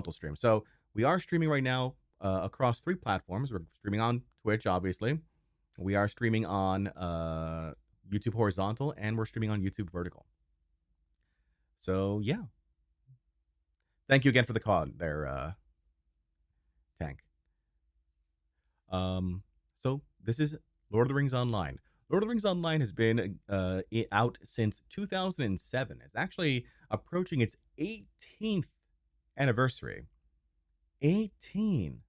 horizontal stream. So we are streaming right now across 3 platforms. We're streaming on Twitch, obviously. We are streaming on YouTube horizontal, and we're streaming on YouTube vertical. So yeah. Thank you again for the call there, Tank. So this is Lord of the Rings Online. Lord of the Rings Online has been out since 2007. It's actually approaching its 18th anniversary. 18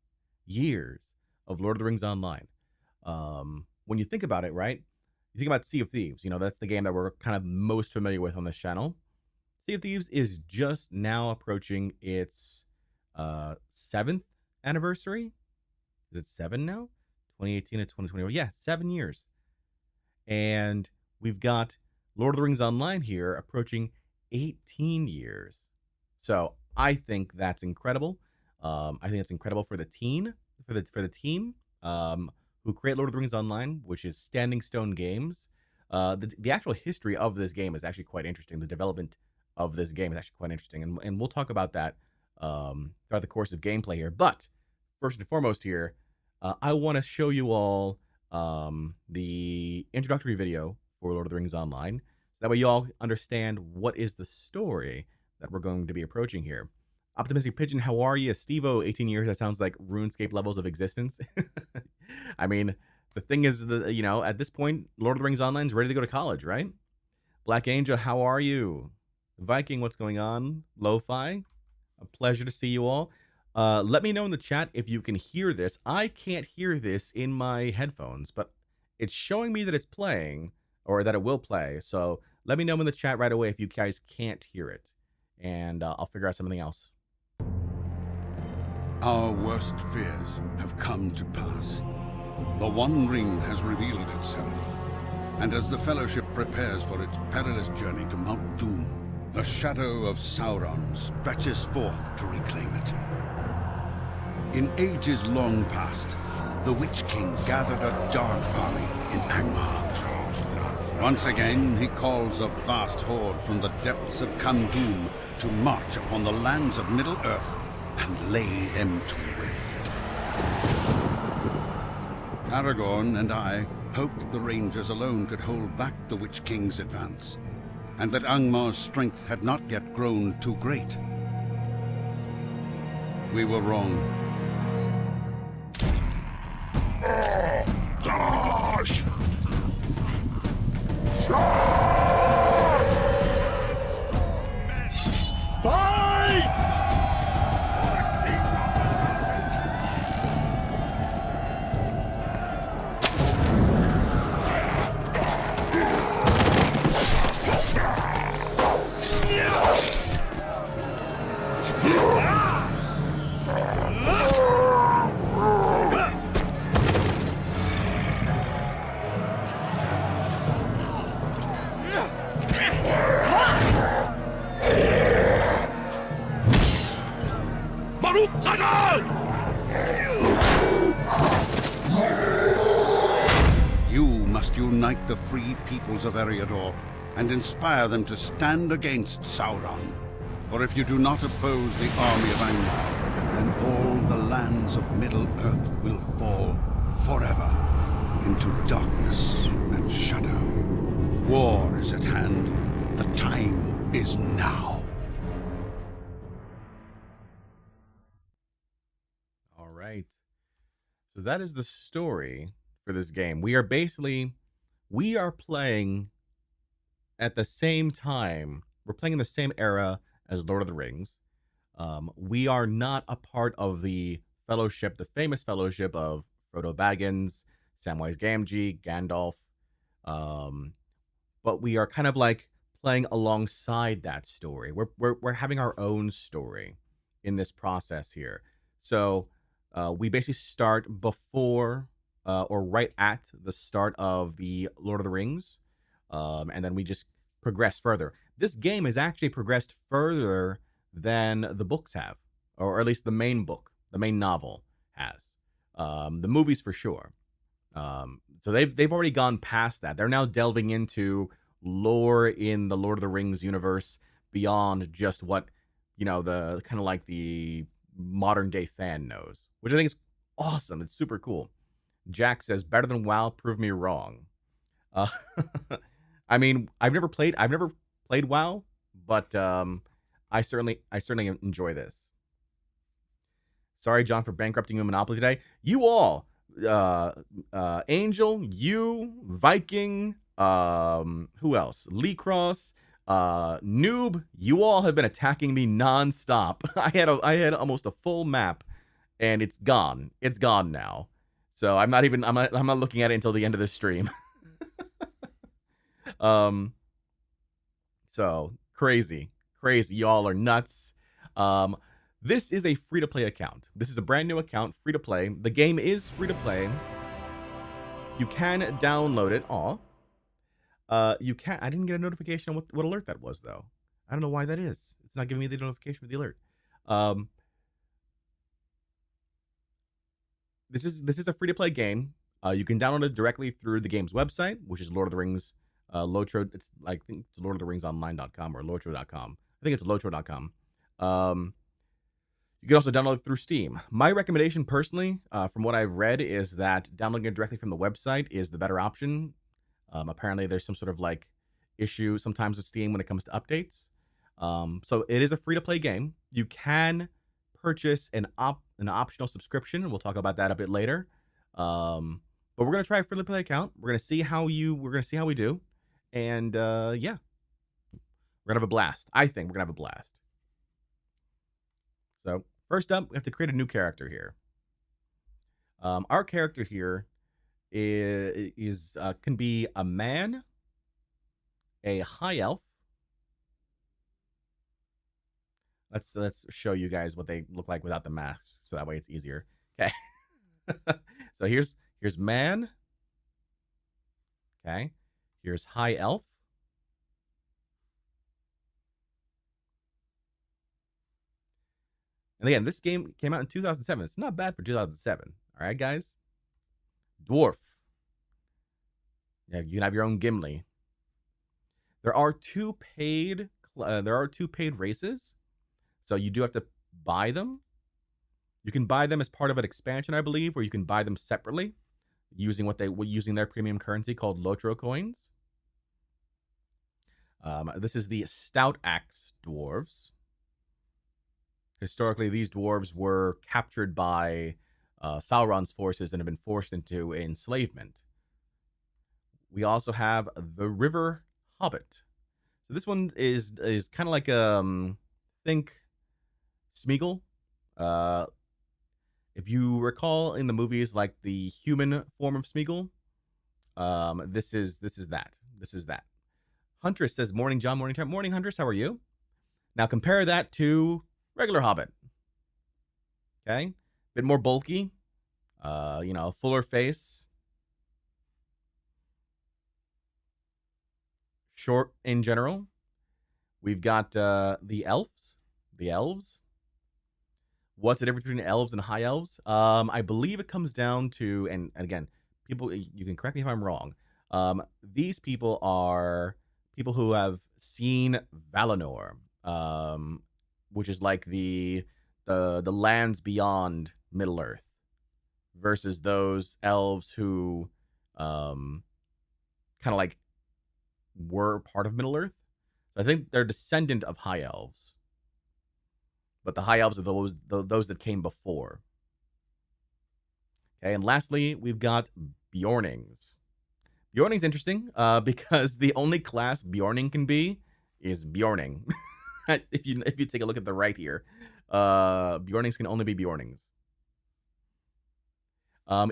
years of Lord of the Rings Online. When you think about it, right? You think about Sea of Thieves. You know, that's the game that we're kind of most familiar with on this channel. Sea of Thieves is just now approaching its 7th anniversary. Is it 7 now? 2018 to 2021. Yeah, 7 years. And we've got Lord of the Rings Online here approaching 18 years. So I think that's incredible. I think it's incredible for the team, for the team who create Lord of the Rings Online, which is Standing Stone Games. The actual history of this game is actually quite interesting. The development of this game is actually quite interesting, and we'll talk about that throughout the course of gameplay here. But first and foremost here, I want to show you all the introductory video for Lord of the Rings Online, so that way you all understand what is the story that we're going to be approaching here. Optimistic Pigeon, how are you? Stevo, 18 years, that sounds like RuneScape levels of existence. I mean, the thing is, you know, at this point, Lord of the Rings Online is ready to go to college, right? Black Angel, how are you? Viking, what's going on? Lo-Fi, a pleasure to see you all. Let me know in the chat if you can hear this. I can't hear this in my headphones, but it's showing me that it's playing, or that it will play. So let me know in the chat right away if you guys can't hear it, and I'll figure out something else. Our worst fears have come to pass. The One Ring has revealed itself, and as the Fellowship prepares for its perilous journey to Mount Doom, the shadow of Sauron stretches forth to reclaim it. In ages long past, the Witch King gathered a dark army in Angmar. Once again, he calls a vast horde from the depths of Khand to march upon the lands of Middle-earth and lay them to waste. Aragorn and I hoped the Rangers alone could hold back the Witch King's advance, and that Angmar's strength had not yet grown too great. We were wrong. Gosh! Fight! You must unite the free peoples of Eriador and inspire them to stand against Sauron. For if you do not oppose the army of Angmar, then all the lands of Middle-earth will fall forever into darkness and shadow. War is at hand. The time is now. All right. So that is the story for this game. We are playing at the same time. We're playing in the same era as Lord of the Rings. We are not a part of the Fellowship, the famous Fellowship of Frodo Baggins, Samwise Gamgee, Gandalf. But we are kind of like playing alongside that story. We're having our own story in this process here. So we basically start before or right at the start of the Lord of the Rings, and then we just progress further. This game has actually progressed further than the books have, or at least the main book, the main novel has. The movies for sure. So they've already gone past that. They're now delving into lore in the Lord of the Rings universe beyond just what, you know, the kind of like the modern day fan knows, which I think is awesome. It's super cool. Jack says, better than WoW, prove me wrong. Uh, I mean, I've never played WoW, but I certainly enjoy this. Sorry, John, for bankrupting you Monopoly today. You all, Angel, you, Viking, who else? Lee Cross, Noob, you all have been attacking me nonstop. I had almost a full map, and it's gone. It's gone now. So I'm not looking at it until the end of the stream. So crazy. Y'all are nuts. This is a free-to-play account. This is a brand new account, free-to-play. The game is free-to-play. You can download it. You can. I didn't get a notification on what alert that was, though. I don't know why that is. It's not giving me the notification for the alert. This is a free-to-play game. You can download it directly through the game's website, which is Lord of the Rings, LOTRO. It's like, I think it's LordofTheRingsOnline.com or LOTRO.com. I think it's LOTRO.com. You can also download it through Steam. My recommendation, personally, from what I've read, is that downloading it directly from the website is the better option. Apparently, there's some sort of like issue sometimes with Steam when it comes to updates. So it is a free-to-play game. You can purchase an optional subscription. We'll talk about that a bit later. But we're gonna try a free-to-play account. We're gonna see how we do, and yeah, we're gonna have a blast. I think we're gonna have a blast. So first up, we have to create a new character here. Our character here is can be a man, a high elf. Let's show you guys what they look like without the masks, so that way it's easier. Okay. So here's man. Okay. Here's high elf. And again, this game came out in 2007. It's not bad for 2007. All right, guys. Dwarf. Yeah, you can have your own Gimli. There are two paid races, so you do have to buy them. You can buy them as part of an expansion, I believe, or you can buy them separately using their premium currency called LOTRO coins. This is the Stout Axe dwarves. Historically, these dwarves were captured by Sauron's forces and have been forced into enslavement. We also have the River Hobbit. So this one is kind of like think Smeagol. If you recall in the movies, like the human form of Smeagol, this is that. Huntress says, "Morning, John. Morning, time. Morning, Huntress. How are you?" Now compare that to regular Hobbit. Okay, bit more bulky. Fuller face. Short in general. We've got the elves. The elves. What's the difference between elves and high elves? I believe it comes down to, and again, people, you can correct me if I'm wrong. These people are people who have seen Valinor, which is like the lands beyond Middle Earth, versus those elves who kind of like were part of Middle Earth. So I think they're descendant of high elves. But the high elves are those that came before. Okay, and lastly, we've got Bjornings. Bjorning's interesting because the only class Bjorning can be is Bjorning. if you take a look at the right here, Bjornings can only be Bjornings.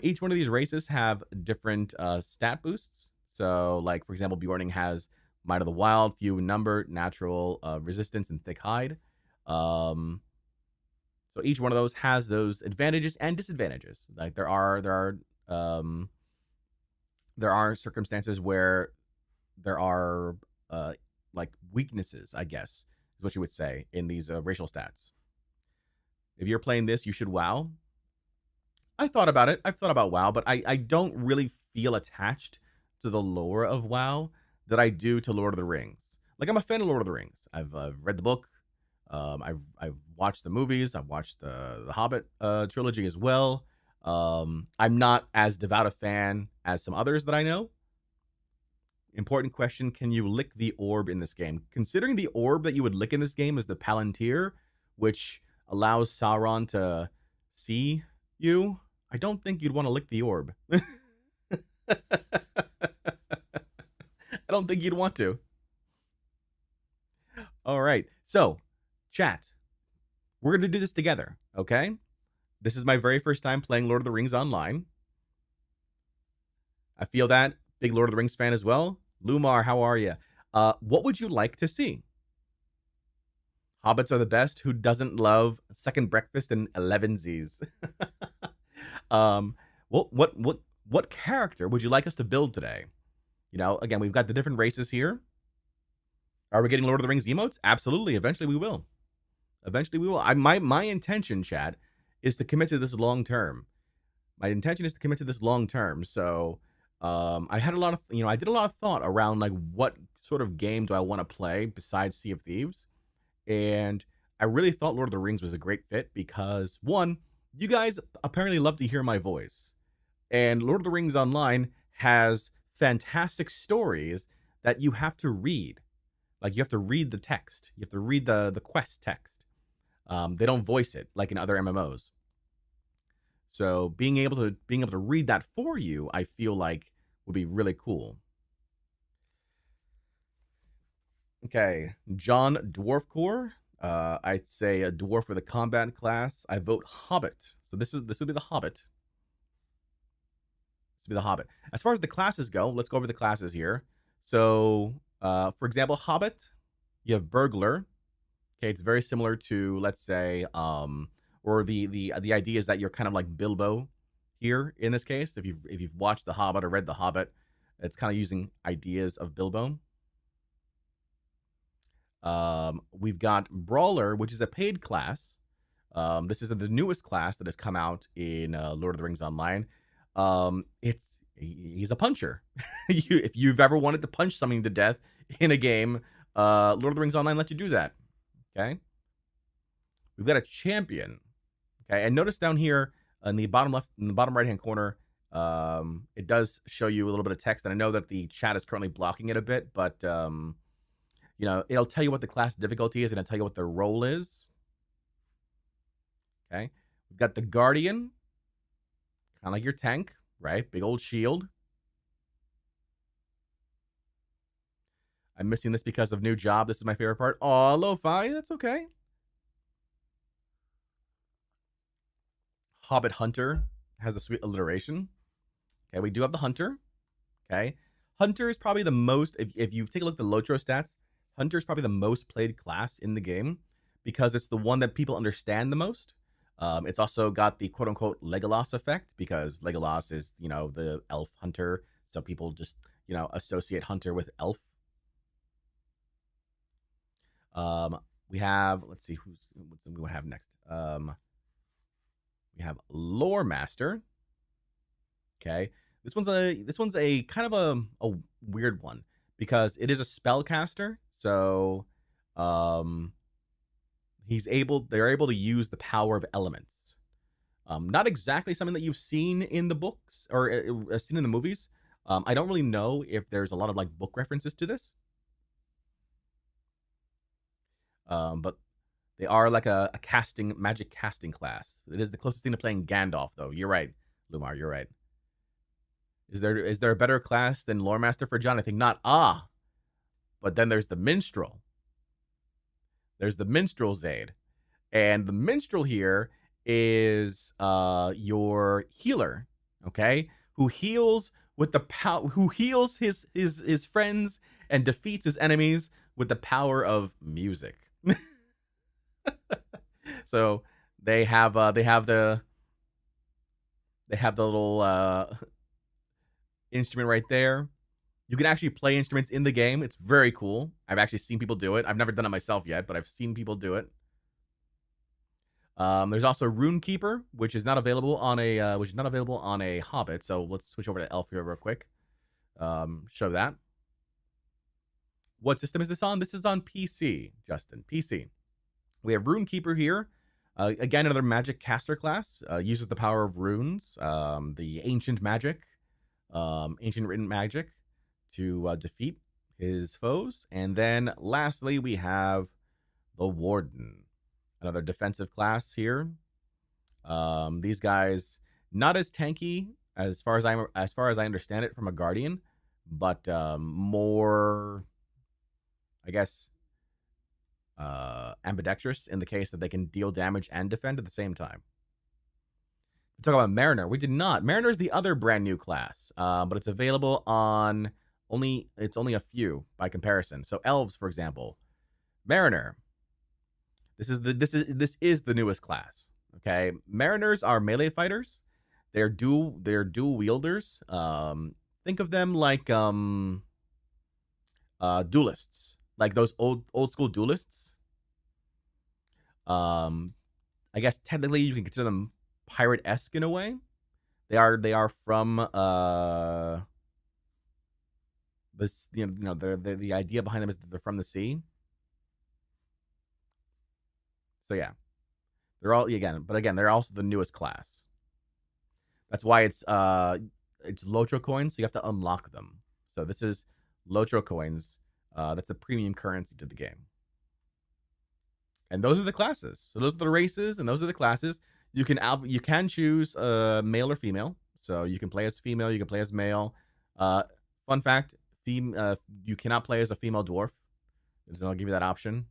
Each one of these races have different stat boosts. So, like, for example, Bjorning has Might of the Wild, Few in Number, Natural Resistance, and Thick Hide. So each one of those has those advantages and disadvantages. Like there are circumstances where there are like weaknesses, I guess, is what you would say in these racial stats. If you're playing this, you should WoW. I thought about it. I've thought about WoW, but I don't really feel attached to the lore of WoW that I do to Lord of the Rings. Like, I'm a fan of Lord of the Rings. I've read the book. I've watched the movies. I've watched the Hobbit trilogy as well. I'm not as devout a fan as some others that I know. Important question: can you lick the orb in this game? Considering the orb that you would lick in this game is the Palantir, which allows Sauron to see you, I don't think you'd want to lick the orb. I don't think you'd want to. All right. So, chat, we're going to do this together, okay? This is my very first time playing Lord of the Rings online. I feel that. Big Lord of the Rings fan as well. Lumar, how are you? What would you like to see? Hobbits are the best. Who doesn't love second breakfast and 11sies? What character would you like us to build today? You know, again, we've got the different races here. Are we getting Lord of the Rings emotes? Absolutely. Eventually we will. Eventually we will. My intention, chat, is to commit to this long term. My intention is to commit to this long term. So I had a lot of, I did a lot of thought around like what sort of game do I want to play besides Sea of Thieves. And I really thought Lord of the Rings was a great fit because, one, you guys apparently love to hear my voice. And Lord of the Rings Online has fantastic stories that you have to read. Like, you have to read the text. You have to read the quest text. They don't voice it like in other MMOs. So being able to read that for you, I feel like would be really cool. Okay, Jon Bardcore. I'd say a dwarf with a combat class. I vote Hobbit. So this would be the Hobbit. This would be the Hobbit. As far as the classes go, let's go over the classes here. So, for example, Hobbit, you have Burglar. Okay, it's very similar to, let's say, or the idea is that you're kind of like Bilbo here in this case. If you've watched The Hobbit or read The Hobbit, it's kind of using ideas of Bilbo. We've got Brawler, which is a paid class. This is the newest class that has come out in Lord of the Rings Online. He's a puncher. If you've ever wanted to punch something to death in a game, Lord of the Rings Online lets you do that. Okay. We've got a champion. Okay, and notice down here in the bottom left, in the bottom right hand corner, it does show you a little bit of text, and I know that the chat is currently blocking it a bit, but it'll tell you what the class difficulty is, and it'll tell you what the role is. Okay, we've got the Guardian, kind of like your tank, right? Big old shield. I'm missing this because of new job. This is my favorite part. Aw, Lo-Fi, that's okay. Hobbit Hunter has a sweet alliteration. Okay, we do have the Hunter. Okay, Hunter is probably the most, if you take a look at the LOTRO stats, Hunter is probably the most played class in the game because it's the one that people understand the most. It's also got the quote-unquote Legolas effect because Legolas is, the elf hunter. So people just, associate Hunter with elf. We have, let's see, what do we have next? We have Lore Master. Okay. This one's a kind of a weird one because it is a spellcaster. So they're able to use the power of elements. Not exactly something that you've seen in the books or seen in the movies. I don't really know if there's a lot of like book references to this. But they are like a magic casting class. It is the closest thing to playing Gandalf, though. You're right, Lumar. You're right. Is there a better class than Lore Master for Jon? I think not. But then there's the Minstrel. There's the Minstrel's Aid, and the Minstrel here is your healer. Okay, who heals with the power. Who heals his friends and defeats his enemies with the power of music. So they have the little instrument right there. You can actually play instruments in the game. It's very cool. I've actually seen people do it. I've never done it myself yet, but I've seen people do it. There's also Rune Keeper, which is not available on a Hobbit. So let's switch over to Elf here real quick. Show that. What system is this on? This is on PC, Justin. PC. We have Runekeeper here. Again, another magic caster class. Uses the power of runes, the ancient magic, ancient written magic, to defeat his foes. And then lastly, we have the Warden, another defensive class here. These guys not as tanky as far as I understand it from a Guardian, but more, I guess, ambidextrous in the case that they can deal damage and defend at the same time. We talk about Mariner. We did not. Mariner is the other brand new class, but it's available on only a few by comparison. So elves, for example, Mariner. This is the newest class. Okay, Mariners are melee fighters. They're dual wielders. Think of them like duelists, like those old school duelists. I guess technically you can consider them pirate-esque in a way. They are from this, the idea behind them is that they're from the sea. So yeah, they're all they're also the newest class. That's why it's LOTRO coins, so you have to unlock them. So this is LOTRO coins. That's the premium currency to the game. And those are the classes. So those are the races, and those are the classes. You can choose male or female. So you can play as female, you can play as male. Fun fact: you cannot play as a female dwarf. I'll give you that option.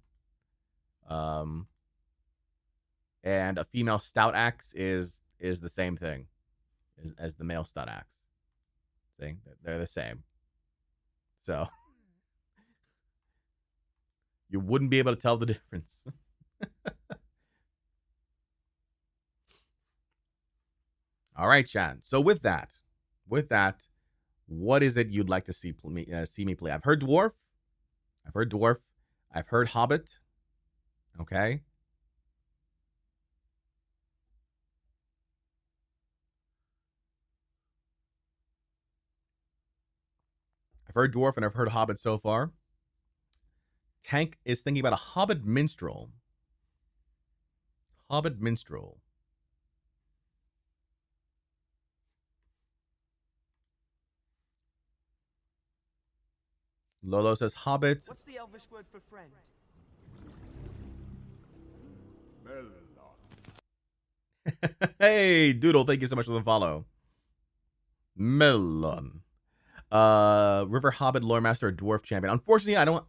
And a female stout axe is the same thing as the male stout axe. See, they're the same. So you wouldn't be able to tell the difference. All right, Chan. So with that, what is it you'd like to see me play? I've heard dwarf. I've heard hobbit. Okay. I've heard dwarf and I've heard hobbit so far. Tank is thinking about a hobbit minstrel. Hobbit minstrel. Lolo says hobbit. What's the Elvish word for friend? Hey, Doodle, thank you so much for the follow. Melon. River Hobbit, Lore Master, Dwarf Champion. Unfortunately, I don't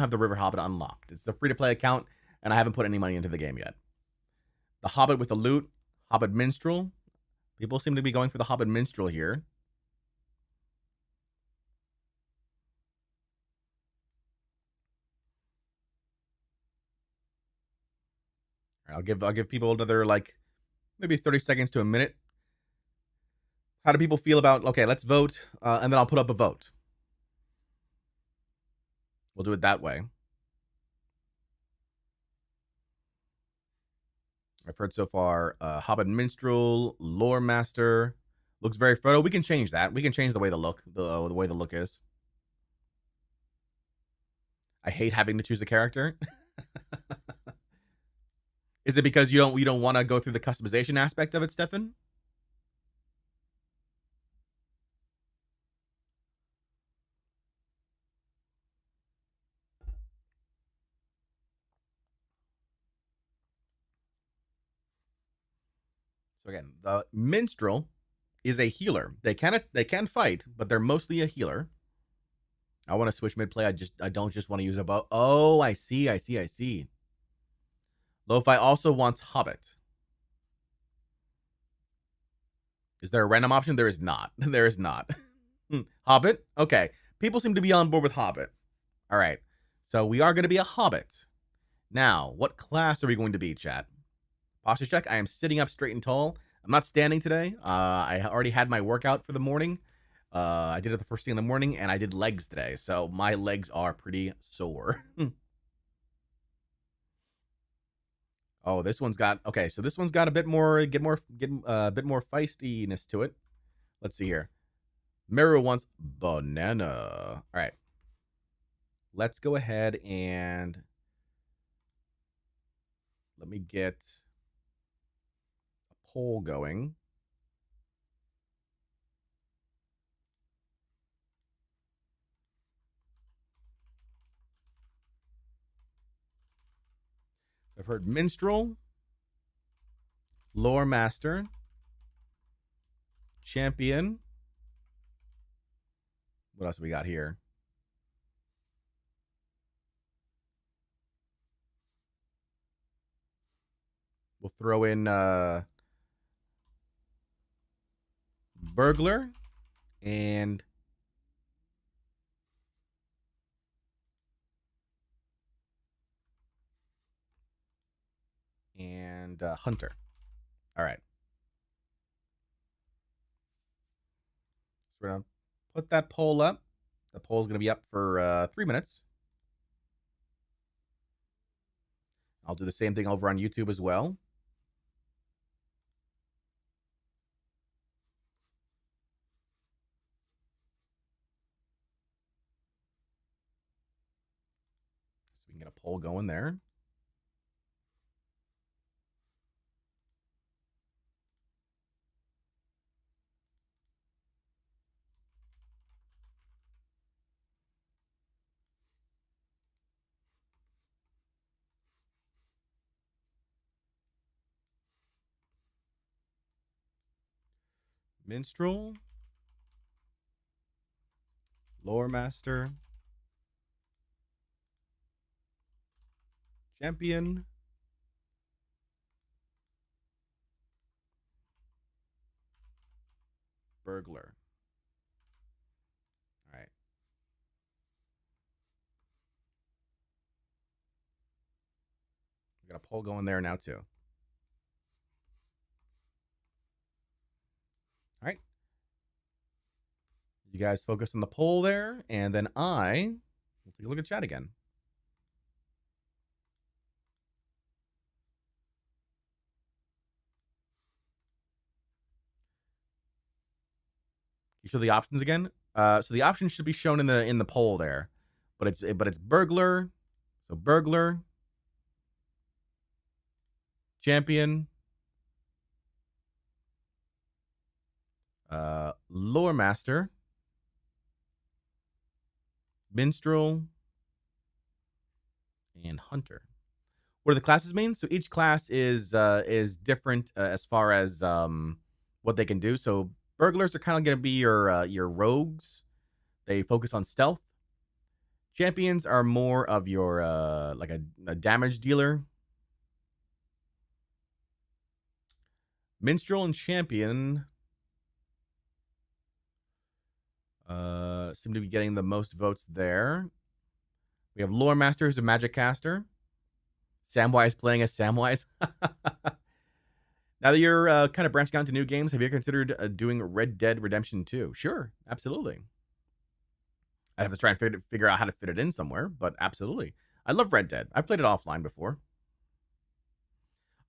have the River Hobbit unlocked. It's a free-to-play account, and I haven't put any money into the game yet. The Hobbit with the loot, Hobbit Minstrel. People seem to be going for the Hobbit Minstrel here. I'll give people another, like, maybe 30 seconds to a minute. How do people feel about, okay, let's vote, and then I'll put up a vote. We'll do it that way. I've heard so far, Hobbit Minstrel, Lore Master. Looks very photo. We can change that. We can change the way the look is. I hate having to choose a character. Is it because you don't want to go through the customization aspect of it, Stefan? So again, the minstrel is a healer. They can fight, but they're mostly a healer. I want to switch mid play. I don't just want to use a bow. Oh, I see. Lo-Fi also wants Hobbit. Is there a random option? There is not. There is not. Hobbit? Okay. People seem to be on board with Hobbit. All right. So we are going to be a Hobbit. Now, what class are we going to be, chat? Posture check. I am sitting up straight and tall. I'm not standing today. I already had my workout for the morning. I did it the first thing in the morning, and I did legs today. So my legs are pretty sore. Oh, this one's got, okay, so this one's got a bit more, a bit more feistiness to it. Let's see here. Meru wants banana. All right. Let's go ahead and let me get a poll going. I've heard Minstrel, Lore Master, Champion. What else have we got here? We'll throw in Burglar and Hunter. All right. So we're going to put that poll up. The poll is going to be up for 3 minutes. I'll do the same thing over on YouTube as well. So we can get a poll going there. Minstrel, Lore Master, Champion, Burglar. All right. We got a poll going there now too. All right. You guys focus on the poll there, and then I will take a look at chat again. You show the options again. So the options should be shown in the poll there, but it's Burglar. So Burglar, Champion, Lore Master, Minstrel, and Hunter. What do the classes mean? So each class is different as far as what they can do. So burglars are kind of going to be your rogues. They focus on stealth. Champions are more of your like a damage dealer. Minstrel and Champion seem to be getting the most votes there. We have Lore Master, who's a magic caster. Samwise playing as Samwise. Now that you're kind of branching out into new games, have you ever considered doing Red Dead Redemption 2? Sure, absolutely. I'd have to try and figure out how to fit it in somewhere, but absolutely. I love Red Dead. I've played it offline before.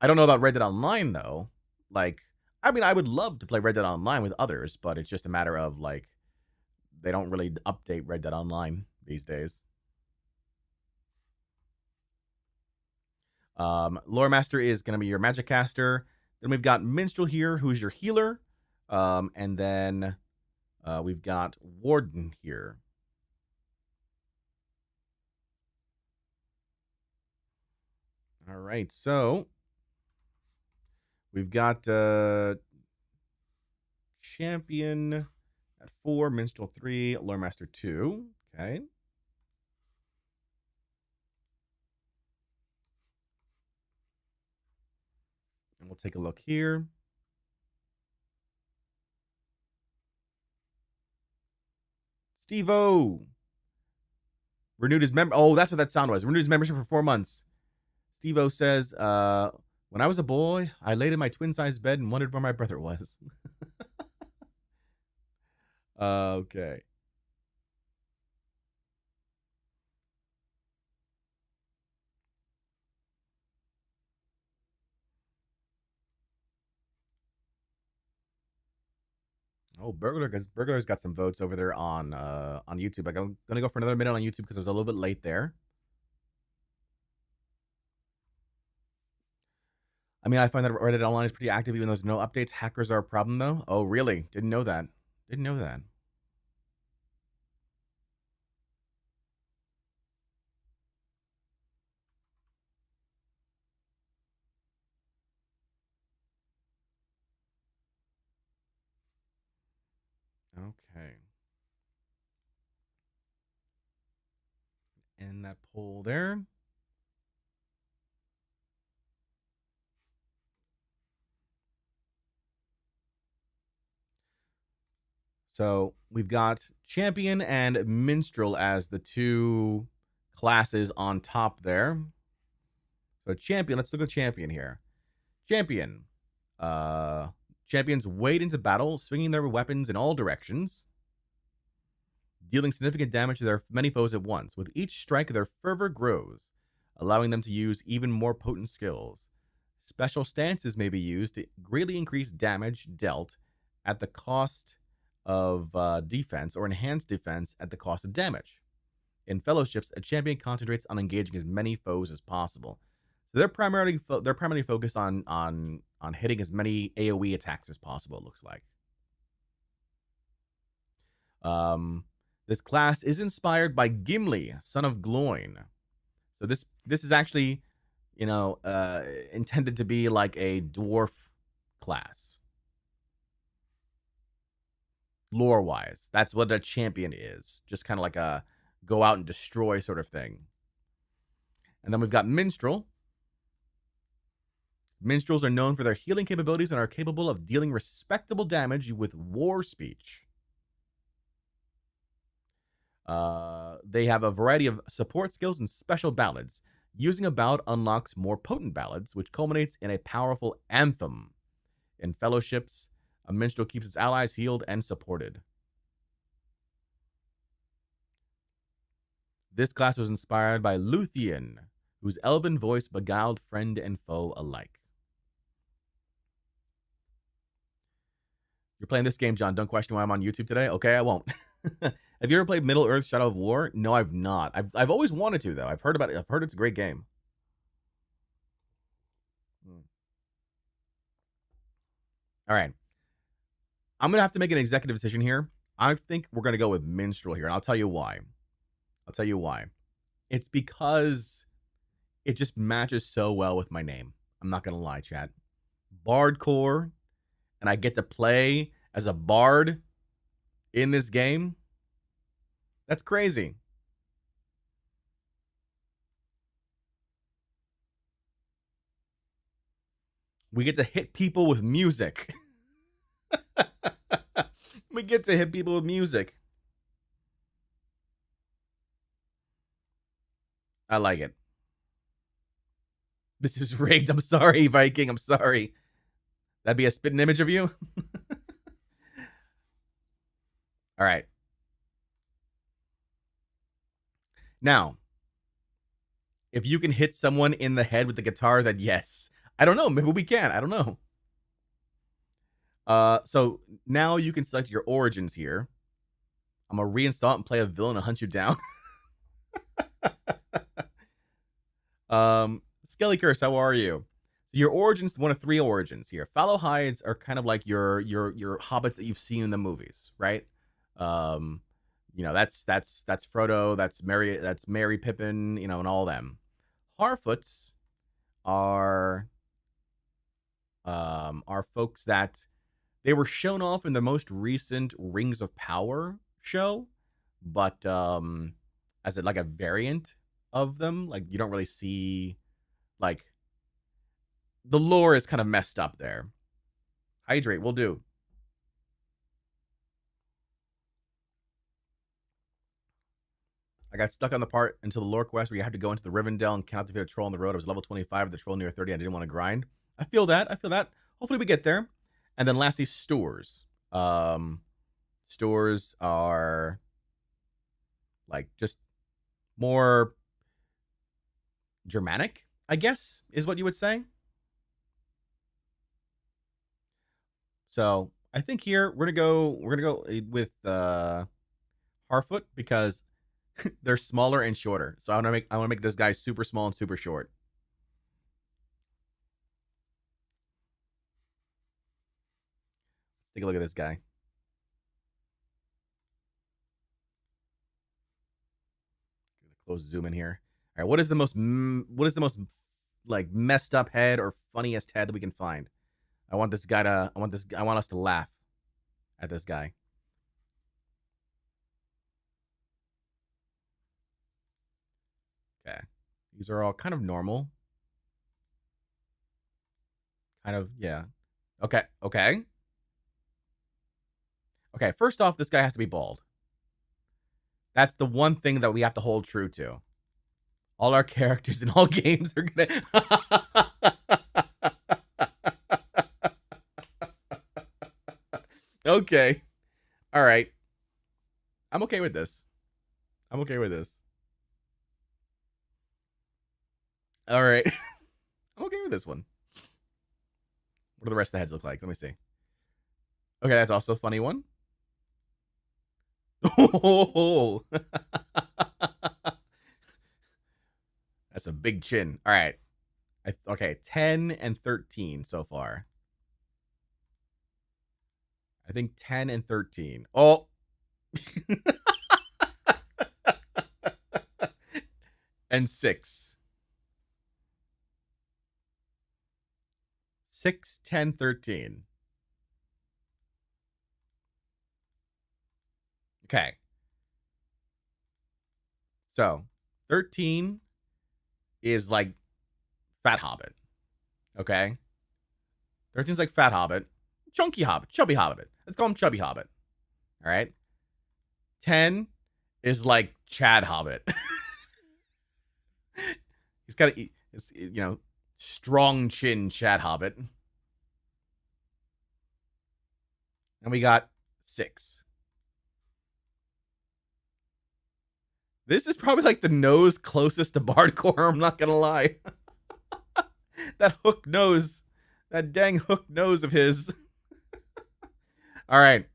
I don't know about Red Dead Online, though. Like, I mean, I would love to play Red Dead Online with others, but it's just a matter of, like, they don't really update Red Dead Online these days. Lore Master is going to be your magic caster. Then we've got Minstrel here, who's your healer. And then we've got Warden here. All right, so we've got Champion at 4, Minstrel 3, Lore Master 2. Okay. And we'll take a look here. Steve-O renewed his member. Oh, that's what that sound was. Renewed his membership for 4 months. Steve-O says, when I was a boy, I laid in my twin-sized bed and wondered where my brother was. Okay. Oh, Burglar's got some votes over there on YouTube. I'm gonna go for another minute on YouTube because I was a little bit late there. I mean, I find that Reddit Online is pretty active, even though there's no updates. Hackers are a problem, though. Oh, really? Didn't know that. Didn't know that. Okay. And that poll there. So we've got Champion and Minstrel as the two classes on top there. So Champion, let's look at Champion here. Champion. Champions wade into battle, swinging their weapons in all directions, dealing significant damage to their many foes at once. With each strike, their fervor grows, allowing them to use even more potent skills. Special stances may be used to greatly increase damage dealt at the cost of defense or enhance defense at the cost of damage. In fellowships, a champion concentrates on engaging as many foes as possible. So they're primarily focused on hitting as many AoE attacks as possible. It looks like. This class is inspired by Gimli, son of Gloin. So this is actually, intended to be like a dwarf class. Lore-wise, that's what a champion is. Just kind of like a go out and destroy sort of thing. And then we've got Minstrel. Minstrels are known for their healing capabilities and are capable of dealing respectable damage with war speech. They have a variety of support skills and special ballads. Using a ballad unlocks more potent ballads, which culminates in a powerful anthem. In fellowships, a minstrel keeps its allies healed and supported. This class was inspired by Luthien, whose elven voice beguiled friend and foe alike. You're playing this game, John. Don't question why I'm on YouTube today. Okay, I won't. Have you ever played Middle Earth: Shadow of War? No, I've not. I've always wanted to, though. I've heard about it. I've heard it's a great game. All right. I'm going to have to make an executive decision here. I think we're going to go with Minstrel here, and I'll tell you why. It's because it just matches so well with my name. I'm not going to lie, chat. Bardcore, and I get to play as a bard in this game. That's crazy. We get to hit people with music. We get to hit people with music. I like it. This is rigged. I'm sorry, Viking. I'm sorry. That'd be a spitting image of you? All right. Now, if you can hit someone in the head with the guitar, then yes. I don't know. Maybe we can. I don't know. So now you can select your origins here. I'm going to reinstall it and play a villain and hunt you down. Skelly Curse, how are you? Your origins, one of three origins here. Fallow Hides are kind of like your hobbits that you've seen in the movies, right? That's Frodo, that's Merry Pippin, and all them. Harfoots are folks that they were shown off in the most recent Rings of Power show, but as like a variant of them. Like you don't really see, like, the lore is kind of messed up there. Hydrate will do. I got stuck on the part until the lore quest where you have to go into the Rivendell and cannot defeat a troll on the road. I was level 25, the troll near 30. I didn't want to grind. I feel that. Hopefully we get there. And then lastly, stores. Stores are like just more Germanic, I guess, is what you would say. So I think here we're gonna go with Harfoot because they're smaller and shorter. So I want to make this guy super small and super short. take a look at this guy. Close zoom in here. All right, what is the most like messed up head or funniest head that we can find? I want us to laugh at this guy. Okay. These are all kind of normal. Kind of, yeah. Okay. Okay, first off, this guy has to be bald. That's the one thing that we have to hold true to. All our characters in all games are gonna... Okay. All right. I'm okay with this. All right. I'm okay with this one. What do the rest of the heads look like? Let me see. Okay, that's also a funny one. Oh, that's a big chin. All right. Okay, 10 and 13 so far. I think 10 and 13. Oh. And 6. 6, 10, 13. Okay. So, 13 is like Fat Hobbit. Okay? 13 is like Fat Hobbit. Chunky Hobbit. Chubby Hobbit. Let's call him Chubby Hobbit. All right? 10 is like Chad Hobbit. He's got a, strong chin Chad Hobbit. And we got 6. This is probably like the nose closest to Bardcore, I'm not gonna lie. That hook nose. That dang hook nose of his. All right.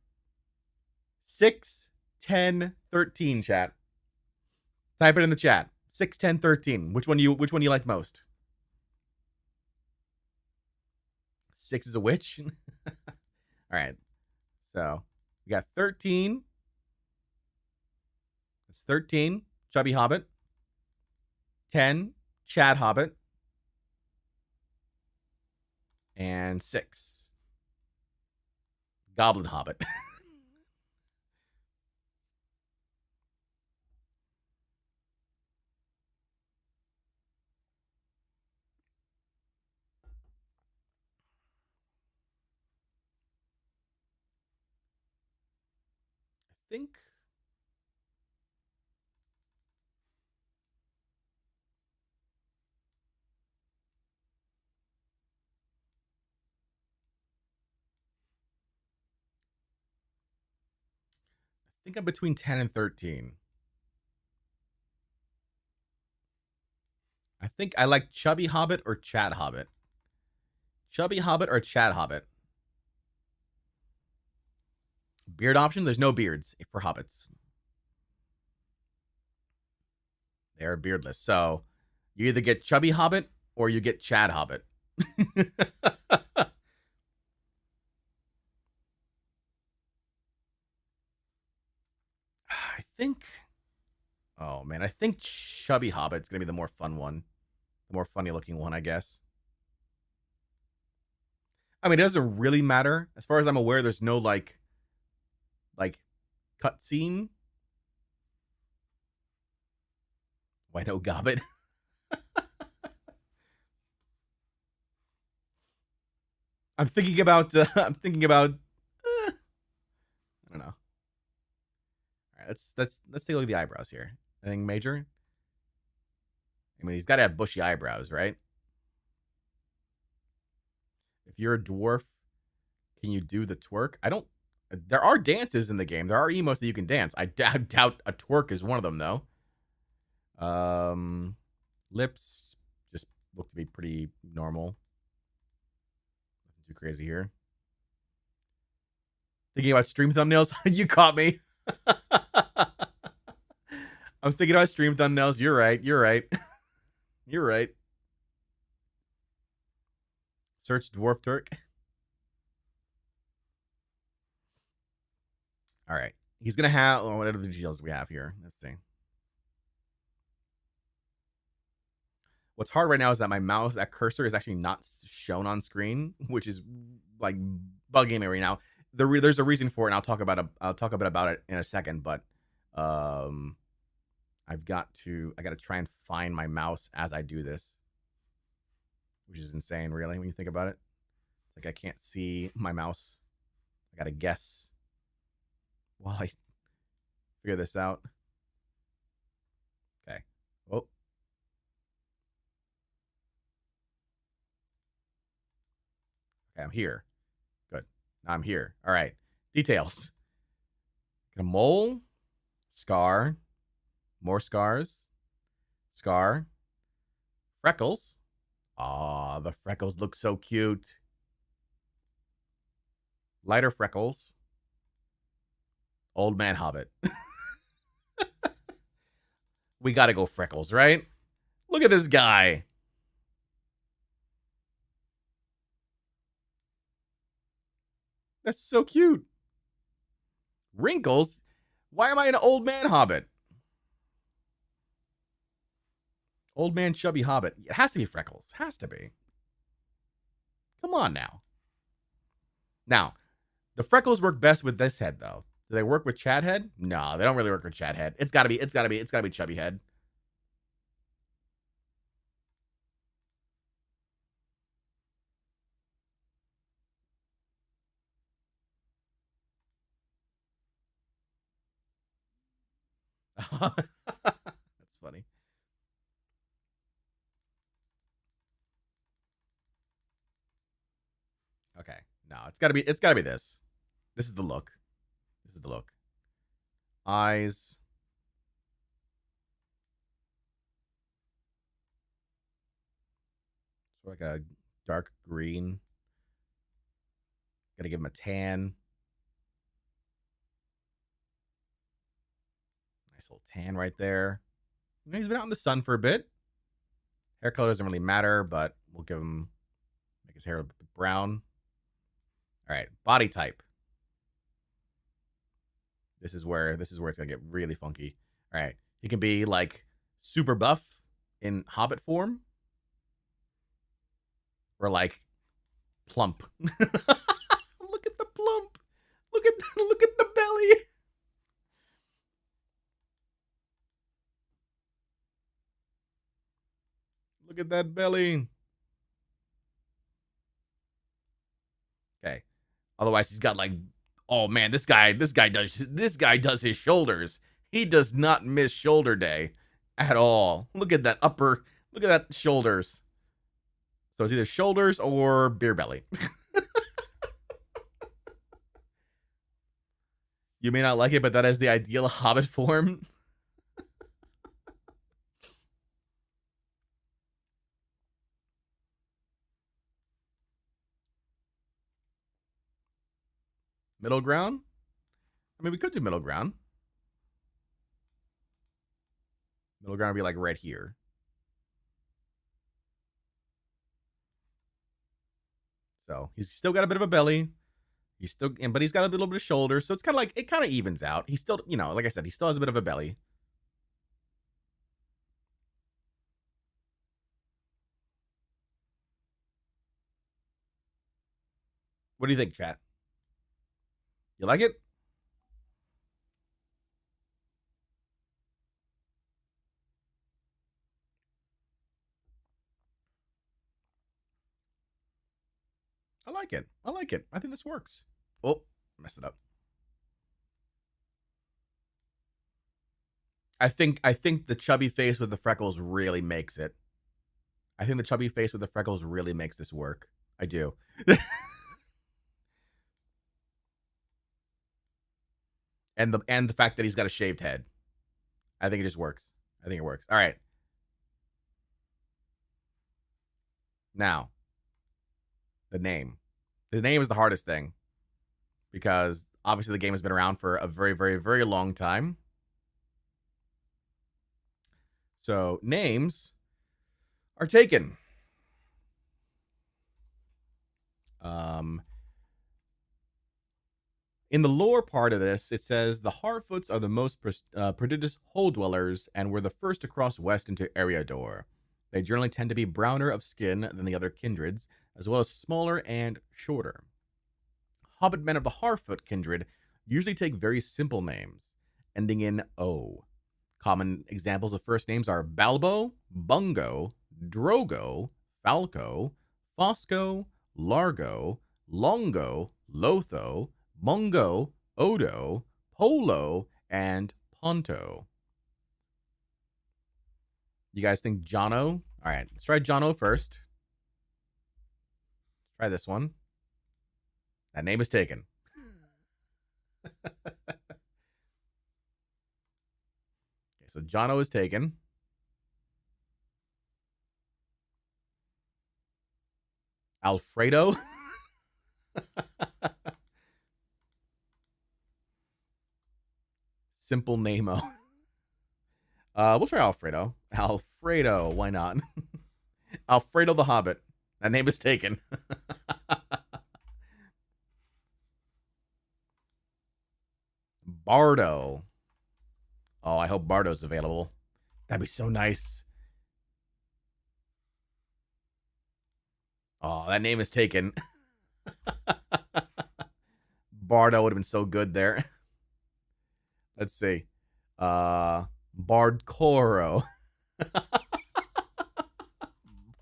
6, 10, 13, chat. Type it in the chat. 6, 10, 13. Which one you like most? 6 is a witch. All right. So we got 13. It's 13, Chubby Hobbit. 10, Chad Hobbit. And 6, Goblin Hobbit. I think I'm between 10 and 13. I think I like Chubby Hobbit or Chad Hobbit. Chubby Hobbit or Chad Hobbit. Beard option? There's no beards for hobbits. They're beardless. So you either get Chubby Hobbit or you get Chad Hobbit. I think... Oh, man. I think Chubby Hobbit's going to be the more fun one. The more funny looking one, I guess. I mean, it doesn't really matter. As far as I'm aware, there's no, like cutscene. Why no Gobbit? I'm thinking about, I don't know. All right, let's take a look at the eyebrows here. Anything major? I mean, he's got to have bushy eyebrows, right? If you're a dwarf, can you do the twerk? There are dances in the game. There are emotes that you can dance. I doubt a twerk is one of them, though. Lips just look to be pretty normal. Nothing too crazy here. Thinking about stream thumbnails? You caught me. I'm thinking about stream thumbnails. You're right. You're right. Search dwarf Turk. All right. He's going to have, what other details we have here? Let's see. What's hard right now is that my mouse, that cursor is actually not shown on screen, which is like bugging me right now. There's a reason for it, and I'll talk a bit about it in a second, but I got to try and find my mouse as I do this, which is insane, really, when you think about it. It's like I can't see my mouse. I got to guess while I figure this out. Okay. Oh. Okay, I'm here. Good. Now I'm here. All right. Details. Got a mole, scar, more scars, scar, freckles. Aw, the freckles look so cute. Lighter freckles. Old man hobbit. We gotta go freckles, right? Look at this guy. That's so cute. Wrinkles? Why am I an old man hobbit? Old man chubby hobbit. It has to be freckles. Has to be. Come on now. Now, the freckles work best with this head, though. Do they work with Chad head? No, they don't really work with Chad head. It's gotta be chubby head. That's funny. Okay. No, it's gotta be this. This is the look. This is the look. Eyes. So like a dark green. Gotta give him a tan. Nice little tan right there. He's been out in the sun for a bit. Hair color doesn't really matter, but we'll give him, make his hair a bit brown. All right, body type. This is where it's gonna get really funky. All right, he can be like super buff in Hobbit form, or like plump. Look at the plump. Look at the belly. Look at that belly. Okay. Otherwise, he's got like, oh man, this guy does his shoulders. He does not miss shoulder day at all. Look at that look at that shoulders. So it's either shoulders or beer belly. You may not like it, but that is the ideal Hobbit form. Middle ground? I mean, we could do middle ground. Middle ground would be like right here. So he's still got a bit of a belly. But he's got a little bit of shoulder. So it's kind of like, it kind of evens out. He's still, like I said, he still has a bit of a belly. What do you think, chat? You like it? I like it. I like it. I think this works. Oh, messed it up. I think the chubby face with the freckles really makes it. I think the chubby face with the freckles really makes this work. I do. and the fact that he's got a shaved head. I think it just works. I think it works. All right. Now, the name. The name is the hardest thing because obviously the game has been around for a very, very, very long time. So names are taken. In the lore part of this, it says the Harfoots are the most prodigious hole dwellers and were the first to cross west into Eriador. They generally tend to be browner of skin than the other kindreds, as well as smaller and shorter. Hobbit men of the Harfoot kindred usually take very simple names, ending in O. Common examples of first names are Balbo, Bungo, Drogo, Falco, Fosco, Largo, Longo, Lotho, Mungo, Odo, Polo, and Ponto. You guys think Jono? All right, let's try Jono first. Try this one. That name is taken. Okay, so Jono is taken. Alfredo. Simple name-o. We'll try Alfredo. Alfredo, why not? Alfredo the Hobbit. That name is taken. Bardo. Oh, I hope Bardo's available. That'd be so nice. Oh, that name is taken. Bardo would have been so good there. Let's see. Bardcore.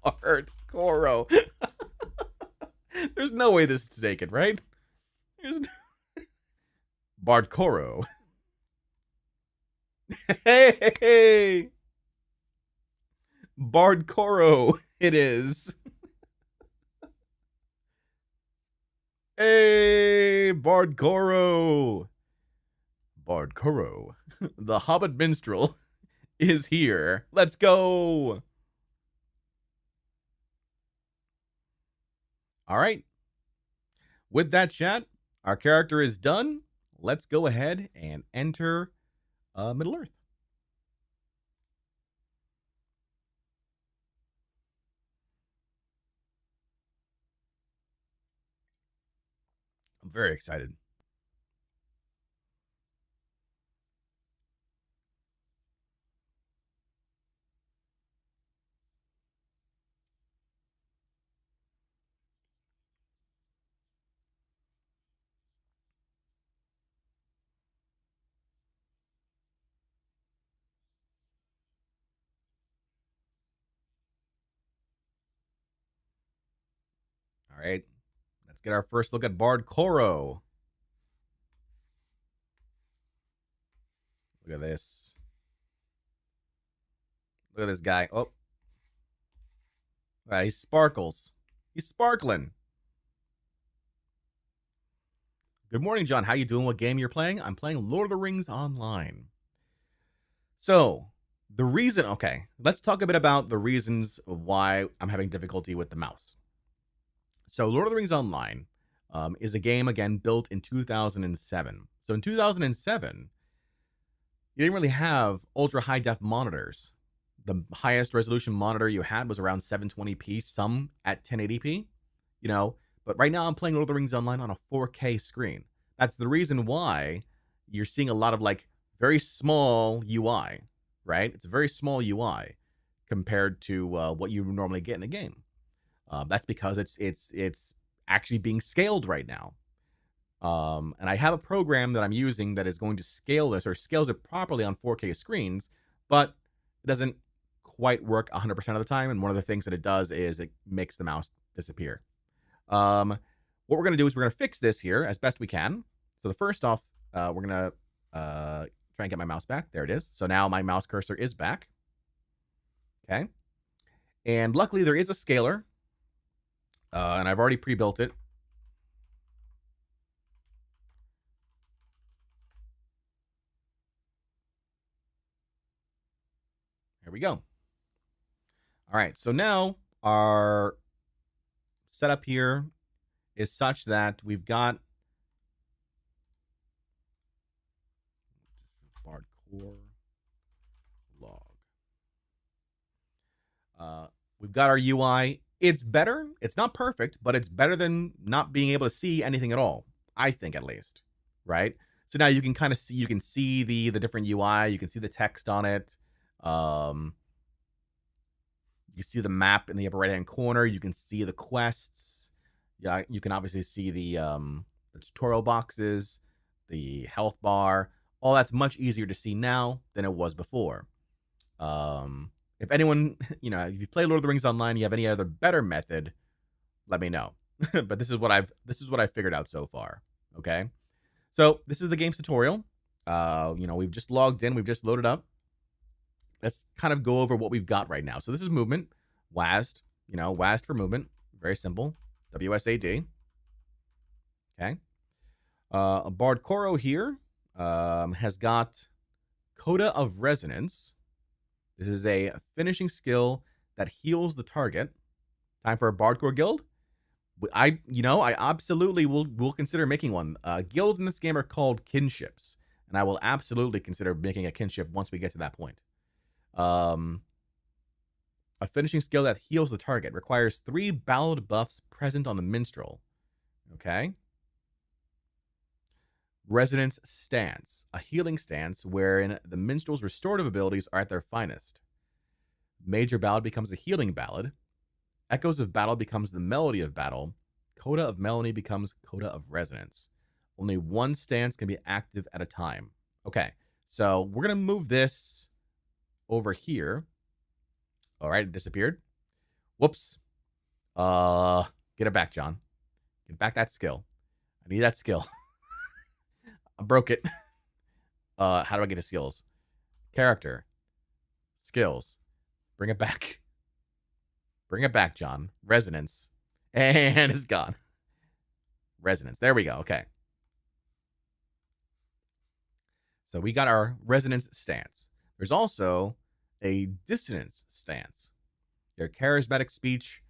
Bardcore. There's no way this is taken, right? There's no... Bardcore. Hey! Bardcore it is. Hey, Bardcore. Bardcore. The Hobbit Minstrel is here. Let's go. All right. With that, chat, our character is done. Let's go ahead and enter Middle Earth. I'm very excited. All right. Let's get our first look at Bardcore. Look at this. Look at this guy. Oh. He sparkles. He's sparkling. Good morning, John. How you doing? What game you're playing? I'm playing Lord of the Rings Online. So, the reason... Okay, let's talk a bit about the reasons why I'm having difficulty with the mouse. So, Lord of the Rings Online is a game, again, built in 2007. So, in 2007, you didn't really have ultra-high-def monitors. The highest resolution monitor you had was around 720p, some at 1080p, you know. But right now I'm playing Lord of the Rings Online on a 4K screen. That's the reason why you're seeing a lot of like very small UI, right? It's a very small UI compared to what you normally get in a game. That's because it's actually being scaled right now. And I have a program that I'm using that is going to scale this or scales it properly on 4K screens, but it doesn't quite work 100% of the time. And one of the things that it does is it makes the mouse disappear. What we're going to do is we're going to fix this here as best we can. So the first off, we're going to try and get my mouse back. There it is. So now my mouse cursor is back. Okay. And luckily there is a scaler. And I've already pre-built it. Here we go. All right, so now our setup here is such that we've got Bardcore log. We've got our UI. It's better. It's not perfect, but it's better than not being able to see anything at all. I think, at least. right? So now you can kind of see, you can see the different UI, you can see the text on it. You see the map in the upper right hand corner. You can see the quests. Yeah, you can obviously see the tutorial boxes, the health bar. All that's much easier to see now than it was before. If anyone, if you play Lord of the Rings Online, you have any other better method, let me know. But this is what I've figured out so far. Okay, so this is the game's tutorial. We've just logged in, we've just loaded up. Let's kind of go over what we've got right now. So this is movement, WASD, WASD for movement, very simple, WSAD. Okay, Bardcore here has got Coda of Resonance. This is a finishing skill that heals the target. Time for a Bardcore guild. I absolutely will consider making one. Guilds in this game are called kinships, and I will absolutely consider making a kinship once we get to that point. A finishing skill that heals the target requires 3 ballad buffs present on the minstrel. Okay. Resonance Stance, a healing stance wherein the minstrel's restorative abilities are at their finest. Major Ballad becomes a healing ballad. Echoes of Battle becomes the melody of battle. Coda of Melody becomes Coda of Resonance. Only one stance can be active at a time. Okay, so we're going to move this over here. All right, it disappeared. Whoops. Get it back, John. Get back that skill. I need that skill. I broke it. How do I get to skills? Character. Skills. Bring it back. Bring it back, John. Resonance. And it's gone. Resonance. There we go. Okay. So we got our resonance stance. There's also a dissonance stance. Your charismatic speech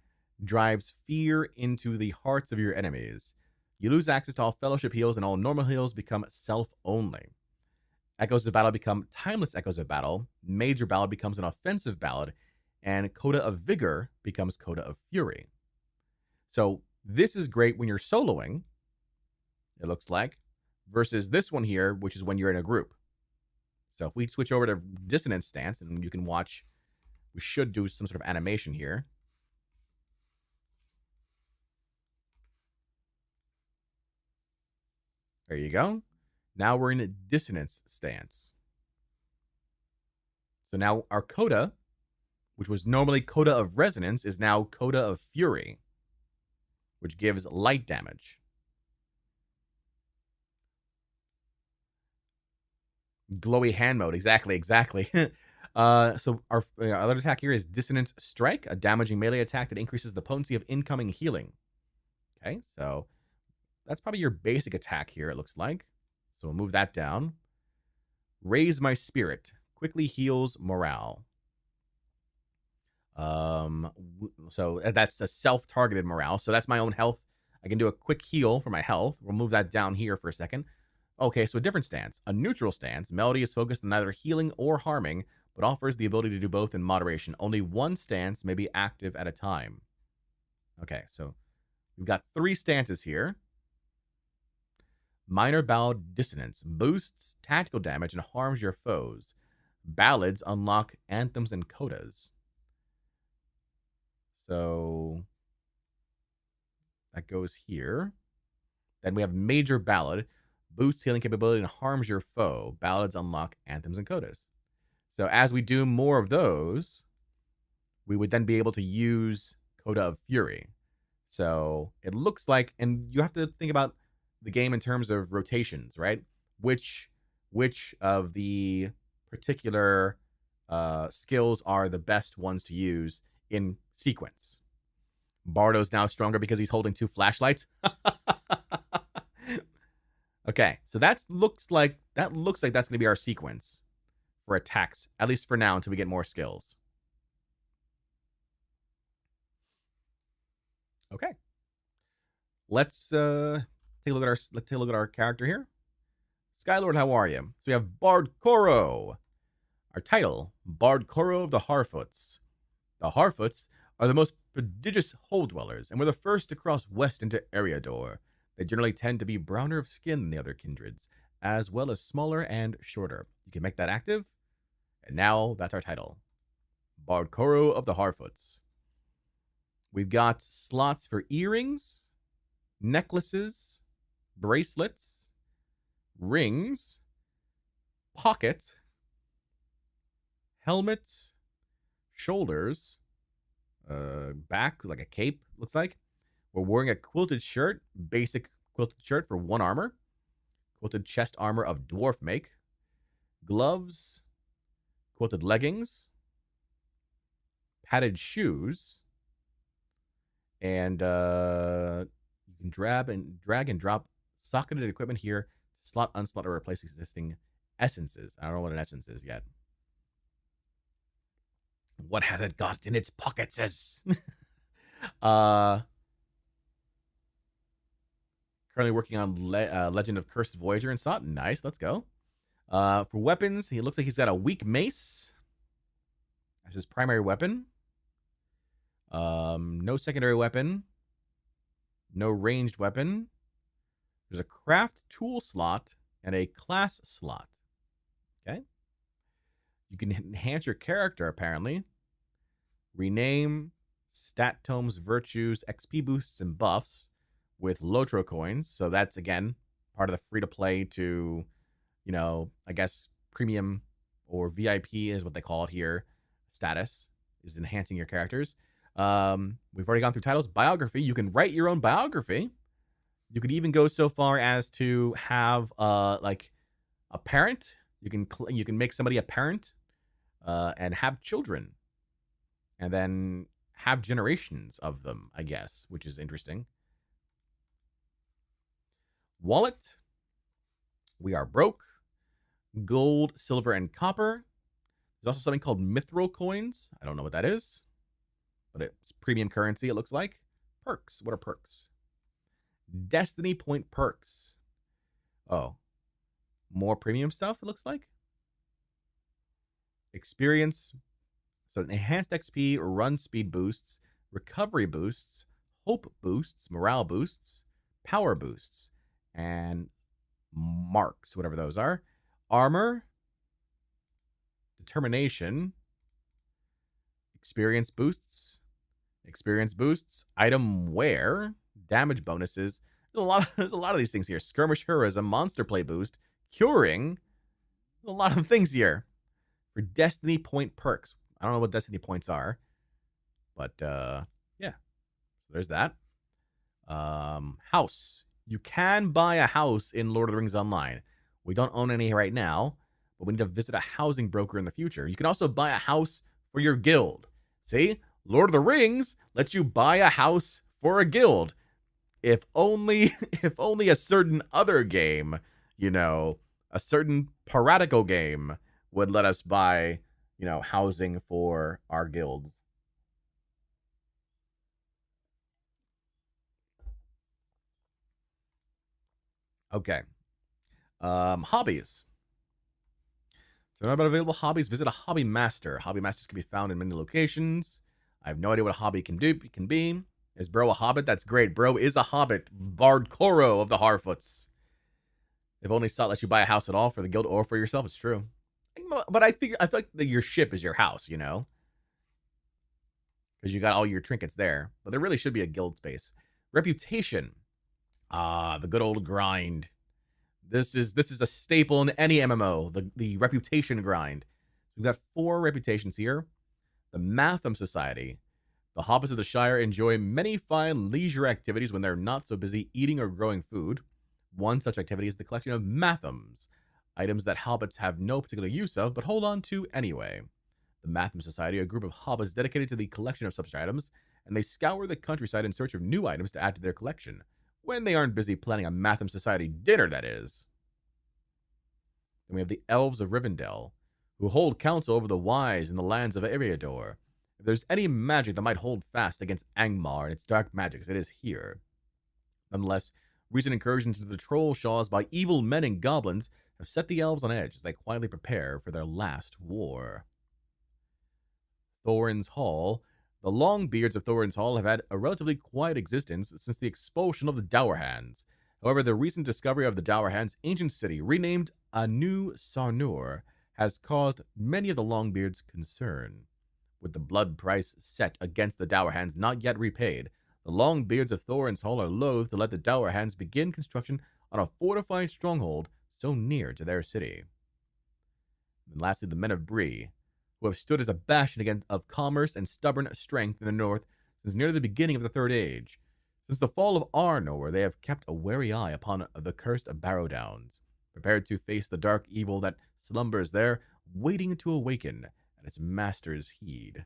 drives fear into the hearts of your enemies. You lose access to all fellowship heals, and all normal heals become self-only. Echoes of Battle become timeless echoes of battle. Major Ballad becomes an offensive ballad, and Coda of Vigor becomes Coda of Fury. So this is great when you're soloing, it looks like, versus this one here, which is when you're in a group. So if we switch over to dissonance stance, and you can watch, we should do some sort of animation here. There you go. Now we're in a dissonance stance. So now our Coda, which was normally Coda of Resonance, is now Coda of Fury, which gives light damage. Glowy hand mode. Exactly. So our other attack here is Dissonance Strike, a damaging melee attack that increases the potency of incoming healing. Okay, so that's probably your basic attack here, it looks like. So we'll move that down. Raise My Spirit. Quickly heals morale. So that's a self-targeted morale. So that's my own health. I can do a quick heal for my health. We'll move that down here for a second. Okay, so a different stance. A neutral stance. Melody is focused on neither healing or harming, but offers the ability to do both in moderation. Only one stance may be active at a time. Okay, so we've got 3 stances here. Minor Ballad Dissonance boosts tactical damage and harms your foes. Ballads unlock anthems and codas. So that goes here. Then we have Major Ballad, boosts healing capability and harms your foe. Ballads unlock anthems and codas. So as we do more of those, we would then be able to use Coda of Fury. So it looks like, and you have to think about the game in terms of rotations, right? Which of the particular skills are the best ones to use in sequence? Bardo's now stronger because he's holding 2 flashlights. Okay, so that looks like that's going to be our sequence for attacks, at least for now, until we get more skills. Okay, let's take a look at our character here. Skylord, how are you? So we have Bardcore. Our title, Bardcore of the Harfoots. The Harfoots are the most prodigious hole dwellers, and were the first to cross west into Eriador. They generally tend to be browner of skin than the other kindreds, as well as smaller and shorter. You can make that active, and now that's our title. Bardcore of the Harfoots. We've got slots for earrings, necklaces, bracelets, rings, pocket, helmet, shoulders, back, like a cape, looks like. We're wearing a quilted shirt, basic quilted shirt for 1 armor, quilted chest armor of dwarf make, gloves, quilted leggings, padded shoes, and you can drag and drop socketed equipment here, slot, unslot, or replace existing essences. I don't know what an essence is yet. What has it got in its pockets? Currently working on Legend of Cursed Voyager and Sot. Nice, let's go. For weapons, he looks like he's got a weak mace as his primary weapon. No secondary weapon. No ranged weapon. There's a craft tool slot and a class slot. Okay. You can enhance your character, apparently. Rename, stat tomes, virtues, XP boosts, and buffs with LOTRO coins. So that's, again, part of the free-to-play to, you know, I guess premium or VIP is what they call it here. Status is enhancing your characters. We've already gone through titles. Biography. You can write your own biography. You could even go so far as to have like a parent. You can make somebody a parent and have children, and then have generations of them, I guess, which is interesting. Wallet. We are broke. Gold, silver, and copper. There's also something called mithril coins. I don't know what that is, but it's premium currency, it looks like. Perks. What are perks? Destiny point perks. Oh. More premium stuff, it looks like. Experience. So enhanced XP, run speed boosts, recovery boosts, hope boosts, morale boosts, power boosts, and marks, whatever those are. Armor. Determination. Experience boosts. Item wear. Damage bonuses. There's a lot of these things here. Skirmish heroism, monster play boost, curing. There's a lot of things here for Destiny point perks. I don't know what Destiny points are, but yeah. So there's that. House. You can buy a house in Lord of the Rings Online. We don't own any right now, but we need to visit a housing broker in the future. You can also buy a house for your guild. See? Lord of the Rings lets you buy a house for a guild. If only a certain other game, you know, a certain piratical game would let us buy, you know, housing for our guilds. Okay. Hobbies. So about available hobbies, visit a hobby master. Hobby masters can be found in many locations. I have no idea what a hobby can be. Is bro a hobbit? That's great. Bro is a hobbit. Bardcore of the Harfoots. If only Sot lets you buy a house at all for the guild or for yourself, it's true. But I feel like your ship is your house, you know? Because you got all your trinkets there. But there really should be a guild space. Reputation. The good old grind. This is a staple in any MMO, the reputation grind. We've got 4 reputations here. The Matham Society. The Hobbits of the Shire enjoy many fine leisure activities when they're not so busy eating or growing food. One such activity is the collection of Mathams, items that hobbits have no particular use of, but hold on to anyway. The Matham Society, a group of hobbits dedicated to the collection of such items, and they scour the countryside in search of new items to add to their collection. When they aren't busy planning a Matham Society dinner, that is. Then we have the Elves of Rivendell, who hold counsel over the wise in the lands of Eriador. If there's any magic that might hold fast against Angmar and its dark magics, it is here. Nonetheless, recent incursions into the troll shaws by evil men and goblins have set the elves on edge as they quietly prepare for their last war. Thorin's Hall. The Longbeards of Thorin's Hall have had a relatively quiet existence since the expulsion of the Dour Hands. However, the recent discovery of the Dourhan's ancient city, renamed Anu Sarnur, has caused many of the Longbeards concern. With the blood price set against the Dourhands not yet repaid, the Longbeards of Thorin's Hall are loath to let the Dourhands begin construction on a fortified stronghold so near to their city. And lastly, the men of Bree, who have stood as a bastion of commerce and stubborn strength in the north since near the beginning of the Third Age. Since the fall of Arnor, they have kept a wary eye upon the cursed Barrow Downs, prepared to face the dark evil that slumbers there, waiting to awaken at its master's heed.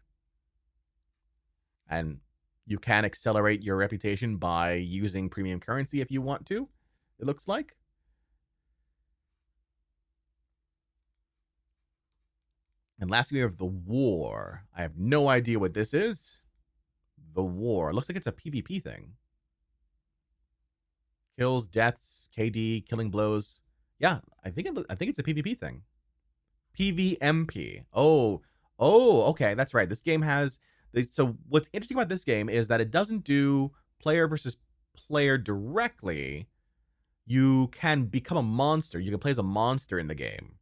And you can accelerate your reputation by using premium currency if you want to, it looks like. And lastly, we have the War. I have no idea what this is. The War. It looks like it's a PvP thing. Kills, deaths, KD, killing blows. Yeah, I think it's a PvP thing. PvMP. Oh, okay, that's right. This game has... So what's interesting about this game is that it doesn't do player versus player directly. You can become a monster. You can play as a monster in the game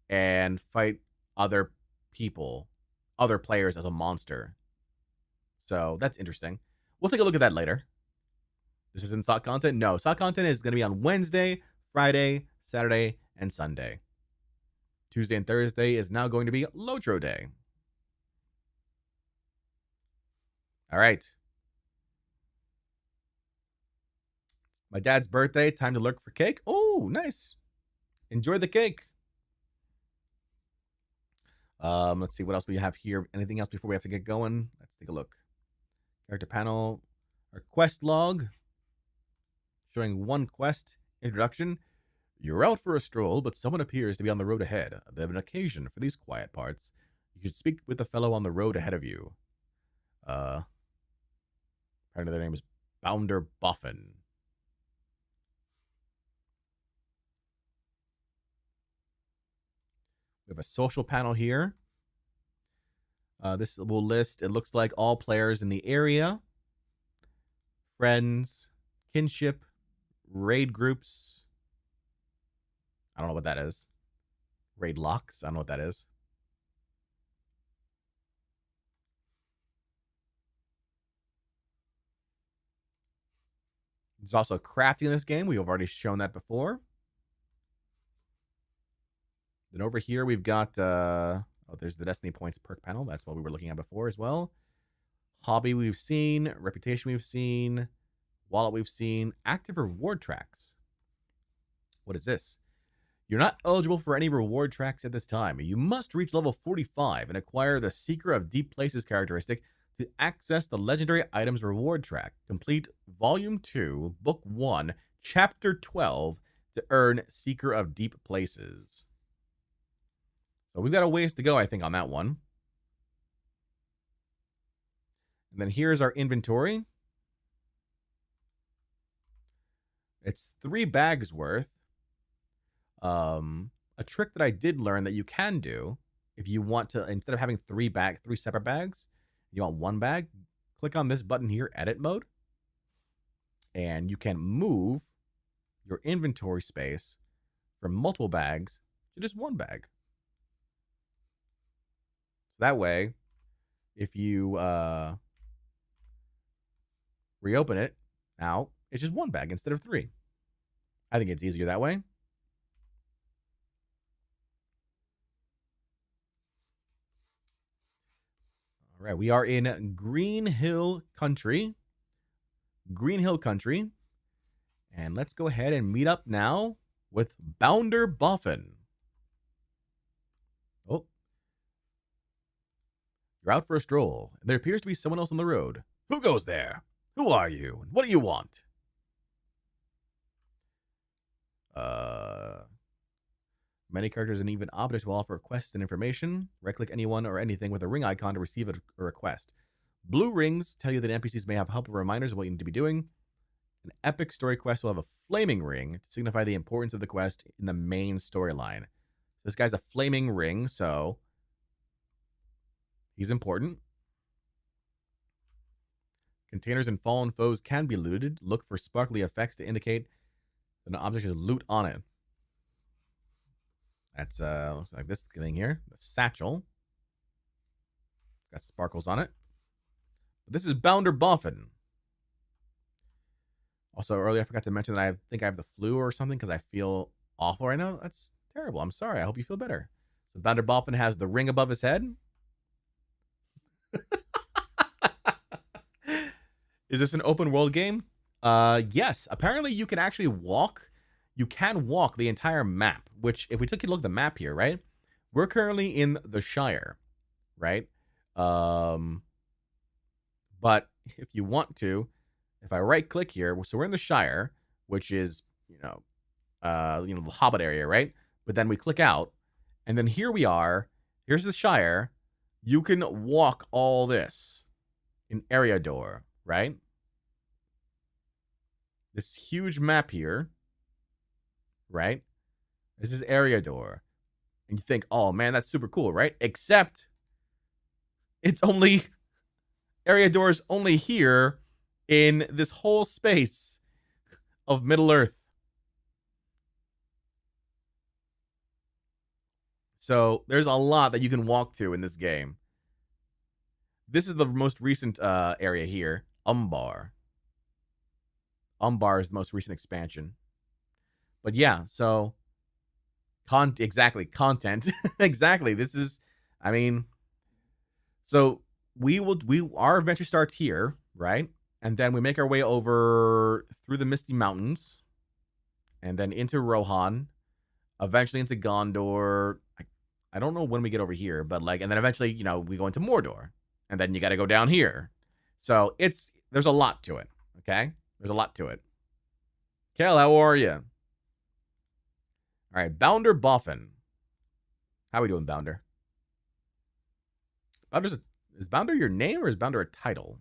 and fight other people, other players as a monster. So that's interesting. We'll take a look at that later. This isn't SOC content? No, SOC content is going to be on Wednesday, Friday, Saturday, and Sunday. Tuesday and Thursday is now going to be LOTRO day. All right. My dad's birthday. Time to look for cake. Oh, nice. Enjoy the cake. Let's see what else we have here. Anything else before we have to get going? Let's take a look. Character panel. Our quest log. Showing one quest. Introduction. You're out for a stroll, but someone appears to be on the road ahead. A bit of an occasion for these quiet parts. You should speak with the fellow on the road ahead of you. Apparently their name is Bounder Boffin. We have a social panel here. This will list, it looks like, all players in the area. Friends, kinship, raid groups. I don't know what that is. Raid locks. I don't know what that is. There's also crafting in this game. We've already shown that before. Then over here we've got, there's the Destiny Points perk panel. That's what we were looking at before as well. Hobby we've seen. Reputation we've seen. Wallet we've seen. Active reward tracks. What is this? You're not eligible for any reward tracks at this time. You must reach level 45 and acquire the Seeker of Deep Places characteristic to access the Legendary Items reward track. Complete Volume 2, Book 1, Chapter 12 to earn Seeker of Deep Places. So we've got a ways to go, I think, on that one. And then here's our inventory. It's 3 bags worth. A trick that I did learn that you can do if you want to, instead of having 3 separate bags, you want 1 bag, click on this button here, edit mode, and you can move your inventory space from multiple bags to just 1 bag. So that way, if you reopen it now, it's just 1 bag instead of 3. I think it's easier that way. All right, we are in Green Hill Country. Green Hill Country. And let's go ahead and meet up now with Bounder Boffin. Oh. You're out for a stroll, and there appears to be someone else on the road. Who goes there? Who are you? And what do you want? Many characters and even objects will offer quests and information. Right-click anyone or anything with a ring icon to receive a request. Blue rings tell you that NPCs may have helpful reminders of what you need to be doing. An epic story quest will have a flaming ring to signify the importance of the quest in the main storyline. This guy's a flaming ring, so he's important. Containers and fallen foes can be looted. Look for sparkly effects to indicate The object is loot on it. That's looks like this thing here. The satchel. Got sparkles on it. This is Bounder Boffin. Also, earlier I forgot to mention that I think I have the flu or something because I feel awful right now. That's terrible. I'm sorry. I hope you feel better. So Bounder Boffin has the ring above his head. Is this an open world game? Yes. Apparently you can actually walk. You can walk the entire map, which if we took a look at the map here, right? We're currently in the Shire, right? But if you want to, if I right click here, so we're in the Shire, which is, the Hobbit area, right? But then we click out, and then here we are. Here's the Shire. You can walk all this in Eriador, right? This huge map here, right? This is Eriador. And you think, oh man, that's super cool, right? Except it's only Eriador's only here in this whole space of Middle Earth. So there's a lot that you can walk to in this game. This is the most recent area here, Umbar. Umbar is the most recent expansion. But yeah, so exactly, content. Exactly. This is, so our adventure starts here, right? And then we make our way over through the Misty Mountains and then into Rohan, eventually into Gondor. I don't know when we get over here, but and then eventually, we go into Mordor, and then you got to go down here. So there's a lot to it. Okay, there's a lot to it. Kel, how are you? All right, Bounder Boffin. How are we doing, Bounder? Is Bounder your name or is Bounder a title?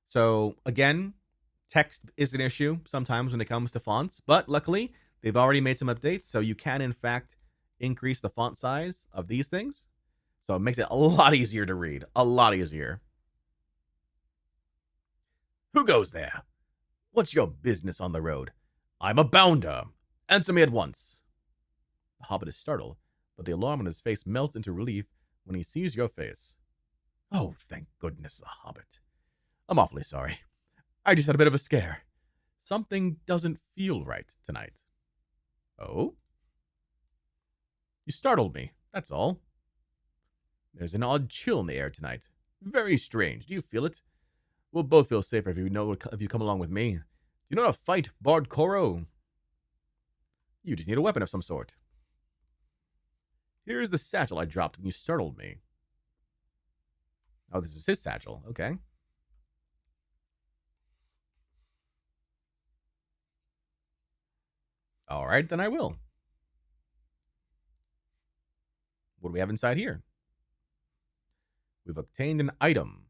So again, text is an issue sometimes when it comes to fonts, but luckily they've already made some updates, so you can in fact increase the font size of these things. So it makes it a lot easier to read. A lot easier. Who goes there? What's your business on the road? I'm a bounder. Answer me at once. The hobbit is startled, but the alarm on his face melts into relief when he sees your face. Oh, thank goodness, a hobbit. I'm awfully sorry. I just had a bit of a scare. Something doesn't feel right tonight. Oh? You startled me, that's all. There's an odd chill in the air tonight. Very strange. Do you feel it? We'll both feel safer if you come along with me. Do you know how to fight, Bardcore? You just need a weapon of some sort. Here's the satchel I dropped when you startled me. Oh, this is his satchel. Okay. All right, then I will. What do we have inside here? We've obtained an item.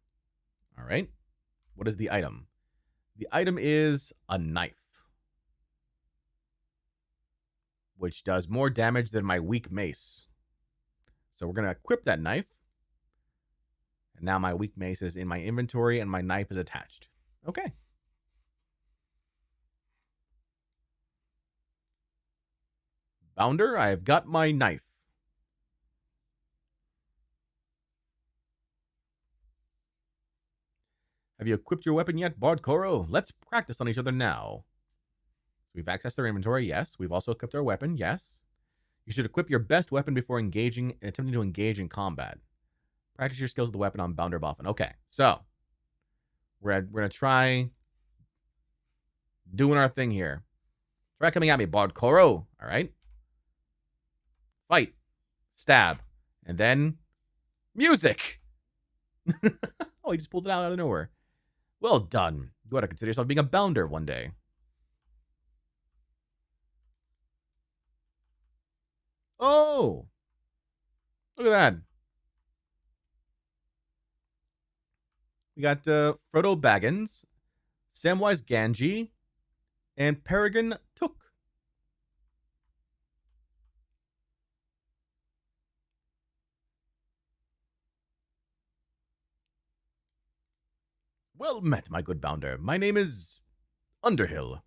All right. What is the item? The item is a knife, which does more damage than my weak mace. So we're going to equip that knife. And now my weak mace is in my inventory and my knife is attached. Okay. Bounder, I've got my knife. Have you equipped your weapon yet, Bardcore? Let's practice on each other now. So we've accessed our inventory, yes. We've also equipped our weapon, yes. You should equip your best weapon before attempting to engage in combat. Practice your skills with the weapon on Bounder Boffin. Okay, so we're gonna try doing our thing here. Try coming at me, Bardcore. All right. Fight, stab, and then music. Oh, he just pulled it out of nowhere. Well done. You ought to consider yourself being a bounder one day. Oh, look at that. We got Frodo Baggins, Samwise Gamgee, and Peregrine Took. Well met, my good bounder. My name is Underhill,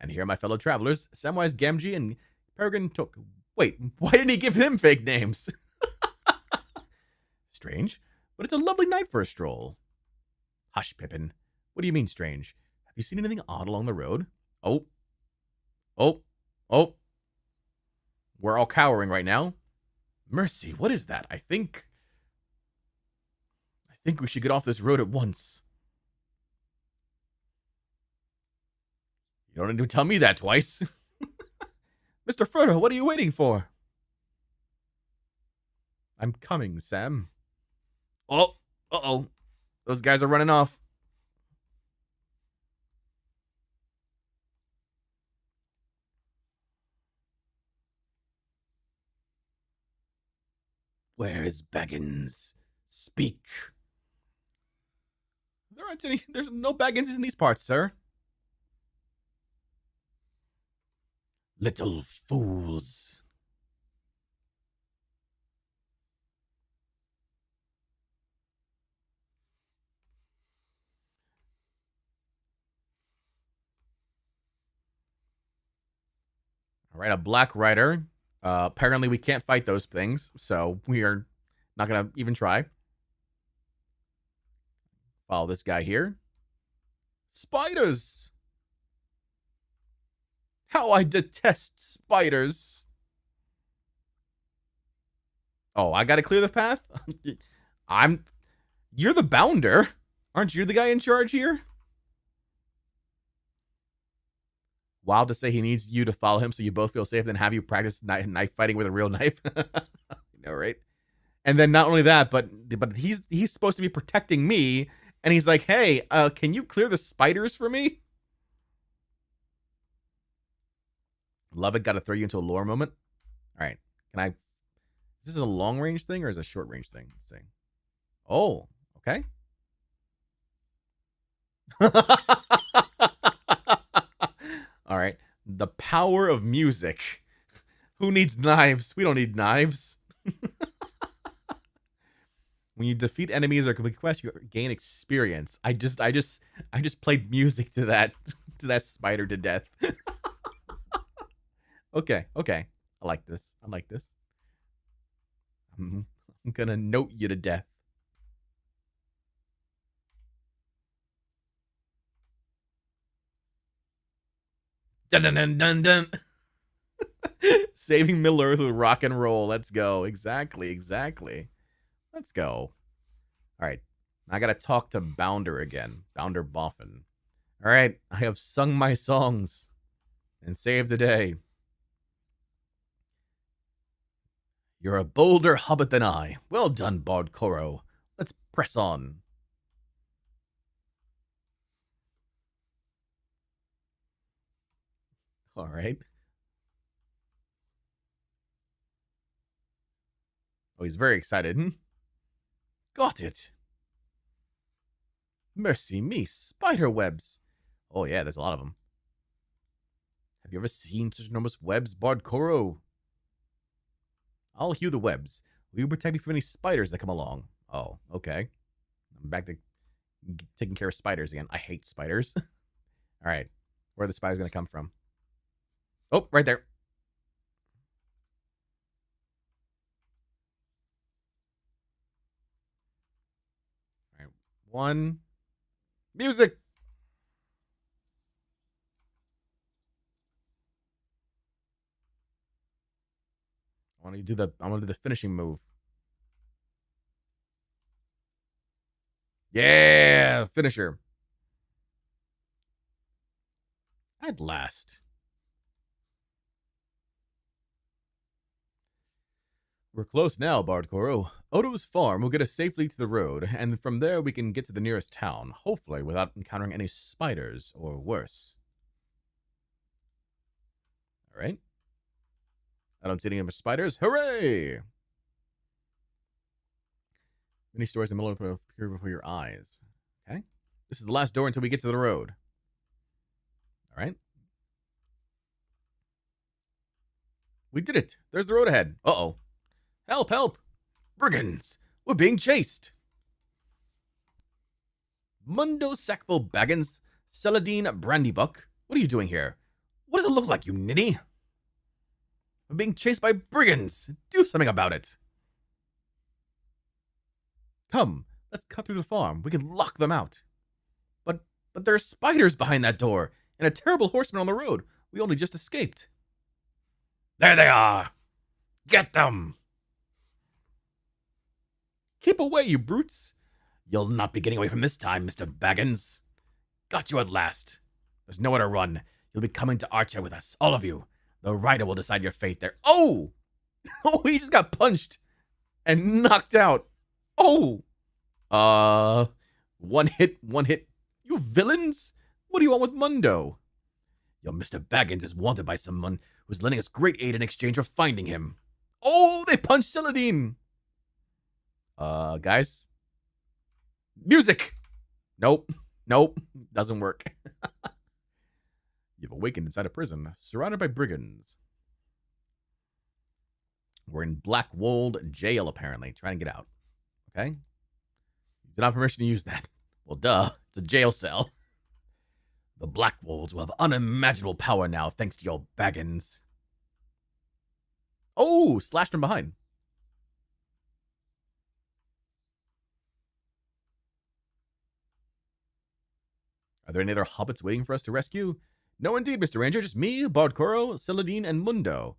and here are my fellow travelers, Samwise Gamgee and Peregrine Took. Wait, why didn't he give them fake names? Strange, but it's a lovely night for a stroll. Hush, Pippin. What do you mean, strange? Have you seen anything odd along the road? Oh. Oh. Oh. We're all cowering right now. Mercy, what is that? I think we should get off this road at once. You don't need to tell me that twice. Mr. Frodo, what are you waiting for? I'm coming, Sam. Oh, uh-oh. Those guys are running off. Where is Baggins? Speak. There's no Baggins in these parts, sir. Little fools. All right, a Black Rider. Apparently, we can't fight those things, so we are not going to even try. Follow this guy here. Spiders! How I detest spiders. Oh, I got to clear the path? You're the bounder. Aren't you the guy in charge here? Wild to say he needs you to follow him so you both feel safe, then have you practice knife fighting with a real knife. You know, right? And then not only that, but he's supposed to be protecting me, and he's like, hey, can you clear the spiders for me? Love it, got to throw you into a lore moment. All right, is this a long range thing or is it a short range thing? Let's see. Oh, okay. All right. The power of music. Who needs knives? We don't need knives. When you defeat enemies or complete quests, you gain experience. I just played music to that spider to death. Okay. I like this. I'm gonna note you to death. Dun dun dun dun dun. Saving Middle Earth with rock and roll. Let's go. Exactly. Let's go. All right. I gotta talk to Bounder again. Bounder Boffin. All right. I have sung my songs and saved the day. You're a bolder hobbit than I. Well done, Bardcore. Let's press on. All right. Oh, he's very excited. Got it. Mercy me, spider webs. Oh, yeah, there's a lot of them. Have you ever seen such enormous webs, Bardcore? I'll hew the webs. Will you protect me from any spiders that come along? Oh, okay. I'm back to taking care of spiders again. I hate spiders. All right. Where are the spiders going to come from? Oh, right there. All right. One. Music. I want to do the finishing move. Yeah, finisher. At last. We're close now, Bardcore. Odo's farm will get us safely to the road, and from there we can get to the nearest town, hopefully without encountering any spiders or worse. All right. I don't see any more spiders. Hooray! Many stories in the middle of appear before your eyes. Okay. This is the last door until we get to the road. All right. We did it. There's the road ahead. Uh-oh. Help! Brigands! We're being chased! Mundo Sackville Baggins, Celadine Brandybuck, what are you doing here? What does it look like, you ninny? I'm being chased by brigands. Do something about it. Come, let's cut through the farm. We can lock them out. But there are spiders behind that door, and a terrible horseman on the road. We only just escaped. There they are. Get them. Keep away, you brutes. You'll not be getting away from this time, Mr. Baggins. Got you at last. There's nowhere to run. You'll be coming to Archer with us, all of you. The rider will decide your fate there. Oh! Oh, he just got punched and knocked out. Oh! One hit. You villains? What do you want with Mundo? Yo, Mr. Baggins is wanted by someone who's lending us great aid in exchange for finding him. Oh, they punched Celadine. Guys? Music! Nope. Doesn't work. You've awakened inside a prison, surrounded by brigands. We're in Blackwold jail, apparently. Trying to get out. Okay? You don't have permission to use that. Well, duh. It's a jail cell. The Blackwolds will have unimaginable power now, thanks to your Baggins. Oh, slashed from behind. Are there any other hobbits waiting for us to rescue? No, indeed, Mr. Ranger. Just me, Bardcore, Celadine, and Mundo.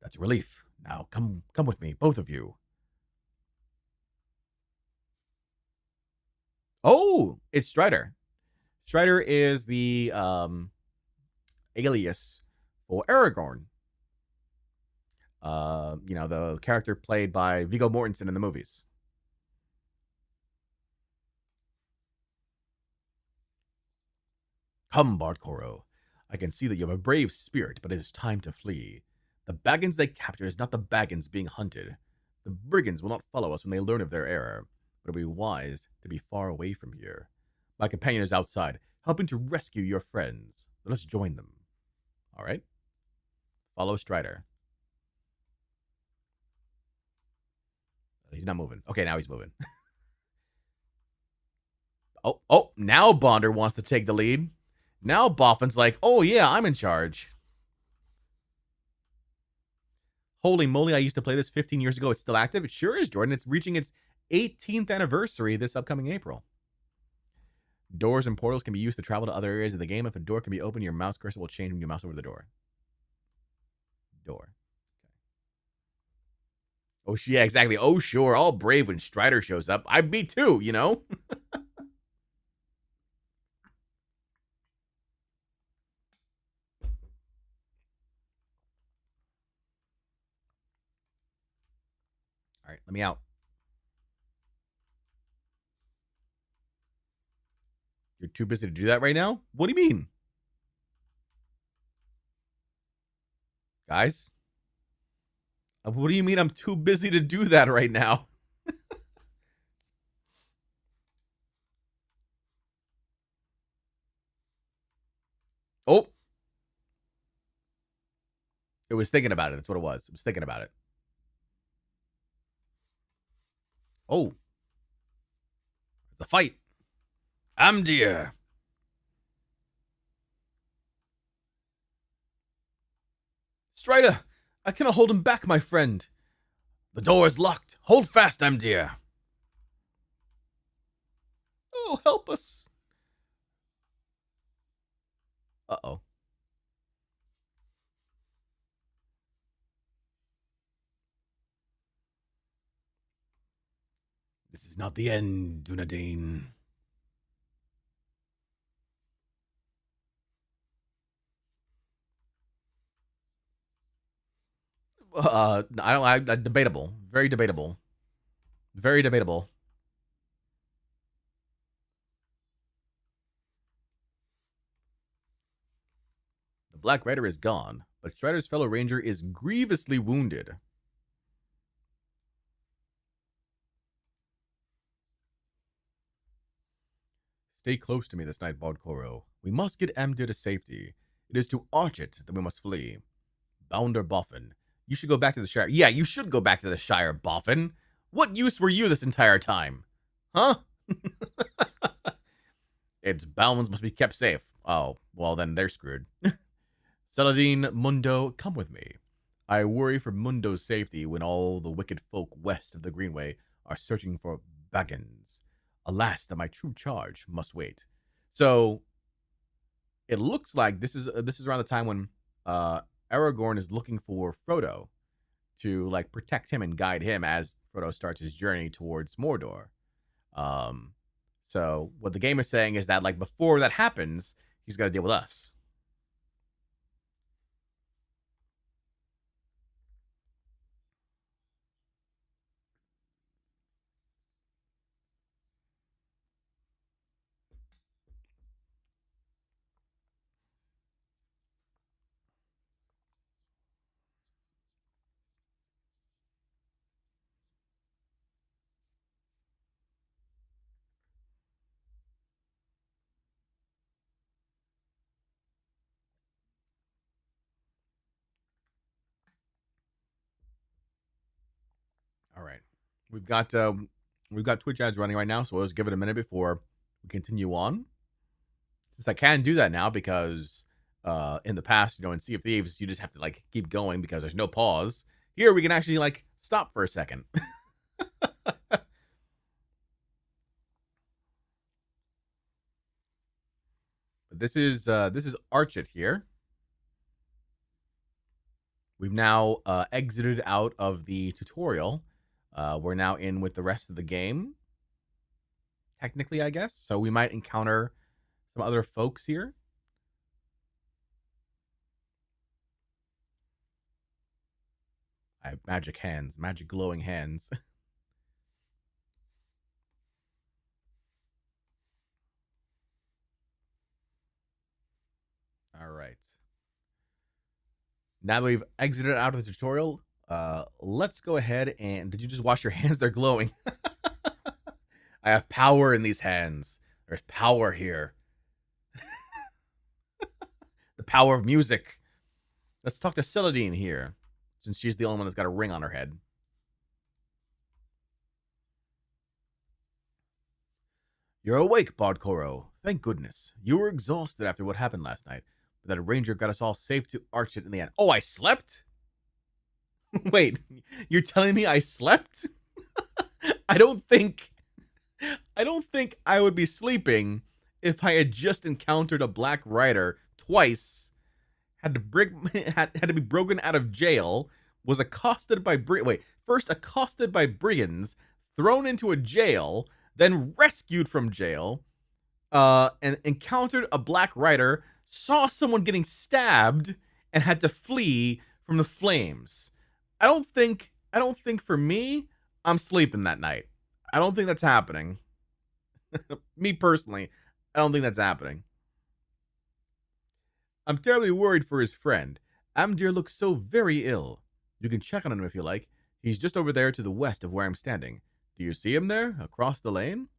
That's a relief. Now, come with me, both of you. Oh, it's Strider. Strider is the alias for Aragorn. The character played by Viggo Mortensen in the movies. Come, Bardcore. I can see that you have a brave spirit, but it is time to flee. The Baggins they capture is not the Baggins being hunted. The brigands will not follow us when they learn of their error, but it will be wise to be far away from here. My companion is outside, helping to rescue your friends. Let us join them. All right? Follow Strider. He's not moving. Okay, now he's moving. Oh, now Bonder wants to take the lead. Now Boffin's like, oh yeah, I'm in charge. Holy moly, I used to play this 15 years ago. It's still active. It sure is, Jordan. It's reaching its 18th anniversary this upcoming April. Doors and portals can be used to travel to other areas of the game. If a door can be opened, your mouse cursor will change when you mouse over the door. Door. Oh, yeah, exactly. Oh, sure. All brave when Strider shows up. I'd be too, you know? All right, let me out. You're too busy to do that right now? What do you mean? Guys? What do you mean I'm too busy to do that right now? Oh. It was thinking about it. That's what it was. It was thinking about it. Oh. The fight. Amdir. Strider, I cannot hold him back, my friend. The door is locked. Hold fast, Amdir. Oh, help us. Uh-oh. This is not the end, Dunedain. Debatable. Very debatable. Very debatable. The Black Rider is gone, but Strider's fellow ranger is grievously wounded. Stay close to me this night, Bardcore. We must get Amdir to safety. It is to Archet that we must flee. Bounder Boffin, you should go back to the Shire. Yeah, you should go back to the Shire, Boffin. What use were you this entire time? Huh? Its bounds must be kept safe. Oh, well, then they're screwed. Saladin, Mundo, come with me. I worry for Mundo's safety when all the wicked folk west of the Greenway are searching for Baggins. Alas, that my true charge must wait. So it looks like this is around the time when Aragorn is looking for Frodo to like protect him and guide him as Frodo starts his journey towards Mordor. Um, so what the game is saying is that like before that happens, he's got to deal with us. All right, we've got Twitch ads running right now, so let's give it a minute before we continue on. Since I can do that now because in the past, in Sea of Thieves, you just have to like keep going because there's no pause. Here we can actually like stop for a second. But this is Archit here. We've now exited out of the tutorial. We're now in with the rest of the game. Technically, I guess. So we might encounter some other folks here. I have magic hands, magic glowing hands. All right. Now that we've exited out of the tutorial, let's go ahead and... Did you just wash your hands? They're glowing. I have power in these hands. There's power here. The power of music. Let's talk to Celadine here, since she's the only one that's got a ring on her head. You're awake, Bardcore. Thank goodness. You were exhausted after what happened last night, but that ranger got us all safe to Archit in the end. Oh, I slept? Wait, you're telling me I slept? I don't think I would be sleeping if I had just encountered a black rider twice, had to be broken out of jail, was accosted by first accosted by brigands, thrown into a jail, then rescued from jail, and encountered a black rider, saw someone getting stabbed, and had to flee from the flames. I don't think for me, I'm sleeping that night. I don't think that's happening. Me personally, I don't think that's happening. I'm terribly worried for his friend. Amdir looks so very ill. You can check on him if you like. He's just over there to the west of where I'm standing. Do you see him there, across the lane?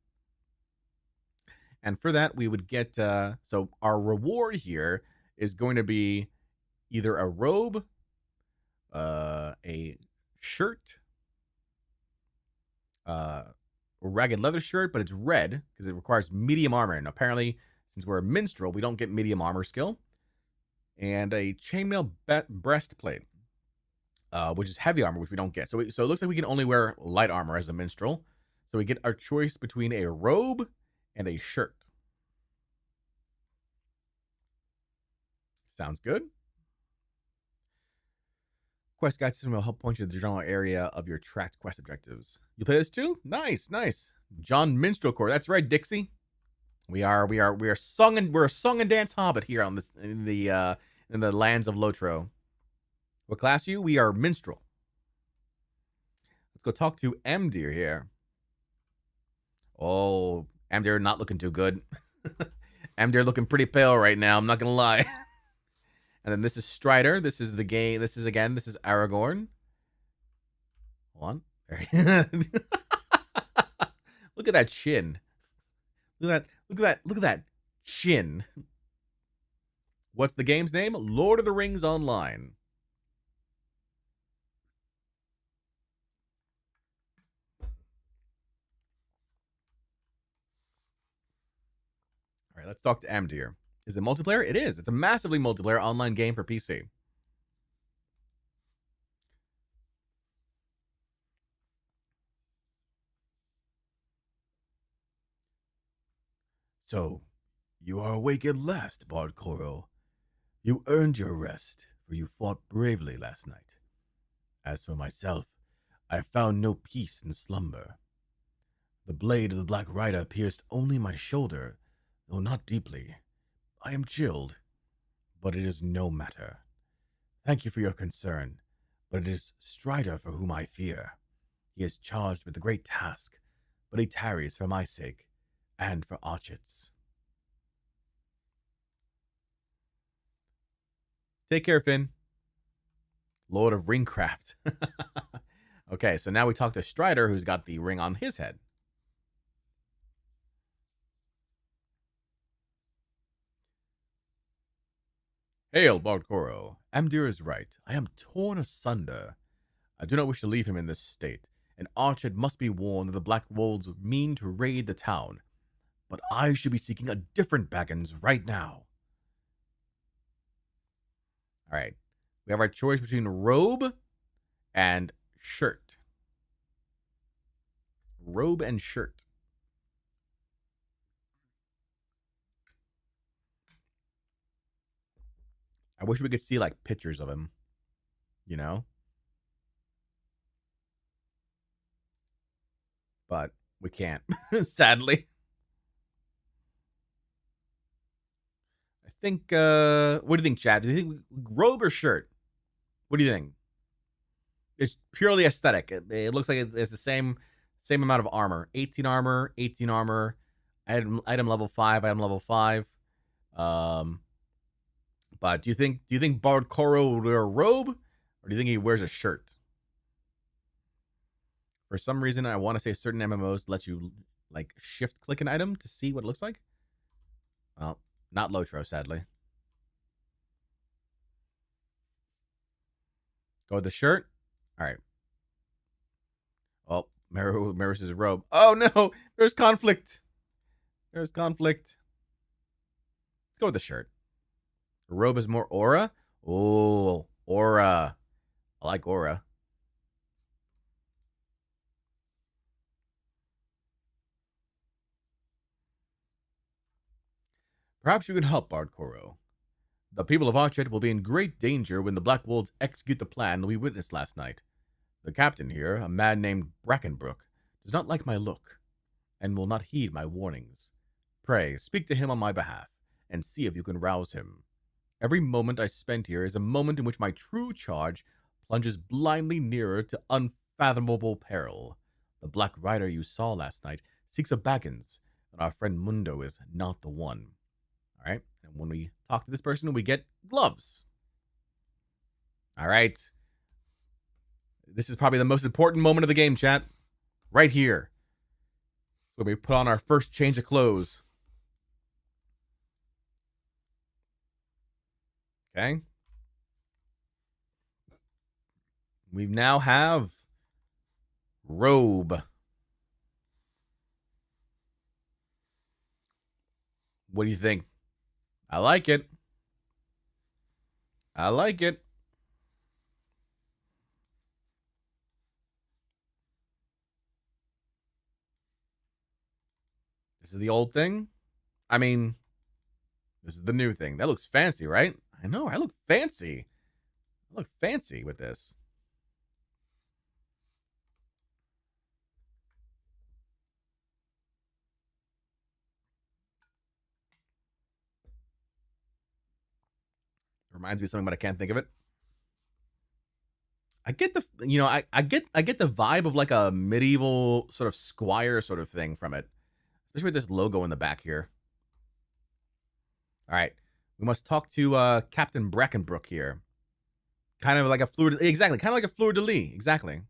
And for that, we would get... so our reward here is going to be either a robe, a shirt, a ragged leather shirt, but it's red because it requires medium armor. And apparently, since we're a minstrel, we don't get medium armor skill. And a chainmail breastplate, which is heavy armor, which we don't get. So it looks like we can only wear light armor as a minstrel. So we get our choice between a robe and a shirt. Sounds good. Quest guide system will help point you to the general area of your tracked quest objectives. You play this too? Nice, nice. Jon Minstrel Corps. That's right, Dixie. We are we're a song and dance hobbit here on this in the lands of Lotro. What class are you? We are minstrel. Let's go talk to Amdir here. Oh, Amdir not looking too good. Amdir looking pretty pale right now, I'm not gonna lie. And then this is Strider. This is the game. This is Aragorn. Hold on. Look at that chin. Look at that chin. What's the game's name? Lord of the Rings Online. All right, let's talk to M Deer. Is it multiplayer? It is. It's a massively multiplayer online game for PC. So, you are awake at last, Bardcore. You earned your rest, for you fought bravely last night. As for myself, I found no peace in slumber. The blade of the Black Rider pierced only my shoulder, though not deeply. I am chilled, but it is no matter. Thank you for your concern, but it is Strider for whom I fear. He is charged with a great task, but he tarries for my sake, and for Archit's. Take care, Finn. Lord of Ringcraft. Okay, so now we talk to Strider, who's got the ring on his head. Hail, Bardcore. Amdir is right. I am torn asunder. I do not wish to leave him in this state. And Archit must be warned that the Black Wolves mean to raid the town. But I should be seeking a different Baggins right now. All right. We have our choice between robe and shirt. Robe and shirt. I wish we could see like pictures of him, you know? But we can't, sadly. I think, what do you think, Chad? Do you think robe or shirt? What do you think? It's purely aesthetic. It looks like it's the same amount of armor. 18 armor, 18 armor. Item level 5, item level 5. But do you think Bardcore will wear a robe, or do you think he wears a shirt? For some reason, I want to say certain MMOs let you like shift click an item to see what it looks like. Well, not LOTRO, sadly. Go with the shirt. All right. Oh, Maris is a robe. Oh no, there's conflict. There's conflict. Let's go with the shirt. A robe is more aura. Oh, aura. I like aura. Perhaps you can help, Bardcore. The people of Archet will be in great danger when the Black Wolves execute the plan we witnessed last night. The captain here, a man named Brackenbrook, does not like my look, and will not heed my warnings. Pray, speak to him on my behalf, and see if you can rouse him. Every moment I spend here is a moment in which my true charge plunges blindly nearer to unfathomable peril. The Black Rider you saw last night seeks a Baggins, and our friend Mundo is not the one. All right, and when we talk to this person, we get gloves. All right. This is probably the most important moment of the game, chat. Right here. Where we put on our first change of clothes. Okay. We now have robe. What do you think? I like it. I like it. This is the old thing. I mean, this is the new thing. That looks fancy, right? I know. I look fancy. I look fancy with this. Reminds me of something, but I can't think of it. I get the, you know, I get the vibe of like a medieval sort of squire sort of thing from it, especially with this logo in the back here. All right, we must talk to Captain Brackenbrook here. Kind of like a exactly, kind of like a fleur de lis, exactly.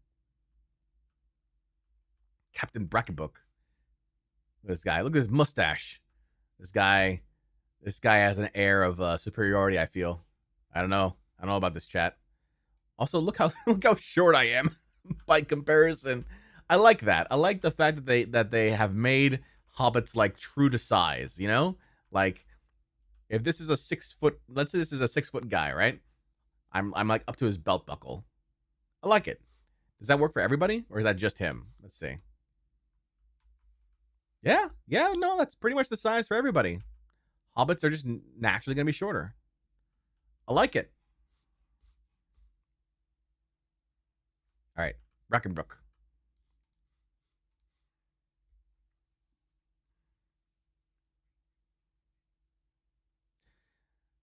Captain Brackenbrook. This guy, look at his mustache. This guy has an air of superiority. I feel. I don't know about this, chat. Also, look how short I am by comparison. I like that. I like the fact that they have made hobbits like true to size. You know, Like, if this is a 6 foot, let's say this is a 6 foot guy, right? I'm like up to his belt buckle. I like it. Does that work for everybody, or is that just him? Let's see. Yeah, no, that's pretty much the size for everybody. Hobbits are just naturally going to be shorter. I like it. All right, Breckenbrook.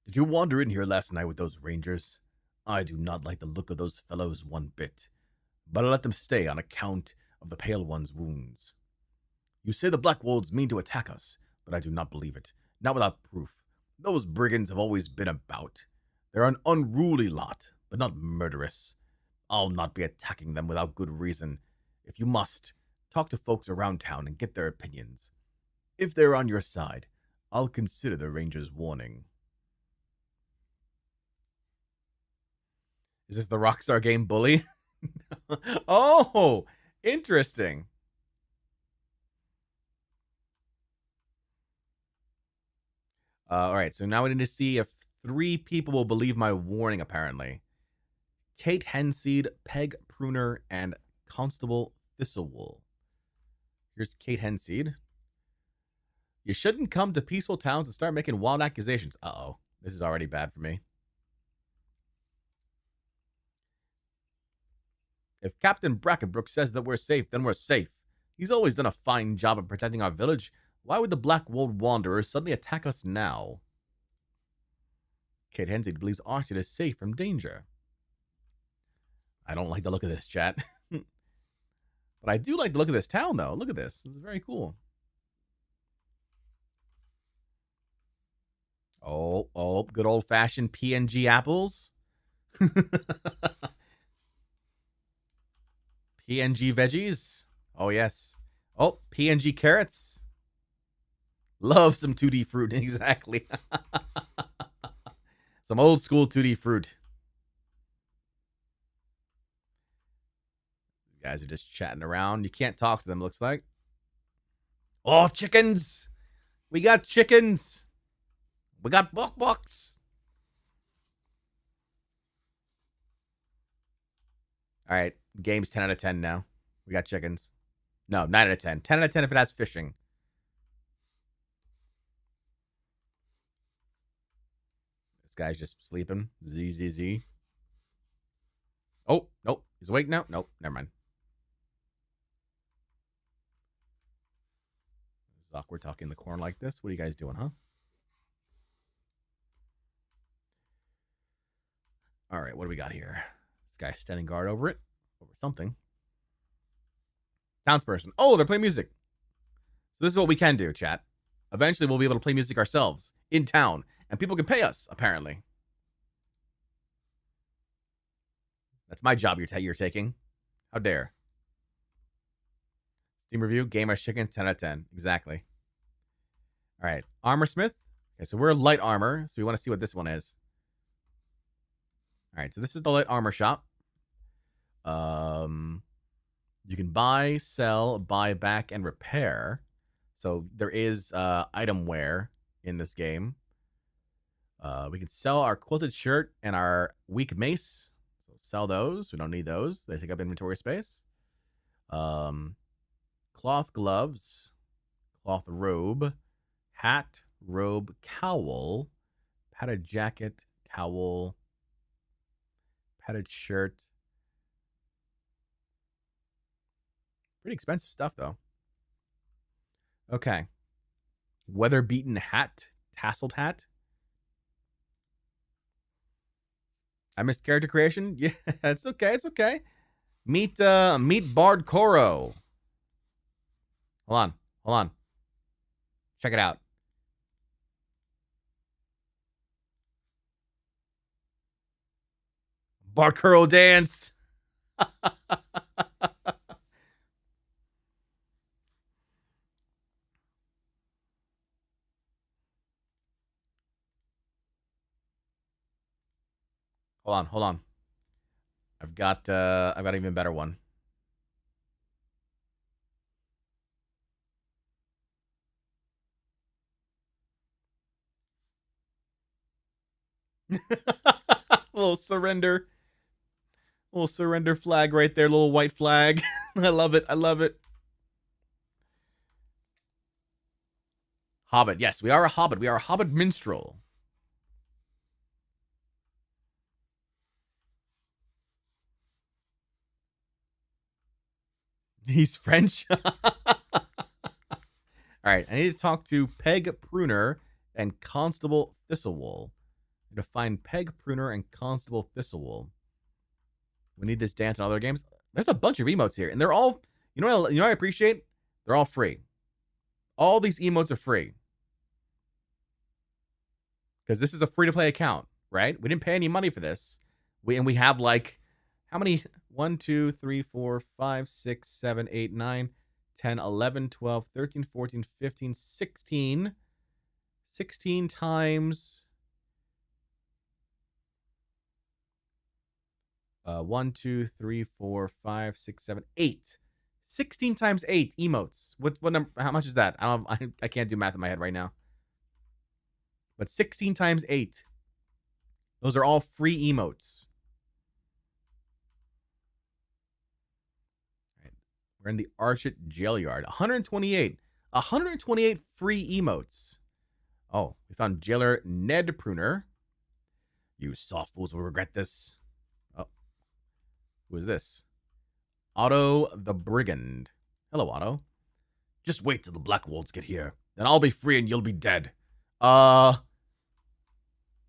Did you wander in here last night with those rangers? I do not like the look of those fellows one bit, but I let them stay on account of the Pale One's wounds. You say the Black Wolves mean to attack us, but I do not believe it, not without proof. Those brigands have always been about. They're an unruly lot, but not murderous. I'll not be attacking them without good reason. If you must, talk to folks around town and get their opinions. If they're on your side, I'll consider the Rangers' warning. Is this the Rockstar game bully? Oh, interesting. All right, so now we need to see if 3 people will believe my warning, apparently. Kate Henseed, Peg Pruner, and Constable Thistlewool. Here's Kate Henseed. You shouldn't come to peaceful towns and start making wild accusations. Uh-oh, this is already bad for me. If Captain Brackenbrook says that we're safe, then we're safe. He's always done a fine job of protecting our village. Why would the Black Wold Wanderers suddenly attack us now? Kate Henseed believes Archon is safe from danger. I don't like the look of this, chat. But I do like the look of this town, though. Look at this. This is very cool. Oh, good old-fashioned PNG apples. PNG veggies. Oh, yes. Oh, PNG carrots. Love some 2D fruit. Exactly. Some old school 2D fruit. You guys are just chatting around. You can't talk to them, looks like. Oh, chickens. We got chickens. We got bucks. All right. Game's 10 out of 10 now. We got chickens. No, 9 out of 10. 10 out of 10 if it has fishing. This guy's just sleeping. Z. Oh, nope. He's awake now? Nope. Never mind. This is awkward talking in the corner like this. What are you guys doing, huh? All right. What do we got here? This guy's standing guard over it. Over something. Townsperson. Oh, they're playing music. So this is what we can do, chat. Eventually, we'll be able to play music ourselves in town. And people can pay us, apparently. That's my job you're taking. How dare. Steam review, Gamer Chicken, 10 out of 10. Exactly. All right. Armorsmith. Okay, so we're light armor. So we want to see what this one is. All right, so this is the light armor shop. You can buy, sell, buy back, and repair. So there is itemware in this game. We can sell our quilted shirt and our weak mace. So sell those. We don't need those. They take up inventory space. Cloth gloves, cloth robe, hat, robe, cowl, padded jacket, cowl, padded shirt. Pretty expensive stuff, though. Okay. Weather-beaten hat, tasseled hat. I missed character creation. Yeah, it's okay. It's okay. Meet Bardcore. Hold on. Check it out. Bardcore dance. Hold on. I've got an even better one. Little surrender. Little surrender flag right there. Little white flag. I love it. I love it. Hobbit. Yes, we are a hobbit. We are a hobbit minstrel. He's French. All right, I need to talk to Peg Pruner and Constable Thistlewool. To find Peg Pruner and Constable Thistlewool. We need this dance in other games. There's a bunch of emotes here, and they're all, you know what I appreciate? They're all free. All these emotes are free. Because this is a free-to-play account, right? We didn't pay any money for this. We have like, how many? 1, 2, 3, 4, 5, 6, 7, 8, 9, 10, 11, 12, 13, 14, 15, 16. 16 times 1, 2, 3, 4, 5, 6, 7, 8. 16 times 8 emotes. What number? How much is that? I can't do math in my head right now. But 16 times 8. Those are all free emotes. All right. We're in the Archit jail yard. 128. 128 free emotes. Oh, we found jailer Ned Pruner. You soft fools will regret this. Oh. Who is this? Otto the Brigand. Hello, Otto. Just wait till the Black Wolves get here. Then I'll be free and you'll be dead.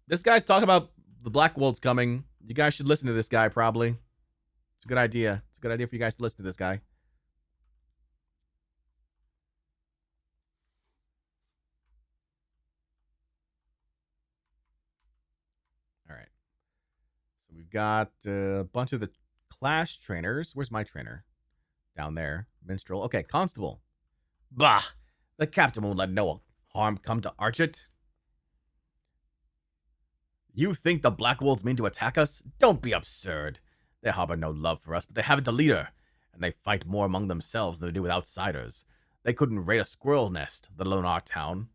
This guy's talking about the Black Wolves coming. You guys should listen to this guy, probably. It's a good idea. It's a good idea for you guys to listen to this guy. All right. So we've got a bunch of the class trainers. Where's my trainer? Down there. Minstrel. Okay, Constable. Bah! The captain won't let no harm come to Archit. You think the Black Wolves mean to attack us? Don't be absurd. They harbor no love for us, but they haven't a leader, and they fight more among themselves than they do with outsiders. They couldn't raid a squirrel nest, let alone our town.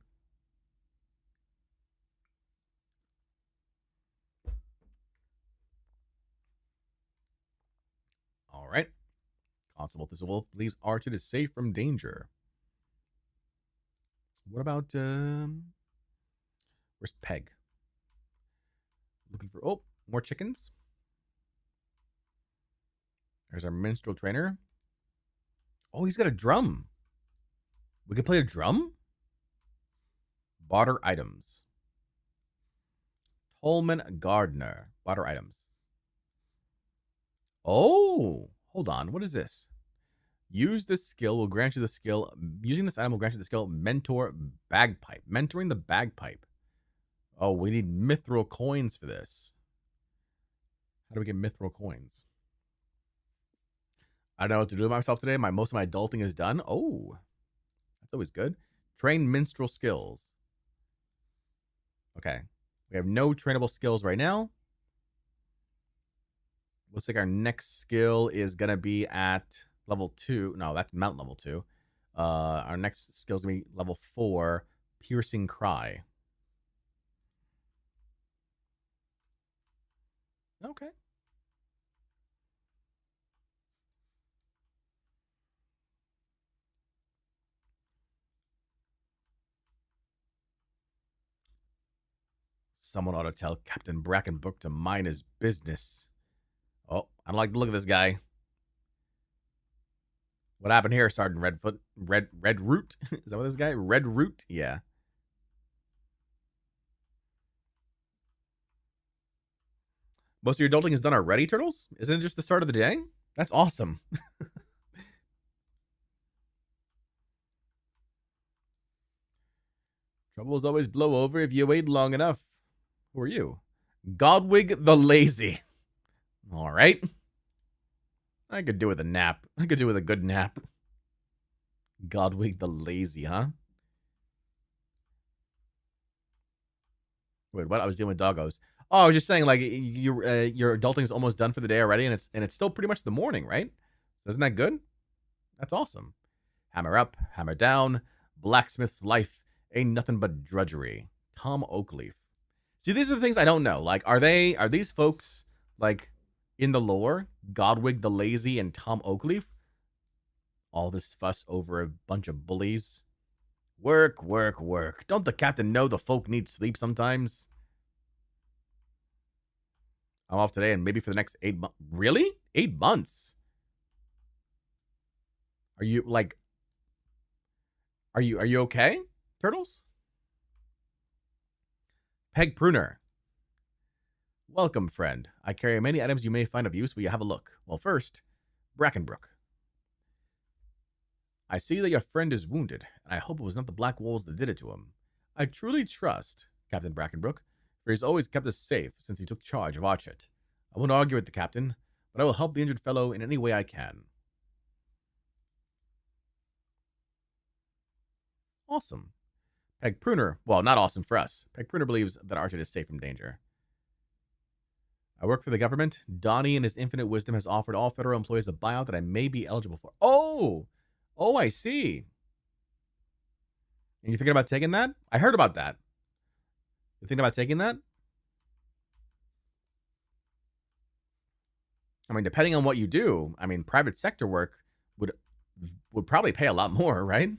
All right. Constable Thistlewool believes Archit is safe from danger. What about, where's Peg? Looking for, oh, more chickens. There's our minstrel trainer. Oh, he's got a drum. We could play a drum? Barter items. Tolman Gardner. Barter items. Oh, hold on. What is this? Use this skill will grant you the skill. Using this item will grant you the skill Mentor Bagpipe. Mentoring the bagpipe. Oh, we need mithril coins for this. How do we get mithril coins? I don't know what to do with myself today. Most of my adulting is done. Oh, that's always good. Train minstrel skills. Okay. We have no trainable skills right now. Looks like our next skill is going to be at level 2. No, that's mount level 2. Our next skill is going to be level 4, Piercing Cry. Okay. Someone ought to tell Captain Brackenbrook to mind his business. Oh, I don't like the look of this guy. What happened here, Sergeant Redfoot? Red Root? Is that what this guy? Red Root? Yeah. Most of your adulting is done already, Turtles? Isn't it just the start of the day? That's awesome. Troubles always blow over if you wait long enough. Who are you? Godwig the Lazy. All right. I could do with a nap. I could do with a good nap. Godwig the Lazy, huh? Wait, what? I was dealing with doggos. Oh, I was just saying, like, your adulting is almost done for the day already, and it's still pretty much the morning, right? Isn't that good? That's awesome. Hammer up, hammer down. Blacksmith's life ain't nothing but drudgery. Tom Oakleaf. See, these are the things I don't know. Like, are these folks like in the lore? Godwig the Lazy and Tom Oakleaf? All this fuss over a bunch of bullies. Work, work, work. Don't the captain know the folk need sleep sometimes? I'm off today and maybe for the next 8 months. Really? 8 months? Are you like? Are you okay, Turtles? Peg Pruner. Welcome, friend. I carry many items you may find of use. Will you have a look? Well, first, Brackenbrook. I see that your friend is wounded, and I hope it was not the Black Wolves that did it to him. I truly trust Captain Brackenbrook, for he's always kept us safe since he took charge of Archet. I won't argue with the captain, but I will help the injured fellow in any way I can. Awesome. Peg Pruner, well, not awesome for us. Peg Pruner believes that Archet is safe from danger. I work for the government. Donnie, in his infinite wisdom, has offered all federal employees a buyout that I may be eligible for. Oh, I see. And you're thinking about taking that? I heard about that. You're thinking about taking that? I mean, depending on what you do, I mean, private sector work would probably pay a lot more, right?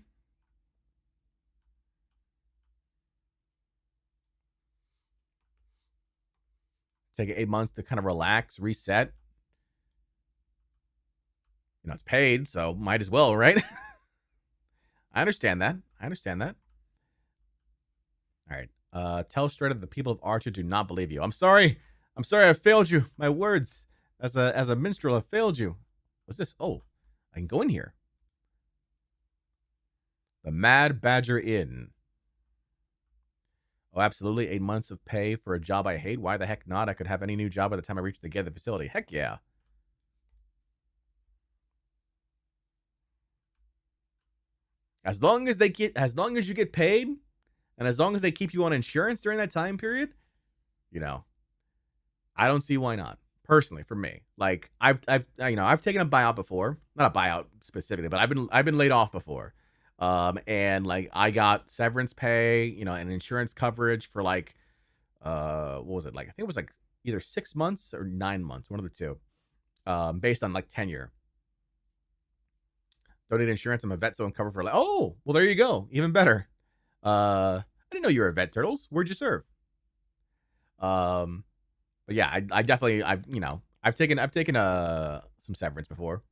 Take 8 months to kind of relax, reset. You know, it's paid, so might as well, right? I understand that. All right. Tell Strider that the people of Archer do not believe you. I'm sorry. I failed you. My words as a minstrel have failed you. What's this? Oh, I can go in here. The Mad Badger Inn. Oh, absolutely. 8 months of pay for a job I hate. Why the heck not? I could have any new job by the time I reach the gate of the facility. Heck yeah. As long as you get paid, and as long as they keep you on insurance during that time period, you know, I don't see why not. Personally, for me, like I've taken a buyout before, not a buyout specifically, but I've been laid off before, and like I got severance pay, you know, and insurance coverage for like, what was it like? I think it was like either 6 months or 9 months, one of the two, based on like tenure. Don't need insurance. I'm a vet, so I'm covered for like. Oh, well, there you go, even better. I didn't know you were a vet, Turtles. Where'd you serve? But yeah, I definitely, I've taken some severance before.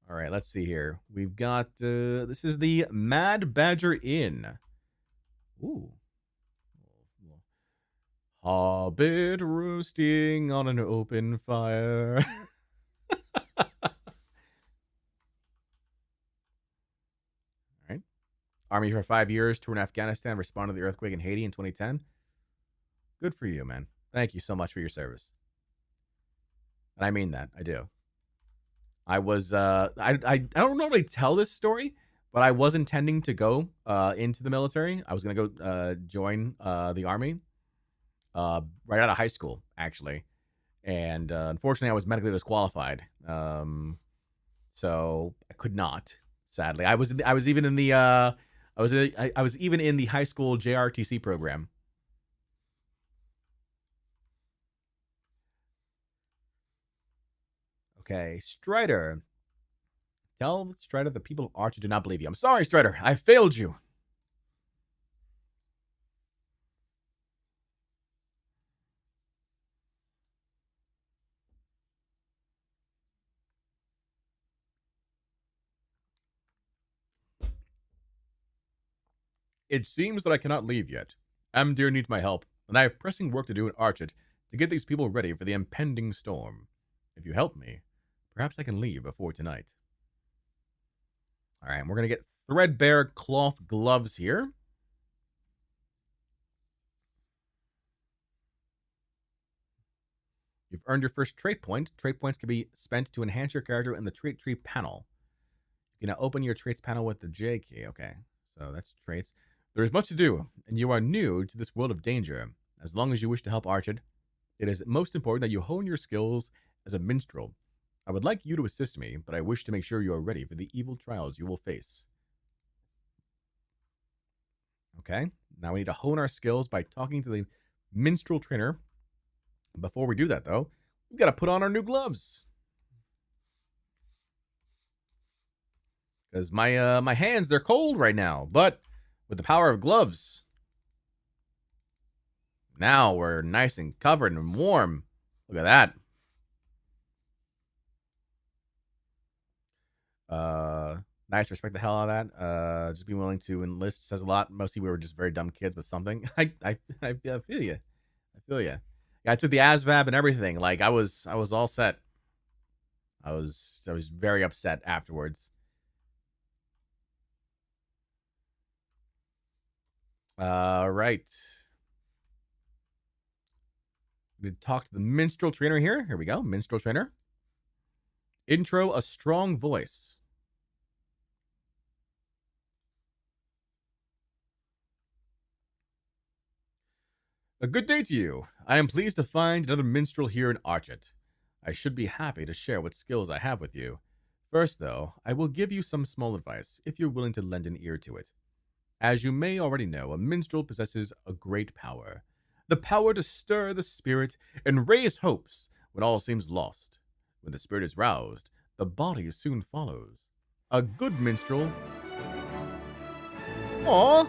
All right, let's see here. We've got this is the Mad Badger Inn. Ooh. Hobbit roasting on an open fire. Army for 5 years, toured in Afghanistan, responded to the earthquake in Haiti in 2010. Good for you, man. Thank you so much for your service. And I mean that. I do. I was, I don't normally tell this story, but I was intending to go into the military. I was going to go join the Army right out of high school, actually. And unfortunately, I was medically disqualified. So I could not, sadly. I was even in the I was even in the high school JRTC program. Okay, Strider. Tell Strider the people of Archer do not believe you. I'm sorry, Strider. I failed you. It seems that I cannot leave yet. Amdir needs my help, and I have pressing work to do in Archet to get these people ready for the impending storm. If you help me, perhaps I can leave before tonight. All right, we're going to get threadbare cloth gloves here. You've earned your first trait point. Trait points can be spent to enhance your character in the trait tree panel. You can now open your traits panel with the J key. Okay, so that's traits. There is much to do, and you are new to this world of danger. As long as you wish to help Archet, it is most important that you hone your skills as a minstrel. I would like you to assist me, but I wish to make sure you are ready for the evil trials you will face. Okay. Now we need to hone our skills by talking to the minstrel trainer. Before we do that, though, we've got to put on our new gloves. Because my hands, they're cold right now. But with the power of gloves, now we're nice and covered and warm. Look at that. Nice. Respect the hell out of that. Just being willing to enlist says a lot. Mostly we were just very dumb kids, but something. I feel you. I feel you. Yeah, I took the ASVAB and everything. Like I was all set. I was very upset afterwards. Right. We need to talk to the minstrel trainer here. Here we go. Minstrel trainer. Intro, a strong voice. A good day to you. I am pleased to find another minstrel here in Archet. I should be happy to share what skills I have with you. First, though, I will give you some small advice if you're willing to lend an ear to it. As you may already know, a minstrel possesses a great power. The power to stir the spirit and raise hopes when all seems lost. When the spirit is roused, the body soon follows. A good minstrel... Aww!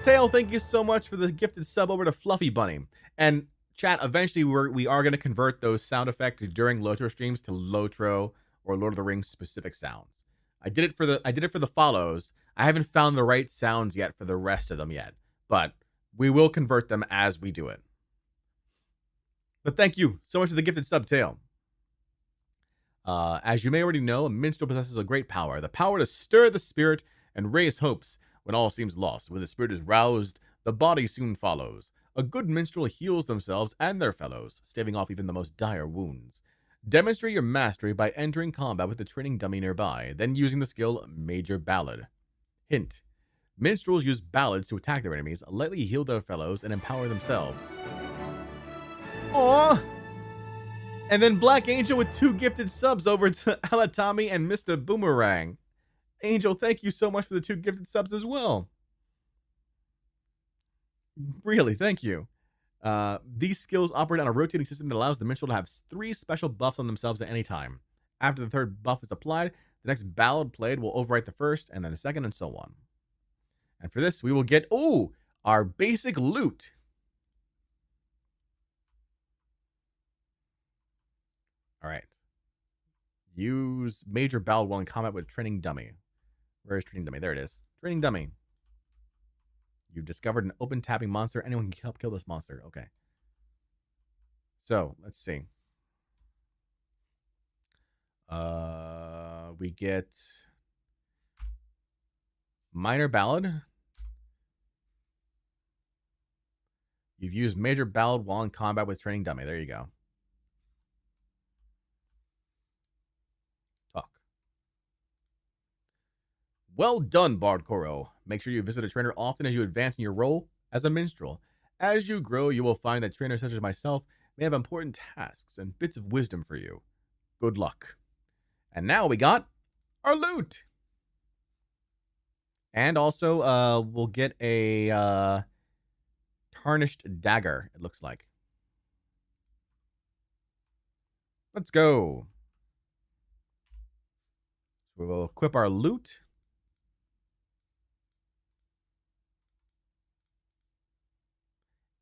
Tail, thank you so much for the gifted sub over to Fluffy Bunny. And chat, eventually we are going to convert those sound effects during LOTRO streams to LOTRO or Lord of the Rings specific sounds. I did it for the follows. I haven't found the right sounds yet for the rest of them yet, but we will convert them as we do it. But thank you so much for the gifted sub, Tail. As you may already know, a minstrel possesses a great power, the power to stir the spirit and raise hopes when all seems lost. When the spirit is roused, the body soon follows. A good minstrel heals themselves and their fellows, staving off even the most dire wounds. Demonstrate your mastery by entering combat with the training dummy nearby, then using the skill Major Ballad. Hint: minstrels use ballads to attack their enemies, lightly heal their fellows, and empower themselves. Aww! And then Black Angel with 2 gifted subs over to Alatami and Mr. Boomerang. Angel, thank you so much for the 2 gifted subs as well. Really, thank you. These skills operate on a rotating system that allows the minstrel to have 3 special buffs on themselves at any time. After the 3rd buff is applied, the next ballad played will overwrite the 1st, and then the 2nd, and so on. And for this, we will get, our basic loot. All right. Use Major Ballad while in combat with Training Dummy. Where is Training Dummy? There it is. Training Dummy. You've discovered an open tapping monster. Anyone can help kill this monster. Okay. So, let's see. We get Minor Ballad. You've used Major Ballad while in combat with Training Dummy. There you go. Talk. Well done, Bardcore. Make sure you visit a trainer often as you advance in your role as a minstrel. As you grow, you will find that trainers such as myself may have important tasks and bits of wisdom for you. Good luck. And now we got our loot. And also, we'll get a tarnished dagger, it looks like. Let's go. So we'll equip our loot.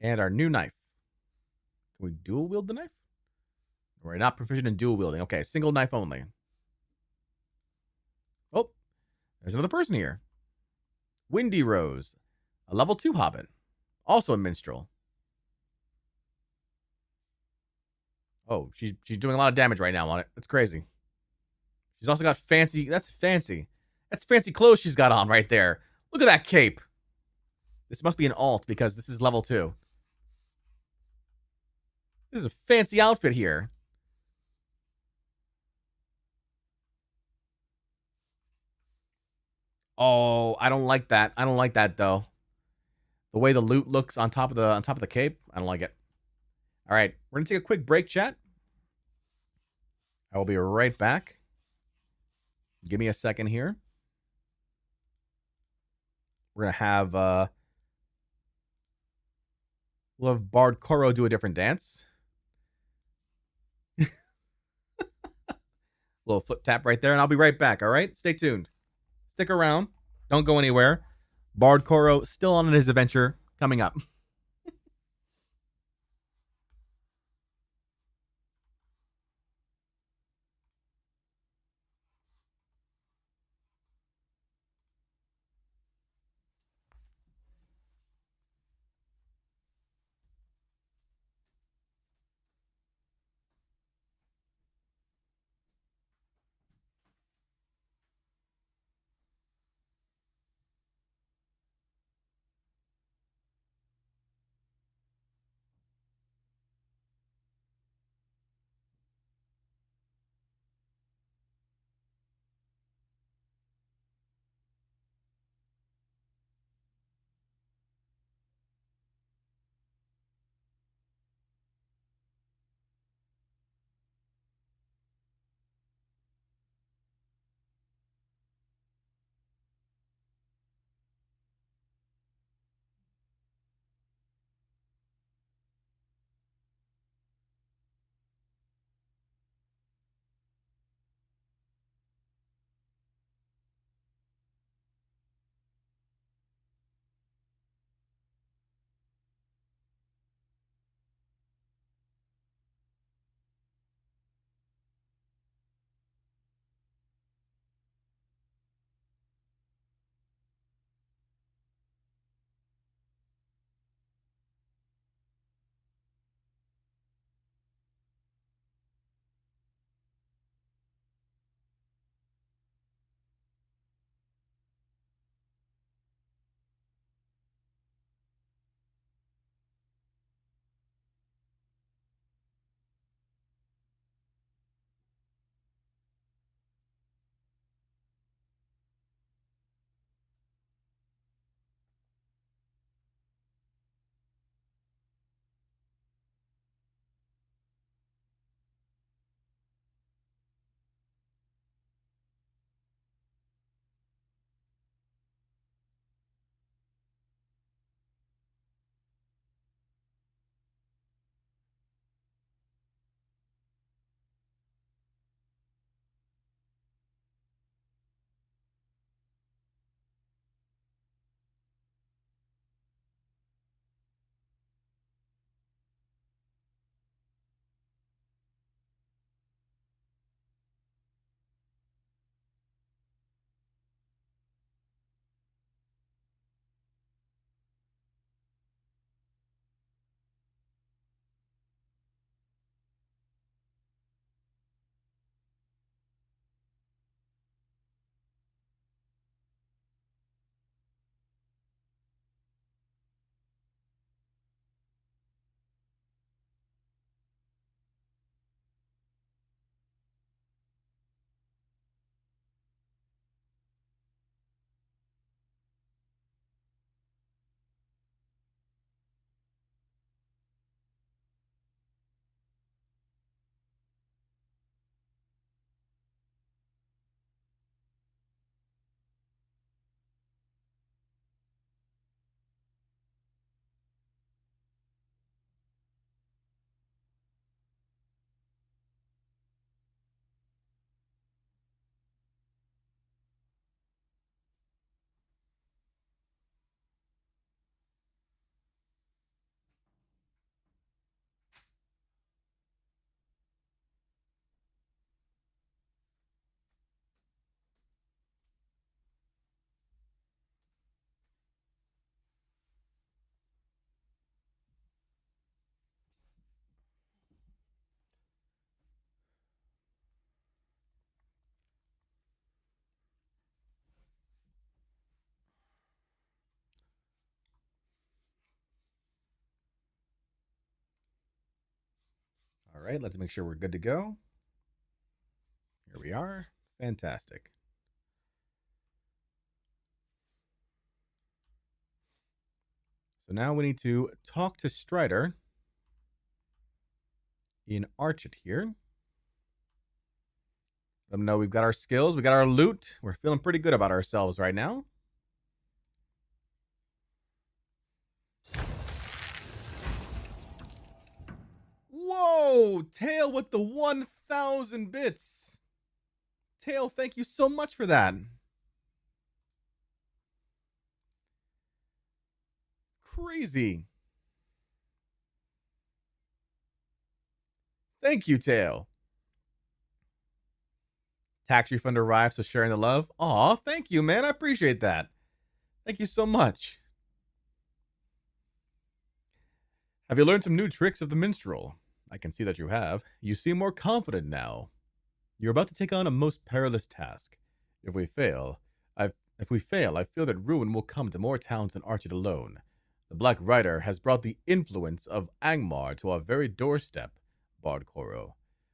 And our new knife. Can we dual wield the knife? We're not proficient in dual wielding. Okay, single knife only. Oh, there's another person here. Windy Rose, a level 2 hobbit. Also a minstrel. Oh, she's doing a lot of damage right now on it. That's crazy. She's also got fancy... That's fancy. That's fancy clothes she's got on right there. Look at that cape. This must be an alt because this is level 2. This is a fancy outfit here. Oh, I don't like that. I don't like that though. The way the loot looks on top of the cape, I don't like it. All right, we're gonna take a quick break, chat. I will be right back. Give me a second here. We're gonna have we'll have Bardcore do a different dance. Little foot tap right there, and I'll be right back. All right, stay tuned. Stick around. Don't go anywhere. Bardcore still on his adventure coming up. All right, let's make sure we're good to go. Here we are. Fantastic. So now we need to talk to Strider in Archit here. Let them know we've got our skills, we got our loot. We're feeling pretty good about ourselves right now. Whoa! Tail with the 1,000 bits. Tail, thank you so much for that. Crazy. Thank you, Tail. Tax refund arrived, so sharing the love. Aw, thank you, man. I appreciate that. Thank you so much. Have you learned some new tricks of the minstrel? I can see that you have. You seem more confident now. You're about to take on a most perilous task. If we fail, I feel that ruin will come to more towns than Archid alone. The Black Rider has brought the influence of Angmar to our very doorstep, Bardcore.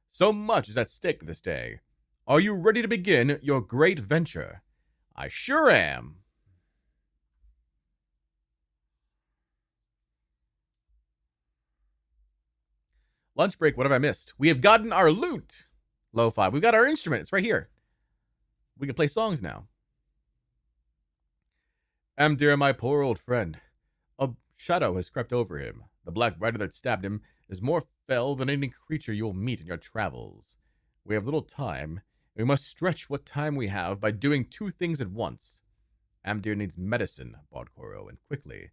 So much is at stake this day. Are you ready to begin your great venture? I sure am. Lunch break, what have I missed? We have gotten our loot. Lo-fi, we've got our instrument. It's right here. We can play songs now. Dear, my poor old friend. A shadow has crept over him. The Black Rider that stabbed him is more fell than any creature you will meet in your travels. We have little time, and we must stretch what time we have by doing two things at once. Amdir needs medicine, Bodkoro, and quickly.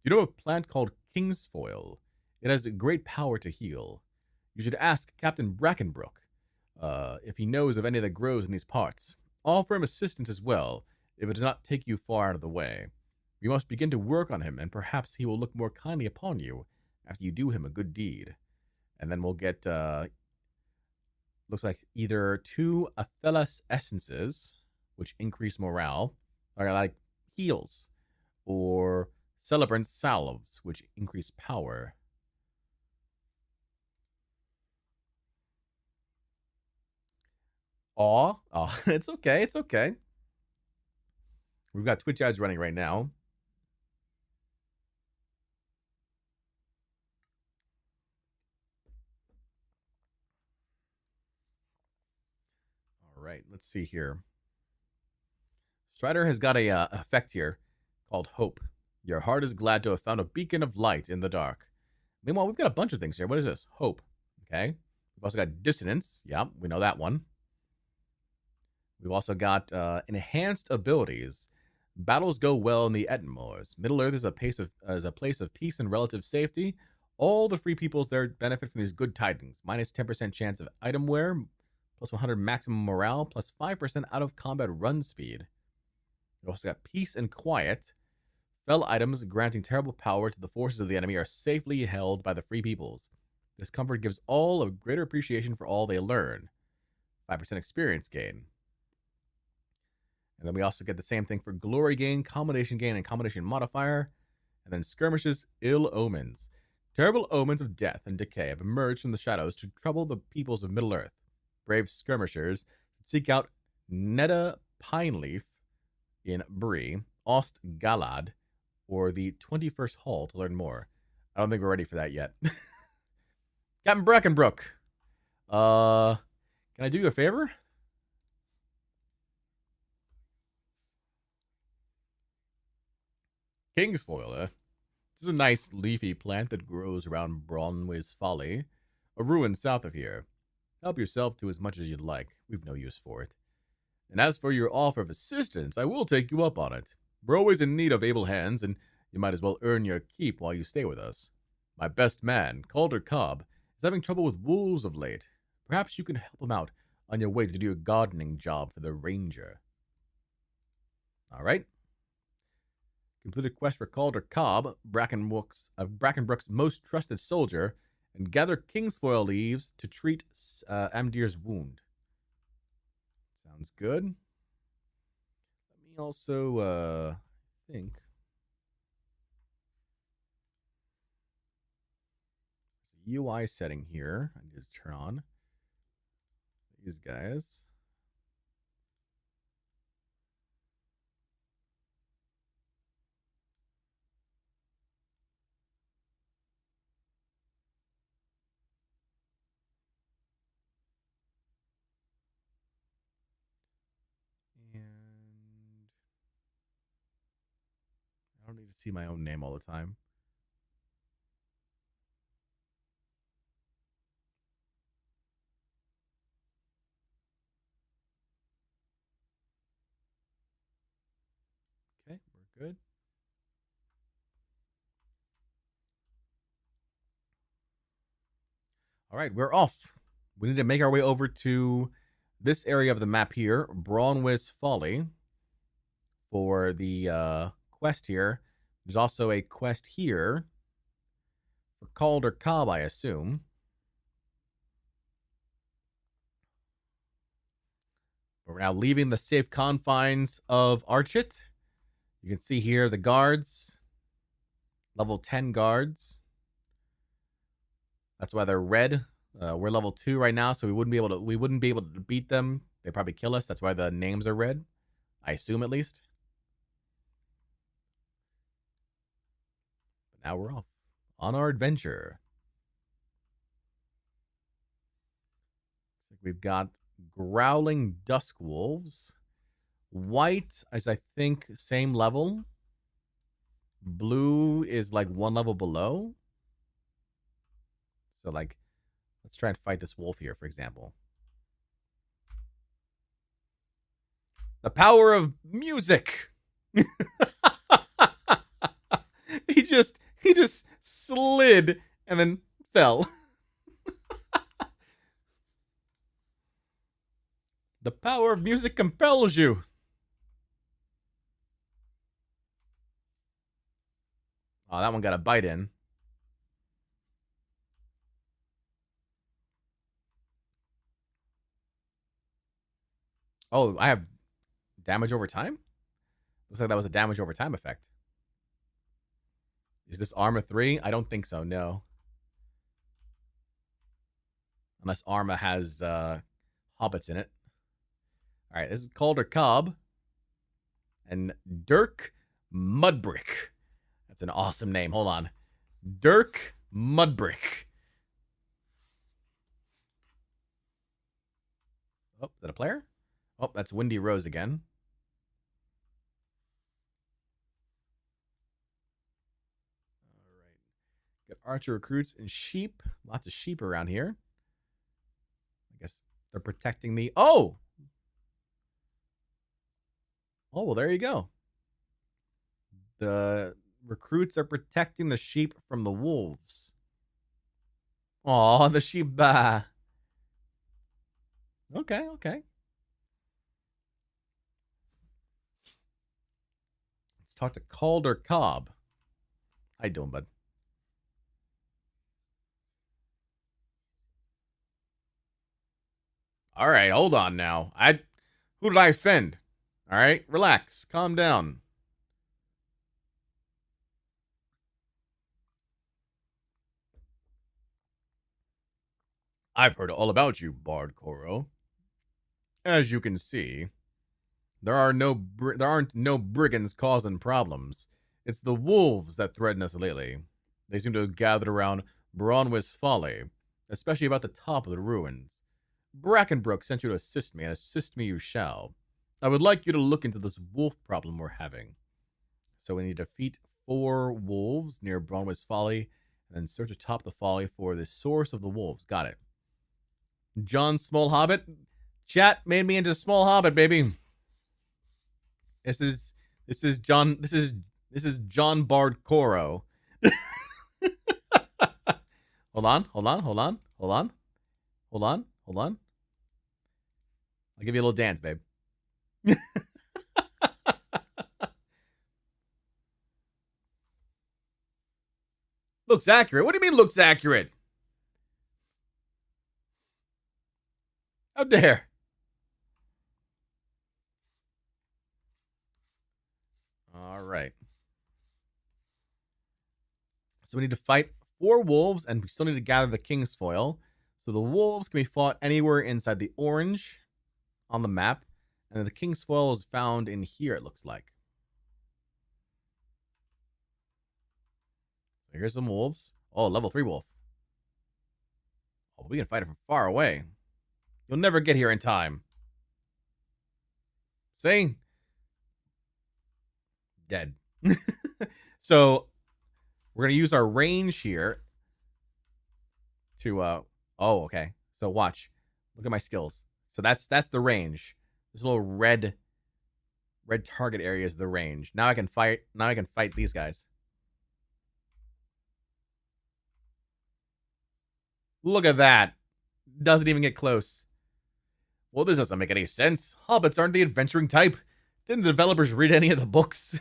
You know a plant called Kingsfoil? It has great power to heal. You should ask Captain Brackenbrook if he knows of any that grows in these parts. Offer him assistance as well, if it does not take you far out of the way. We must begin to work on him, and perhaps he will look more kindly upon you after you do him a good deed. And then we'll get, looks like either 2 Athelas essences, which increase morale, or like heals, or celebrant salves, which increase power. Aw, it's okay, it's okay. We've got Twitch ads running right now. All right, let's see here. Strider has got a effect here called Hope. Your heart is glad to have found a beacon of light in the dark. Meanwhile, we've got a bunch of things here. What is this? Hope. Okay. We've also got Dissonance. Yeah, we know that one. We've also got enhanced abilities. Battles go well in the Ettenmoors. Middle Earth is a place of peace and relative safety. All the free peoples there benefit from these good tidings. Minus 10% chance of item wear, plus 100 maximum morale, plus 5% out of combat run speed. We also got Peace and Quiet. Fell items granting terrible power to the forces of the enemy are safely held by the free peoples. This comfort gives all a greater appreciation for all they learn. 5% experience gain. And then we also get the same thing for glory gain, gain, and combination modifier. And then skirmishes, ill omens. Terrible omens of death and decay have emerged from the shadows to trouble the peoples of Middle Earth. Brave skirmishers seek out Netta Pineleaf in Bree, Ost Galad, or the 21st Hall to learn more. I don't think we're ready for that yet. Captain Brackenbrook, can I do you a favor? Kingsfoil, This is a nice leafy plant that grows around Bronway's Folly, a ruin south of here. Help yourself to as much as you'd like. We've no use for it. And as for your offer of assistance, I will take you up on it. We're always in need of able hands, and you might as well earn your keep while you stay with us. My best man, Calder Cobb, is having trouble with wolves of late. Perhaps you can help him out on your way to do a gardening job for the ranger. All right. Complete a quest for Calder Cobb, Brackenbrook's most trusted soldier, and gather Kingsfoil leaves to treat Amdir's wound. Sounds good. Let me also think. There's a UI setting here. I need to turn on these guys. And I don't need to see my own name all the time. Good. All right, we're off. We need to make our way over to this area of the map here, Bronwys Folly, for the quest here. There's also a quest here for Calder Cobb, I assume. But we're now leaving the safe confines of Archit. You can see here the guards, level 10 guards. That's why they're red. We're level 2 right now, so we wouldn't be able to beat them. They'd probably kill us. That's why the names are red. I assume, at least. But now we're off on our adventure. We've got growling dusk wolves. White is, I think, same level. Blue is like one level below. So, like, let's try and fight this wolf here, for example. The power of music. He just slid and then fell. The power of music compels you. Oh, that one got a bite in. Oh, I have damage over time? Looks like that was a damage over time effect. Is this Arma 3? I don't think so, no. Unless Arma has hobbits in it. Alright, this is Calder Cobb. And Dirk Mudbrick. That's an awesome name. Hold on. Dirk Mudbrick. Oh, is that a player? Oh, that's Windy Rose again. All right. Got archer recruits and sheep. Lots of sheep around here. I guess they're protecting the... Oh! Oh, well, there you go. The recruits are protecting the sheep from the wolves. Oh, the sheep. Okay, okay. Let's talk to Calder Cobb. How you doing, bud? All right, hold on now. Who did I offend? All right, relax, calm down. I've heard all about you, Bardcore. As you can see, there aren't no brigands causing problems. It's the wolves that threaten us lately. They seem to have gathered around Bronwys Folly, especially about the top of the ruins. Brackenbrook sent you to assist me, and assist me you shall. I would like you to look into this wolf problem we're having. So we need to defeat 4 wolves near Bronwys Folly, and then search atop the folly for the source of the wolves. Got it. John Small Hobbit. Chat made me into Small Hobbit, baby. This is Jon Bardcore. Hold on. I'll give you a little dance, babe. Looks accurate. What do you mean looks accurate? How dare. All right. So we need to fight 4 wolves, and we still need to gather the king's foil. So the wolves can be fought anywhere inside the orange on the map, and then the king's foil is found in here, it looks like. So here's some wolves. Oh, level 3 wolf. Oh, we can fight it from far away. You'll never get here in time. See? Dead. So we're going to use our range here to oh, okay. So watch. Look at my skills. So that's the range. This little red Red target area is the range. Now I can fight. Now I can fight these guys. Look at that. Doesn't even get close. Well, this doesn't make any sense. Hobbits aren't the adventuring type. Didn't the developers read any of the books?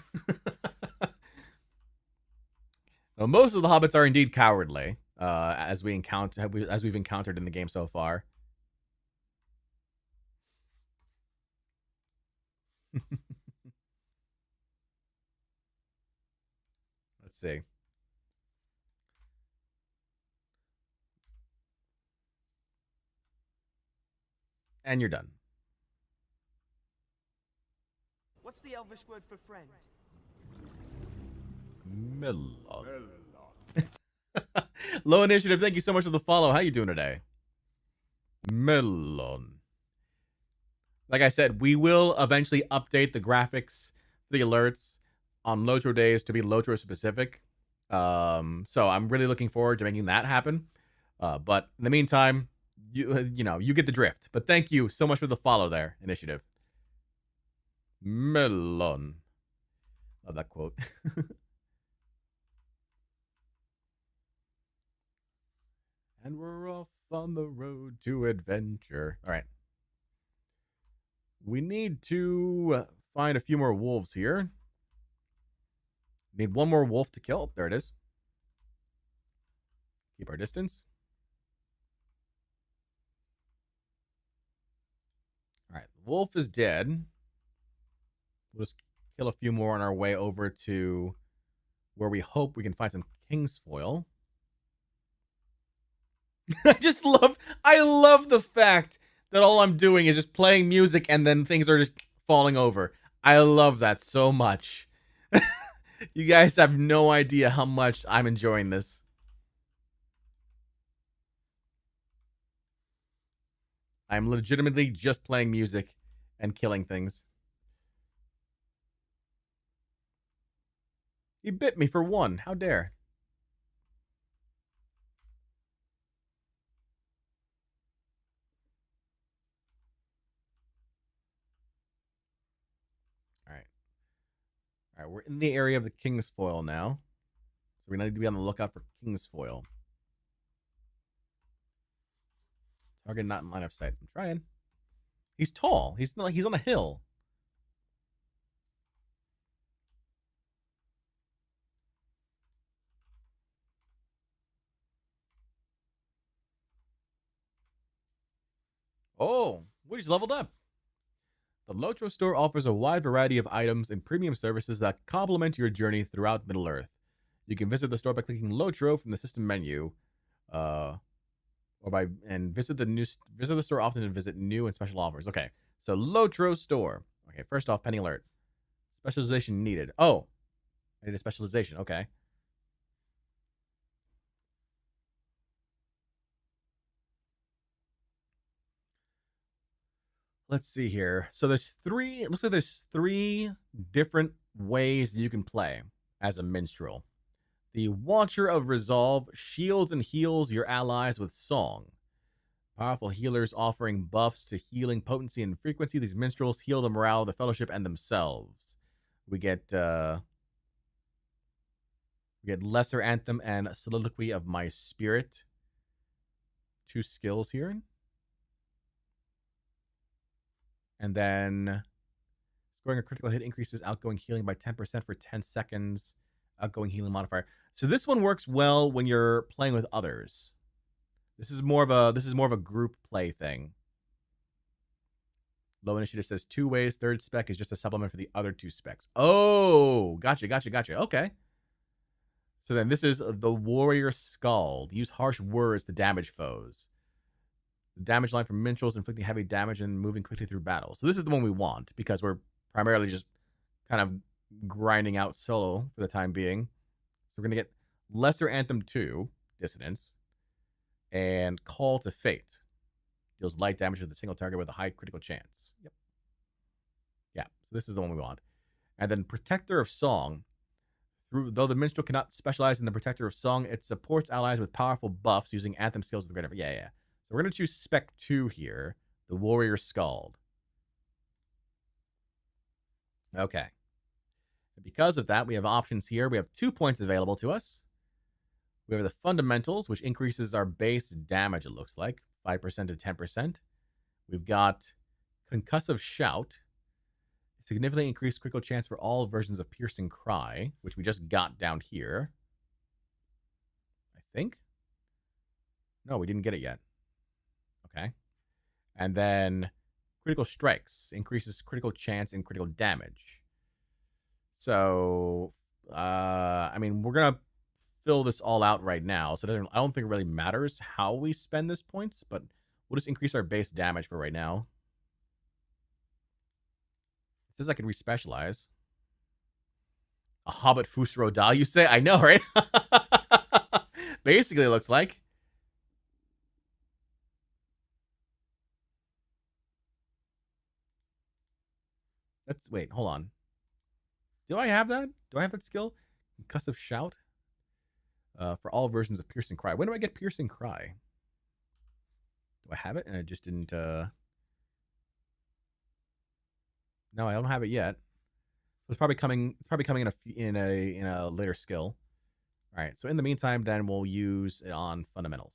Well, most of the hobbits are indeed cowardly, as we've encountered in the game so far. Let's see. And you're done. What's the Elvish word for friend? Melon. Low initiative, thank you so much for the follow. How you doing today? Melon. Like I said, we will eventually update the graphics, the alerts on LOTRO days to be LOTRO specific. So I'm really looking forward to making that happen. But in the meantime, you know, you get the drift. But thank you so much for the follow there, initiative. Melon. Love that quote. And we're off on the road to adventure. All right. We need to find a few more wolves here. Need one more wolf to kill. There it is. Keep our distance. All right. The wolf is dead. We'll just kill a few more on our way over to where we hope we can find some king's foil. I love the fact that all I'm doing is just playing music and then things are just falling over. I love that so much. You guys have no idea how much I'm enjoying this. I'm legitimately just playing music and killing things. He bit me for one. How dare. All right, we're in the area of the king's foil now. So we need to be on the lookout for king's foil. Target not in line of sight. I'm trying. He's tall. He's not like he's on a hill. Oh, we just leveled up. The LOTRO store offers a wide variety of items and premium services that complement your journey throughout Middle-earth. You can visit the store by clicking LOTRO from the system menu, or visit the store often and visit new and special offers. Okay, so LOTRO store. Okay, first off, pending alert. Specialization needed. Oh, I need a specialization. Okay. Let's see here. So there's three. It looks like there's three different ways that you can play as a minstrel. The Watcher of Resolve shields and heals your allies with song. Powerful healers offering buffs to healing potency and frequency. These minstrels heal the morale of the Fellowship and themselves. We get Lesser Anthem and Soliloquy of My Spirit. Two skills here. And then scoring a critical hit increases outgoing healing by 10% for 10 seconds. Outgoing healing modifier. So this one works well when you're playing with others. This is more of a group play thing. Low initiative says 2 ways. Third spec is just a supplement for the other 2 specs. Oh, gotcha. Okay. So then this is the Warrior Scald. Use harsh words to damage foes. The damage line from minstrels inflicting heavy damage and moving quickly through battle. So this is the one we want because we're primarily just kind of grinding out solo for the time being. So we're going to get Lesser Anthem 2, Dissonance, and Call to Fate. Deals light damage to the single target with a high critical chance. Yep. Yeah, so this is the one we want. And then Protector of Song. Though the minstrel cannot specialize in the Protector of Song, it supports allies with powerful buffs using Anthem skills with greater. Yeah. So we're going to choose Spec 2 here, the Warrior Scald. Okay. Because of that, we have options here. We have 2 points available to us. We have the fundamentals, which increases our base damage, it looks like, 5% to 10%. We've got concussive shout, significantly increased critical chance for all versions of piercing cry, which we just got down here. I think. No, we didn't get it yet. Okay. And then critical strikes, increases critical chance and critical damage. So, I mean, we're going to fill this all out right now. So I don't think it really matters how we spend this points, but we'll just increase our base damage for right now. It says I can respecialize. A Hobbit Fusro Da, you say? I know, right? Basically, it looks like. Wait, hold on. Do I have that? Do I have that skill? Concussive shout? For all versions of piercing cry. When do I get piercing cry? Do I have it? And I just didn't, No, I don't have it yet. So it's probably coming in a later skill. All right. So in the meantime, then we'll use it on fundamentals.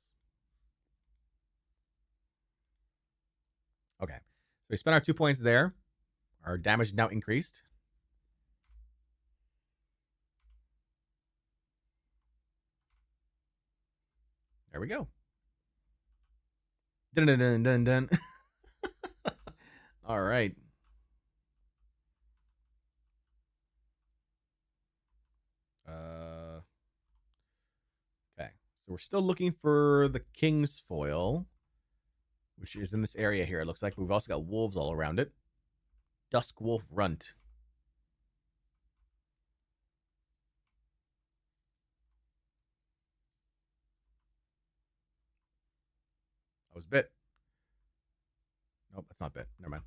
Okay. So we spent our 2 points there. Our damage is now increased. There we go. Dun dun dun dun dun. All right. Okay. So we're still looking for the King's Foil, which is in this area here. It looks like we've also got wolves all around it. Dusk Wolf Runt. I was bit. Nope, that's not bit. Never mind.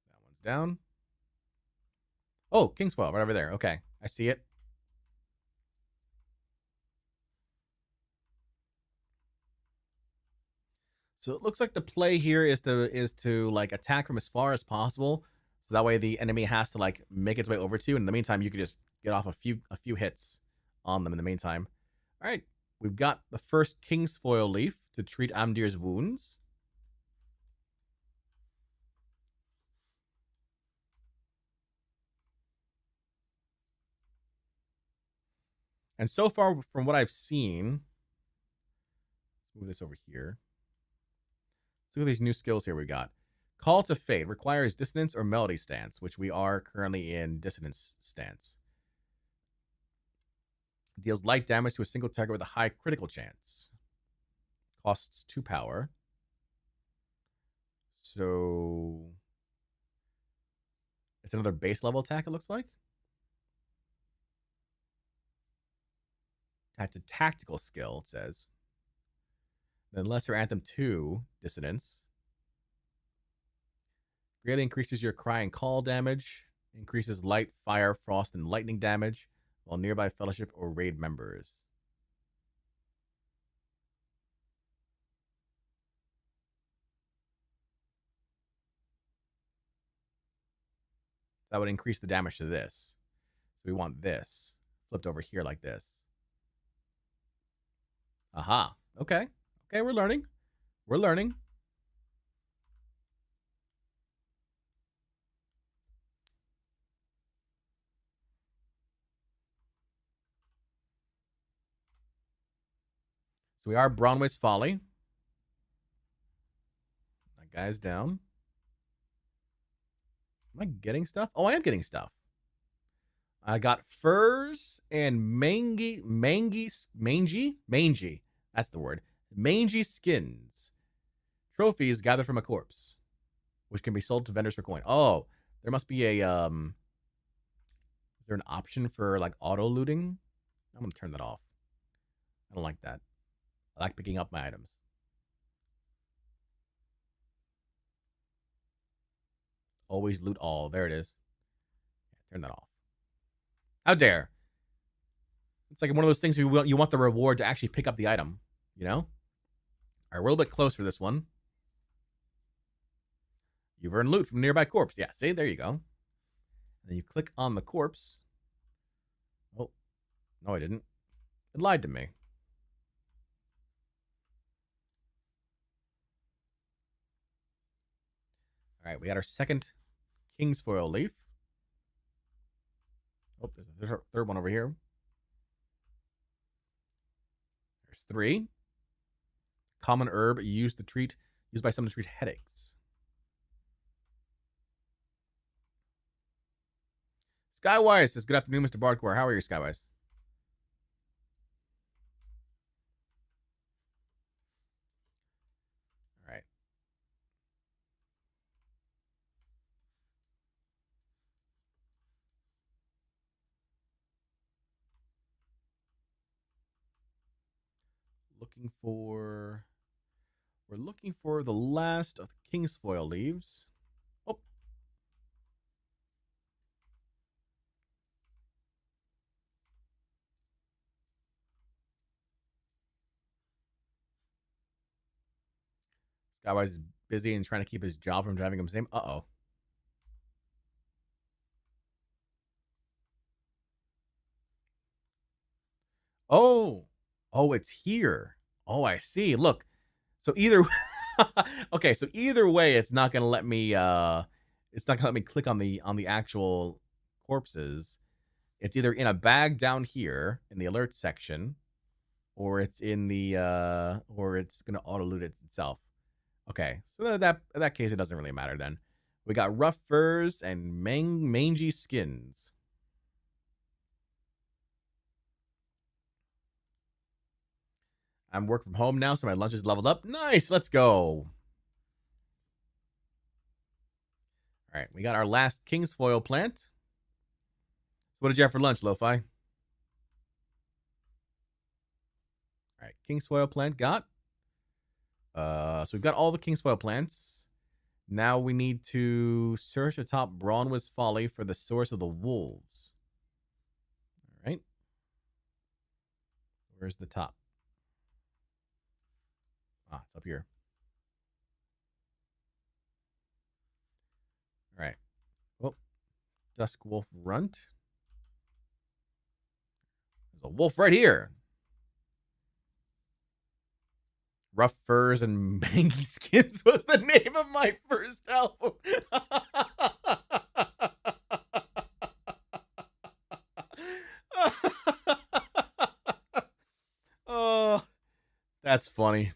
That one's down. Oh, King's Foil right over there. Okay, I see it. So it looks like the play here is to like attack from as far as possible, so that way the enemy has to like make its way over to you. And in the meantime, you could just get off a few hits on them. In the meantime, all right, we've got the first King's Foil leaf to treat Amdir's wounds. And so far, from what I've seen, let's move this over here. Let's look at these new skills here we got. Call to Fate requires Dissonance or Melody stance, which we are currently in Dissonance stance. Deals light damage to a single target with a high critical chance. Costs 2 power. So it's another base level attack, it looks like. That's a tactical skill, it says. Then Lesser Anthem 2, Dissonance. Greatly increases your cry and call damage. Increases light, fire, frost, and lightning damage while nearby fellowship or raid members. That would increase the damage to this. So we want this flipped over here like this. Aha. Okay. Okay, we're learning. We're learning. So we are Bronway's Folly. That guy's down. Am I getting stuff? Oh, I am getting stuff. I got furs and mangy. That's the word. Mangy skins. Trophies gathered from a corpse, which can be sold to vendors for coin. Oh, there must be a is there an option for like auto looting? I'm gonna turn that off. I don't like that. I like picking up my items. Always loot all. There it is. Turn that off. How dare. It's like one of those things you want the reward to actually pick up the item, you know? All right, we're a little bit close for this one. You've earned loot from a nearby corpse. Yeah, see, there you go. And then you click on the corpse. Oh, no, I didn't. It lied to me. All right, we got our second King's Foil leaf. Oh, there's a third one over here. There's 3. Common herb used by some to treat headaches. Skywise says, good afternoon, Mr. Bardcore. How are you, Skywise? All right. We're looking for the last of the King's Foil leaves. Oh. Skywise is busy and trying to keep his job from driving him insane. Uh-oh. Oh, it's here. Oh, I see. Look. So either okay, so either way, it's not gonna let me click on the actual corpses. It's either in a bag down here in the alert section, or it's in the or it's gonna auto loot it itself. Okay, so in that case, it doesn't really matter then. We got rough furs and mangy skins. I'm working from home now, so my lunch is leveled up. Nice, let's go. All right, we got our last King's Foil plant. What did you have for lunch, Lo-Fi? All right, King's Foil plant got. So we've got all the King's Foil plants. Now we need to search atop Bronwyn's Folly for the source of the wolves. All right. Where's the top? Ah, it's up here. All right. Oh, Dusk Wolf Runt. There's a wolf right here. Rough Furs and Mangy Skins was the name of my first album. Oh, that's funny.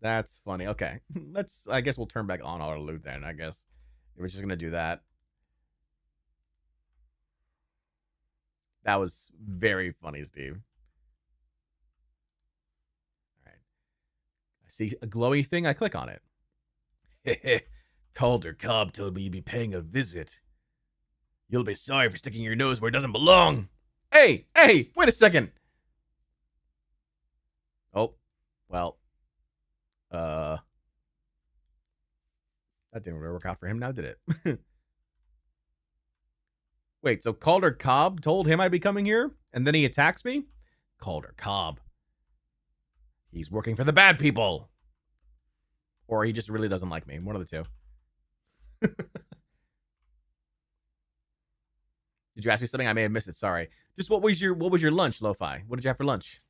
That's funny. Okay. I guess we'll turn back on auto loot then, I guess. We're just going to do that. That was very funny, Steve. All right. I see a glowy thing. I click on it. Calder Cobb told me you'd be paying a visit. You'll be sorry for sticking your nose where it doesn't belong. Hey, wait a second. Oh, well. That didn't really work out for him now, did it? Wait, so Calder Cobb told him I'd be coming here, and then he attacks me? Calder Cobb. He's working for the bad people. Or he just really doesn't like me. One of the two. Did you ask me something? I may have missed it. Sorry. Just what was your lunch, Lo-Fi? What did you have for lunch?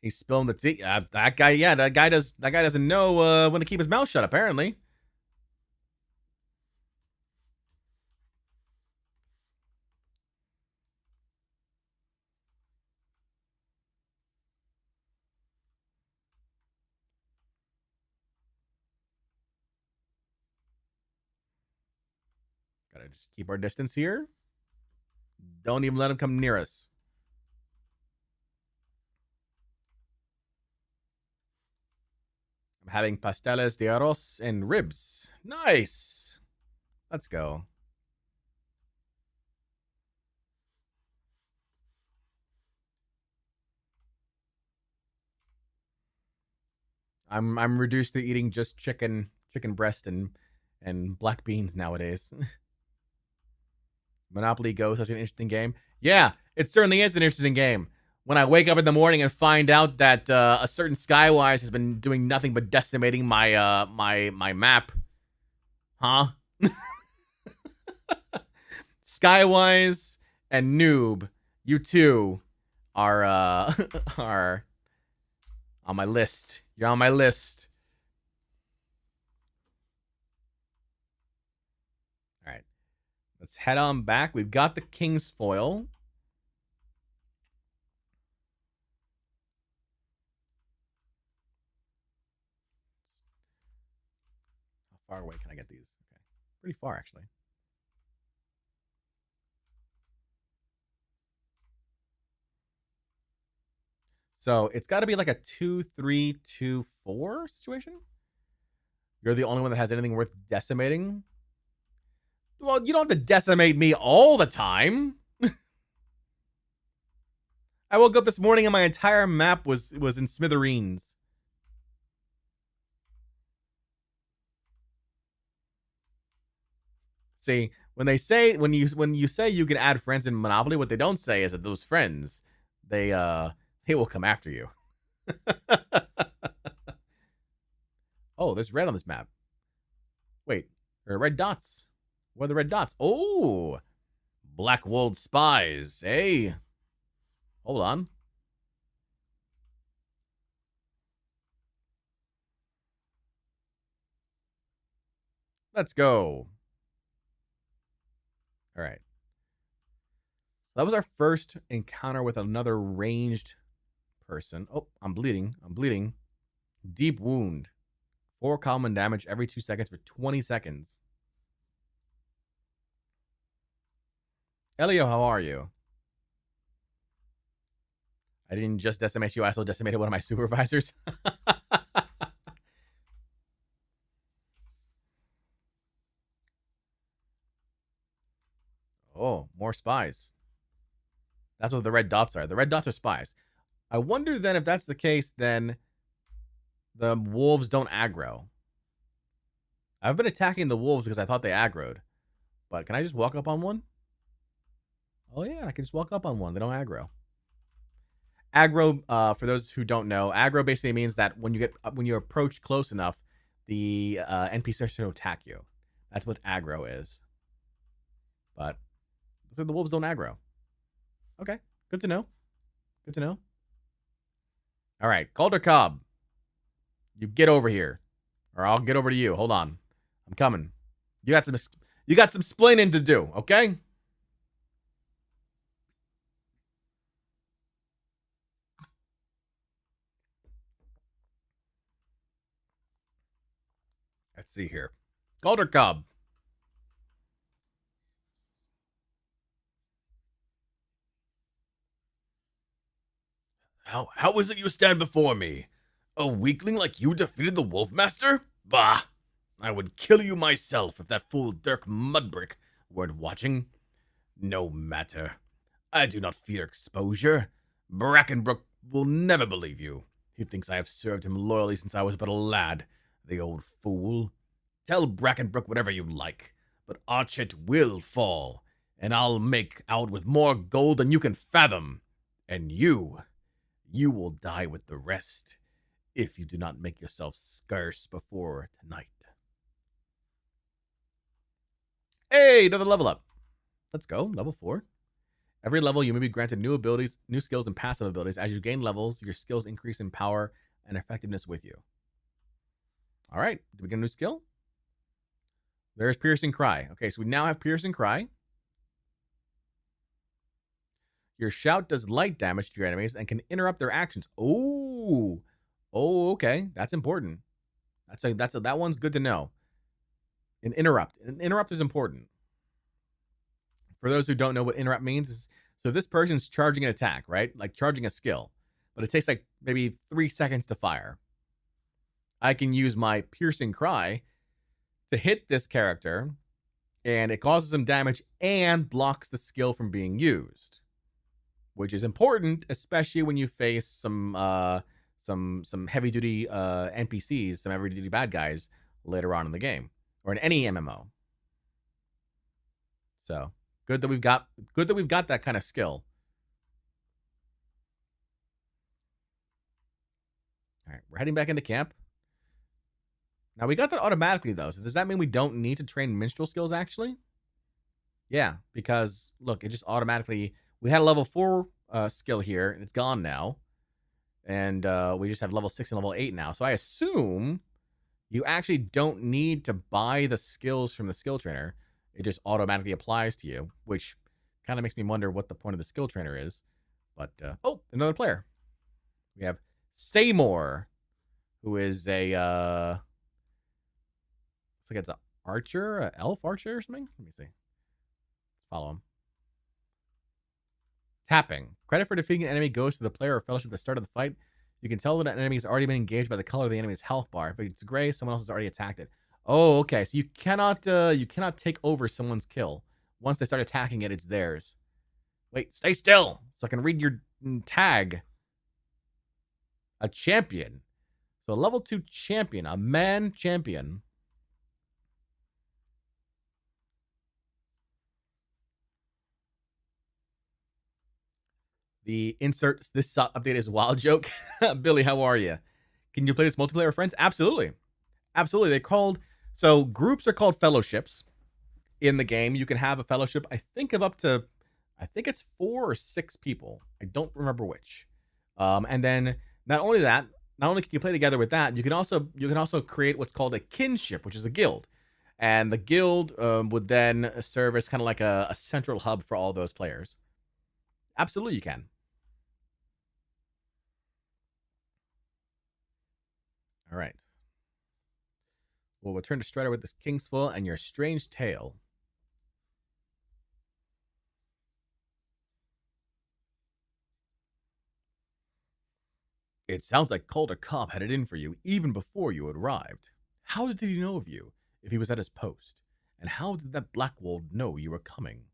He's spilling the tea. That guy doesn't know when to keep his mouth shut, apparently. Gotta just keep our distance here. Don't even let him come near us. I'm having pasteles de arroz and ribs. Nice. Let's go. I'm reduced to eating just chicken breast and black beans nowadays. Monopoly Go, such an interesting game. Yeah, it certainly is an interesting game. When I wake up in the morning and find out that a certain Skywise has been doing nothing but decimating my my map, huh? Skywise and Noob, you two are are on my list. You're on my list. All right, let's head on back. We've got the King's Foil. How far away can I get these? Okay, pretty far actually. So it's got to be like a 2-3-2-4 situation. You're the only one that has anything worth decimating. Well, you don't have to decimate me all the time. I woke up this morning and my entire map was in smithereens. See, when you say you can add friends in Monopoly, what they don't say is that those friends, they will come after you. Oh, there's red on this map. Wait, there are red dots. What are the red dots? Oh, Black Wold Spies. Hey, hold on. Let's go. All right. That was our first encounter with another ranged person. Oh, I'm bleeding. I'm bleeding. Deep wound. 4 common damage every 2 seconds for 20 seconds. Elio, how are you? I didn't just decimate you, I also decimated one of my supervisors. Oh, more spies. That's what the red dots are. The red dots are spies. I wonder then if that's the case, then the wolves don't aggro. I've been attacking the wolves because I thought they aggroed. But can I just walk up on one? Oh yeah, I can just walk up on one. They don't aggro. Aggro, for those who don't know, aggro basically means that when you approach close enough, the NPC starts to attack you. That's what aggro is. But so the wolves don't aggro. Okay, good to know. Good to know. All right, Calder Cobb, you get over here, or I'll get over to you. Hold on, I'm coming. You got some splaining to do. Okay. Let's see here. Calder Cobb. How is it you stand before me? A weakling like you defeated the Wolfmaster? Bah! I would kill you myself if that fool Dirk Mudbrick weren't watching. No matter. I do not fear exposure. Brackenbrook will never believe you. He thinks I have served him loyally since I was but a lad. The old fool. Tell Brackenbrook whatever you like, but Archet will fall, and I'll make out with more gold than you can fathom. And you will die with the rest, if you do not make yourself scarce before tonight. Hey, another level up. Let's go, level 4. Every level, you may be granted new abilities, new skills, and passive abilities. As you gain levels, your skills increase in power and effectiveness with you. All right, do we get a new skill? There's Piercing Cry. Okay, so we now have Piercing Cry. Your shout does light damage to your enemies and can interrupt their actions. Oh, okay, that's important. That one's good to know. An interrupt is important. For those who don't know what interrupt means, so this person's charging an attack, right? Like charging a skill, but it takes like maybe 3 seconds to fire. I can use my Piercing Cry to hit this character, and it causes them damage and blocks the skill from being used, which is important, especially when you face some heavy duty NPCs, some heavy duty bad guys later on in the game or in any MMO. So Good that we've got that kind of skill. All right, we're heading back into camp. Now, we got that automatically, though. So does that mean we don't need to train minstrel skills, actually? Yeah, because, look, it just automatically... We had a level 4 skill here, and it's gone now. And we just have level 6 and level 8 now. So I assume you actually don't need to buy the skills from the skill trainer. It just automatically applies to you, which kind of makes me wonder what the point of the skill trainer is. But, oh, another player. We have Seymour, who is a... looks like it's an archer, an elf archer or something. Let me see. Let's follow him. Tapping. Credit for defeating an enemy goes to the player or fellowship at the start of the fight. You can tell that an enemy has already been engaged by the color of the enemy's health bar. If it's gray, someone else has already attacked it. Oh, okay. So you cannot take over someone's kill. Once they start attacking it, it's theirs. Wait, stay still so I can read your tag. A champion. So a level 2 champion, a man champion. The insert this update is wild joke. Billy, how are you? Can you play this multiplayer with friends? Absolutely. Absolutely. So groups are called fellowships in the game. You can have a fellowship, I think it's 4 or 6 people. I don't remember which. And then not only can you play together with that, you can also create what's called a kinship, which is a guild. And the guild would then serve as kind of like a central hub for all those players. Absolutely, you can. All right. We'll return to Strider with this King's Foil and your strange tale. It sounds like Calder Cobb had it in for you even before you had arrived. How did he know of you if he was at his post? And how did that Blackwold know you were coming?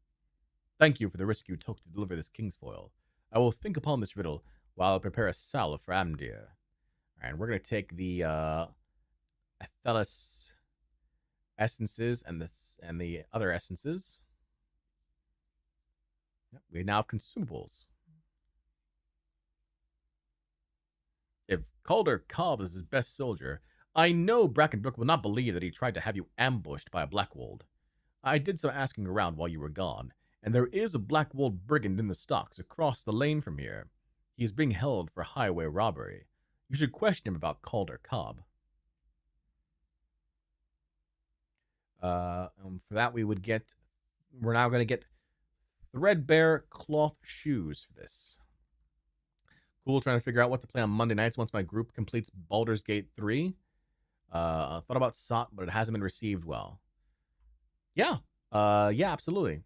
Thank you for the risk you took to deliver this King's Foil. I will think upon this riddle while I prepare a salve for Amdir. And we're going to take the Athelas essences and the other essences. Yep, we now have consumables. If Calder Cobb is his best soldier, I know Brackenbrook will not believe that he tried to have you ambushed by a Blackwold. I did some asking around while you were gone, and there is a Blackwold brigand in the stocks across the lane from here. He is being held for highway robbery. You should question him about Calder Cobb. For that, we're now going to get threadbare cloth shoes for this. Cool, trying to figure out what to play on Monday nights once my group completes Baldur's Gate 3. Thought about SOT, but it hasn't been received well. Yeah, absolutely.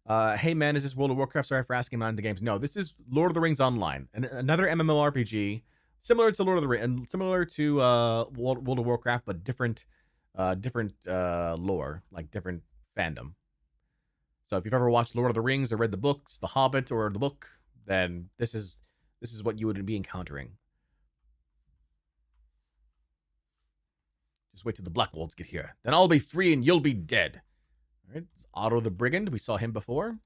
Hey man, is this World of Warcraft? Sorry for asking about the games. No, this is Lord of the Rings Online, another MMORPG similar to Lord of the Rings and similar to World of Warcraft, but different lore, like different fandom. So if you've ever watched Lord of the Rings or read the books, The Hobbit or the book, then this is what you would be encountering. Just wait till the Blackwolds get here. Then I'll be free and you'll be dead. All right, it's Otto the Brigand. We saw him before.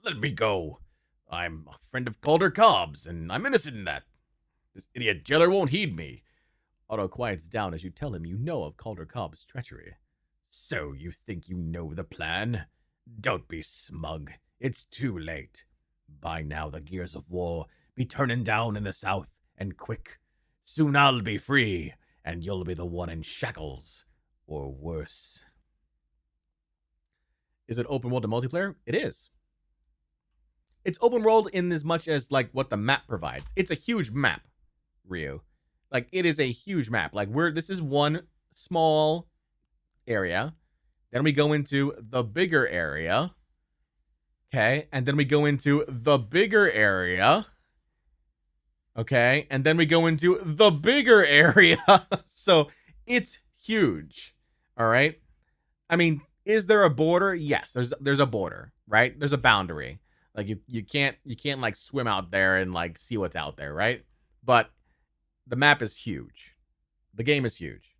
Let me go. I'm a friend of Calder Cobb's, and I'm innocent in that. This idiot jailer won't heed me. Otto quiets down as you tell him you know of Calder Cobb's treachery. So you think you know the plan? Don't be smug. It's too late. By now the gears of war be turning down in the south, and quick. Soon I'll be free, and you'll be the one in shackles, or worse. Is it open world to multiplayer? It is. It's open world in as much as, like, what the map provides. It's a huge map, Ryu. Like, it is a huge map. Like, this is one small area. Then we go into the bigger area. Okay. And then we go into the bigger area. Okay. And then we go into the bigger area. So it's huge. All right. I mean, is there a border? Yes, there's a border, right? There's a boundary. Like you can't like swim out there and like see what's out there, right? But the map is huge. The game is huge.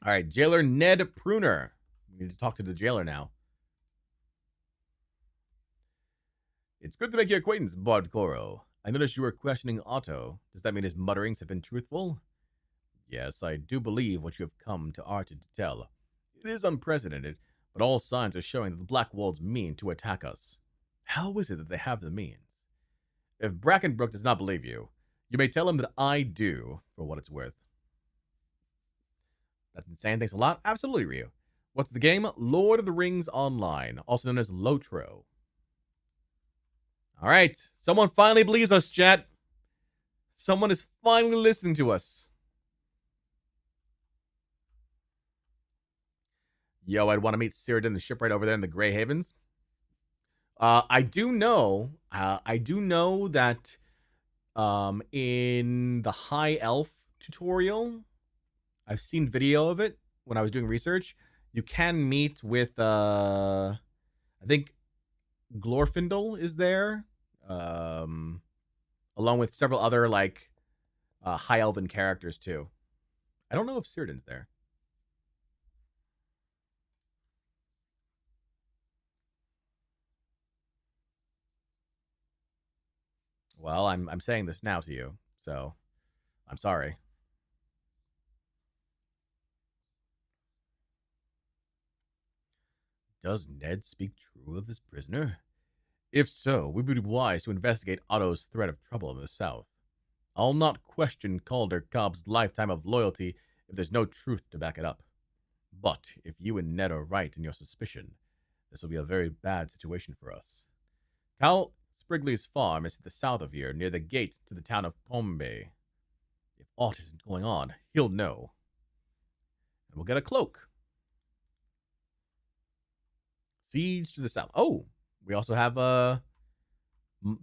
All right, jailer Ned Pruner. We need to talk to the jailer now. It's good to make your acquaintance, Bardcore. I noticed you were questioning Otto. Does that mean his mutterings have been truthful? Yes, I do believe what you have come to Arta to tell. It is unprecedented, but all signs are showing that the Black Wolves mean to attack us. How is it that they have the means? If Brackenbrook does not believe you, you may tell him that I do, for what it's worth. That's insane. Thanks a lot. Absolutely, Ryu. What's the game? Lord of the Rings Online, also known as LOTRO. All right. Someone finally believes us, chat. Someone is finally listening to us. Yo, I'd want to meet Cyrodiil, the ship right over there in the Grey Havens. I do know that in the High Elf tutorial, I've seen video of it when I was doing research. You can meet with, I think Glorfindel is there, along with several other, like, High Elven characters, too. I don't know if Cyrodiil's there. Well, I'm saying this now to you, so I'm sorry. Does Ned speak true of his prisoner? If so, we would be wise to investigate Otto's threat of trouble in the south. I'll not question Calder Cobb's lifetime of loyalty if there's no truth to back it up. But if you and Ned are right in your suspicion, this will be a very bad situation for us. Cal Sprigley's farm is to the south of here, near the gate to the town of Pombe. If aught isn't going on, he'll know. And we'll get a cloak. Siege to the south. Oh, we also have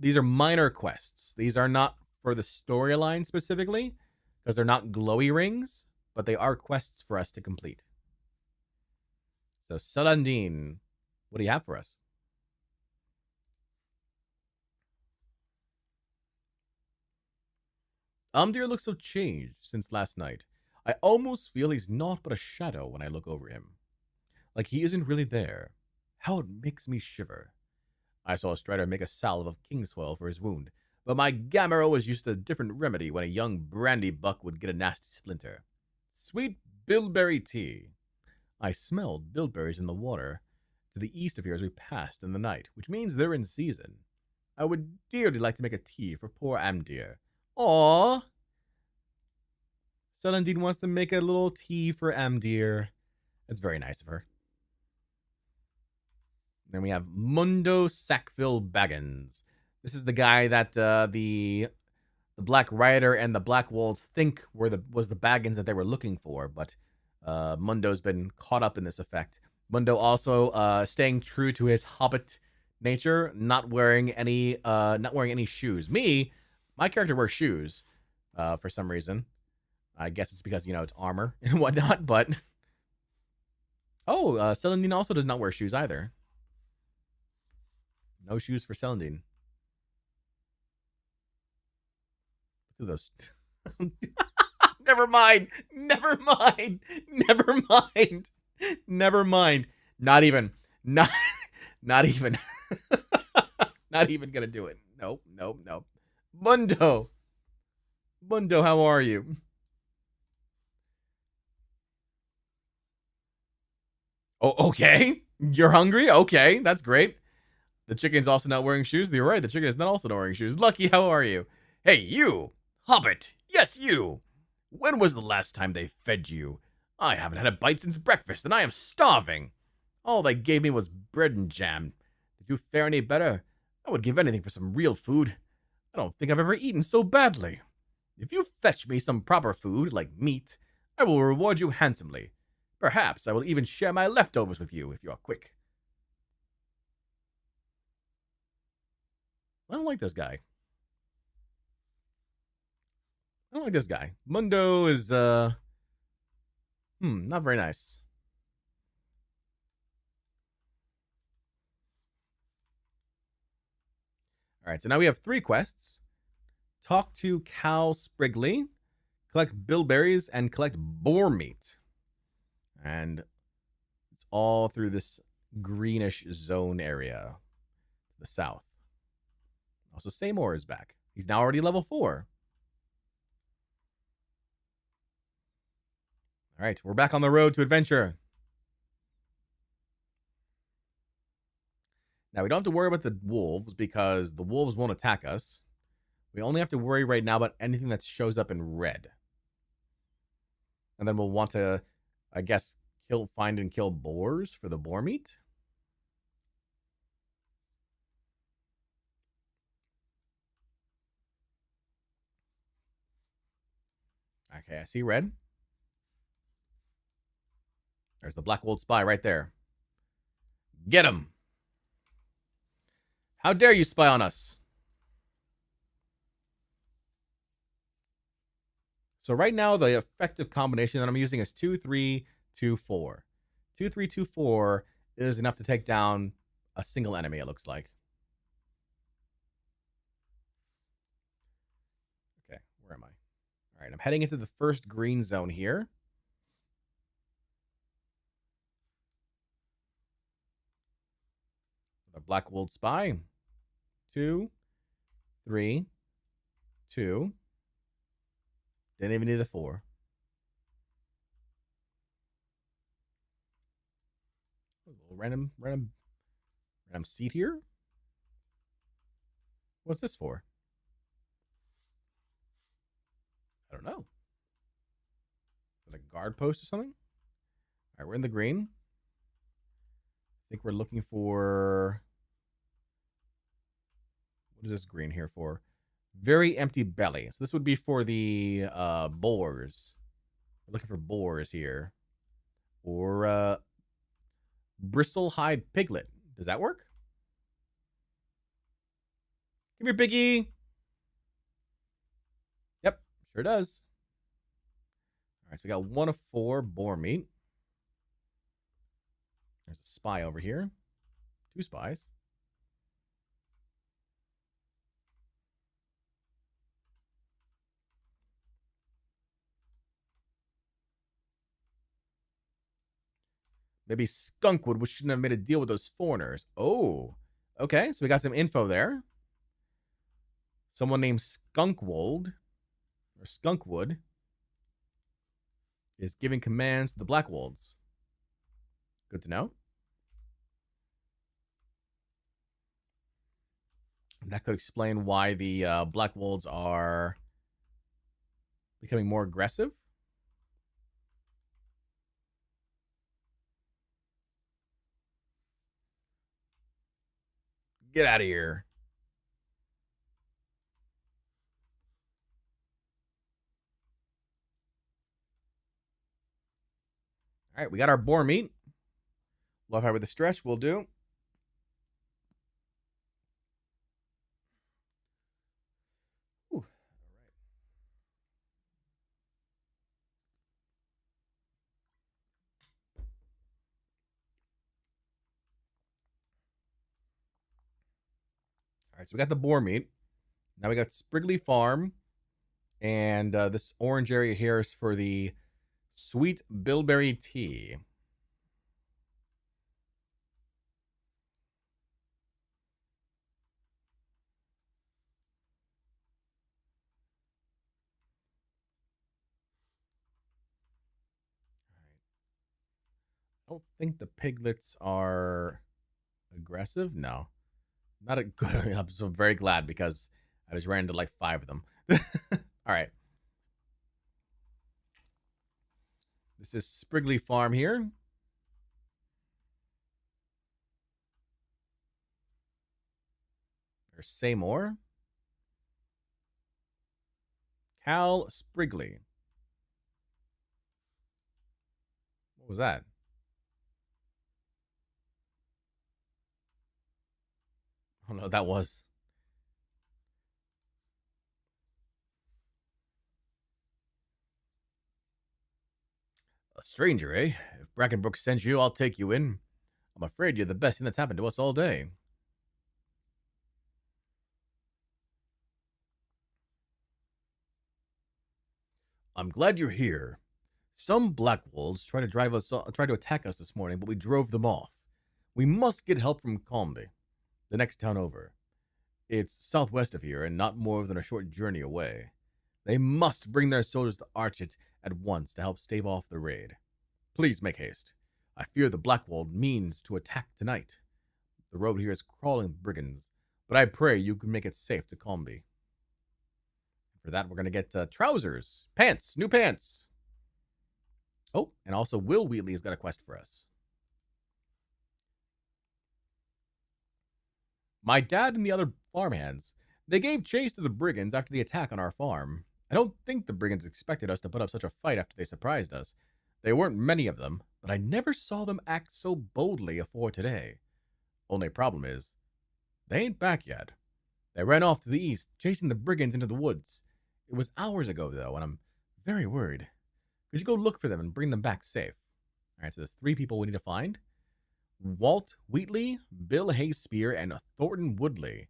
these are minor quests. These are not for the storyline specifically, because they're not glowy rings, but they are quests for us to complete. So Salandine, what do you have for us? Umdir looks so changed since last night. I almost feel he's naught but a shadow when I look over him. Like he isn't really there. How it makes me shiver. I saw a strider make a salve of kingswell for his wound, but my Gamero was used to a different remedy when a young brandy buck would get a nasty splinter. Sweet bilberry tea. I smelled bilberries in the water to the east of here as we passed in the night, which means they're in season. I would dearly like to make a tea for poor Amdir. Aww. Celandine wants to make a little tea for Amdir. That's very nice of her. Then we have Mundo Sackville Baggins. This is the guy that the Black Rider and the Black Wolves think was the Baggins that they were looking for, but Mundo's been caught up in this effect. Mundo also staying true to his hobbit nature, not wearing any shoes. My character wears shoes for some reason. I guess it's because, it's armor and whatnot, but... Oh, Celandine also does not wear shoes either. No shoes for Celandine. Look at those. Never mind. Not even. Not even. Not even gonna do it. Nope. Mundo, how are you? Oh, okay. You're hungry? Okay, that's great. The chicken's also not wearing shoes. You're right, the chicken is not also not wearing shoes. Lucky, how are you? Hey, you! Hobbit! Yes, you! When was the last time they fed you? I haven't had a bite since breakfast, and I am starving. All they gave me was bread and jam. Did you fare any better? I would give anything for some real food. I don't think I've ever eaten so badly. If you fetch me some proper food, like meat, I will reward you handsomely. Perhaps I will even share my leftovers with you if you are quick. I don't like this guy. Mundo is, not very nice. All right, so now we have 3 quests. Talk to Cal Sprigley, collect bilberries, and collect boar meat. And it's all through this greenish zone area to the south. Also, Seymour is back. He's now already level 4. All right, we're back on the road to adventure. Now, we don't have to worry about the wolves because the wolves won't attack us. We only have to worry right now about anything that shows up in red. And then we'll want to, I guess, find and kill boars for the boar meat. Okay, I see red. There's the Black Wolf spy right there. Get him! How dare you spy on us? So right now, the effective combination that I'm using is 2-3-2-4. 2-3-2-4 is enough to take down a single enemy, it looks like. Okay, where am I? All right, I'm heading into the first green zone here. The Black Wolf spy. 2, 3, 2. Didn't even need the 4. A little random seat here. What's this for? I don't know. Is it a guard post or something? All right, we're in the green. I think we're looking for... What is this green here for? Very empty belly. So this would be for the boars. We're looking for boars here. Or bristle-hide piglet. Does that work? Come here, piggy. Yep, sure does. All right, so we got 1 of 4 boar meat. There's a spy over here. 2 spies. Maybe Skunkwood shouldn't have made a deal with those foreigners. Oh, okay. So we got some info there. Someone named Skunkwold or Skunkwood is giving commands to the Black Wolves. Good to know. That could explain why the Black Wolves are becoming more aggressive. Get out of here. All right, we got our boar meat. Love how with the stretch will do. Ooh. All right, so we got the boar meat. Now we got Sprigley Farm. And this orange area here is for the sweet bilberry tea. I don't think the piglets are aggressive. No, not a good. I'm so very glad because I just ran into like 5 of them. All right. This is Sprigley Farm here. There's Seymour. Cal Sprigley. What was that? Oh no, that was. A stranger, eh? If Brackenbrook sends you, I'll take you in. I'm afraid you're the best thing that's happened to us all day. I'm glad you're here. Some black wolves tried to attack us this morning, but we drove them off. We must get help from Combe, the next town over. It's southwest of here and not more than a short journey away. They must bring their soldiers to Archet at once to help stave off the raid. Please make haste. I fear the Blackwold means to attack tonight. The road here is crawling with brigands, but I pray you can make it safe to Combe. For that, we're going to get trousers, pants, new pants. Oh, and also Will Wheatley's got a quest for us. My dad and the other farmhands, they gave chase to the brigands after the attack on our farm. I don't think the brigands expected us to put up such a fight after they surprised us. There weren't many of them, but I never saw them act so boldly afore today. Only problem is, they ain't back yet. They ran off to the east, chasing the brigands into the woods. It was hours ago, though, and I'm very worried. Could you go look for them and bring them back safe? All right, so there's 3 people we need to find. Walt Wheatley, Bill Hayspear, and Thornton Woodley.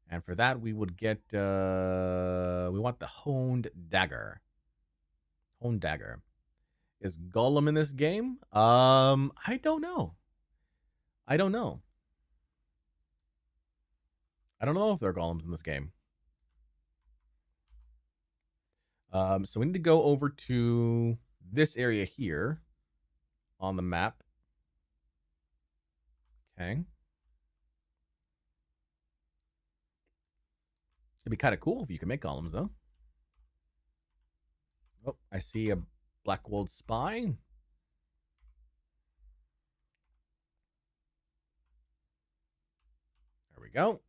And for that, we would get, we want the Honed Dagger. Honed Dagger. Is Gollum in this game? I don't know. I don't know if there are golems in this game. So we need to go over to this area here on the map. Okay. It'd be kind of cool if you could make golems, though. Oh, I see a Blackwold spy. There we go.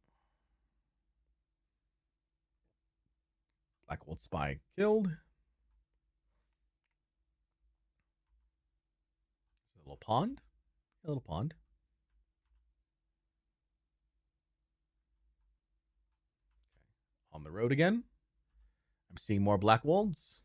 Blackwold spy killed. A little pond. A little pond. Okay. On the road again. I'm seeing more Blackwolds.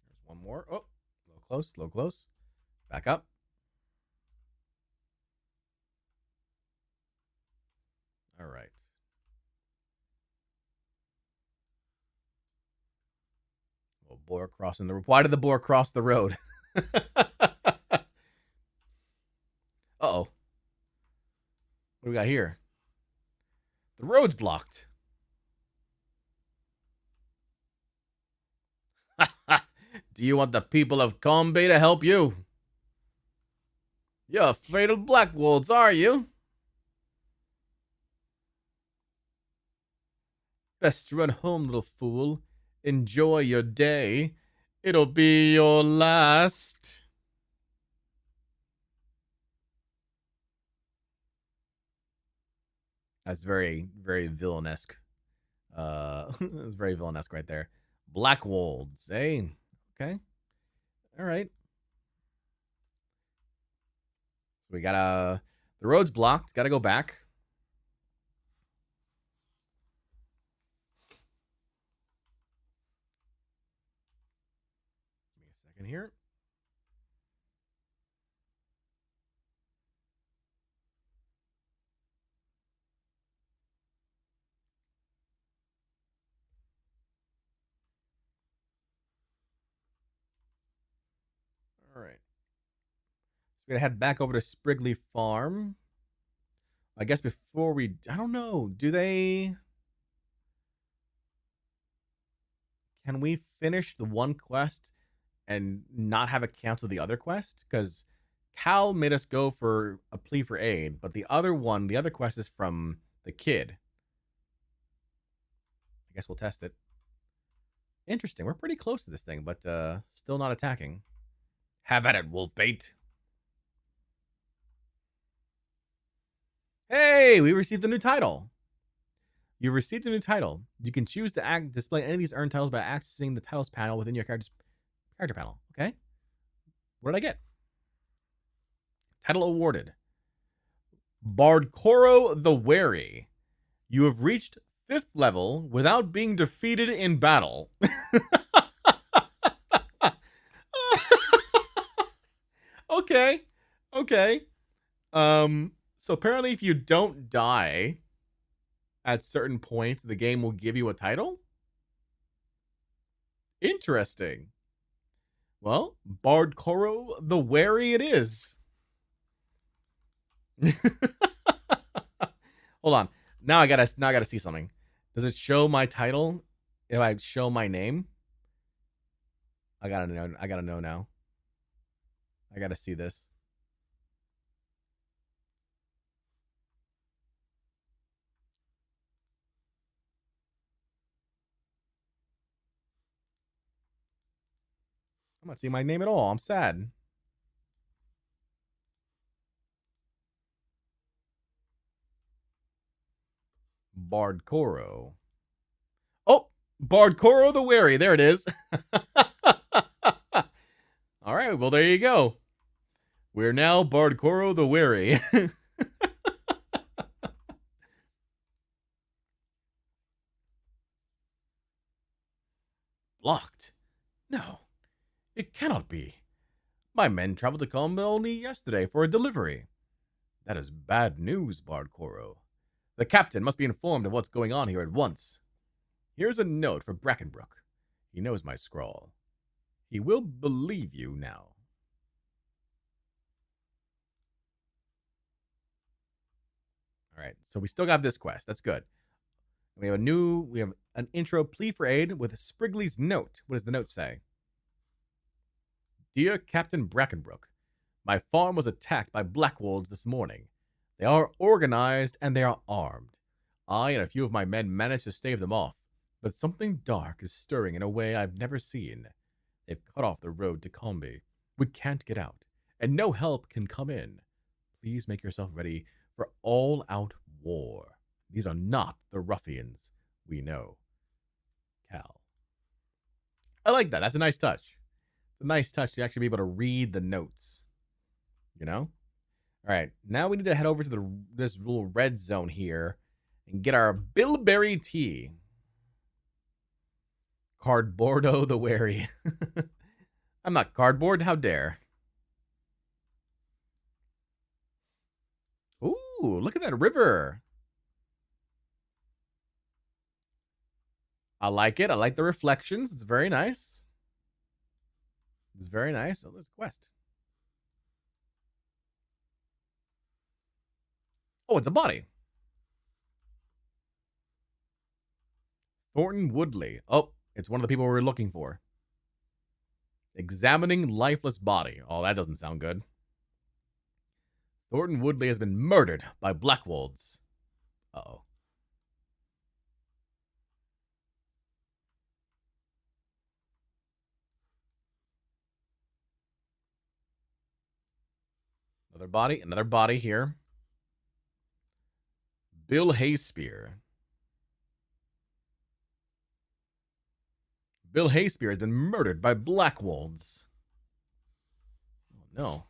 There's one more. Oh, a little close. Back up. All right. Oh, boar crossing the road. Why did the boar cross the road? Uh-oh. What do we got here? The road's blocked. Do you want the people of Combe to help you? You're afraid of Blackwolds, are you? Best run home, little fool. Enjoy your day. It'll be your last. That's very, very villainesque. That's very villainesque right there. Blackwolds, eh? Okay. All right. We got the road's blocked. Got to go back. Give me a second here. All right. So we're going to head back over to Sprigley Farm. I guess before we... I don't know. Do they... Can we finish the one quest and not have it cancel the other quest? Because Cal made us go for a plea for aid, but the other quest is from the kid. I guess we'll test it. Interesting. We're pretty close to this thing, but still not attacking. Have at it, Wolfbait. Hey, we received a new title. You received a new title. You can choose to display any of these earned titles by accessing the titles panel within your character panel. Okay. What did I get? Title awarded. Bardcore the Wary. You have reached 5th level without being defeated in battle. Okay. Okay. So apparently if you don't die at certain points, the game will give you a title? Interesting. Well, Bardcore the Wary it is. Hold on. Now I gotta see something. Does it show my title if I show my name? I gotta know now. I gotta see this. I'm not seeing my name at all. I'm sad. Bardcore. Oh, Bardcore the Wary. There it is. All right. Well, there you go. We're now Bardcore the Wary. Locked? No, it cannot be. My men traveled to Combe only yesterday for a delivery. That is bad news, Bardcore. The captain must be informed of what's going on here at once. Here's a note for Brackenbrook. He knows my scrawl. He will believe you now. All right, so we still got this quest. That's good. We have an intro plea for aid with Sprigley's note. What does the note say? Dear Captain Brackenbrook, my farm was attacked by Blackwolves this morning. They are organized and they are armed. I and a few of my men managed to stave them off, but something dark is stirring in a way I've never seen. They've cut off the road to Combe. We can't get out, and no help can come in. Please make yourself ready for all-out war. These are not the ruffians we know. Cal. I like that. That's a nice touch. It's a nice touch to actually be able to read the notes. You know? All right. Now we need to head over to this little red zone here and get our bilberry tea. Cardboardo the Wary. I'm not cardboard. How dare. Ooh, look at that river. I like it. I like the reflections. It's very nice. It's very nice. Oh, there's a quest. Oh, it's a body. Thornton Woodley. Oh, it's one of the people we were looking for. Examining lifeless body. Oh, that doesn't sound good. Thornton Woodley has been murdered by Blackwolves. Uh-oh. Another body here. Bill Hayspear. Bill Hayspear has been murdered by Blackwolves. Oh, no.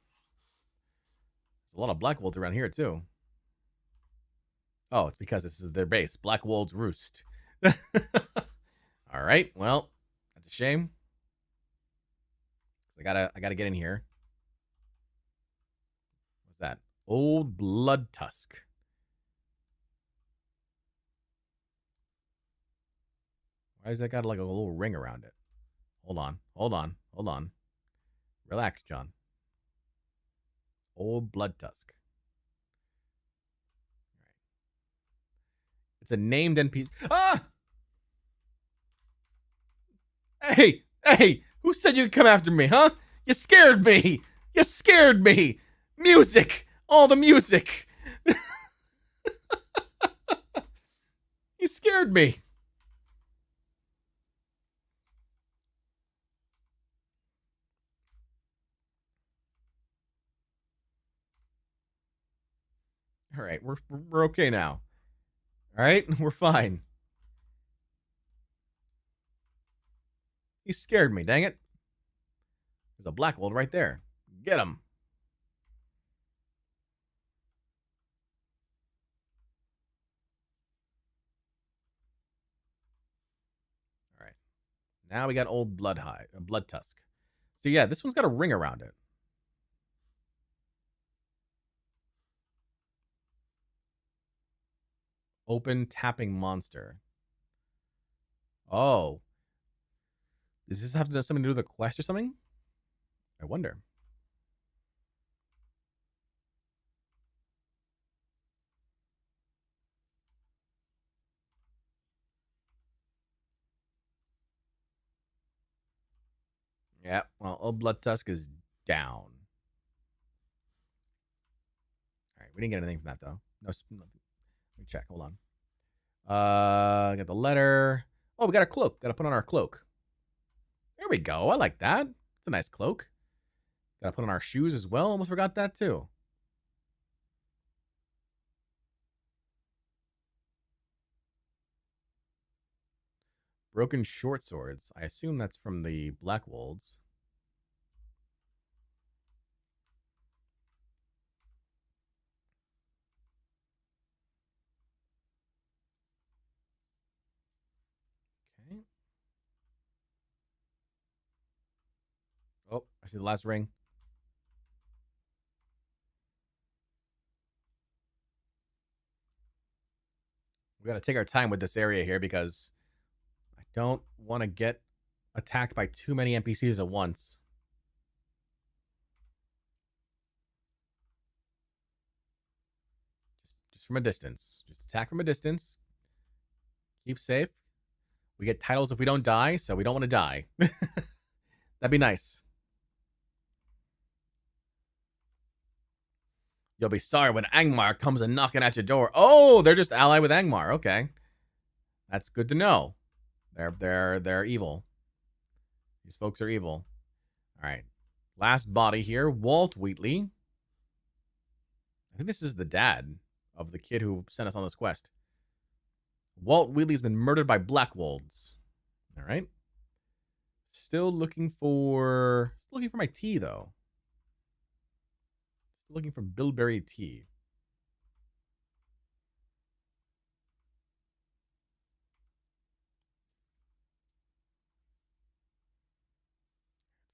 There's a lot of Blackwolves around here, too. Oh, it's because this is their base. Blackwolves Roost. All right, well, that's a shame. I gotta get in here. What's that? Old Blood Tusk. Why has that got like a little ring around it? Hold on. Relax, John. Old Blood Tusk. All right. It's a named NPC. Ah! Hey! Who said you could come after me, huh? You scared me! You scared me! Music! All the music! You scared me! All right, we're okay now. All right, we're fine. He scared me, dang it. There's a Blackwold right there. Get him. All right. Now we got old Blood Tusk. So yeah, this one's got a ring around it. Open tapping monster. Oh. Does this have to do something to do with a quest or something? I wonder. Yeah, well, Old Blood Tusk is down. All right, we didn't get anything from that, though. No, nothing. Let me check. Hold on. Got the letter. Oh, we got a cloak. Got to put on our cloak. There we go. I like that. It's a nice cloak. Got to put on our shoes as well. Almost forgot that, too. Broken short swords. I assume that's from the Black Wolves. Okay. Oh, I see the last ring. We got to take our time with this area here because I don't want to get attacked by too many NPCs at once. Just from a distance. Just attack from a distance. Keep safe. We get titles if we don't die, so we don't want to die. That'd be nice. You'll be sorry when Angmar comes and knocking at your door. Oh, they're just allied with Angmar. Okay. That's good to know. They're evil. These folks are evil. All right. Last body here, Walt Wheatley. I think this is the dad of the kid who sent us on this quest. Walt Wheatley's been murdered by Black Wolves. All right. Still looking for my tea, though. Still looking for bilberry tea.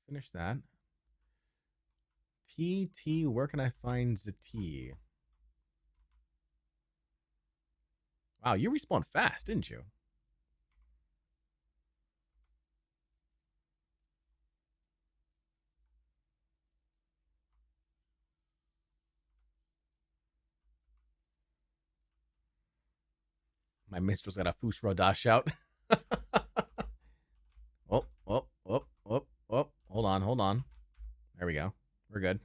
Finish that. Tea, where can I find the tea? Wow, you respawned fast, didn't you? My minstrel's got a Fus Rodash out. Oh. Hold on. There we go. We're good.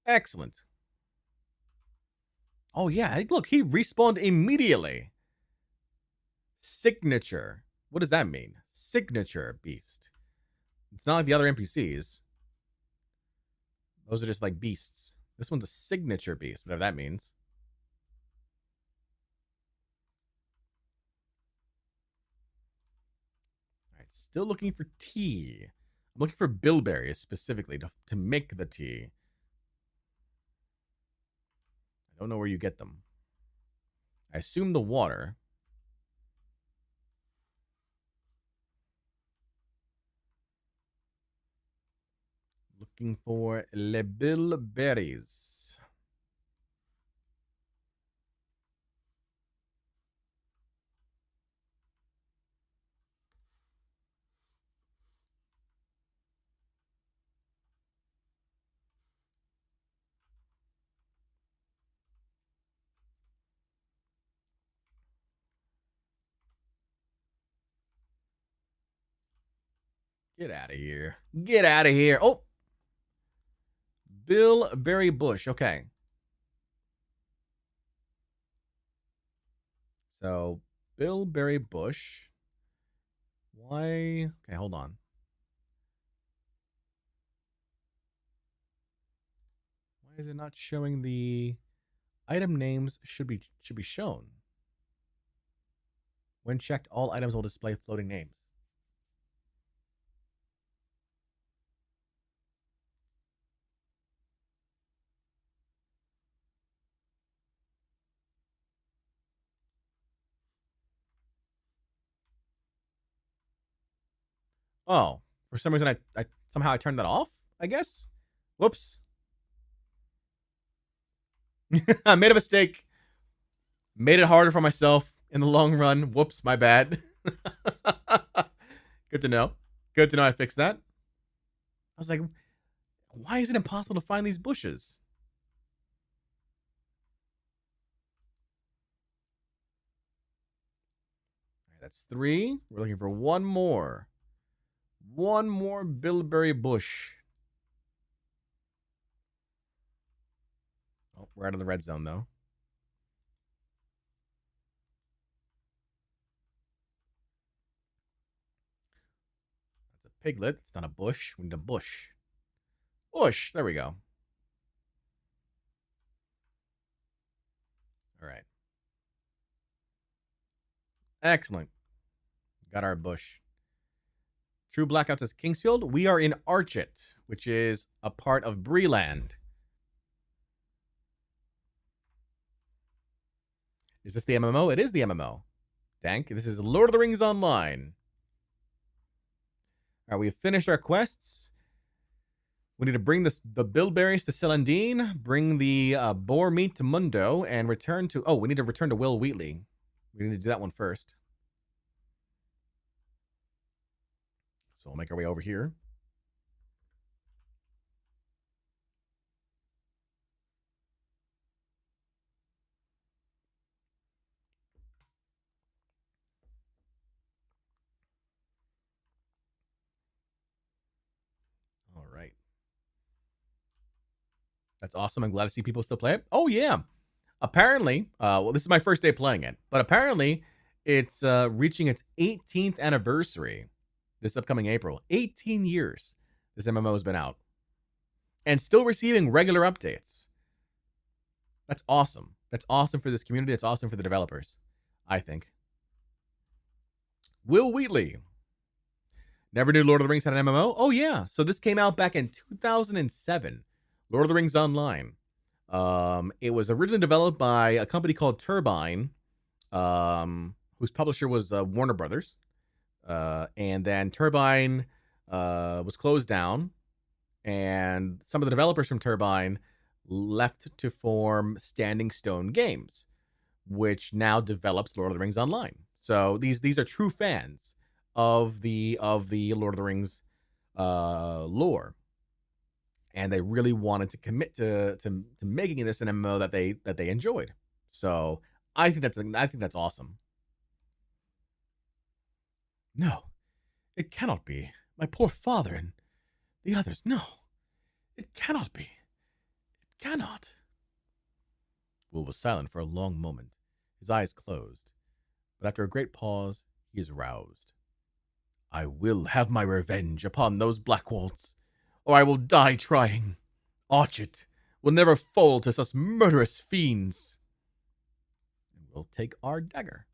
Excellent. Oh, yeah. Look, he respawned immediately. Signature. What does that mean? Signature beast. It's not like the other NPCs. Those are just like beasts. This one's a signature beast, whatever that means. All right, still looking for tea. I'm looking for bilberries specifically to make the tea. I don't know where you get them. I assume the water. Looking for le bilberries. Get out of here. Get out of here. Oh. Bilberry bush. Okay. So, bilberry bush. Why? Okay, hold on. Why is it not showing the item names should be shown? When checked, all items will display floating names. Oh, for some reason I somehow I turned that off, I guess. Whoops. I made a mistake. Made it harder for myself in the long run. Whoops, my bad. Good to know. Good to know I fixed that. I was like, why is it impossible to find these bushes? That's 3. We're looking for one more. One more bilberry bush. Oh, we're out of the red zone, though. That's a piglet. It's not a bush. We need a bush. Bush. There we go. All right. Excellent. Got our bush. True Blackouts is Kingsfield. We are in Archet, which is a part of Breeland. Is this the MMO? It is the MMO. Dank. This is Lord of the Rings Online. All right, we've finished our quests. We need to bring the bilberries to Celandine, bring the boar meat to Mundo, and return to... Oh, we need to return to Will Wheatley. We need to do that one first. So we'll make our way over here. All right. That's awesome. I'm glad to see people still play it. Oh, yeah. Apparently, well, this is my first day playing it, but apparently it's reaching its 18th anniversary this upcoming April. 18 years this MMO has been out and still receiving regular updates. That's awesome. That's awesome for this community. It's awesome for the developers, I think. Will Wheatley. Never knew Lord of the Rings had an MMO? Oh, yeah. So this came out back in 2007. Lord of the Rings Online. It was originally developed by a company called Turbine, whose publisher was Warner Brothers. And then Turbine was closed down, and some of the developers from Turbine left to form Standing Stone Games, which now develops Lord of the Rings Online. So these are true fans of the Lord of the Rings lore. And they really wanted to commit to making this an MMO that they enjoyed. So I think that's awesome. No, it cannot be. My poor father and the others. No, it cannot be. It cannot. Will was silent for a long moment, his eyes closed. But after a great pause, he is roused. I will have my revenge upon those Blackwalds, or I will die trying. Archet will never fall to such murderous fiends. And we'll take our dagger.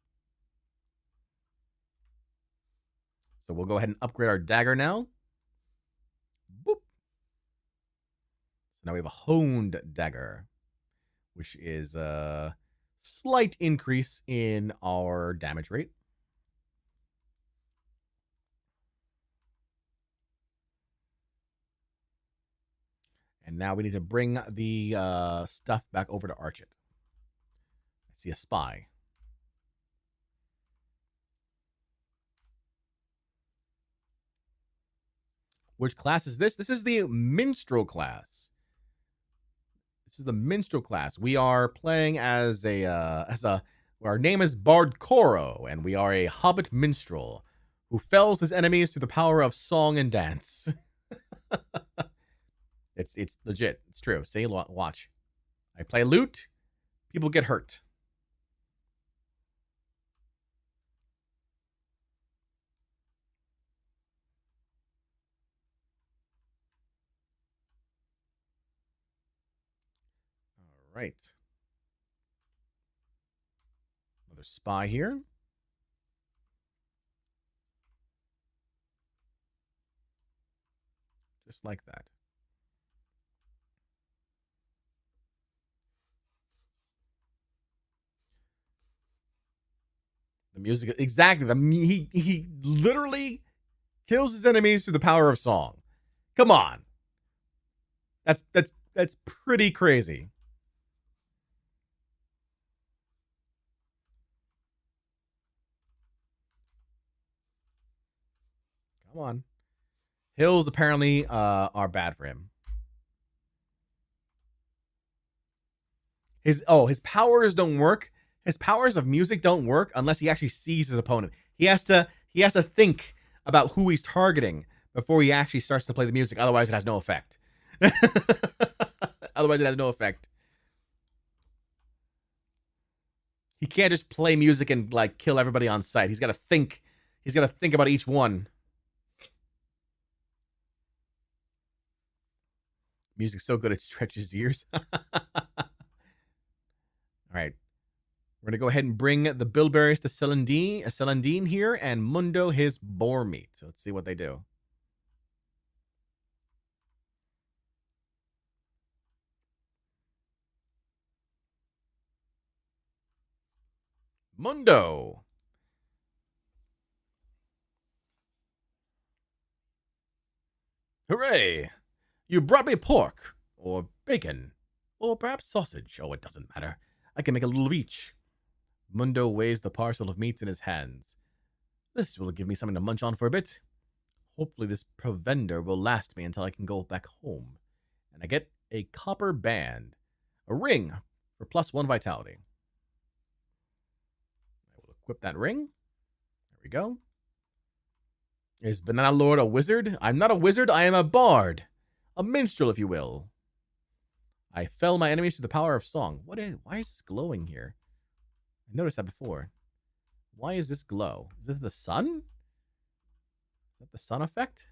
So we'll go ahead and upgrade our dagger now. Boop. So now we have a honed dagger, which is a slight increase in our damage rate. And now we need to bring the stuff back over to Archet. I see a spy. Which class is this? This is the Minstrel class. This is the Minstrel class. We are playing as our name is Bardcore, and we are a hobbit minstrel who fells his enemies through the power of song and dance. It's legit. It's true. See, watch. I play lute. People get hurt. All right. Another spy here. Just like that. The music, exactly. He literally kills his enemies through the power of song. Come on, that's pretty crazy. Come on. Hills apparently are bad for him. His powers don't work. His powers of music don't work unless he actually sees his opponent. He has to think about who he's targeting before he actually starts to play the music. Otherwise, it has no effect. Otherwise, it has no effect. He can't just play music and like kill everybody on sight. He's got to think. He's got to think about each one. Music's so good it stretches ears. All right. We're going to go ahead and bring the bilberries to Celandine here, and Mundo his boar meat. So let's see what they do. Mundo. Hooray! You brought me pork, or bacon, or perhaps sausage. Oh, it doesn't matter. I can make a little of each. Mundo weighs the parcel of meats in his hands. This will give me something to munch on for a bit. Hopefully this provender will last me until I can go back home. And I get a copper band. A ring for +1 vitality. I will equip that ring. There we go. Is Banana Lord a wizard? I'm not a wizard, I am a bard. A minstrel, if you will. I fell my enemies to the power of song. Why is this glowing here? I noticed that before. Why is this glow? Is this the sun? Is that the sun effect?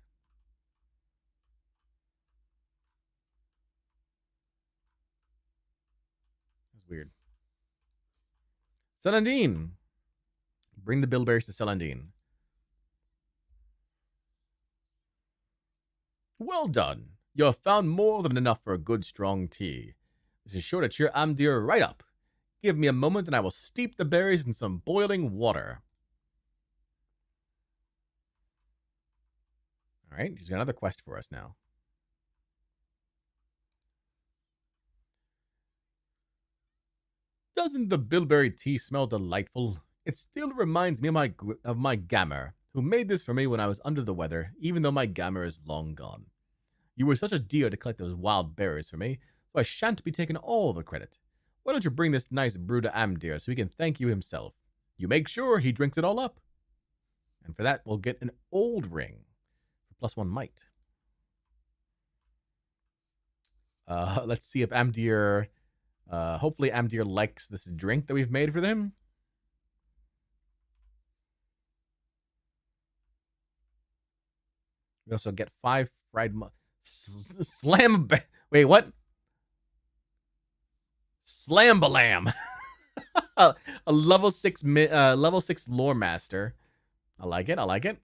That's weird. Celandine. Bring the bilberries to Celandine. Well done. You have found more than enough for a good strong tea. This is sure to cheer Amdir right up. Give me a moment and I will steep the berries in some boiling water. All right, she's got another quest for us now. Doesn't the bilberry tea smell delightful? It still reminds me of my gammer, who made this for me when I was under the weather, even though my gammer is long gone. You were such a dear to collect those wild berries for me, so I shan't be taking all the credit. Why don't you bring this nice brew to Amdir so he can thank you himself? You make sure he drinks it all up. And for that, we'll get an old ring for +1 might. Let's see if Amdir... hopefully Amdir likes this drink that we've made for them. We also get 5 fried... Slam... Wait, what? Slambalam. A level 6 lore master. I like it. I like it.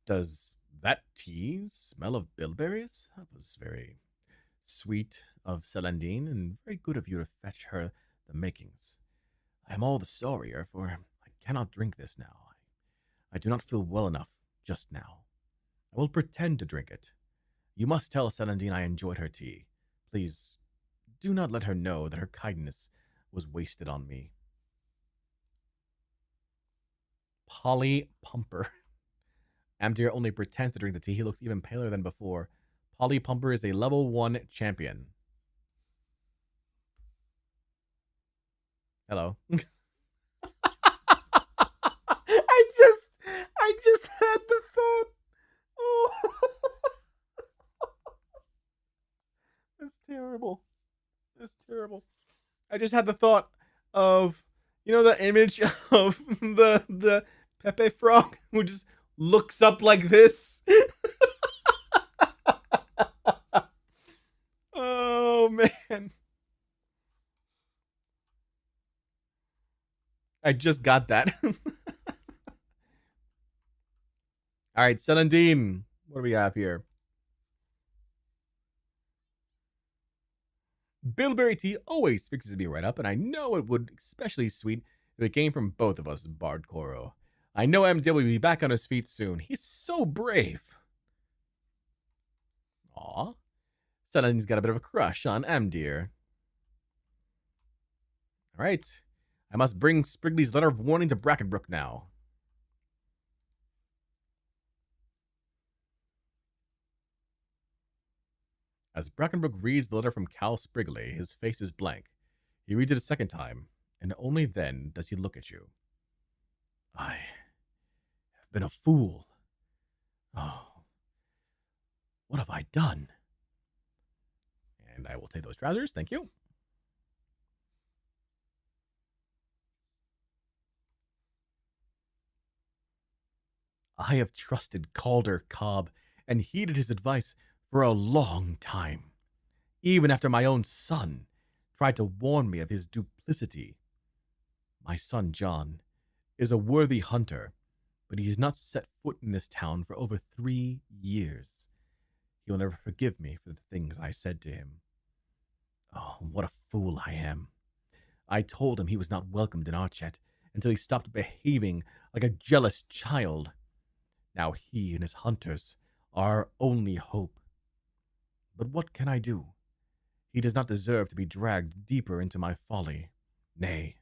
Does that tea smell of bilberries? That was very sweet of Celandine, and very good of you to fetch her the makings. I am all the sorrier, for I cannot drink this now. I do not feel well enough just now. I will pretend to drink it. You must tell Celandine I enjoyed her tea. Please, do not let her know that her kindness was wasted on me. Polly Pumper. Amdir only pretends to drink the tea. He looks even paler than before. Polly Pumper is a level 1 champion. Hello. I just had the thought. Oh. That's terrible. That's terrible. I just had the thought of, you know, the image of the Pepe frog who just looks up like this. Oh man. I just got that. All right, Celandine. What do we have here? Bilberry tea always fixes me right up, and I know it would especially sweet if it came from both of us, Bardcore. I know MD will be back on his feet soon. He's so brave. Aw. Celandine's got a bit of a crush on Amdir. All right. I must bring Sprigley's letter of warning to Brackenbrook now. As Brackenbrook reads the letter from Cal Sprigley, his face is blank. He reads it a second time, and only then does he look at you. I have been a fool. Oh, what have I done? And I will take those trousers. Thank you. I have trusted Calder Cobb and heeded his advice for a long time, even after my own son tried to warn me of his duplicity. My son John is a worthy hunter, but he has not set foot in this town for over 3 years. He will never forgive me for the things I said to him. Oh, what a fool I am. I told him he was not welcomed in Archet until he stopped behaving like a jealous child. Now he and his hunters are our only hope. But what can I do? He does not deserve to be dragged deeper into my folly. Nay,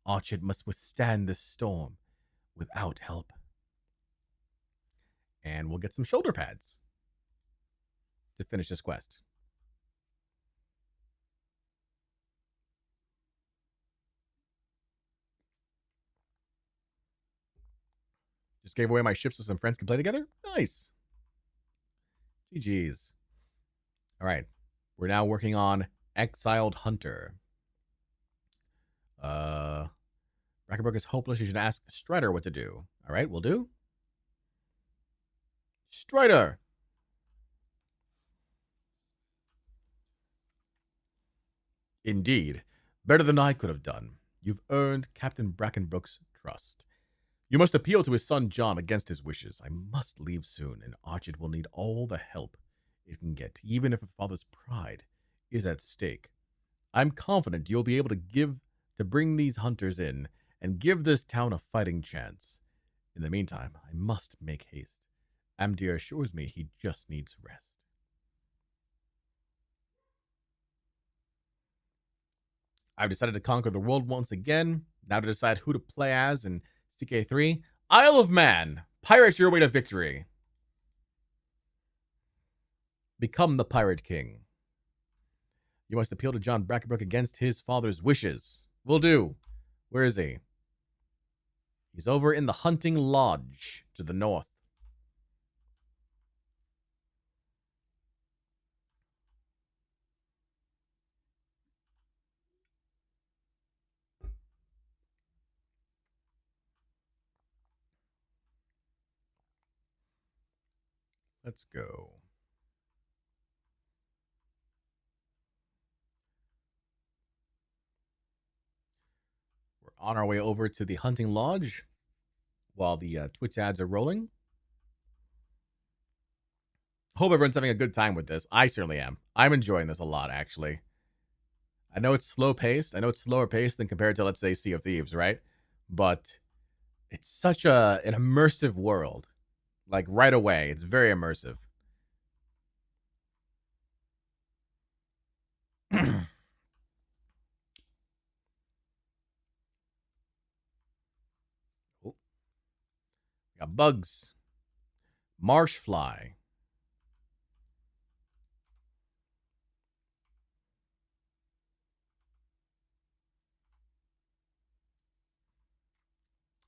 Archet must withstand this storm without help. And we'll get some shoulder pads to finish this quest. Just gave away my ships so some friends can play together? Nice. GG's. All right. We're now working on Exiled Hunter. Brackenbrook is hopeless. You should ask Strider what to do. All right, we'll do. Strider! Indeed. Better than I could have done. You've earned Captain Brackenbrook's trust. You must appeal to his son John against his wishes. I must leave soon, and Archet will need all the help it can get, even if a father's pride is at stake. I'm confident you'll be able to bring these hunters in and give this town a fighting chance. In the meantime, I must make haste. Amdir assures me he just needs rest. I've decided to conquer the world once again. Now to decide who to play as in CK3. Isle of Man. Pirate your way to victory. Become the Pirate King. You must appeal to Jon Bardcore against his father's wishes. Will do. Where is he? He's over in the Hunting Lodge to the north. Let's go. We're on our way over to the Hunting Lodge while the Twitch ads are rolling. Hope everyone's having a good time with this. I certainly am. I'm enjoying this a lot, actually. I know it's slow paced. I know it's slower paced than compared to, let's say, Sea of Thieves, right? But it's such an immersive world. Like, right away, it's very immersive. Oh. Got bugs. Marsh fly.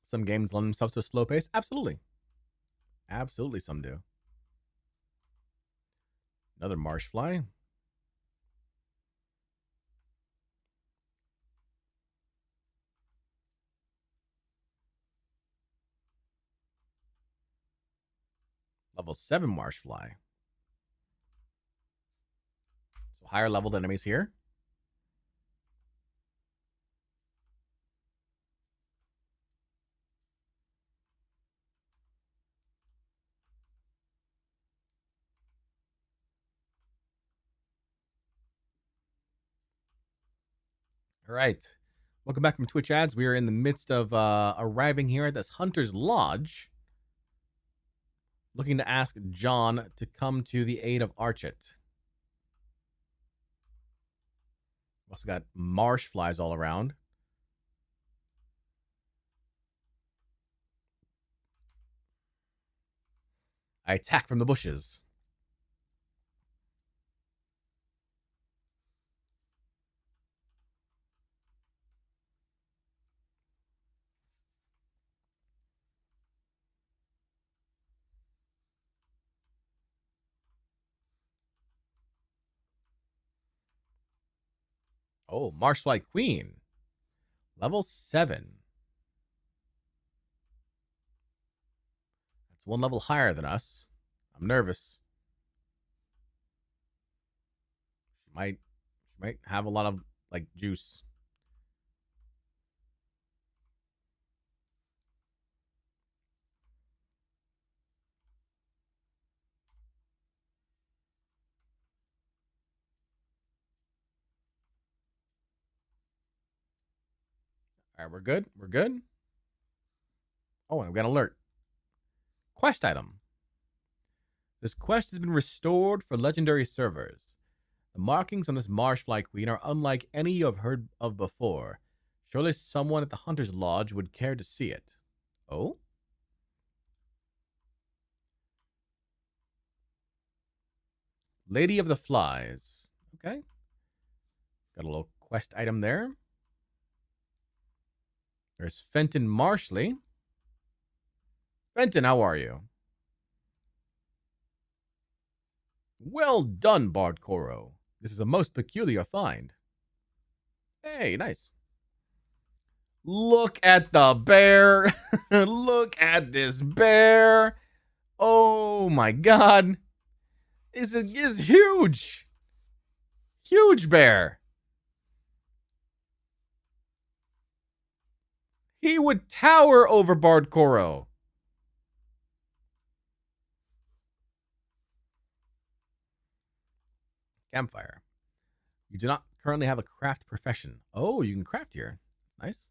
Some games lend themselves to a slow pace. Absolutely. Absolutely, some do. Another marsh fly. Level 7 marsh fly. So higher leveled enemies here. All right. Welcome back from Twitch ads. We are in the midst of arriving here at this Hunter's Lodge. Looking to ask John to come to the aid of Archet. Also got marsh flies all around. I attack from the bushes. Oh, Marshflight Queen. Level 7. That's one level higher than us. I'm nervous. She might have a lot of like juice. All right, we're good. We're good. Oh, and we got an alert. Quest item. This quest has been restored for legendary servers. The markings on this Marshfly Queen are unlike any you have heard of before. Surely someone at the Hunter's Lodge would care to see it. Oh? Lady of the Flies. Okay. Got a little quest item there. There's Fenton Marshley. Fenton, how are you? Well done, Bardcore. This is a most peculiar find. Hey, nice. Look at the bear. Look at this bear. Oh my god. This is huge. Huge bear. He would tower over Bardcore. Campfire. You do not currently have a craft profession. Oh, you can craft here. Nice.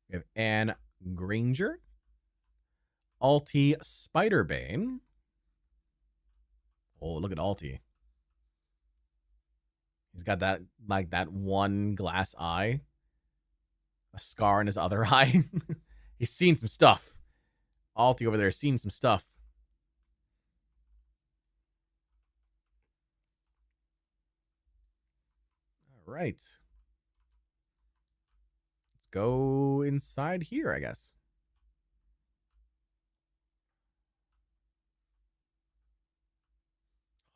We have Anne Granger. Alti Spiderbane. Oh, look at Alti. He's got that, like, that one glass eye. A scar in his other eye. He's seen some stuff. Alti over there has seen some stuff. All right. Let's go inside here, I guess.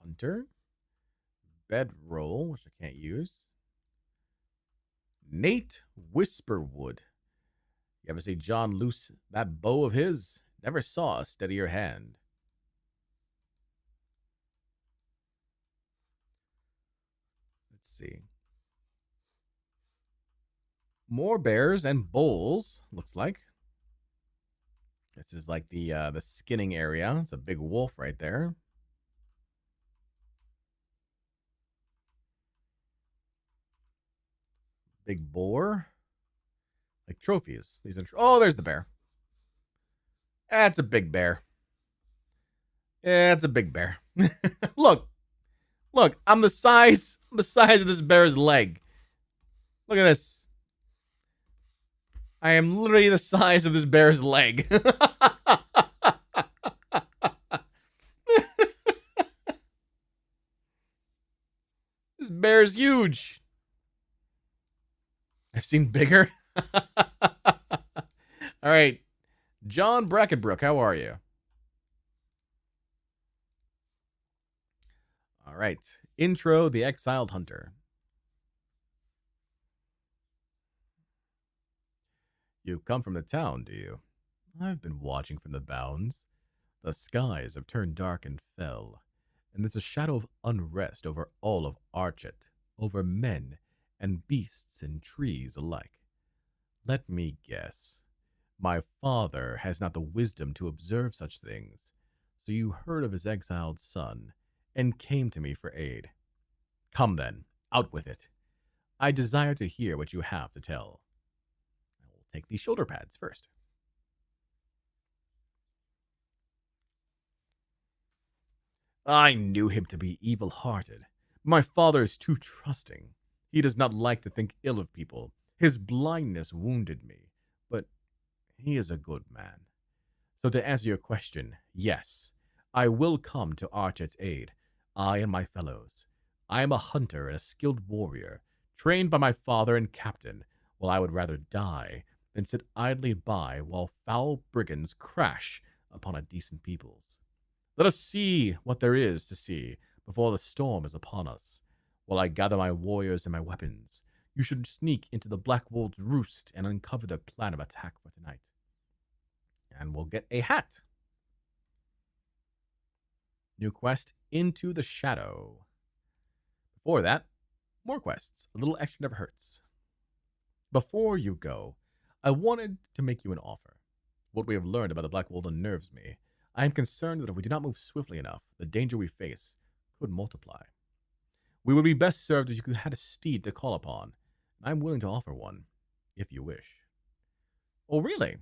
Hunter. Bedroll, which I can't use. Nate Whisperwood. You ever see John loose that bow of his? Never saw a steadier hand. Let's see. More bears and bulls, looks like. This is like the skinning area. It's a big wolf right there. Big boar. Like trophies. These are oh, there's the bear. That's a big bear. Yeah, it's a big bear. Look. Look, I'm the size of this bear's leg. Look at this. I am literally the size of this bear's leg. This bear's huge. I've seen bigger. All right. John Brackenbrook, how are you? All right. Intro, The Exiled Hunter. You come from the town, do you? I've been watching from the bounds. The skies have turned dark and fell, and there's a shadow of unrest over all of Archet, over men and beasts and trees alike. Let me guess. My father has not the wisdom to observe such things, so you heard of his exiled son and came to me for aid. Come then, out with it. I desire to hear what you have to tell. I will take these shoulder pads first. I knew him to be evil-hearted. My father is too trusting. He does not like to think ill of people. His blindness wounded me, but he is a good man. So to answer your question, yes, I will come to Archet's aid, I and my fellows. I am a hunter and a skilled warrior, trained by my father and captain, while I would rather die than sit idly by while foul brigands crash upon a decent peoples. Let us see what there is to see before the storm is upon us. While I gather my warriors and my weapons, you should sneak into the Black Wolves' roost and uncover their plan of attack for tonight. And we'll get a hat. New quest, Into the Shadow. Before that, more quests. A little extra never hurts. Before you go, I wanted to make you an offer. What we have learned about the Black Wolf unnerves me. I am concerned that if we do not move swiftly enough, the danger we face could multiply. We would be best served if you had a steed to call upon. I'm willing to offer one, if you wish. Oh, really?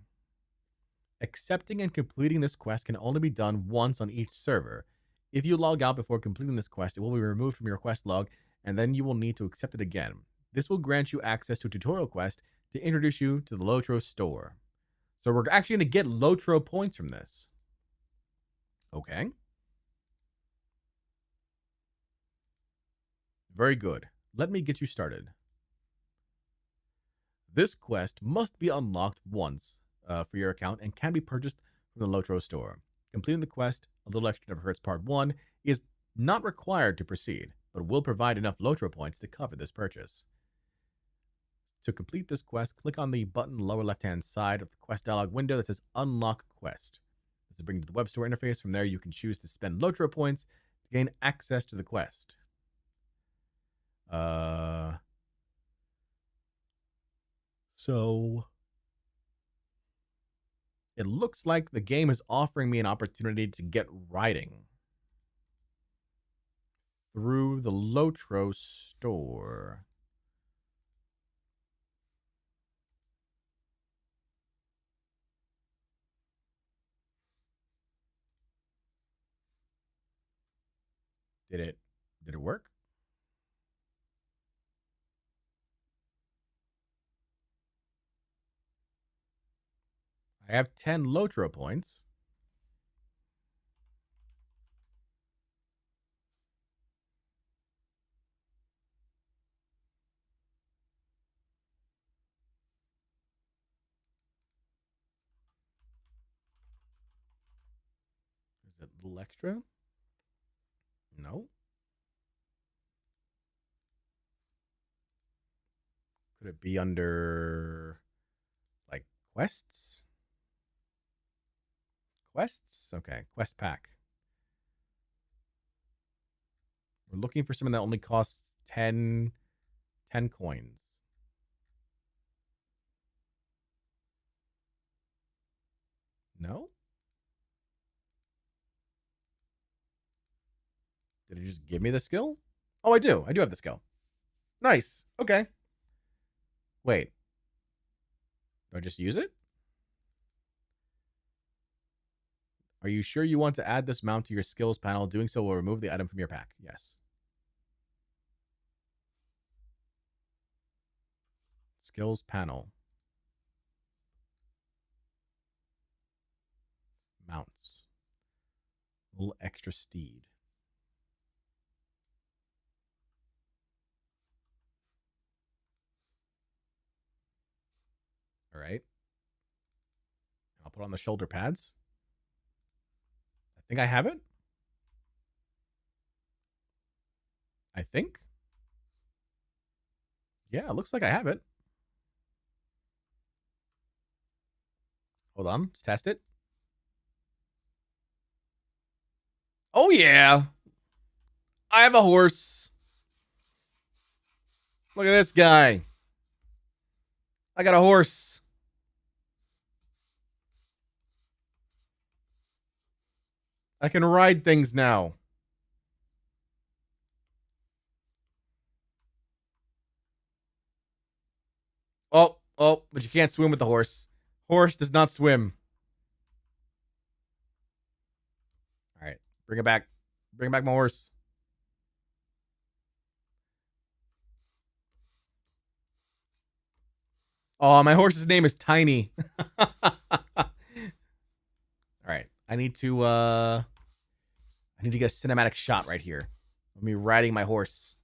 Accepting and completing this quest can only be done once on each server. If you log out before completing this quest, it will be removed from your quest log, and then you will need to accept it again. This will grant you access to a tutorial quest to introduce you to the LOTRO store. So we're actually going to get LOTRO points from this. Okay. Very good. Let me get you started. This quest must be unlocked once for your account and can be purchased from the LOTRO store. Completing the quest, A Little Extra Never Hurts Part 1, is not required to proceed, but will provide enough LOTRO points to cover this purchase. To complete this quest, click on the button lower left-hand side of the quest dialog window that says Unlock Quest. This will bring you to the web store interface. From there, you can choose to spend LOTRO points to gain access to the quest. So it looks like the game is offering me an opportunity to get riding through the LOTRO store. Did it work? I have 10 LOTRO points. Is it a little extra? No. Could it be under, like, quests? Quests? Okay, quest pack. We're looking for something that only costs 10 coins. No? Did it just give me the skill? Oh, I do. I do have the skill. Nice. Okay. Wait. Do I just use it? Are you sure you want to add this mount to your skills panel? Doing so will remove the item from your pack. Yes. Skills panel. Mounts. A little extra steed. All right. I'll put on the shoulder pads. I think I have it. I think. Yeah, it looks like I have it. Hold on. Let's test it. Oh, yeah. I have a horse. Look at this guy. I got a horse. I can ride things now. Oh, but you can't swim with the horse. Horse does not swim. All right, bring it back. Bring back my horse. Oh, my horse's name is Tiny. I need to get a cinematic shot right here of me riding my horse.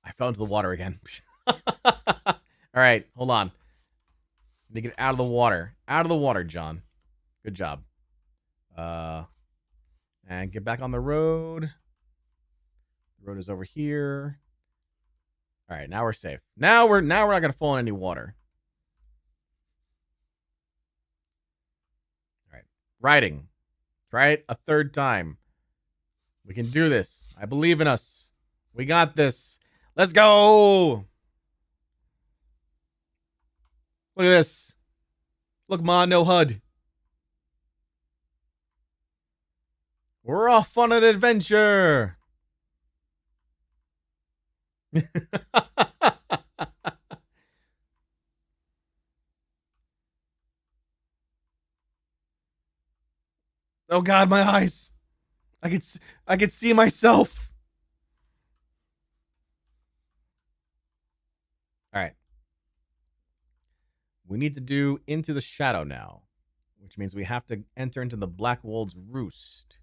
I fell into the water again. All right, hold on. Need to get out of the water. Out of the water, John. Good job. And get back on the road. The road is over here. All right, now we're safe. Now we're not gonna fall in any water. All right, riding. Try it a third time. We can do this. I believe in us. We got this. Let's go. Look at this. Look, Ma, no HUD. We're off on an adventure. Oh God, my eyes. I could see myself. All right. We need to do Into the Shadow now, which means we have to enter into the Black Wold's Roost.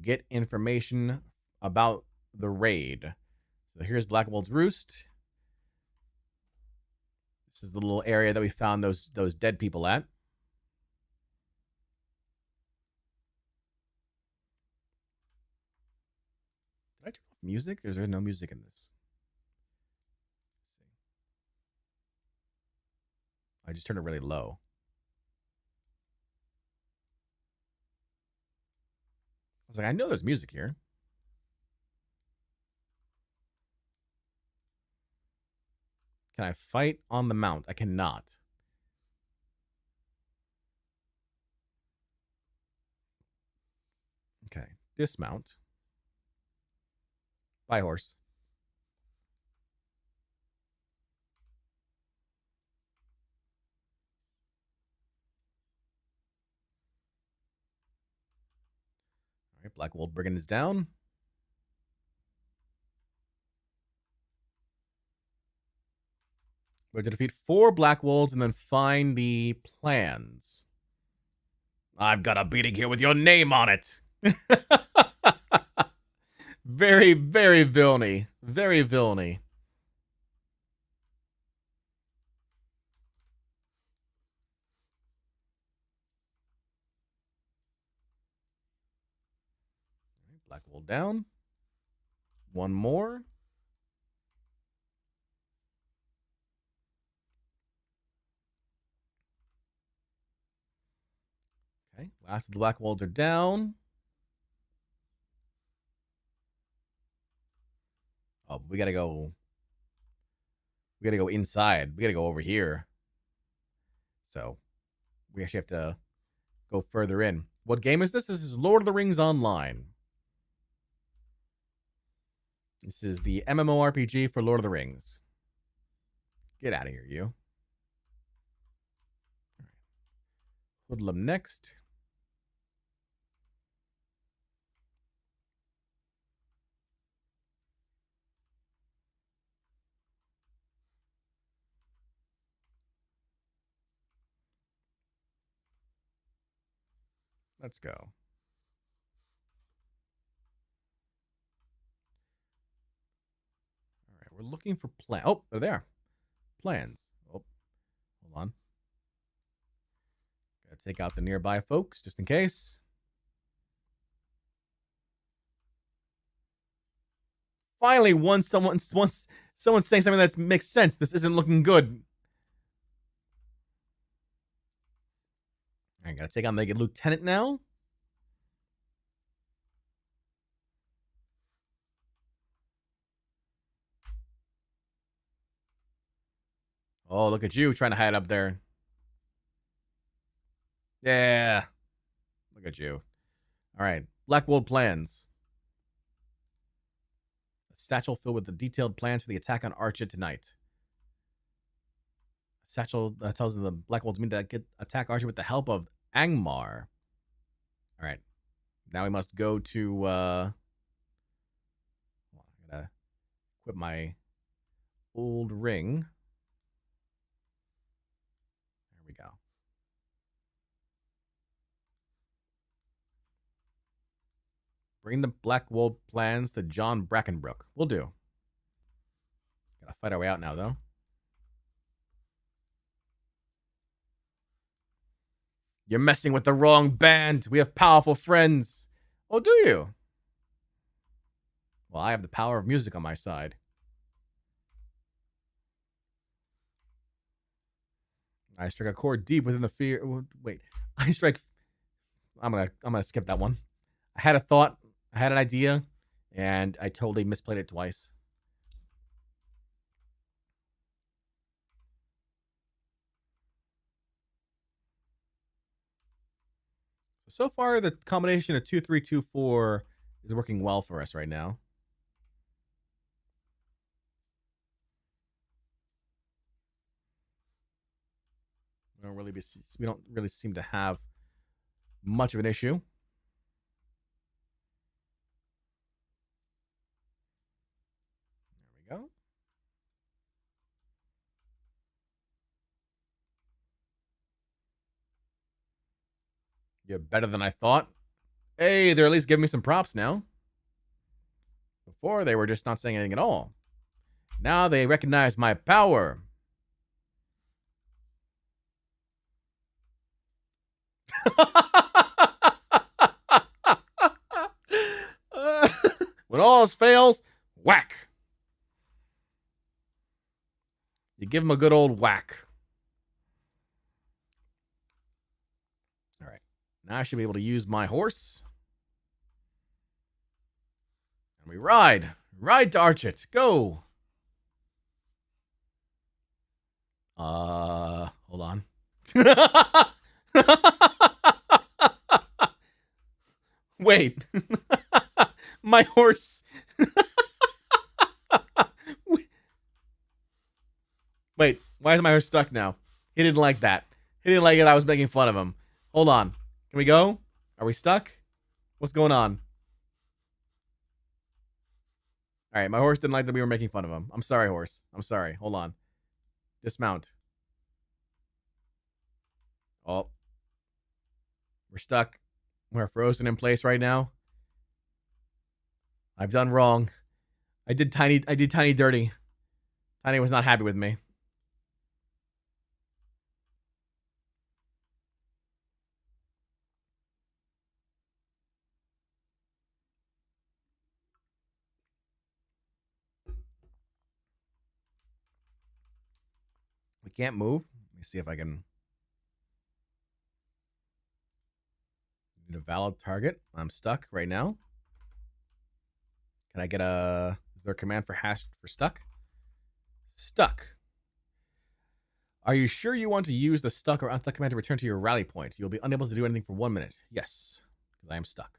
Get information about the raid. So here's Black Wold's Roost. This is the little area that we found those dead people at. Did I turn off music? Or is there no music in this? I just turned it really low. I was like, I know there's music here. Can I fight on the mount? I cannot. Okay. Dismount. Buy horse. All right, Black Wold Brigand is down. We have to defeat 4 Black Wolves and then find the plans. I've got a beating here with your name on it. Very, very villainy. Very villainy. Black Wold down. One more. Okay, last of the Black Wolves are down. Oh, we gotta go. We gotta go inside. We gotta go over here. So we actually have to go further in. What game is this? This is Lord of the Rings Online. This is the MMORPG for Lord of the Rings. Get out of here, you. All right. Hoodlum next. Let's go. All right, we're looking for plans. Oh, they're there. Plans. Oh, hold on. Gotta take out the nearby folks just in case. Finally, someone's saying something that makes sense. This isn't looking good. I gotta take on the lieutenant now. Oh, look at you trying to hide up there. Yeah. Look at you. All right. Black Wold plans. A satchel filled with the detailed plans for the attack on Archer tonight. A satchel tells the Black Wolds mean to attack Archer with the help of Angmar. All right. Now we must go to... I gotta equip my old ring. There we go. Bring the Black Wolf plans to Jon Bardcore. We'll do. Gotta fight our way out now, though. You're messing with the wrong band. We have powerful friends. Oh, do you? Well, I have the power of music on my side. I strike a chord deep within the fear. Wait, I strike. I'm gonna skip that one. I had a thought. I had an idea, and I totally misplayed it twice. So far, the combination of 2-3-2-4 is working well for us right now. We don't really seem to have much of an issue. There we go. You're better than I thought. Hey, they're at least giving me some props now. Before, they were just not saying anything at all. Now they recognize my power. When all else fails, whack. You give them a good old whack. All right. Now I should be able to use my horse. And we ride. Ride to Archit. Go. Hold on. Wait. My horse. Wait, why is my horse stuck now? He didn't like that. He didn't like it. I was making fun of him. Hold on. Can we go? Are we stuck? What's going on? All right, my horse didn't like that we were making fun of him. I'm sorry, horse. I'm sorry. Hold on. Dismount. Oh. We're stuck. We're frozen in place right now. I've done wrong. I did Tiny dirty. Tiny was not happy with me. We can't move. Let me see if I can. Need a valid target. I'm stuck right now. Can I get a... Is there a command for hash for stuck? Stuck. Are you sure you want to use the stuck or unstuck command to return to your rally point? You'll be unable to do anything for 1 minute. Yes, because I am stuck.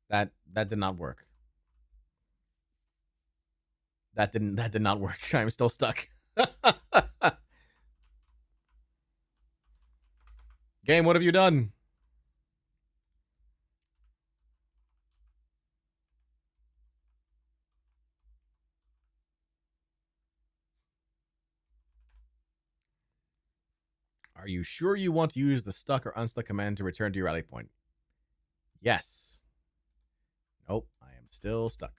That did not work. That did not work. I'm still stuck. Game, what have you done? Are you sure you want to use the stuck or unstuck command to return to your rally point? Yes. Nope, I am still stuck.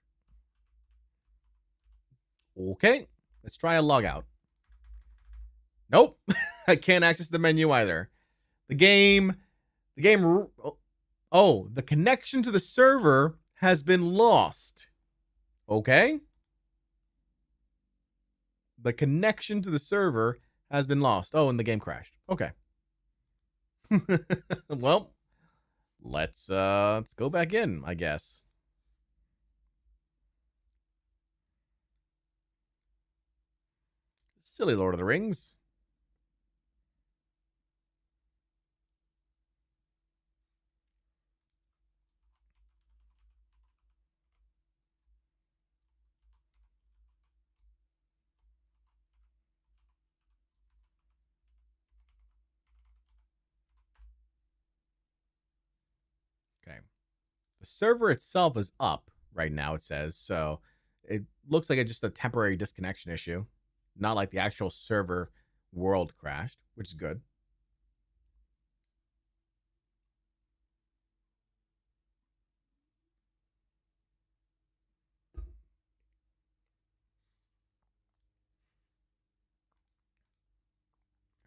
Okay, let's try a logout. Nope, I can't access the menu either. The game, oh, the connection to the server has been lost. Okay. The connection to the server has been lost. Oh, and the game crashed. Okay. Well, let's go back in, I guess. Silly Lord of the Rings. Okay. The server itself is up right now, it says. So it looks like it's just a temporary disconnection issue, not like the actual server world crashed, which is good.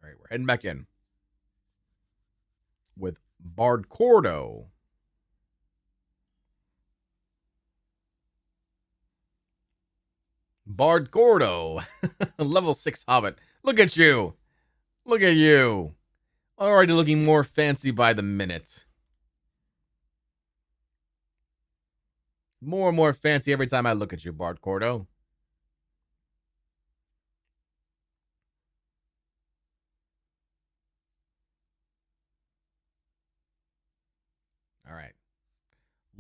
All right, we're heading back in with Bardcore. Bardcore, level 6 Hobbit. Look at you. Look at you. Already looking more fancy by the minute. More and more fancy every time I look at you, Bardcore. All right.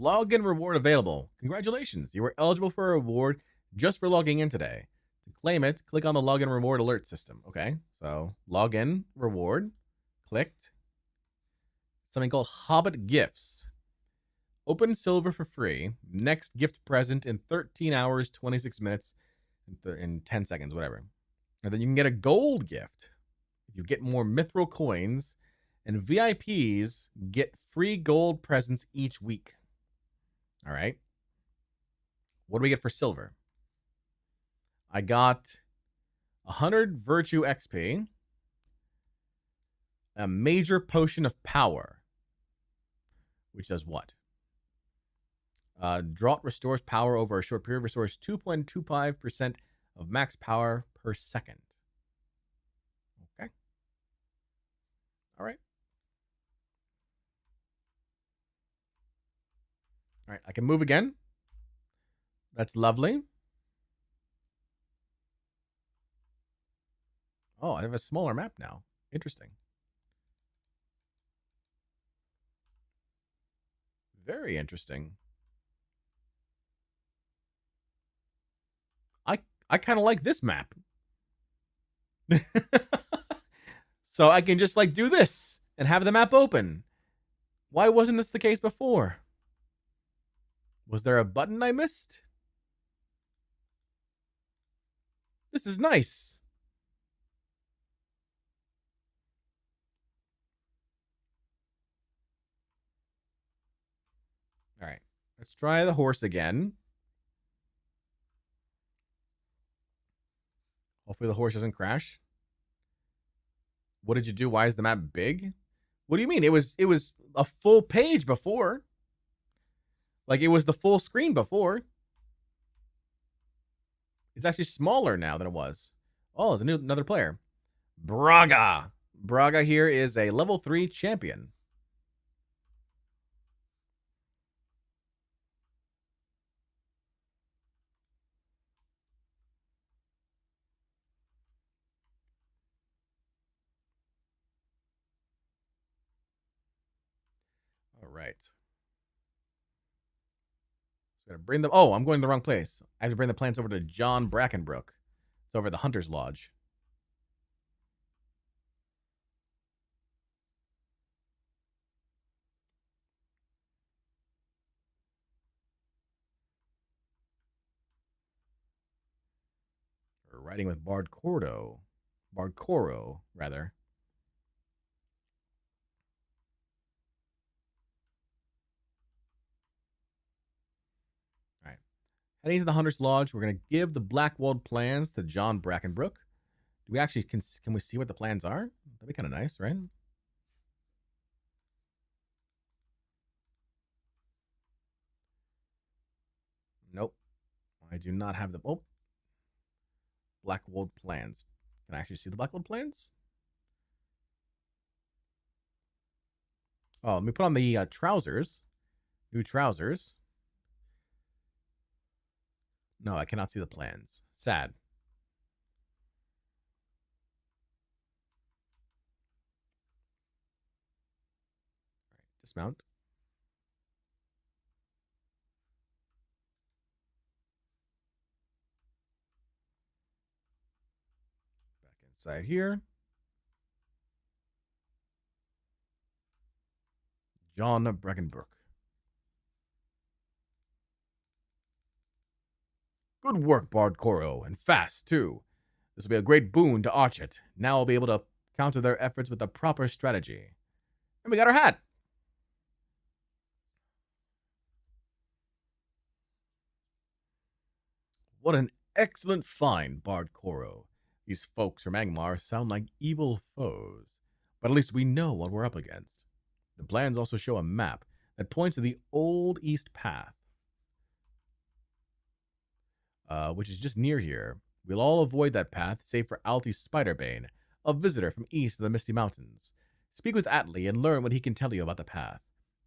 Login reward available. Congratulations. You were eligible for a reward just for logging in today. To claim it, click on the login reward alert system. Okay. So, login reward. Clicked. Something called Hobbit Gifts. Open silver for free. Next gift present in 13 hours, 26 minutes, in 10 seconds, whatever. And then you can get a gold gift. If you get more mithril coins, and VIPs get free gold presents each week. All right. What do we get for silver? I got 100 virtue XP, a major potion of power, which does what? Drought restores power over a short period, restores 2.25% of max power per second. Okay. All right. All right, I can move again. That's lovely. Oh, I have a smaller map now. Interesting. Very interesting. I kind of like this map. So I can just like do this and have the map open. Why wasn't this the case before? Was there a button I missed? This is nice. All right, let's try the horse again. Hopefully the horse doesn't crash. What did you do? Why is the map big? What do you mean? It was a full page before. Like it was the full screen before. It's actually smaller now than it was. Oh, there's another player. Braga. Braga here is a level 3 champion. All right. Gotta bring them. Oh, I'm going to the wrong place. I have to bring the plants over to Jon Bardcore. It's over at the Hunter's Lodge. We're riding with Bardcore, rather. All right. Heading to the Hunter's Lodge, we're going to give the Blackwalled plans to Jon Bardcore. Do we actually, can we see what the plans are? That'd be kind of nice, right? Nope. I do not have the, oh. Blackwalled plans. Can I actually see the Blackwalled plans? Oh, let me put on the trousers. New trousers. No, I cannot see the plans. Sad. All right, dismount. Back inside here. Jon Bardcore. Good work, Bardcore, and fast, too. This will be a great boon to Archet. Now we'll be able to counter their efforts with the proper strategy. And we got our hat. What an excellent find, Bardcore. These folks from Angmar sound like evil foes, but at least we know what we're up against. The plans also show a map that points to the old East Path, which is just near here. We'll all avoid that path, save for Alti Spiderbane, a visitor from east of the Misty Mountains. Speak with Atli and learn what he can tell you about the path.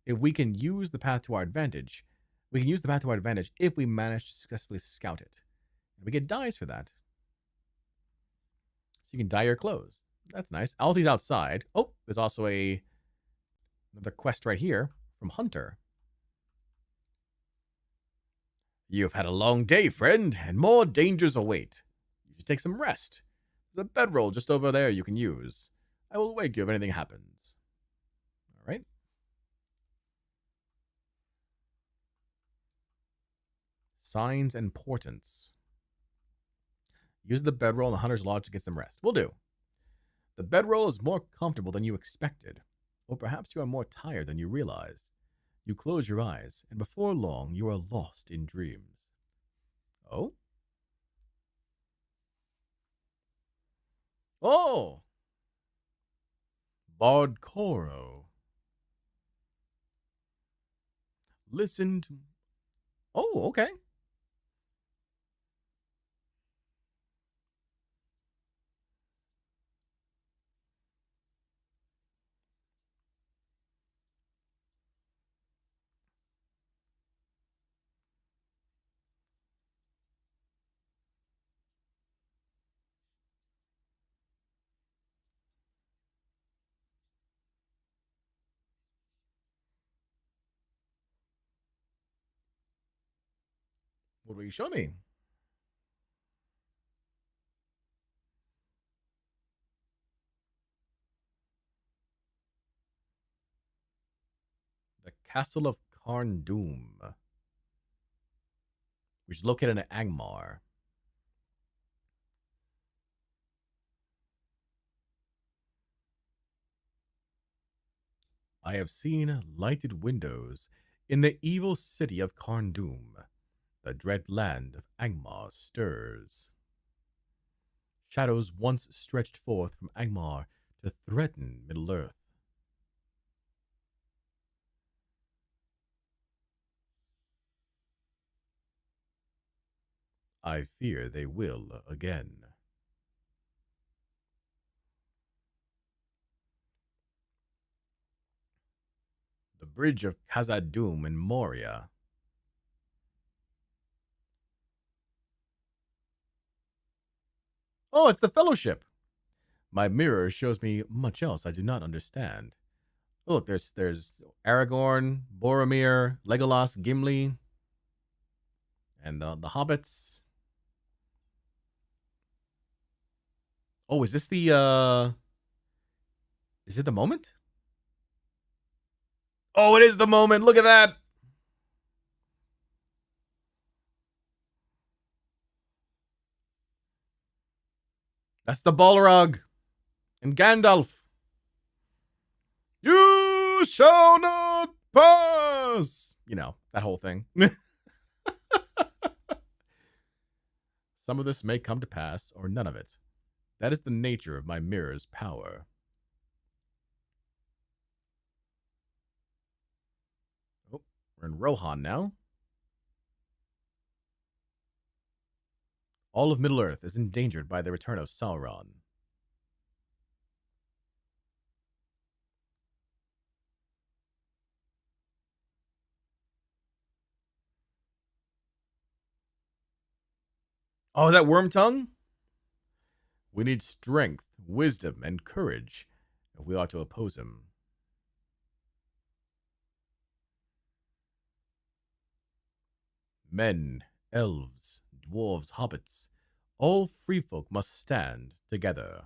If we can use the path to our advantage, if we manage to successfully scout it. And we get dyes for that. So you can dye your clothes. That's nice. Alti's outside. Oh, there's also another quest right here from Hunter. You've had a long day, friend, and more dangers await. You should take some rest. There's a bedroll just over there you can use. I will wake you if anything happens. All right. Signs and portents. Use the bedroll in the Hunter's Lodge to get some rest. Will do. The bedroll is more comfortable than you expected, or perhaps you are more tired than you realized. You close your eyes, and before long you are lost in dreams. Oh? Oh! Bardcore. Listen to... Oh, okay. What will you show me? The Castle of Carn-Dûm, which is located in Angmar. I have seen lighted windows in the evil city of Carn-Dûm. The dread land of Angmar stirs. Shadows once stretched forth from Angmar to threaten Middle-earth. I fear they will again. The bridge of Khazad-dûm in Moria. Oh, it's the Fellowship. My mirror shows me much else I do not understand. Oh, look, there's Aragorn, Boromir, Legolas, Gimli, and the hobbits. Oh, is this the is it the moment? Oh, it is the moment. Look at that. That's the Balrog and Gandalf. You shall not pass. You know, that whole thing. Some of this may come to pass, or none of it. That is the nature of my mirror's power. Oh, we're in Rohan now. All of Middle-earth is endangered by the return of Sauron. Oh, is that Wormtongue? We need strength, wisdom, and courage if we ought to oppose him. Men, elves, dwarves, hobbits, all free folk must stand together.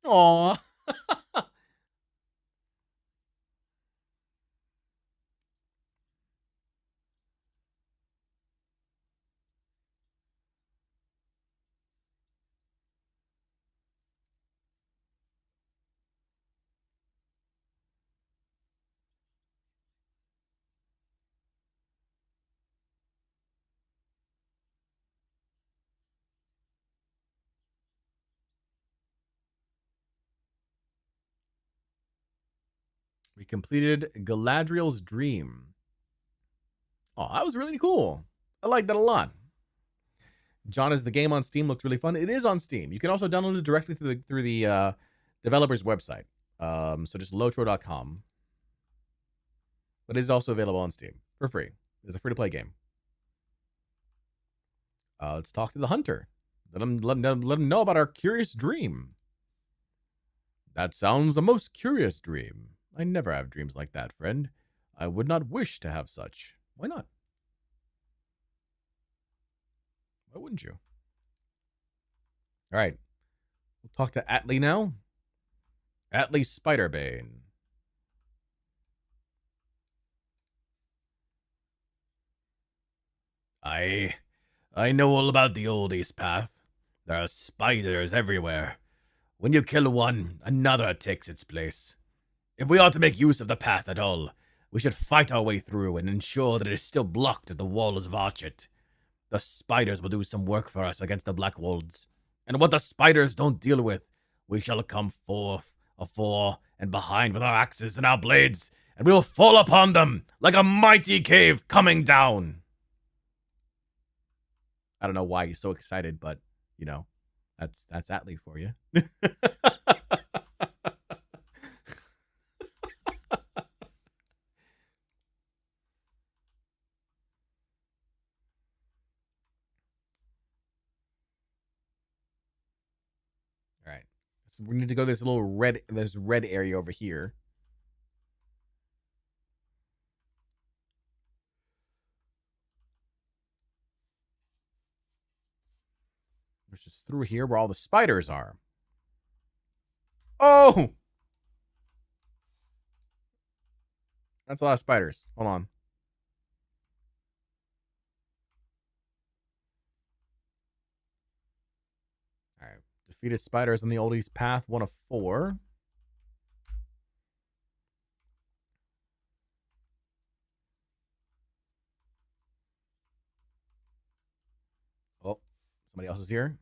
Aw. We completed Galadriel's Dream. Oh, that was really cool. I like that a lot. John, is the game on Steam? Looked really fun. It is on Steam. You can also download it directly through the developer's website. So just lotro.com. But it is also available on Steam for free. It's a free to play game. Let's talk to the hunter. Let him know about our curious dream. That sounds a most curious dream. I never have dreams like that, friend. I would not wish to have such. Why not? Why wouldn't you? All right. We'll talk to Atlee now. Atlee Spiderbane. I know all about the old East Path. There are spiders everywhere. When you kill one, another takes its place. If we are to make use of the path at all, we should fight our way through and ensure that it is still blocked at the walls of Archet. The spiders will do some work for us against the Black Wolves. And what the spiders don't deal with, we shall come forth, afore, and behind with our axes and our blades, and we will fall upon them like a mighty cave coming down. I don't know why he's so excited, but, you know, that's Atlee for you. All right. So we need to go to this red area over here. Which is through here where all the spiders are. Oh! That's a lot of spiders. Hold on. All right. Defeated spiders on the Old East Path, 1 of 4. Oh, somebody else is here.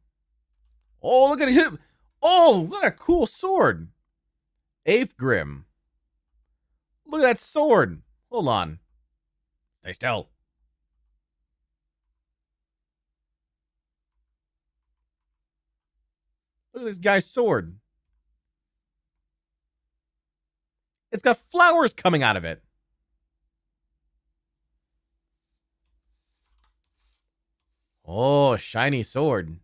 Oh, look at him. Oh, what a cool sword. Eighth Grim. Look at that sword. Hold on. Stay still. Look at this guy's sword. It's got flowers coming out of it. Oh, shiny sword.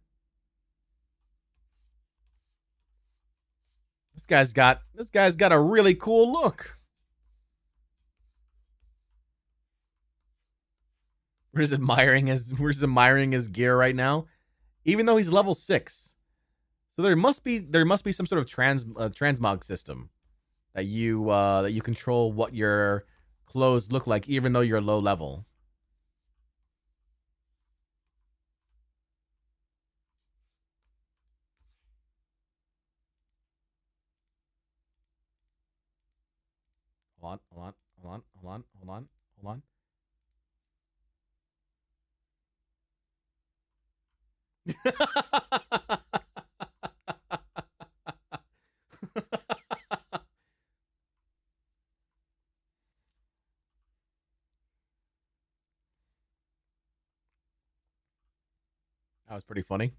This guy's got a really cool look. We're just admiring his gear right now, even though he's level 6. So there must be some sort of transmog system that you control what your clothes look like, even though you're low level. Hold on. That was pretty funny.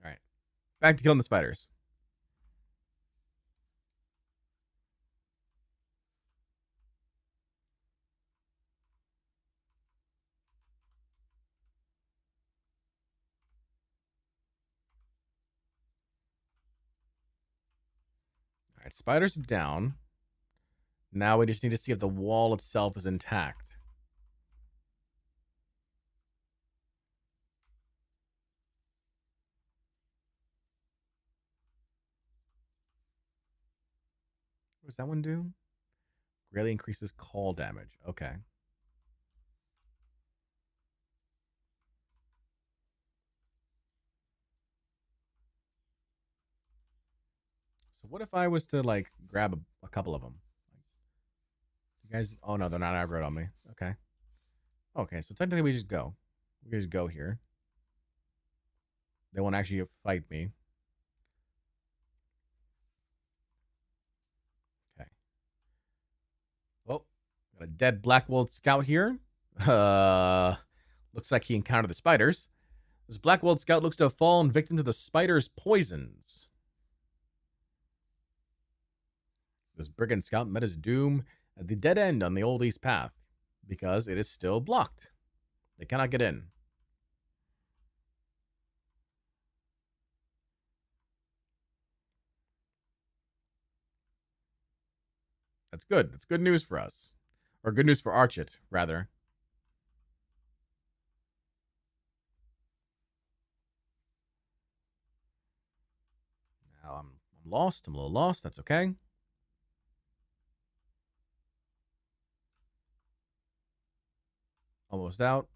All right, back to killing the spiders. All right, spiders are down. Now we just need to see if the wall itself is intact. What does that one do? Greatly increases call damage. Okay. So what if I was to like grab a couple of them? You guys, oh no, they're not aggroed on me. Okay. Okay, so technically we just go. We can just go here. They won't actually fight me. Okay. Oh, got a dead Black-Wolf scout here. Looks like he encountered the spiders. This Black-Wolf scout looks to have fallen victim to the spiders' poisons. This brigand scout met his doom at the dead end on the old east path because it is still blocked. They cannot get in. That's good. That's good news for us. Or good news for Archit, rather. Now I'm lost. I'm a little lost. That's okay. Almost out.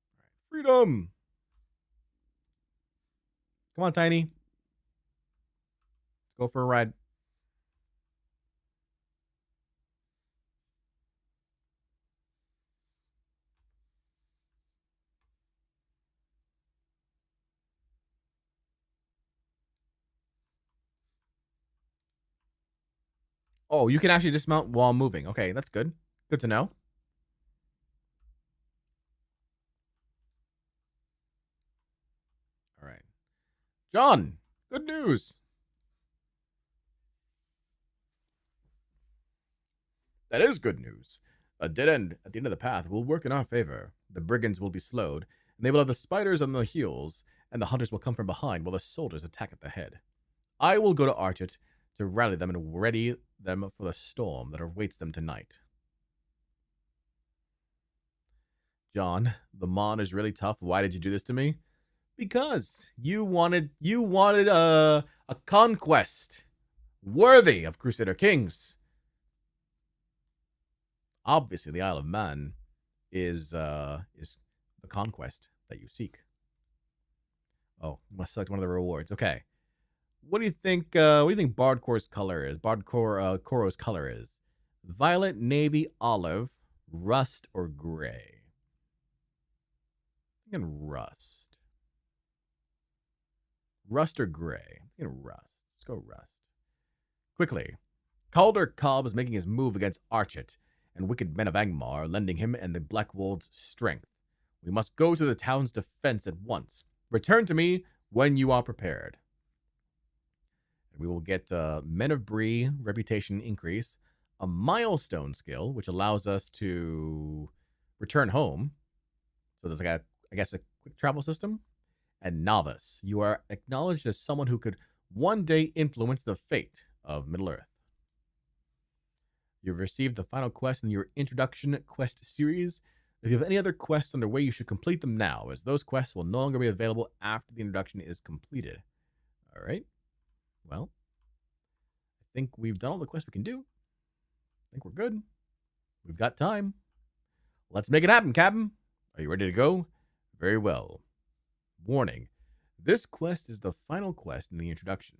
All right. Freedom. Come on, Tiny. Let's go for a ride. Oh, you can actually dismount while moving. Okay, that's good. Good to know. All right. Jon, good news. That is good news. A dead end at the end of the path will work in our favor. The brigands will be slowed, and they will have the spiders on their heels, and the hunters will come from behind while the soldiers attack at the head. I will go to Archit to rally them and ready them for the storm that awaits them tonight. Jon, the Mon is really tough. Why did you do this to me? Because you wanted a conquest worthy of Crusader Kings. Obviously, the Isle of Man is the conquest that you seek. Oh, you must select one of the rewards. Okay. What do you think Bardcore's color is? Koro's color is violet, navy, olive, rust, or gray? I'm thinking rust. Rust or gray? I'm thinking rust. Let's go rust. Quickly. Calder Cobb is making his move against Archit, and wicked men of Angmar are lending him and the Black Wolves strength. We must go to the town's defense at once. Return to me when you are prepared. And we will get Men of Bree reputation increase, a milestone skill, which allows us to return home. So there's like a quick travel system. And Novice. You are acknowledged as someone who could one day influence the fate of Middle-earth. You've received the final quest in your introduction quest series. If you have any other quests underway, you should complete them now, as those quests will no longer be available after the introduction is completed. All right. Well, I think we've done all the quests we can do. I think we're good. We've got time. Let's make it happen, Captain. Are you ready to go? Very well. Warning. This quest is the final quest in the introduction.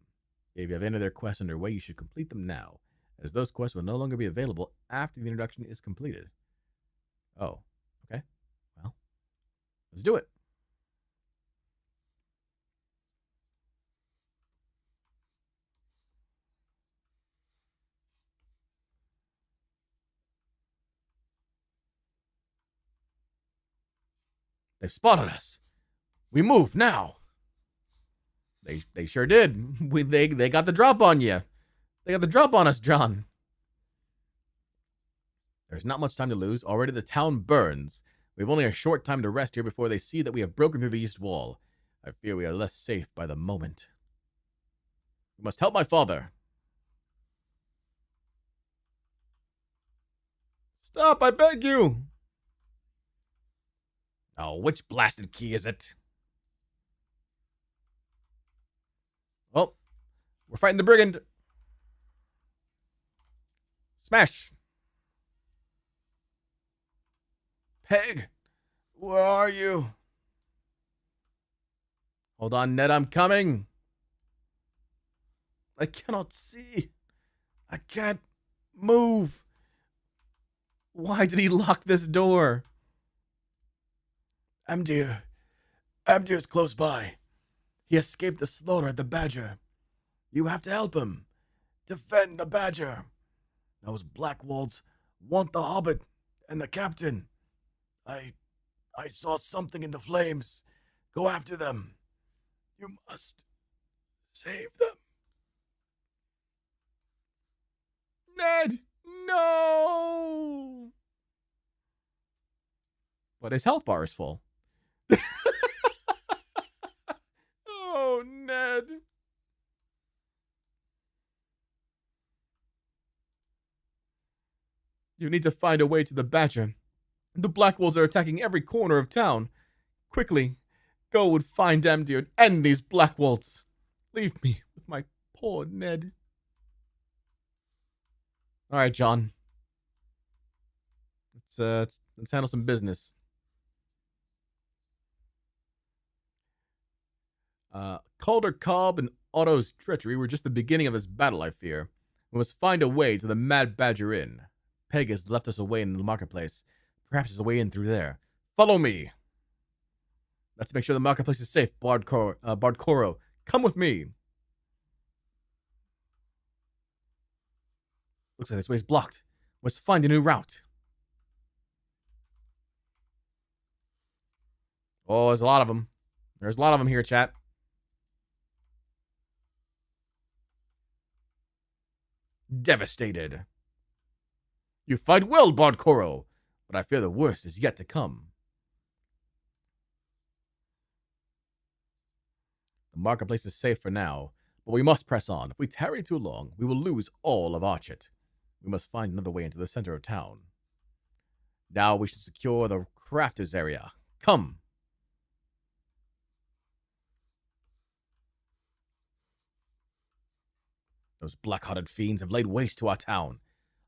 If you have any other quests underway, you should complete them now, as those quests will no longer be available after the introduction is completed. Oh, okay. Well, let's do it. They've spotted us. We move now. They sure did. They got the drop on you. They got the drop on us, Jon. There's not much time to lose. Already the town burns. We have only a short time to rest here before they see that we have broken through the east wall. I fear we are less safe by the moment. We must help my father. Stop, I beg you. Oh, which blasted key is it? Oh, we're fighting the brigand. Smash. Peg, where are you? Hold on, Ned, I'm coming. I cannot see. I can't move. Why did he lock this door? Amdir is close by. He escaped the slaughter at the Badger. You have to help him. Defend the Badger. Those Blackwolves want the Hobbit and the Captain. I saw something in the flames. Go after them. You must save them. Ned, no! But his health bar is full. Oh, Ned. You need to find a way to the Badger. The Blackwolves are attacking every corner of town. Quickly, go and find Amdir and end these Blackwolves. Leave me with my poor Ned. All right, Jon. Let's handle some business. Calder Cobb and Otto's treachery were just the beginning of this battle, I fear. We must find a way to the Mad Badger Inn. Peg has left us a way in the marketplace. Perhaps there's a way in through there. Follow me. Let's make sure the marketplace is safe, Bardcore. Come with me. Looks like this way's blocked. Let's find a new route. Oh, there's a lot of them. There's a lot of them here, chat. Devastated. You fight well, Bardcore, but I fear the worst is yet to come. The marketplace is safe for now, but we must press on. If we tarry too long, we will lose all of Archet. We must find another way into the center of town. Now we should secure the crafters area. Come. Those black-hearted fiends have laid waste to our town.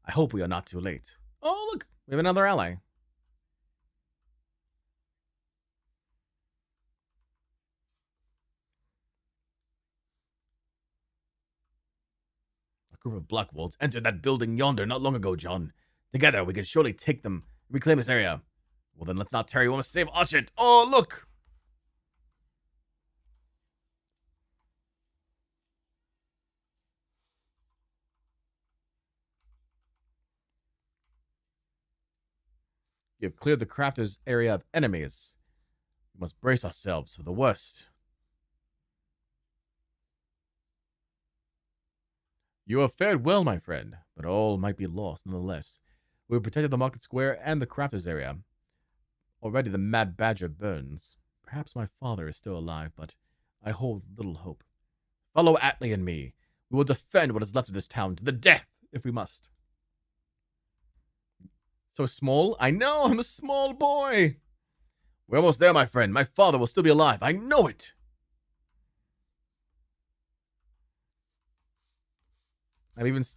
I hope we are not too late. Oh, look, we have another ally. A group of Blackwolves entered that building yonder not long ago, Jon. Together, we can surely take them, reclaim this area. Well, then let's not tarry. We must save Archet. Oh, look! You have cleared the crafters area of enemies. We must brace ourselves for the worst. You have fared well, my friend, but all might be lost nonetheless. We have protected the market square and the crafters area. Already the Mad Badger burns. Perhaps my father is still alive, but I hold little hope. Follow Atlee and me. We will defend what is left of this town to the death, if we must. So small? I know, I'm a small boy. We're almost there, my friend. My father will still be alive. I know it.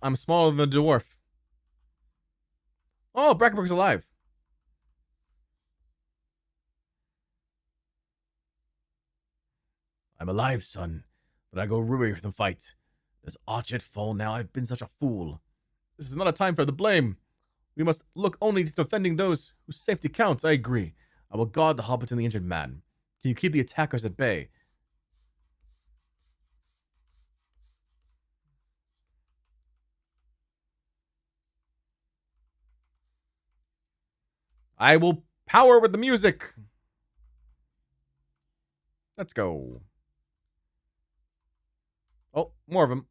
I'm smaller than the dwarf. Oh, Brackenbrook's alive. I'm alive, son, but I go weary from the fight. Does Archet fall now? I've been such a fool. This is not a time for the blame. We must look only to defending those whose safety counts. I agree. I will guard the hobbit and the injured man. Can you keep the attackers at bay? I will power with the music. Let's go. Oh, more of them.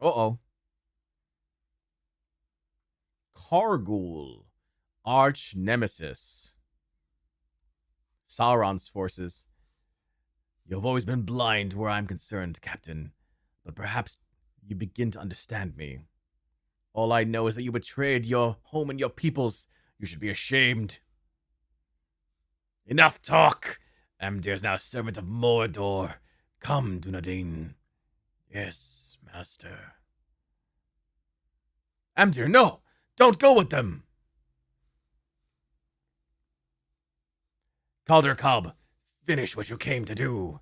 Uh-oh. Kargul, arch nemesis. Sauron's forces. You've always been blind where I'm concerned, Captain, but perhaps you begin to understand me. All I know is that you betrayed your home and your peoples. You should be ashamed. Enough talk! Amdir is now a servant of Mordor. Come, Dunedain. Yes, master. Amdir, no! Don't go with them! Calder Cobb, finish what you came to do.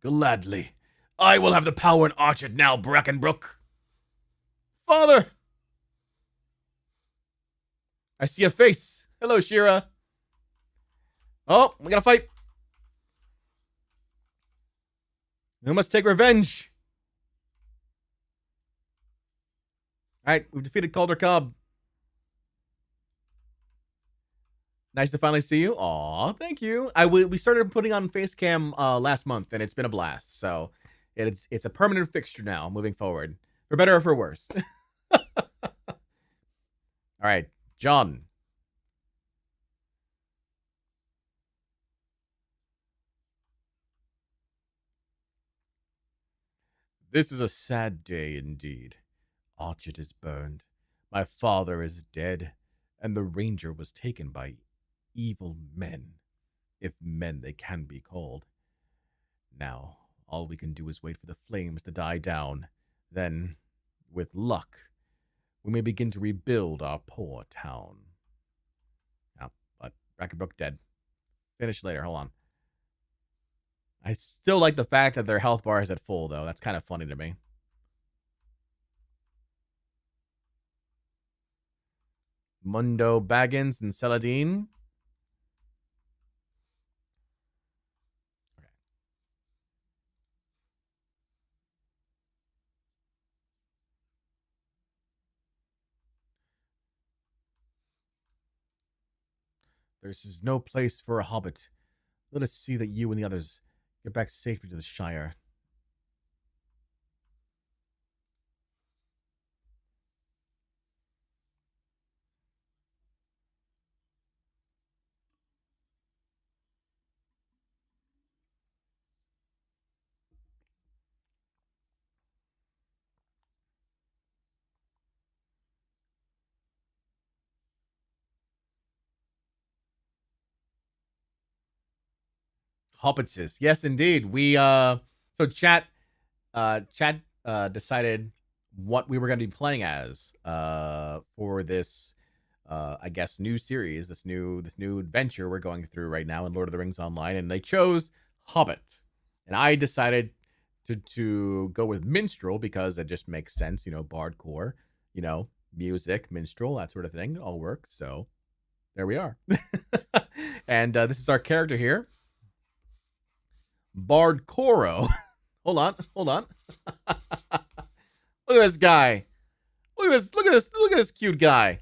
Gladly. I will have the power and Archit now, Brackenbrook. Father! I see a face. Hello, Shira. Oh, we gotta fight. We must take revenge. Alright, we've defeated Calder Cobb. Nice to finally see you. Aw, thank you. We started putting on face cam last month, and it's been a blast. So it's a permanent fixture now, moving forward, for better or for worse. All right, Jon. This is a sad day indeed. Archit is burned. My father is dead, and the ranger was taken by evil men, if men they can be called. Now, all we can do is wait for the flames to die down. Then, with luck, we may begin to rebuild our poor town. Now, but Brackenbrook dead. Finish later, hold on. I still like the fact that their health bar is at full, though. That's kind of funny to me. Mundo Baggins and Saladin. This is no place for a hobbit. Let us see that you and the others get back safely to the Shire. Hobbitses. Yes, indeed. We so chat decided what we were going to be playing as for this I guess new series, this new adventure we're going through right now in Lord of the Rings Online, and they chose Hobbit. And I decided to go with minstrel because it just makes sense, you know, bardcore, you know, music, minstrel, that sort of thing, all works. So there we are. And this is our character here. Bardcore. hold on. Look at this guy. Look at this cute guy.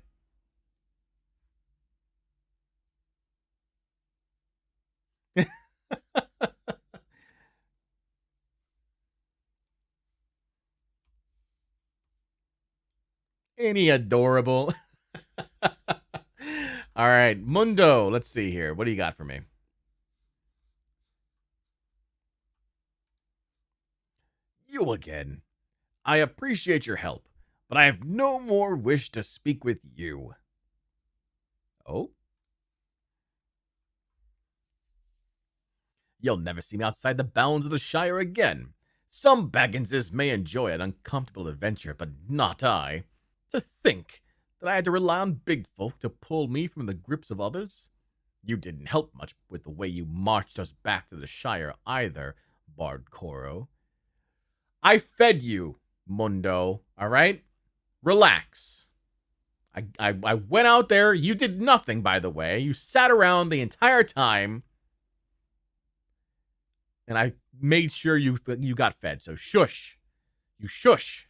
Ain't he adorable? All right, Mundo. Let's see here. What do you got for me? You again. I appreciate your help, but I have no more wish to speak with you. Oh? You'll never see me outside the bounds of the Shire again. Some Bagginses may enjoy an uncomfortable adventure, but not I. To think that I had to rely on big folk to pull me from the grips of others. You didn't help much with the way you marched us back to the Shire either, Bardcore. I fed you, Mundo, all right? Relax. I went out there. You did nothing, by the way. You sat around the entire time. And I made sure you got fed. So shush. You shush.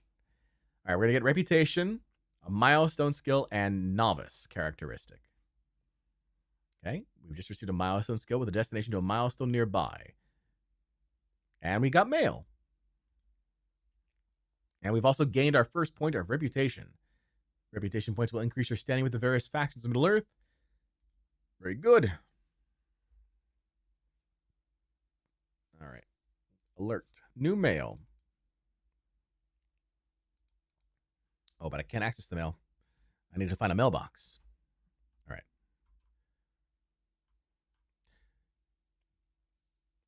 All right, we're going to get reputation, a milestone skill, and novice characteristic. Okay, we've just received a milestone skill with a destination to a milestone nearby. And we got mail. And we've also gained our first point of reputation. Reputation points will increase your standing with the various factions of Middle-earth. Very good. All right. Alert. New mail. Oh, but I can't access the mail. I need to find a mailbox. All right.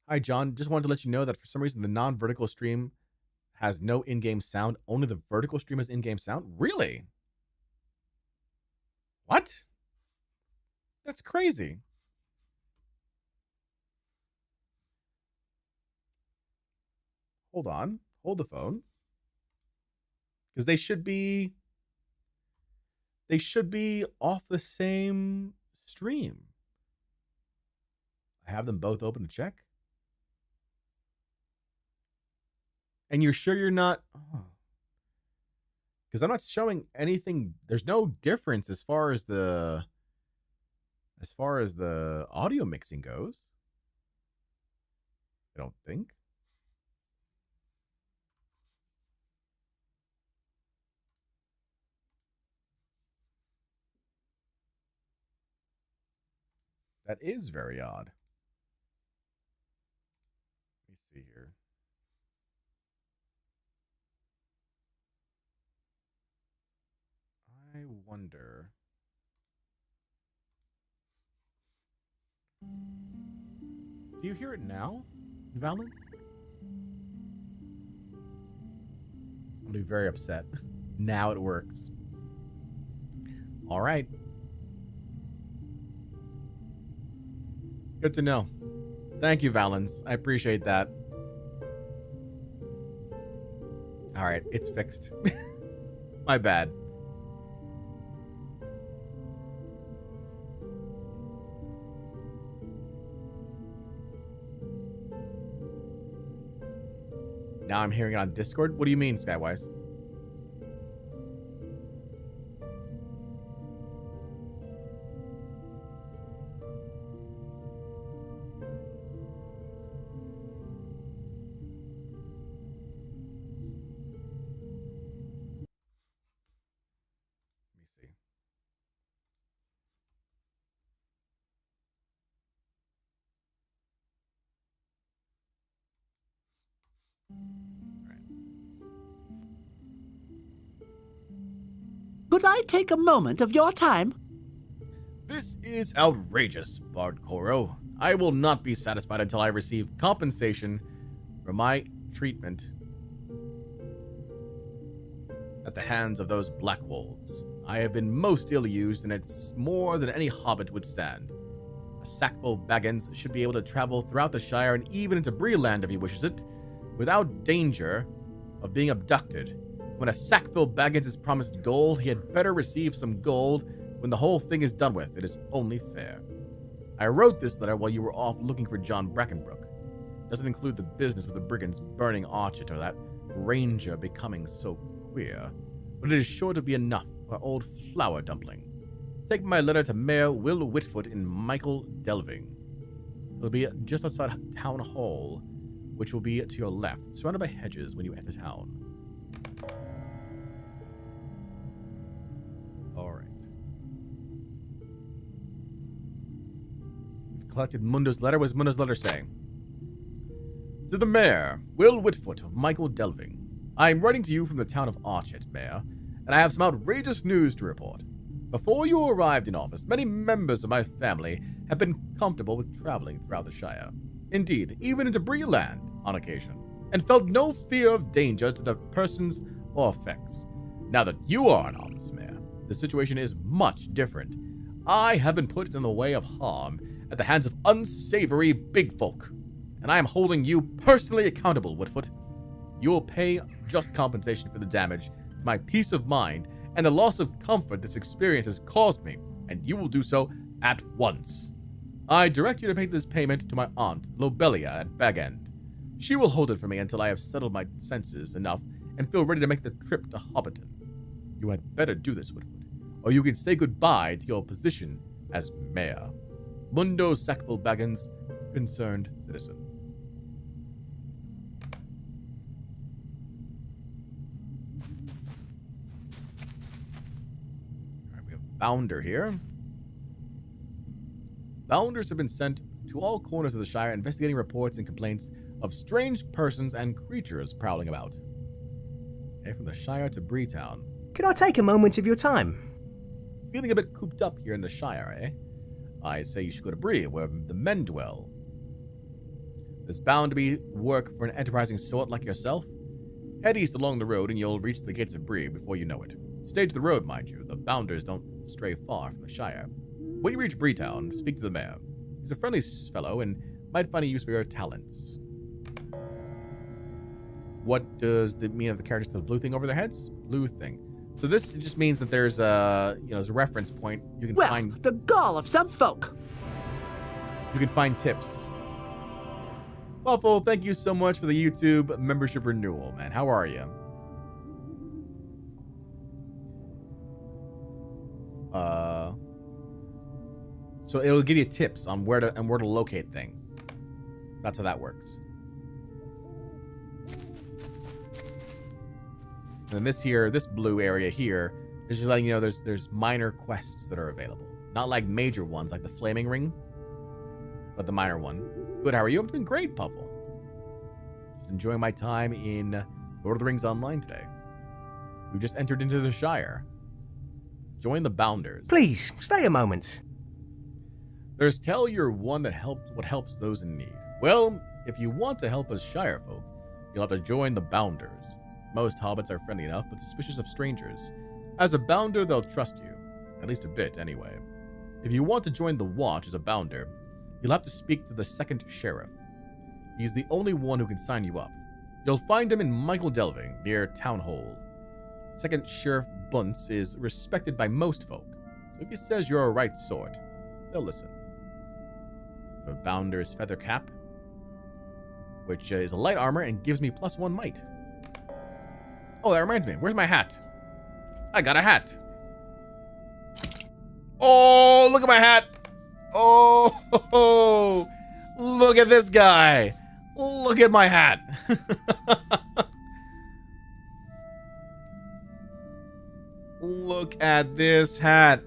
Hi, John. Just wanted to let you know that for some reason the non-vertical stream has no in-game sound. Only the vertical stream has in-game sound? Really? What? That's crazy. Hold on. Hold the phone. Because they should be off the same stream. I have them both open to check. And you're sure you're not? Because I'm not showing anything. There's no difference as far as the audio mixing goes. I don't think. That is very odd. Let me see here. I wonder. Do you hear it now, Valen? I'm gonna be very upset. Now it works. All right. Good to know. Thank you, Valens. I appreciate that. All right, it's fixed. My bad. Now I'm hearing it on Discord? What do you mean, Skywise? Could I take a moment of your time? This is outrageous, Bardcore. I will not be satisfied until I receive compensation for my treatment at the hands of those black wolves. I have been most ill-used, and it's more than any hobbit would stand. A sackful Baggins should be able to travel throughout the Shire and even into Breeland if he wishes it, without danger of being abducted. When a sackful Baggins is promised gold, he had better receive some gold when the whole thing is done with. It is only fair. I wrote this letter while you were off looking for Jon Brackenbrook. Doesn't include the business with the brigands burning Archet or that ranger becoming so queer, but it is sure to be enough for old Flower Dumpling. Take my letter to Mayor Will Whitfoot in Michael Delving. It'll be just outside Town Hall, which will be to your left, surrounded by hedges when you enter town. Alright. We've collected Mundo's letter. What does Mundo's letter say? To the Mayor, Will Whitfoot of Michael Delving. I am writing to you from the town of Archet, Mayor, and I have some outrageous news to report. Before you arrived in office, many members of my family have been comfortable with traveling throughout the Shire. Indeed, even into Breeland on occasion, and felt no fear of danger to their persons or effects. Now that you are in office, Mayor, the situation is much different. I have been put in the way of harm at the hands of unsavory big folk, and I am holding you personally accountable, Whitfoot. You will pay just compensation for the damage to my peace of mind and the loss of comfort this experience has caused me, and you will do so at once. I direct you to make this payment to my aunt, Lobelia, at Bag End. She will hold it for me until I have settled my senses enough and feel ready to make the trip to Hobbiton. You had better do this, Whitfoot, or you can say goodbye to your position as mayor. Mundo Sackville Baggins, concerned citizen. Bounder here. Bounders have been sent to all corners of the Shire investigating reports and complaints of strange persons and creatures prowling about. Okay, from the Shire to Breetown. Could I take a moment of your time? Feeling a bit cooped up here in the Shire, eh? I say you should go to Bree, where the men dwell. There's bound to be work for an enterprising sort like yourself. Head east along the road and you'll reach the gates of Bree before you know it. Stay to the road, mind you. The Bounders don't stray far from the Shire. When you reach Breetown, speak to the mayor. He's a friendly fellow and might find a use for your talents. What does the mean of the characters to the blue thing over their heads? Blue thing. So this just means that there's a, there's a reference point. You can find the gall of some folk. You can find tips. Waffle, thank you so much for the YouTube membership renewal, man. How are you? So it'll give you tips on where to locate things. That's how that works. And then this blue area here is just letting you know there's minor quests that are available. Not like major ones like the Flaming Ring, but the minor one. Good, how are you? I'm doing great, Puffle. Just enjoying my time in Lord of the Rings Online today. We've just entered into the Shire. Join the Bounders. Please, stay a moment. There's tell you're one that helps those in need. Well, if you want to help us Shire folk, you'll have to join the Bounders. Most hobbits are friendly enough, but suspicious of strangers. As a Bounder, they'll trust you. At least a bit, anyway. If you want to join the Watch as a Bounder, you'll have to speak to the second sheriff. He's the only one who can sign you up. You'll find him in Michael Delving, near Town Hall. Second Sheriff Bunce is respected by most folk, so if he says you're a right sort, they'll listen. The Bounder's Feather Cap, which is a light armor and gives me +1 might. Oh, that reminds me. Where's my hat? I got a hat. Oh, look at my hat. Oh, look at this guy. Look at my hat. Look at this hat.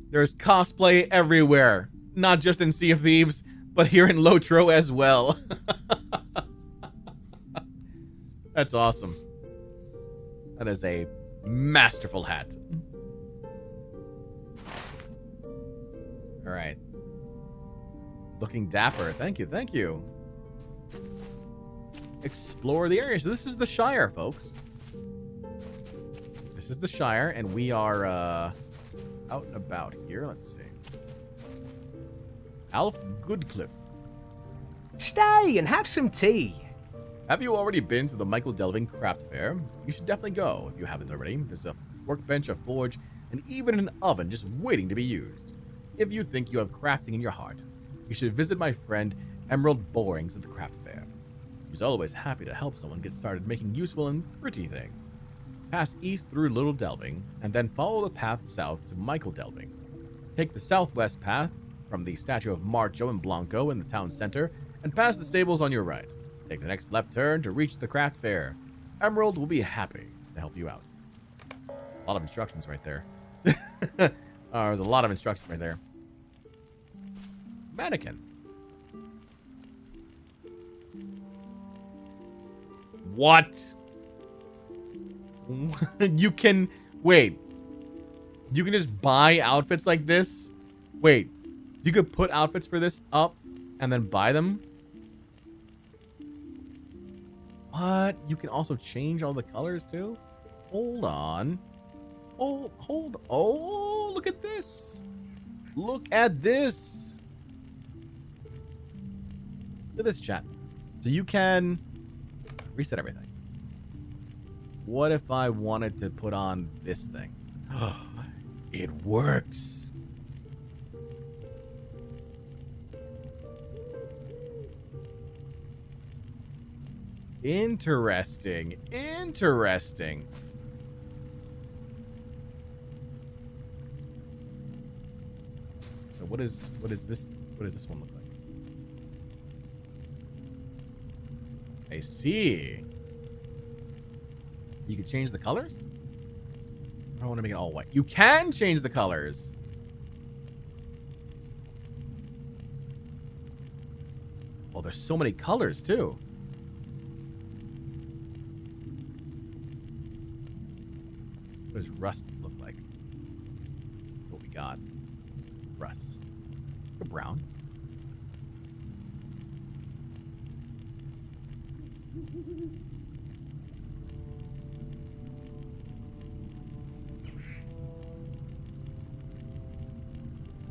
There's cosplay everywhere. Not just in Sea of Thieves, but here in LOTRO as well. That's awesome. That is a masterful hat. All right. Looking dapper. Thank you, thank you. Let's explore the area. So this is the Shire, folks. This is the Shire, and we are out and about here. Let's see. Alf Goodcliff. Stay and have some tea. Have you already been to the Michael Delving Craft Fair? You should definitely go if you haven't already. There's a workbench, a forge, and even an oven just waiting to be used. If you think you have crafting in your heart, you should visit my friend Emerald Borings at the Craft Fair. She's always happy to help someone get started making useful and pretty things. Pass east through Little Delving, and then follow the path south to Michael Delving. Take the southwest path from the statue of Marcho and Blanco in the town center, and pass the stables on your right. Take the next left turn to reach the craft fair. Emerald will be happy to help you out. A lot of instructions right there. There's a lot of instructions right there. Mannequin. What? You can... Wait. You can just buy outfits like this? Wait. You could put outfits for this up and then buy them? What? You can also change all the colors too? Hold on. Oh, hold. Oh, look at this. Look at this. Look at this, chat. So you can reset everything. What if I wanted to put on this thing? It works. Interesting. Interesting. So what is this? What does this one look like? I see. You can change the colors? I don't want to make it all white. You can change the colors. Oh, there's so many colors too. What does rust look like? What we got? Rust. Look at brown.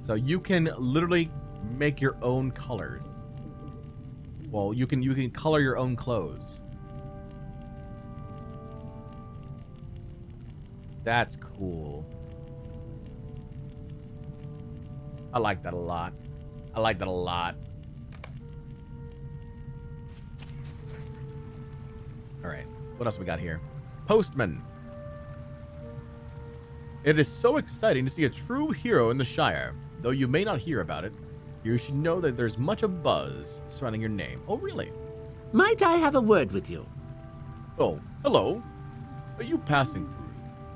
So you can literally make your own colors. Well, you can color your own clothes. That's cool. I like that a lot. I like that a lot. All right, what else we got here? Postman. It is so exciting to see a true hero in the Shire. Though you may not hear about it, you should know that there's much of buzz surrounding your name. Oh, really? Might I have a word with you? Oh, hello. Are you passing through?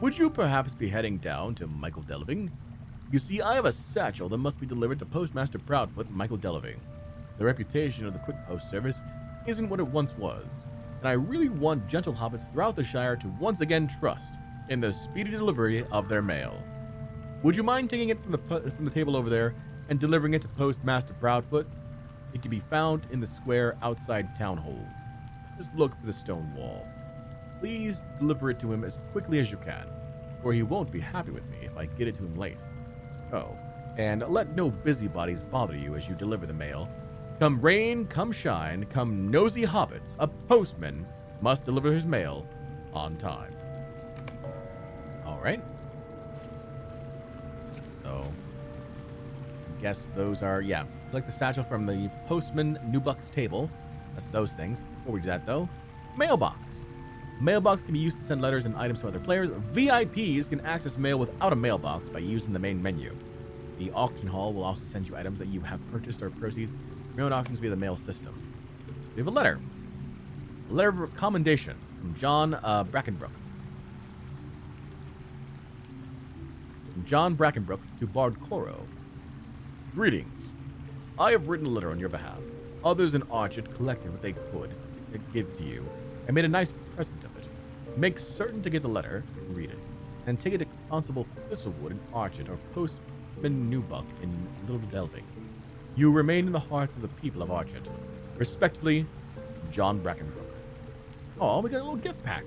Would you perhaps be heading down to Michael Delving? You see, I have a satchel that must be delivered to Postmaster Proudfoot, Michael Delving. The reputation of the Quick Post Service isn't what it once was, and I really want gentle hobbits throughout the Shire to once again trust in the speedy delivery of their mail. Would you mind taking it from the table over there and delivering it to Postmaster Proudfoot? It can be found in the square outside Town Hall. Just look for the stone wall. Please deliver it to him as quickly as you can, or he won't be happy with me if I get it to him late. Oh, and let no busybodies bother you as you deliver the mail. Come rain, come shine, come nosy hobbits, a postman must deliver his mail on time. All right. So, I guess those are, yeah, like the satchel from the Postman Newbuck's table. That's those things. Before we do that, though, mailbox. Mailbox can be used to send letters and items to other players. VIPs can access mail without a mailbox by using the main menu. The auction hall will also send you items that you have purchased or proceeds from your own auctions via the mail system. We have a letter. A letter of recommendation from Jon Brackenbrook. From Jon Brackenbrook to Bardcore. Greetings. I have written a letter on your behalf. Others in Archet collected what they could to give to you and made a nice present of it. Make certain to get the letter, read it, and take it to Constable Thistlewood in Archet or Postman Newbuck in Little Delving. You remain in the hearts of the people of Archet. Respectfully, Jon Brackenbrook. Oh, we got a little gift pack.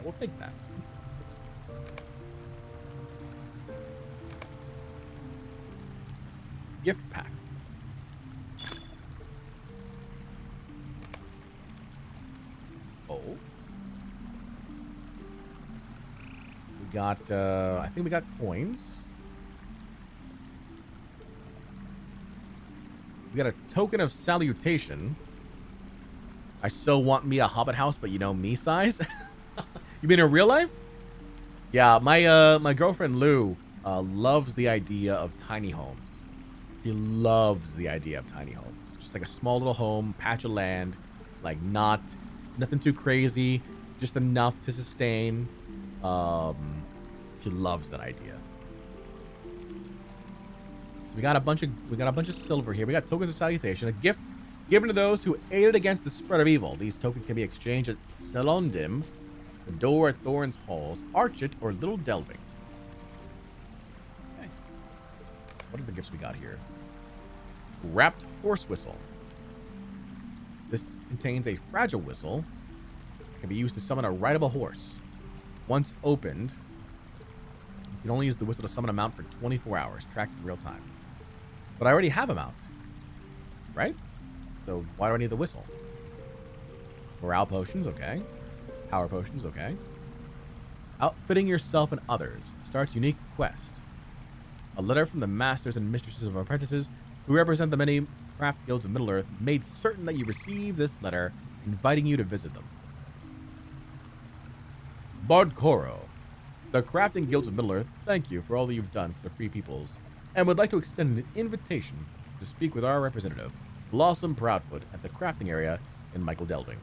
We'll take that. Gift pack. Oh. We got, I think we got coins. We got a token of salutation. I so want me a hobbit house, but you know, me size. You mean in real life? Yeah, my girlfriend Lou loves the idea of tiny homes. She loves the idea of tiny homes. Just like a small little home, patch of land, like nothing too crazy, just enough to sustain. She loves that idea. So we got a bunch of silver here. We got tokens of salutation, a gift given to those who aided against the spread of evil. These tokens can be exchanged at Selondim, the door at Thorin's Halls, Archet, or Little Delving. Okay. What are the gifts we got here? Wrapped horse whistle. This contains a fragile whistle that can be used to summon a rideable horse. Once opened, you can only use the whistle to summon a mount for 24 hours, tracked in real time. But I already have a mount, right? So why do I need the whistle? Morale potions, okay. Power potions, okay. Outfitting yourself and others starts unique quest. A letter from the masters and mistresses of apprentices who represent the many craft guilds of Middle-earth made certain that you receive this letter inviting you to visit them. Bardcore. The crafting guilds of Middle-earth thank you for all that you've done for the free peoples and would like to extend an invitation to speak with our representative, Blossom Proudfoot, at the crafting area in Michael Delding.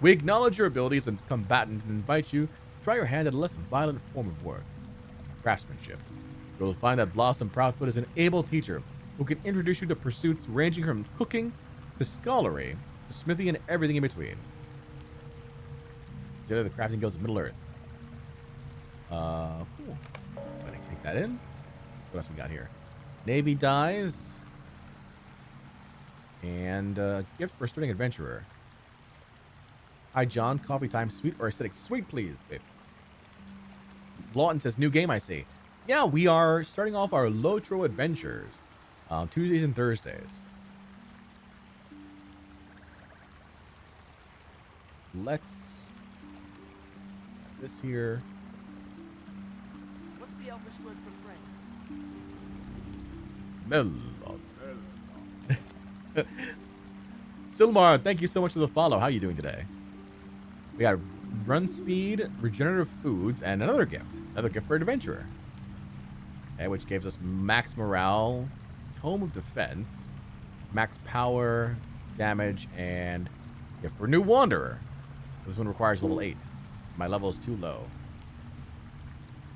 We acknowledge your abilities as a combatant and invite you to try your hand at a less violent form of work, craftsmanship. You will find that Blossom Proudfoot is an able teacher who can introduce you to pursuits ranging from cooking to scholarly to smithy and everything in between. Consider the crafting guilds of Middle Earth. Cool. Go ahead and take that in. What else we got here? Navy dies. And gift for a starting adventurer. Hi, John. Coffee time. Sweet or acidic? Sweet, please. Babe. Lawton says, new game, I see. Yeah, we are starting off our LOTRO adventures. Tuesdays and Thursdays. Let's... this here. What's the Elvish word for friend? Melon. Silmar, thank you so much for the follow. How are you doing today? We got run speed, regenerative foods, and another gift. Another gift for an adventurer. Okay, which gives us max morale, tome of defense, max power, damage, and gift for new wanderer. This one requires level 8. My level is too low.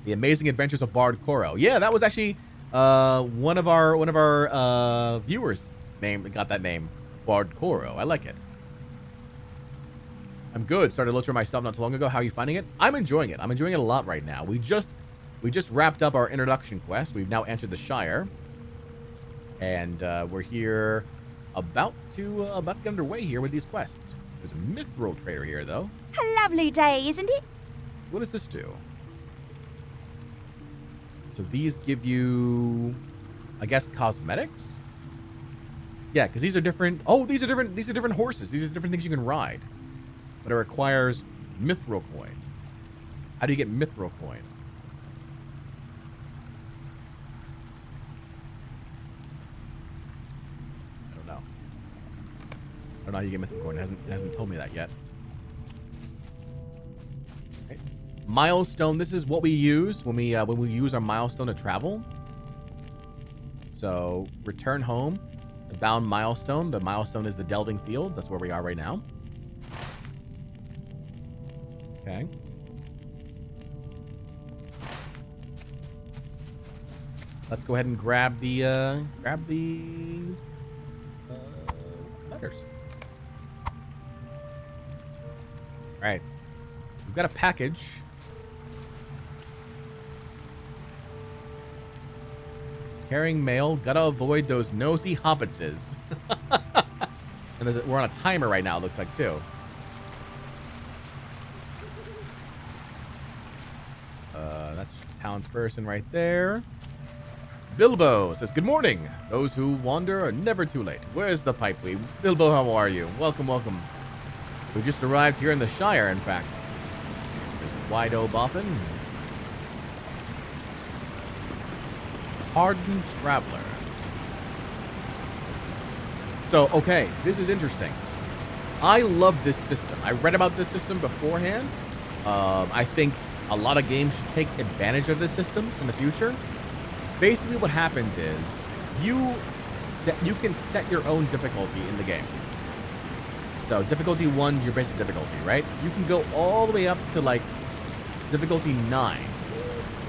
The Amazing Adventures of Bardcore. Yeah, that was actually one of our viewers got that name, Bardcore. I like it. I'm good. Started LOTRO myself not too long ago. How are you finding it? I'm enjoying it. I'm enjoying it a lot right now. We just wrapped up our introduction quest. We've now entered the Shire, and we're here about to get underway here with these quests. There's a mithril trader here, though. A lovely day, isn't it? What does this do? So these give you, I guess, cosmetics. Yeah, because these are different. Oh, these are different. These are different horses. These are different things you can ride. But it requires mithril coin. How do you get mithril coin? I don't know. I don't know how you get mithril coin. It hasn't told me that yet. Okay. Milestone. This is what we use when we use our milestone to travel. So return home. The bound milestone. The milestone is the Delving Fields. That's where we are right now. Okay. Let's go ahead and grab the letters. All right. We've got a package. Carrying mail. Gotta avoid those nosy hobbitses. And we're on a timer right now, it looks like, too. That's just a townsperson right there. Bilbo says, good morning. Those who wander are never too late. Where's the pipe weed? Bilbo, how are you? Welcome, welcome. We just arrived here in the Shire, in fact. There's Wido Boffin. Hardened Traveler. So, okay, this is interesting. I love this system. I read about this system beforehand. I think a lot of games should take advantage of this system in the future. Basically, what happens is you can set your own difficulty in the game. So difficulty 1 is your basic difficulty, right? You can go all the way up to like difficulty 9,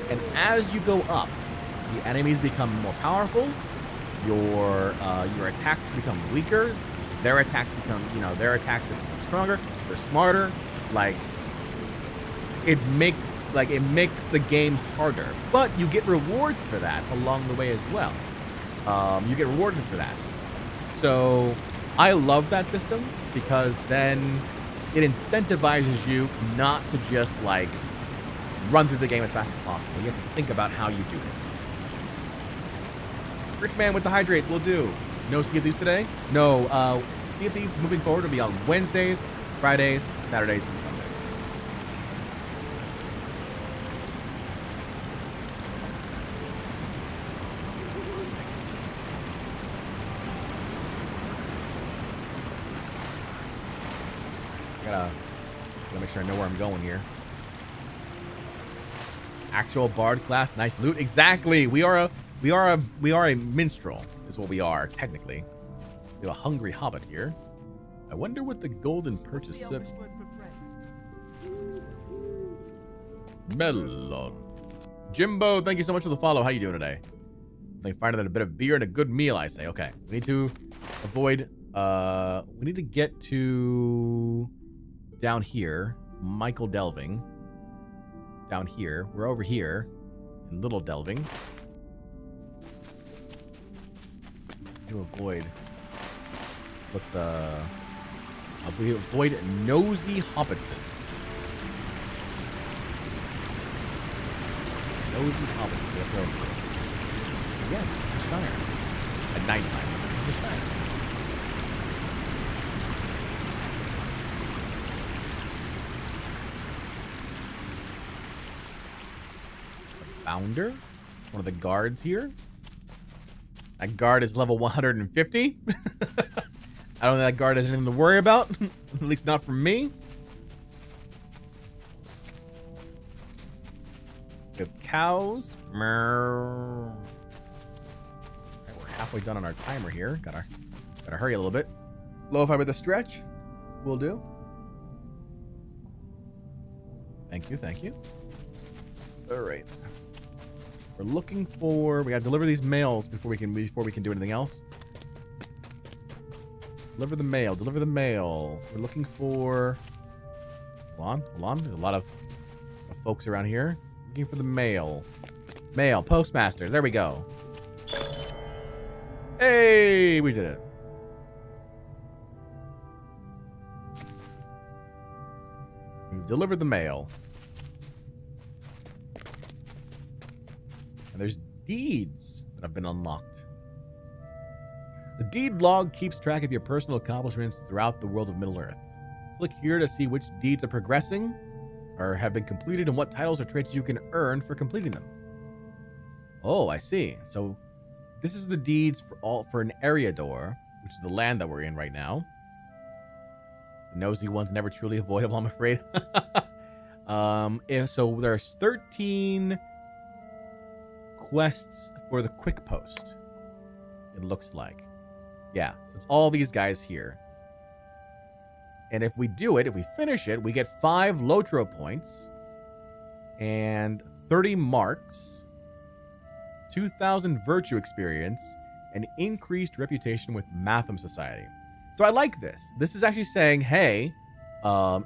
and as you go up, the enemies become more powerful. Your attacks become weaker. Their attacks become stronger. They're smarter. Like it makes the game harder, but you get rewards for that along the way as well. You get rewarded for that. So I love that system because then it incentivizes you not to just like run through the game as fast as possible. You have to think about how you do this. Rickman with the hydrate will do. No Sea of Thieves today? No. Sea of Thieves moving forward will be on Wednesdays, Fridays, Saturdays, and Sundays. Gotta make sure I know where I'm going here. Actual bard class, nice loot. Exactly. We are a minstrel is what we are, technically. We have a hungry hobbit here. I wonder what the golden purchase What's the Elvish word for friend? Melon. Jimbo, thank you so much for the follow. How you doing today? They find a bit of beer and a good meal, I say. Okay. We need to avoid we need to get to down here. Michael Delving. Down here. We're over here in Little Delving. To avoid we avoid nosy hobbitses. Nosy hobbitses. We have to avoid. Yes, the Shire. At nighttime, this is the Shire. The founder? One of the guards here? That guard is level 150. I don't think that guard has anything to worry about. At least not from me. We have cows. We're halfway done on our timer here. Gotta hurry a little bit. Lo-fi with a stretch. Will do. Thank you, thank you. All right. We're looking for. We gotta deliver these mails before we can do anything else. Deliver the mail. Deliver the mail. We're looking for. Hold on. There's a lot of folks around here. Looking for the mail. Mail. Postmaster. There we go. Hey, we did it. We delivered the mail. And there's deeds that have been unlocked. The deed log keeps track of your personal accomplishments throughout the world of Middle-earth. Click here to see which deeds are progressing or have been completed and what titles or traits you can earn for completing them. Oh, I see. So this is the deeds for an Eriador, which is the land that we're in right now. The nosy one's never truly avoidable, I'm afraid. So there's 13 quests for the quick post. It looks like. Yeah, it's all these guys here. And if we do it, if we finish it, we get 5 LOTRO points and 30 marks, 2,000 virtue experience, and increased reputation with Matham Society. So I like this. This is actually saying, hey,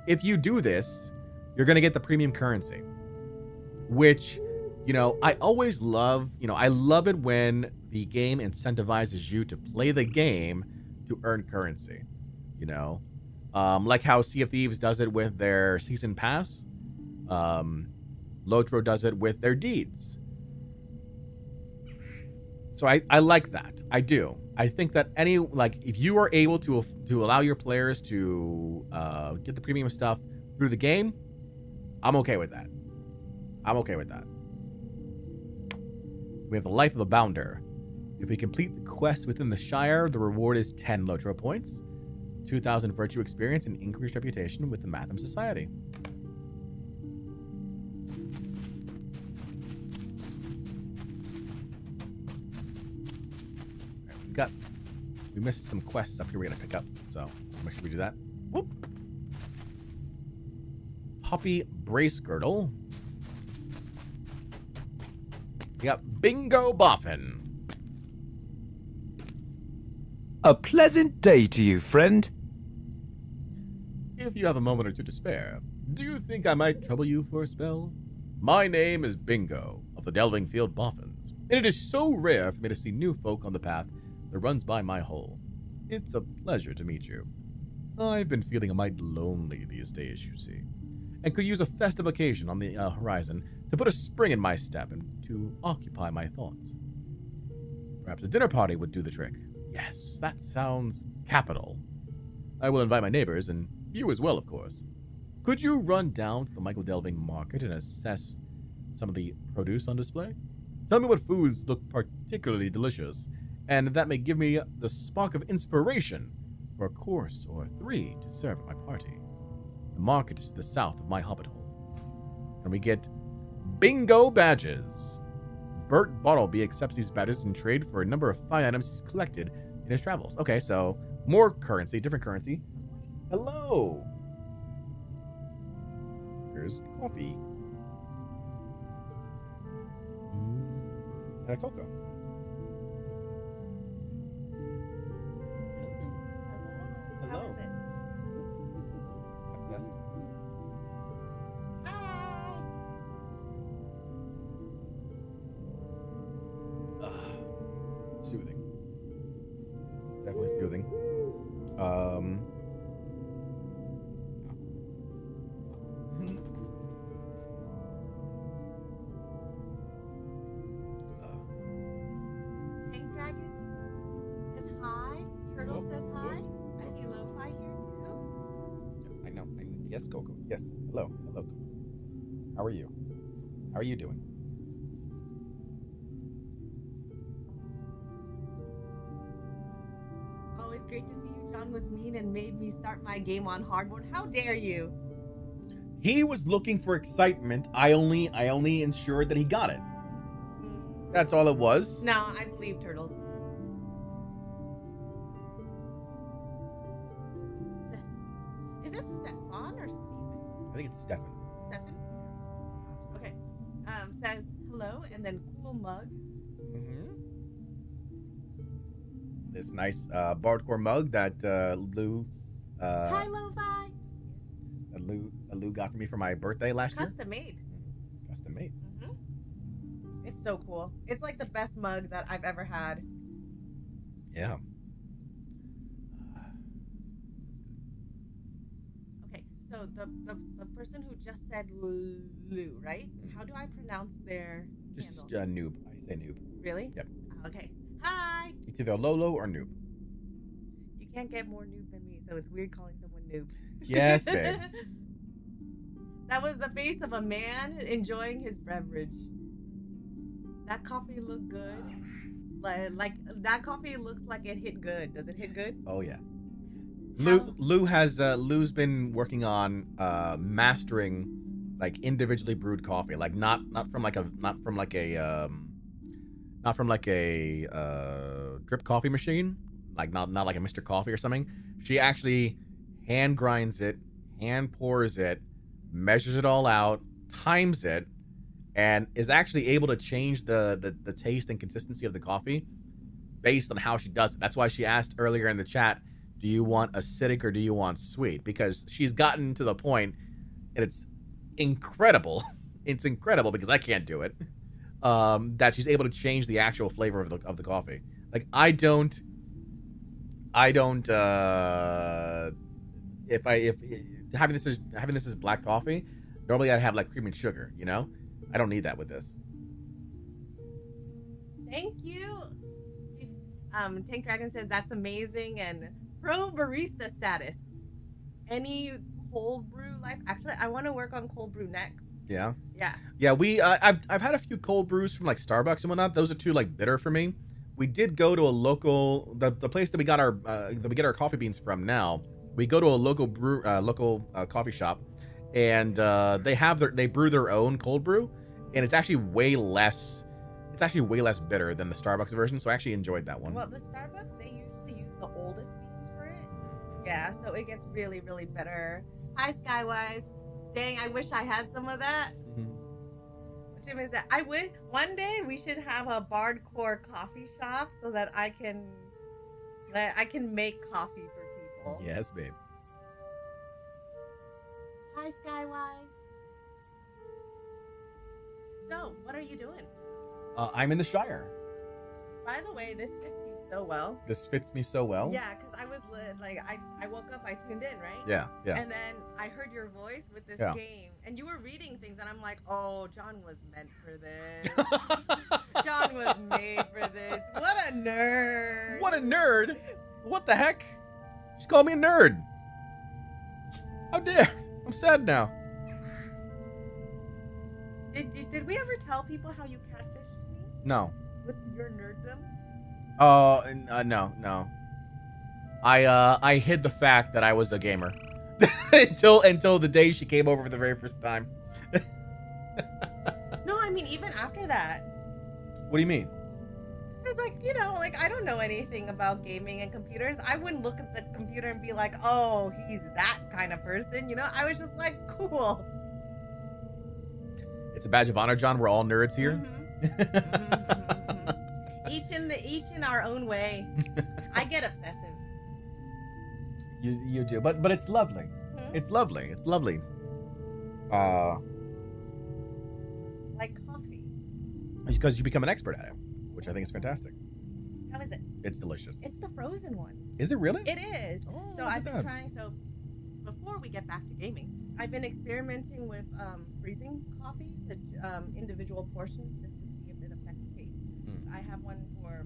if you do this, you're going to get the premium currency. Which, I always love, I love it when the game incentivizes you to play the game to earn currency. Like how Sea of Thieves does it with their season pass. LOTRO does it with their deeds. So I like that. I do. I think that if you are able to allow your players to get the premium stuff through the game, I'm okay with that. We have the Life of the Bounder. If we complete the quest within the Shire, the reward is 10 LOTRO points, 2,000 virtue experience, and increased reputation with the Matham Society. We missed some quests up here we're going to pick up, so make sure we do that. Whoop. Poppy Brace Girdle. We got Bingo Boffin. A pleasant day to you, friend. If you have a moment or two to spare, do you think I might trouble you for a spell? My name is Bingo of the Delving Field Boffins, and it is so rare for me to see new folk on the path that runs by my hole. It's a pleasure to meet you. I've been feeling a mite lonely these days, you see, and could use a festive occasion on the horizon to put a spring in my step and to occupy my thoughts. Perhaps a dinner party would do the trick. Yes, that sounds capital. I will invite my neighbors, and you as well, of course. Could you run down to the Michael Delving market and assess some of the produce on display? Tell me what foods look particularly delicious, and that may give me the spark of inspiration for a course or 3 to serve at my party. The market is to the south of my hobbit hole. And we get bingo badges. Bert Bottleby accepts these badges in trade for a number of fine items he's collected in his travels. Okay, so more currency, different currency. Hello. Here's coffee. And a cocoa. How is it? Yes. Soothing. Definitely soothing. Pink Dragon says hi. Turtle says hi. I see Lo-Fi here too. I know. Yes, Coco. Yes. Hello. Hello. How are you? How are you doing? Always great to see you. John was mean and made me start my game on hard mode. How dare you? He was looking for excitement. I only ensured that he got it. That's all it was. No, I believe Turtles. Is it Stefan or Steven? I think it's Stefan. Stefan? Okay. Says hello and then cool mug. This nice Bardcore mug that Lou Hi, Lo-Fi. Lou got for me for my birthday last year. Custom made. Custom made. It's so cool. It's like the best mug that I've ever had. Yeah. Okay, so the person who just said Lou, right? How do I pronounce their Just handle? noob. I say noob. Really? Yep. Okay. Hi. It's either Lolo or noob. You can't get more noob than me, so it's weird calling someone noob. Yes, babe. That was the face of a man enjoying his beverage. That coffee looked good. Like that coffee looks like it hit good. Does it hit good? Oh yeah. Lou's been working on mastering like individually brewed coffee, like not from like a drip coffee machine, like not like a Mr. Coffee or something. She actually hand grinds it, hand pours it, measures it all out, times it, and is actually able to change the taste and consistency of the coffee based on how she does it. That's why she asked earlier in the chat, do you want acidic or do you want sweet? Because she's gotten to the point, and it's incredible. It's incredible because I can't do it. That she's able to change the actual flavor of the coffee. Like I don't if having this as black coffee, normally I'd have like cream and sugar, you know? I don't need that with this. Thank you. Tank Dragon says that's amazing and pro barista status. Any cold brew life? Actually, I want to work on cold brew next. Yeah. Yeah. Yeah, I've had a few cold brews from like Starbucks and whatnot. Those are too like bitter for me. We did go to a local the place that we got our get our coffee beans from now. We go to a local coffee shop, and they brew their own cold brew, and it's actually way less bitter than the Starbucks version. So I actually enjoyed that one. Well, the Starbucks, they usually use the oldest beans for it. Yeah, so it gets really, really bitter. Hi, Skywise. Dang, I wish I had some of that. Jim is that I would one day we should have a Bardcore coffee shop so that I can make coffee for people. Yes, babe. Hi, Skywise. So, what are you doing? I'm in the Shire. By the way, this fits you so well. This fits me so well. Yeah, because I was like, I woke up, I tuned in, right? Yeah. And then I heard your voice with this game, and you were reading things, and I'm like, oh, John was meant for this. John was made for this. What a nerd. What a nerd! What the heck? She called me a nerd. How dare? I'm sad now. Did we ever tell people how you catfished me No. with your nerddom? Oh, no. I hid the fact that I was a gamer until the day she came over for the very first time. No, I mean even after that. What do you mean? It's like, you know, like I don't know anything about gaming and computers. I wouldn't look at the computer and be like, oh, he's that kind of person. You know, I was just like, cool. It's a badge of honor, John. We're all nerds here. Each in our own way. I get obsessive. You do, but it's lovely. It's lovely. It's lovely. Like coffee. Because you become an expert at it, which I think is fantastic. How is it? It's delicious. It's the frozen one. Is it really? It is. Oh, so look I've at been that. trying. So before we get back to gaming, I've been experimenting with freezing coffee to individual portions just to see if it affects taste. I have one for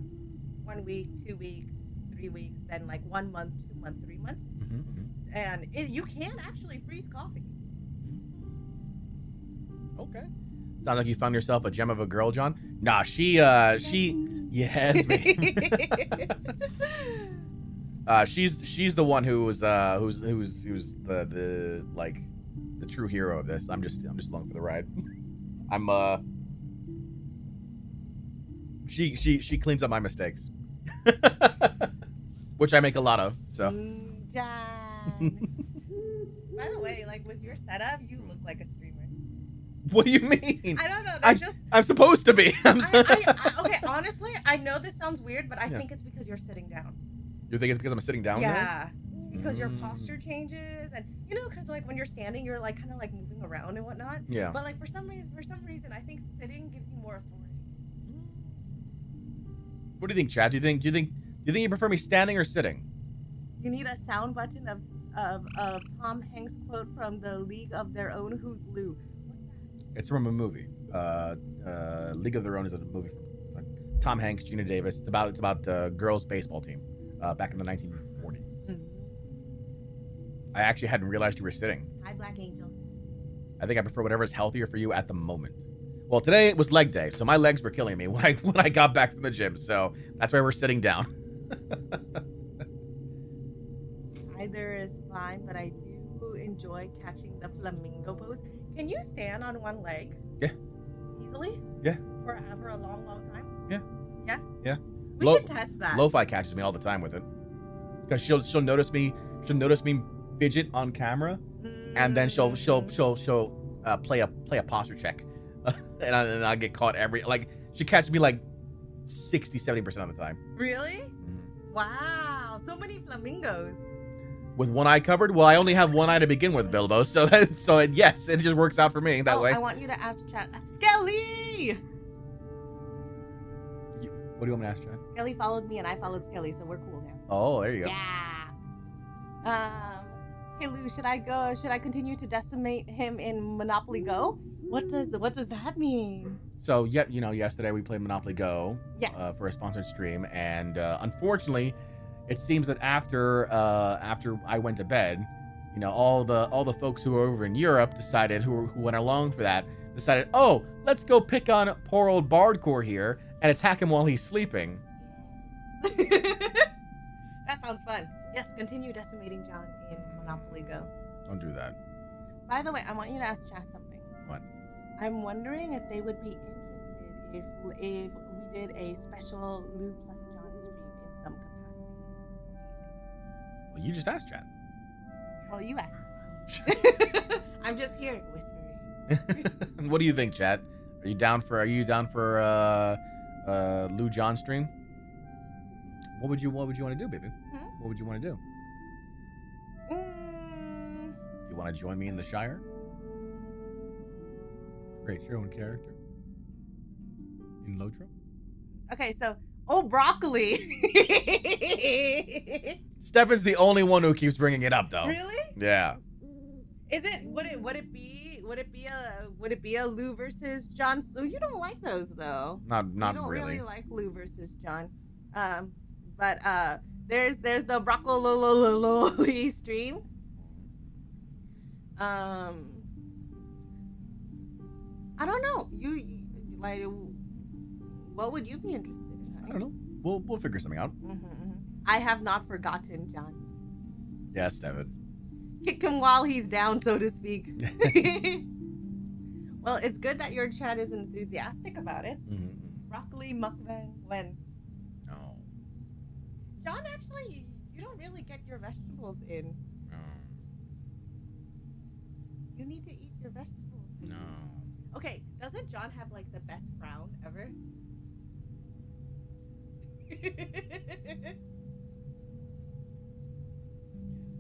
1 week, 2 weeks, 3 weeks, then like 1 month, 2 months, 3 months. And you can actually freeze coffee. Okay. Sounds like you found yourself a gem of a girl, John. Nah, she yes, me. She's the one who's the like the true hero of this. I'm just along for the ride. She cleans up my mistakes, which I make a lot of. So. John. By the way, like with your setup, you look like a streamer. What do you mean? I don't know. I'm supposed to be. Okay, honestly, I know this sounds weird, but I think it's because you're sitting down. You think it's because I'm sitting down? Yeah. Because your posture changes, and you know, because like when you're standing, you're like kind of like moving around and whatnot. Yeah. But like for some reason, I think sitting gives you more authority. What do you think, Chad? Do you think you prefer me standing or sitting? You need a sound button of Tom Hanks quote from the League of Their Own. Who's Lou? It's from a movie. League of Their Own is a movie from Tom Hanks, Gina Davis. It's about a girls' baseball team back in the 1940s. I actually hadn't realized you were sitting. Hi, Black Angel. I think I prefer whatever is healthier for you at the moment. Well, today it was leg day, so my legs were killing me when I got back from the gym. So that's why we're sitting down. Either is fine, but I do enjoy catching the flamingo pose. Can you stand on one leg? Yeah. Easily? Yeah. For a long, long time? Yeah. Yeah? Yeah. We should test that. Lo-Fi catches me all the time with it. Because she'll notice me fidget on camera, and then she'll play a posture check. and I get caught she catches me like 60-70% of the time. Really? Wow. So many flamingos. With one eye covered? Well, I only have one eye to begin with, Bilbo. So yes, it just works out for me that way. I want you to ask Chad. Skelly! What do you want me to ask, Chad? Skelly followed me and I followed Skelly, so we're cool now. Oh, there you go. Yeah. Hey Lou, should I continue to decimate him in Monopoly Go? What does that mean? So yesterday we played Monopoly Go for a sponsored stream, and unfortunately, it seems that after I went to bed, all the folks who were over in Europe who went along for that decided, oh, let's go pick on poor old Bardcore here and attack him while he's sleeping. That sounds fun. Yes, continue decimating John in Monopoly Go. Don't do that. By the way, I want you to ask Chat something. What? I'm wondering if they would be interested if we did a special Lou plus John stream in some capacity. Well, you just asked, Chad. Well, you asked. I'm just here whispering. What do you think, Chad? Are you down for Lou John stream? What would you want to do, baby? What would you want to do? You want to join me in the Shire? Create your own character in LOTRO? Okay, so broccoli. Stefan's the only one who keeps bringing it up, though. Really? Yeah. Would it be a Lou versus John? So you don't like those though. Not you don't really. Really like Lou versus John. But there's the broccoli stream. I don't know. You like, what would you be interested in? I don't know. We'll figure something out. I have not forgotten John. Yes, Stefan. Kick him while he's down, so to speak. Well, it's good that your chat is enthusiastic about it. broccoli mukbang when? No. John, actually, you don't really get your vegetables in. No. You need to eat your vegetables. No. Okay, doesn't John have like the best frown ever?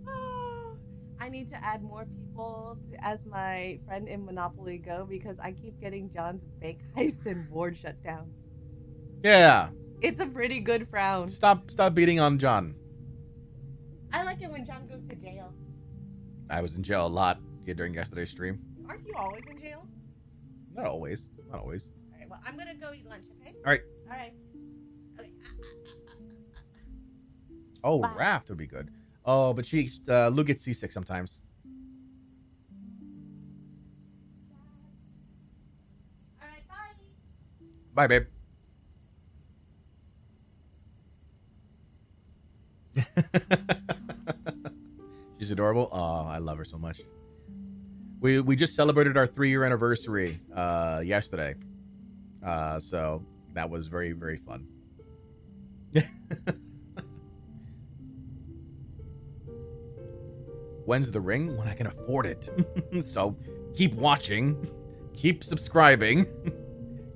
Oh, I need to add more people as my friend in Monopoly Go because I keep getting John's bank heist and board shutdown. Yeah. It's a pretty good frown. Stop beating on John. I like it when John goes to jail. I was in jail a lot during yesterday's stream. Aren't you always in jail? Not always. Not always. All right, well, I'm gonna go eat lunch, okay? All right. All right. Okay. Oh, Bye. Raft would be good. Oh, but Lou gets seasick sometimes. All right, bye. Bye, babe. She's adorable. Oh, I love her so much. We just celebrated our 3-year anniversary yesterday. So that was very, very fun. When's the ring? When I can afford it. So keep watching, keep subscribing,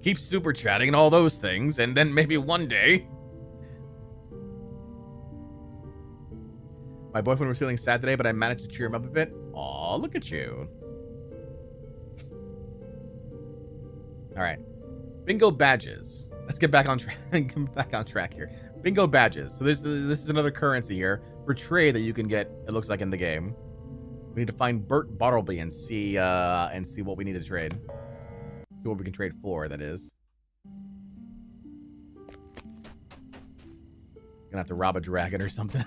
keep super chatting and all those things, and then maybe one day. My boyfriend was feeling sad today, but I managed to cheer him up a bit. Aw, look at you. All right. Bingo badges. Let's get back on track. Back on track here. Bingo badges. So this is another currency here for trade that you can get. It looks like in the game. We need to find Bert Bartleby and see what we need to trade. See what we can trade for. That is. Gonna have to rob a dragon or something.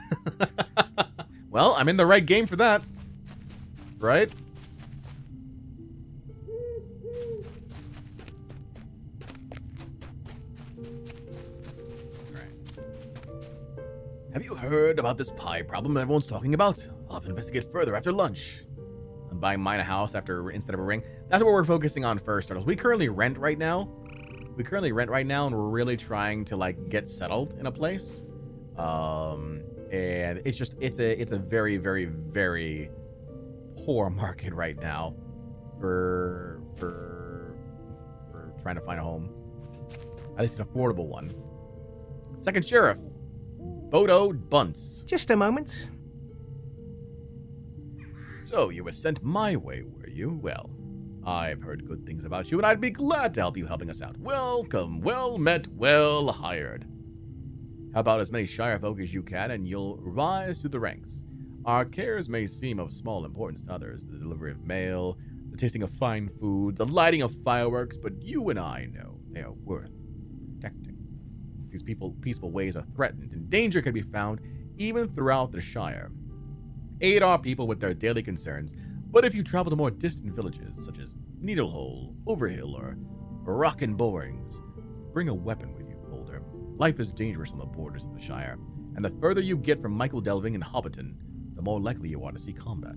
Well, I'm in the right game for that. Right? Alright. Have you heard about this pie problem everyone's talking about? I'll have to investigate further after lunch. I'm buying mine a house instead of a ring. That's what we're focusing on first, Turtles. We currently rent right now. And we're really trying to like get settled in a place. And it's a very, very, very poor market right now for trying to find a home. At least an affordable one. Second Sheriff, Bodo Bunce. Just a moment. So you were sent my way, were you? Well, I've heard good things about you, and I'd be glad to help you helping us out. Welcome, well met, well hired. How about as many Shire folk as you can, and you'll rise through the ranks. Our cares may seem of small importance to others, the delivery of mail, the tasting of fine food, the lighting of fireworks, but you and I know they are worth protecting. These peaceful ways are threatened, and danger can be found even throughout the Shire. Aid our people with their daily concerns, but if you travel to more distant villages, such as Needlehole, Overhill, or Rockin' Borings, bring a weapon with you. Life is dangerous on the borders of the Shire, and the further you get from Michael Delving and Hobbiton, the more likely you are to see combat.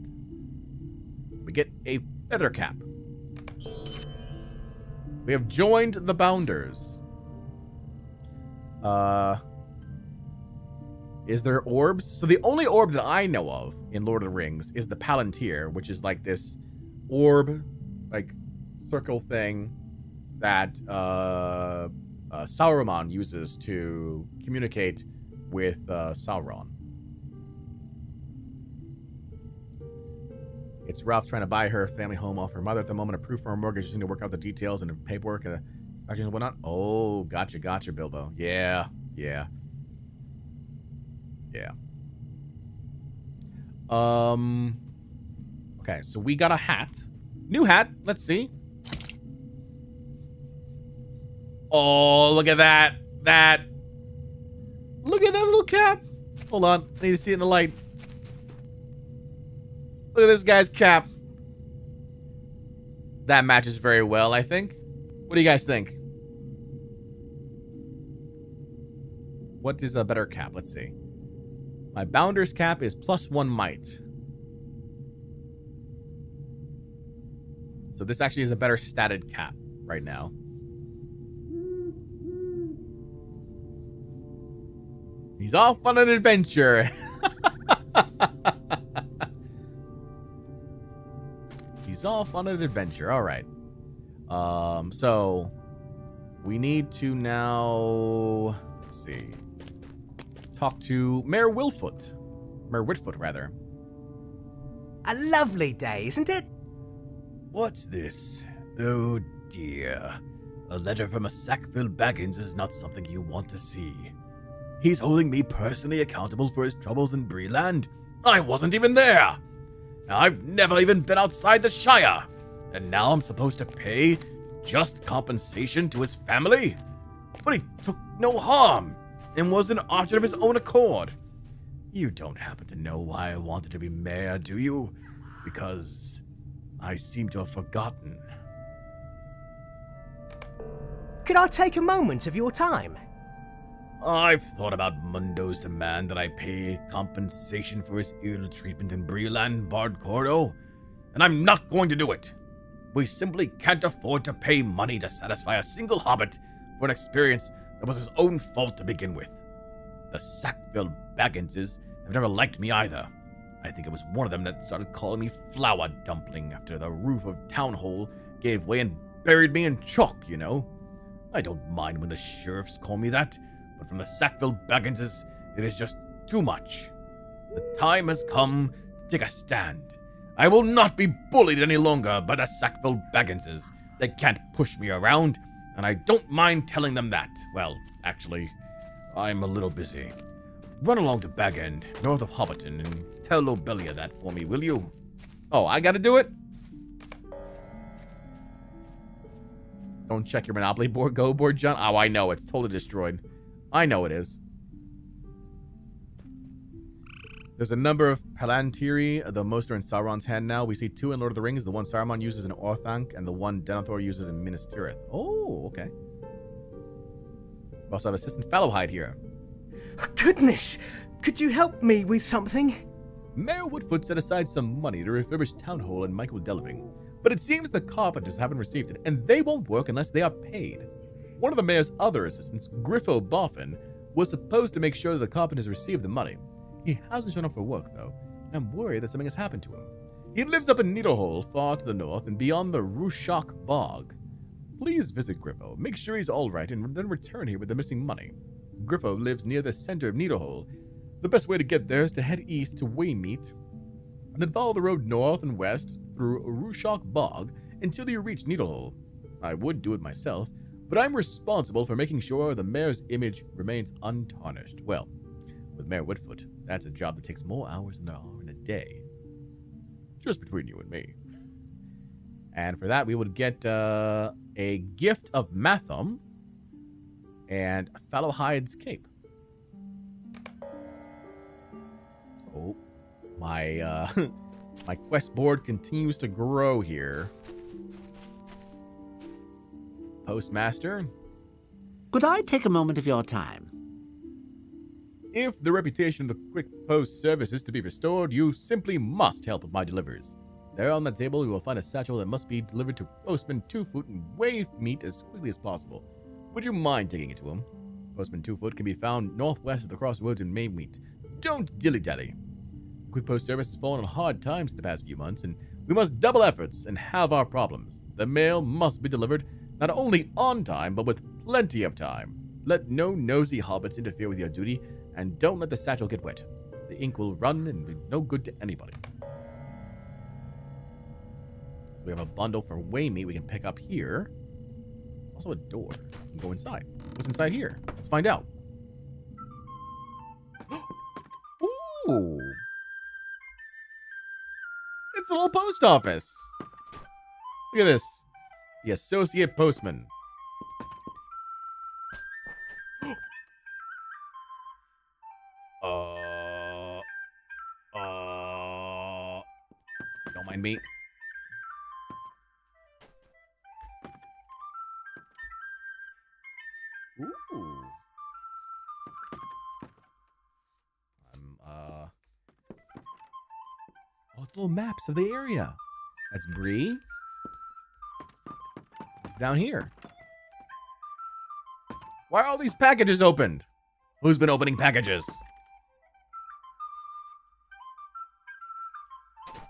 We get a feather cap. We have joined the Bounders. Is there orbs? So the only orb that I know of in Lord of the Rings is the Palantir, which is like this orb, like circle thing that Sauron uses to communicate with Sauron. It's Ralph trying to buy her family home off her mother at the moment. A proof for her mortgage. Just need to work out the details and the paperwork and whatnot. Oh, gotcha, Bilbo. Yeah. Okay, so we got a hat. New hat. Let's see. Oh, look at that. Look at that little cap. Hold on. I need to see it in the light. Look at this guy's cap. That matches very well, I think. What do you guys think? What is a better cap? Let's see. My Bounder's cap is +1 might. So this actually is a better statted cap right now. He's off on an adventure. He's off on an adventure. All right. So we need to now, let's see, talk to Mayor Whitfoot, rather. A lovely day, isn't it? What's this? Oh dear. A letter from a Sackville Baggins is not something you want to see. He's holding me personally accountable for his troubles in Breeland. I wasn't even there. I've never even been outside the Shire. And now I'm supposed to pay just compensation to his family? But he took no harm and was an archer of his own accord. You don't happen to know why I wanted to be mayor, do you? Because I seem to have forgotten. Could I take a moment of your time? I've thought about Mundo's demand that I pay compensation for his ill treatment in Breeland, Bardcore, and I'm not going to do it. We simply can't afford to pay money to satisfy a single hobbit for an experience that was his own fault to begin with. The Sackville Bagginses have never liked me either. I think it was one of them that started calling me flour dumpling after the roof of Town Hall gave way and buried me in chalk, you know. I don't mind when the sheriffs call me that, but from the Sackville Bagginses, it is just too much. The time has come to take a stand. I will not be bullied any longer by the Sackville Bagginses. They can't push me around, and I don't mind telling them that. Well, actually, I'm a little busy. Run along to Bag End, north of Hobbiton, and tell Lobelia that for me, will you? Oh, I gotta do it? Don't check your Monopoly board, go board, John. Oh, I know, it's totally destroyed. I know it is. There's a number of Palantiri. The most are in Sauron's hand now. We see 2 in Lord of the Rings. The one Saruman uses in Orthanc, and the one Denethor uses in Minas Tirith. Oh, okay. We also have Assistant Fallowhide here. Goodness! Could you help me with something? Mayor Woodfoot set aside some money to refurbish Town Hall and Michael Delving, but it seems the carpenters haven't received it, and they won't work unless they are paid. One of the mayor's other assistants, Griffo Boffin, was supposed to make sure that the carpenters received the money. He hasn't shown up for work, though, and I'm worried that something has happened to him. He lives up in Needlehole, far to the north and beyond the Rushok Bog. Please visit Griffo, make sure he's all right, and then return here with the missing money. Griffo lives near the center of Needlehole. The best way to get there is to head east to Waymeet, and then follow the road north and west through Rushok Bog until you reach Needlehole. I would do it myself, but I'm responsible for making sure the mayor's image remains untarnished. Well, with Mayor Whitfoot, that's a job that takes more hours than there are in a day. Just between you and me. And for that, we would get a gift of Matham and Fallowhide's cape. Oh, my my quest board continues to grow here. Postmaster. Could I take a moment of your time? If the reputation of the quick post service is to be restored, you simply must help with my deliveries. There on the table, you will find a satchel that must be delivered to Postman 2-Foot and Waymeet as quickly as possible. Would you mind taking it to him? Postman 2-Foot can be found northwest of the crossroads in Waymeet. Don't dilly-dally. Quick post service has fallen on hard times the past few months, and we must double efforts and halve our problems. The mail must be delivered not only on time, but with plenty of time. Let no nosy hobbits interfere with your duty, and don't let the satchel get wet. The ink will run and be no good to anybody. We have a bundle for Waymeet we can pick up here. Also a door. We can go inside. What's inside here? Let's find out. Ooh. It's a little post office. Look at this. The Associate Postman. Don't mind me. Ooh. Oh, it's little maps of the area. That's Bree. It's down here. Why are all these packages opened? Who's been opening packages?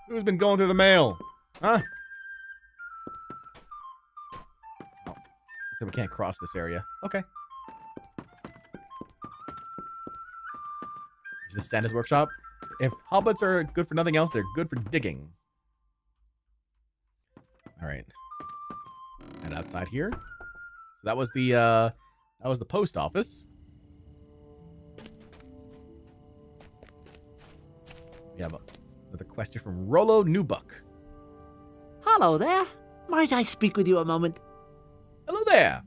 Who's been going through the mail? Huh? Oh, so we can't cross this area. Okay. Is this Santa's workshop? If hobbits are good for nothing else, they're good for digging. All right. And outside here. So that was the post office. We have another question from Rollo Newbuck. Hello there. Might I speak with you a moment? Hello there.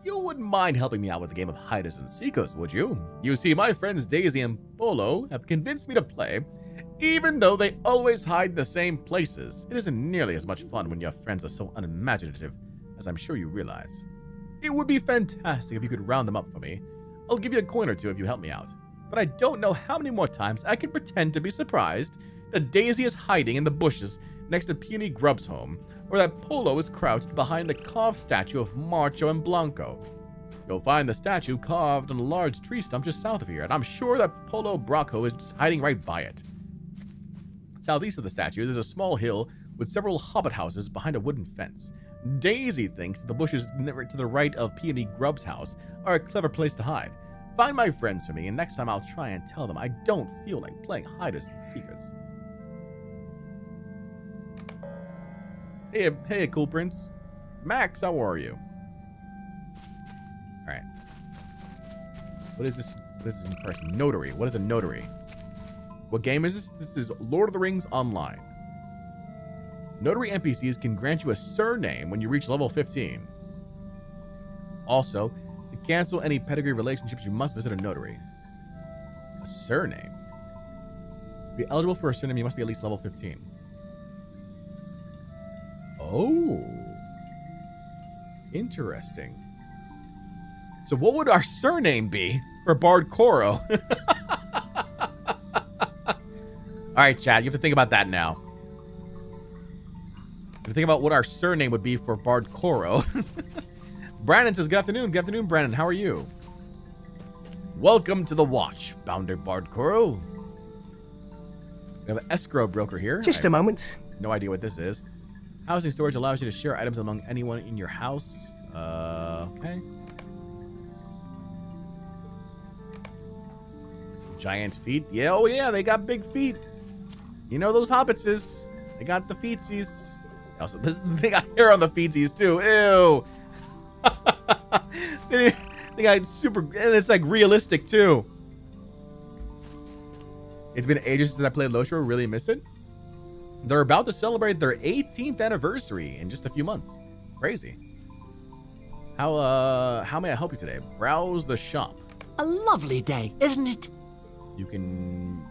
You wouldn't mind helping me out with a game of hiders and seekers, would you? You see, my friends Daisy and Polo have convinced me to play, even though they always hide in the same places. It isn't nearly as much fun when your friends are so unimaginative, as I'm sure you realize. It would be fantastic if you could round them up for me. I'll give you a coin or two if you help me out. But I don't know how many more times I can pretend to be surprised that Daisy is hiding in the bushes next to Puny Grub's home, or that Polo is crouched behind the carved statue of Marcho and Blanco. You'll find the statue carved on a large tree stump just south of here, and I'm sure that Polo Bracco is just hiding right by it. Southeast of the statue, there's a small hill with several hobbit houses behind a wooden fence. Daisy thinks the bushes to the right of Peony Grub's house are a clever place to hide. Find my friends for me, and next time I'll try and tell them I don't feel like playing hiders and seekers. Hey, cool prince. Max, how are you? All right. What is this? What is this in person? Notary. What is a notary? What game is this? This is Lord of the Rings Online. Notary NPCs can grant you a surname when you reach level 15. Also, to cancel any pedigree relationships, you must visit a notary. A surname? To be eligible for a surname, you must be at least level 15. Oh. Interesting. So what would our surname be for Bardcore? All right, Chad, you have to think about that now. You have to think about what our surname would be for Bardcore. Brandon says, good afternoon. Good afternoon, Brandon. How are you? Welcome to the watch, Bounder Bardcore. We have an escrow broker here. Just a moment. No idea what this is. Housing storage allows you to share items among anyone in your house. Okay. Giant feet. Yeah, oh yeah, they got big feet. You know those hobbits is. They got the feetsies. Also, they got hair on the feetsies too. Ew. they got super, and it's like realistic too. It's been ages since I played LOTRO. Really miss it. They're about to celebrate their 18th anniversary in just a few months. Crazy. How may I help you today? Browse the shop. A lovely day, isn't it? You can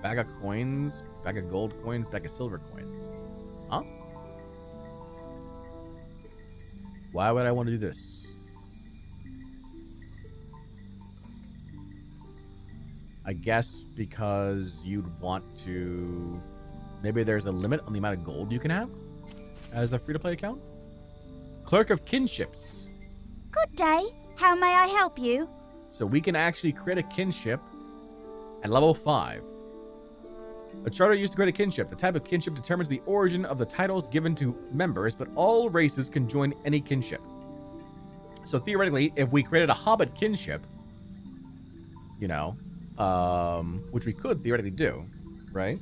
bag of coins, bag of gold coins, bag of silver coins. Huh? Why would I want to do this? I guess because you'd want to... Maybe there's a limit on the amount of gold you can have as a free-to-play account. Clerk of Kinships. Good day. How may I help you? So we can actually create a kinship at level 5. A charter used to create a kinship. The type of kinship determines the origin of the titles given to members, but all races can join any kinship. So theoretically, if we created a hobbit kinship, you know, which we could theoretically do, right?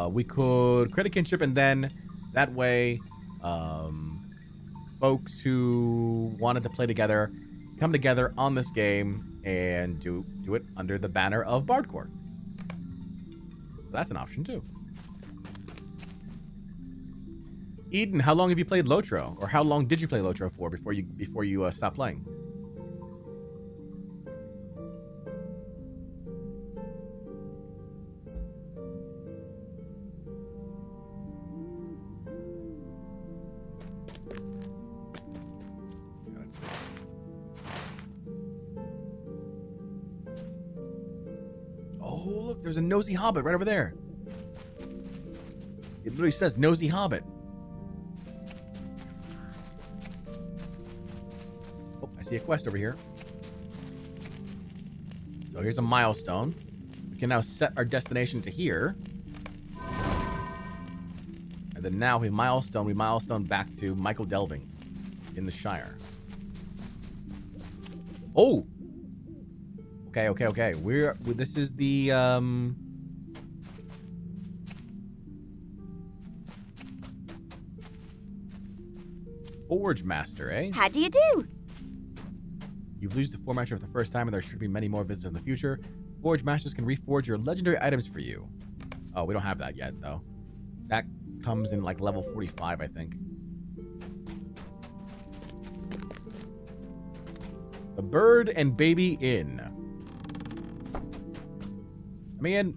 We could create a kinship, and then that way, folks who wanted to play together come together on this game and do it under the banner of Bardcore. That's an option too. Eden, how long have you played LOTRO, or how long did you play LOTRO for before you stopped playing? Oh, look, there's a nosy hobbit right over there. It literally says nosy hobbit. see a quest over here. So here's a milestone. We can now set our destination to here. And then now we milestone back to Michael Delving in the Shire. Oh! Okay. This is the, Forge Master, eh? How do you do? You've used the Forge Master for the first time, and there should be many more visitors in the future. Forge Masters can reforge your legendary items for you. Oh, we don't have that yet, though. That comes in, like, level 45, I think. The Bird and Baby Inn. Come in.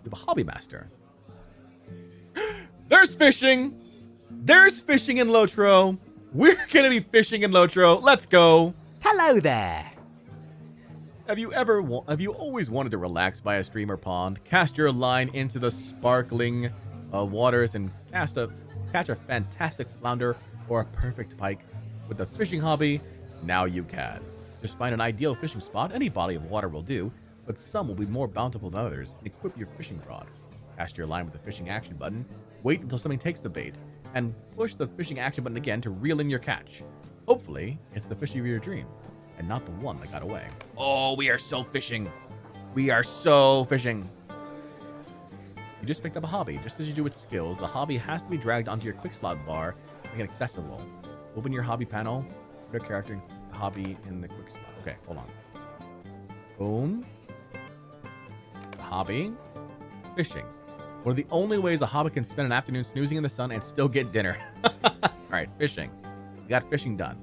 We have a Hobby Master. There's fishing! There's fishing in LOTRO! We're gonna be fishing in LOTRO. Let's go! Hello there. Have you always wanted to relax by a stream or pond, cast your line into the sparkling waters, and catch a fantastic flounder or a perfect pike? With the fishing hobby, now you can. Just find an ideal fishing spot. Any body of water will do, but some will be more bountiful than others, and equip your fishing rod. Cast your line with the fishing action button, wait until something takes the bait, and push the fishing action button again to reel in your catch. Hopefully, it's the fish of your dreams, and not the one that got away. Oh, we are so fishing. We are so fishing. You just picked up a hobby. Just as you do with skills, the hobby has to be dragged onto your quick slot bar to make it accessible. Open your hobby panel, put a character hobby in the quick slot. Okay, hold on. Boom. Hobby. Fishing. One of the only ways a hobby can spend an afternoon snoozing in the sun and still get dinner. Alright, fishing. We got fishing done.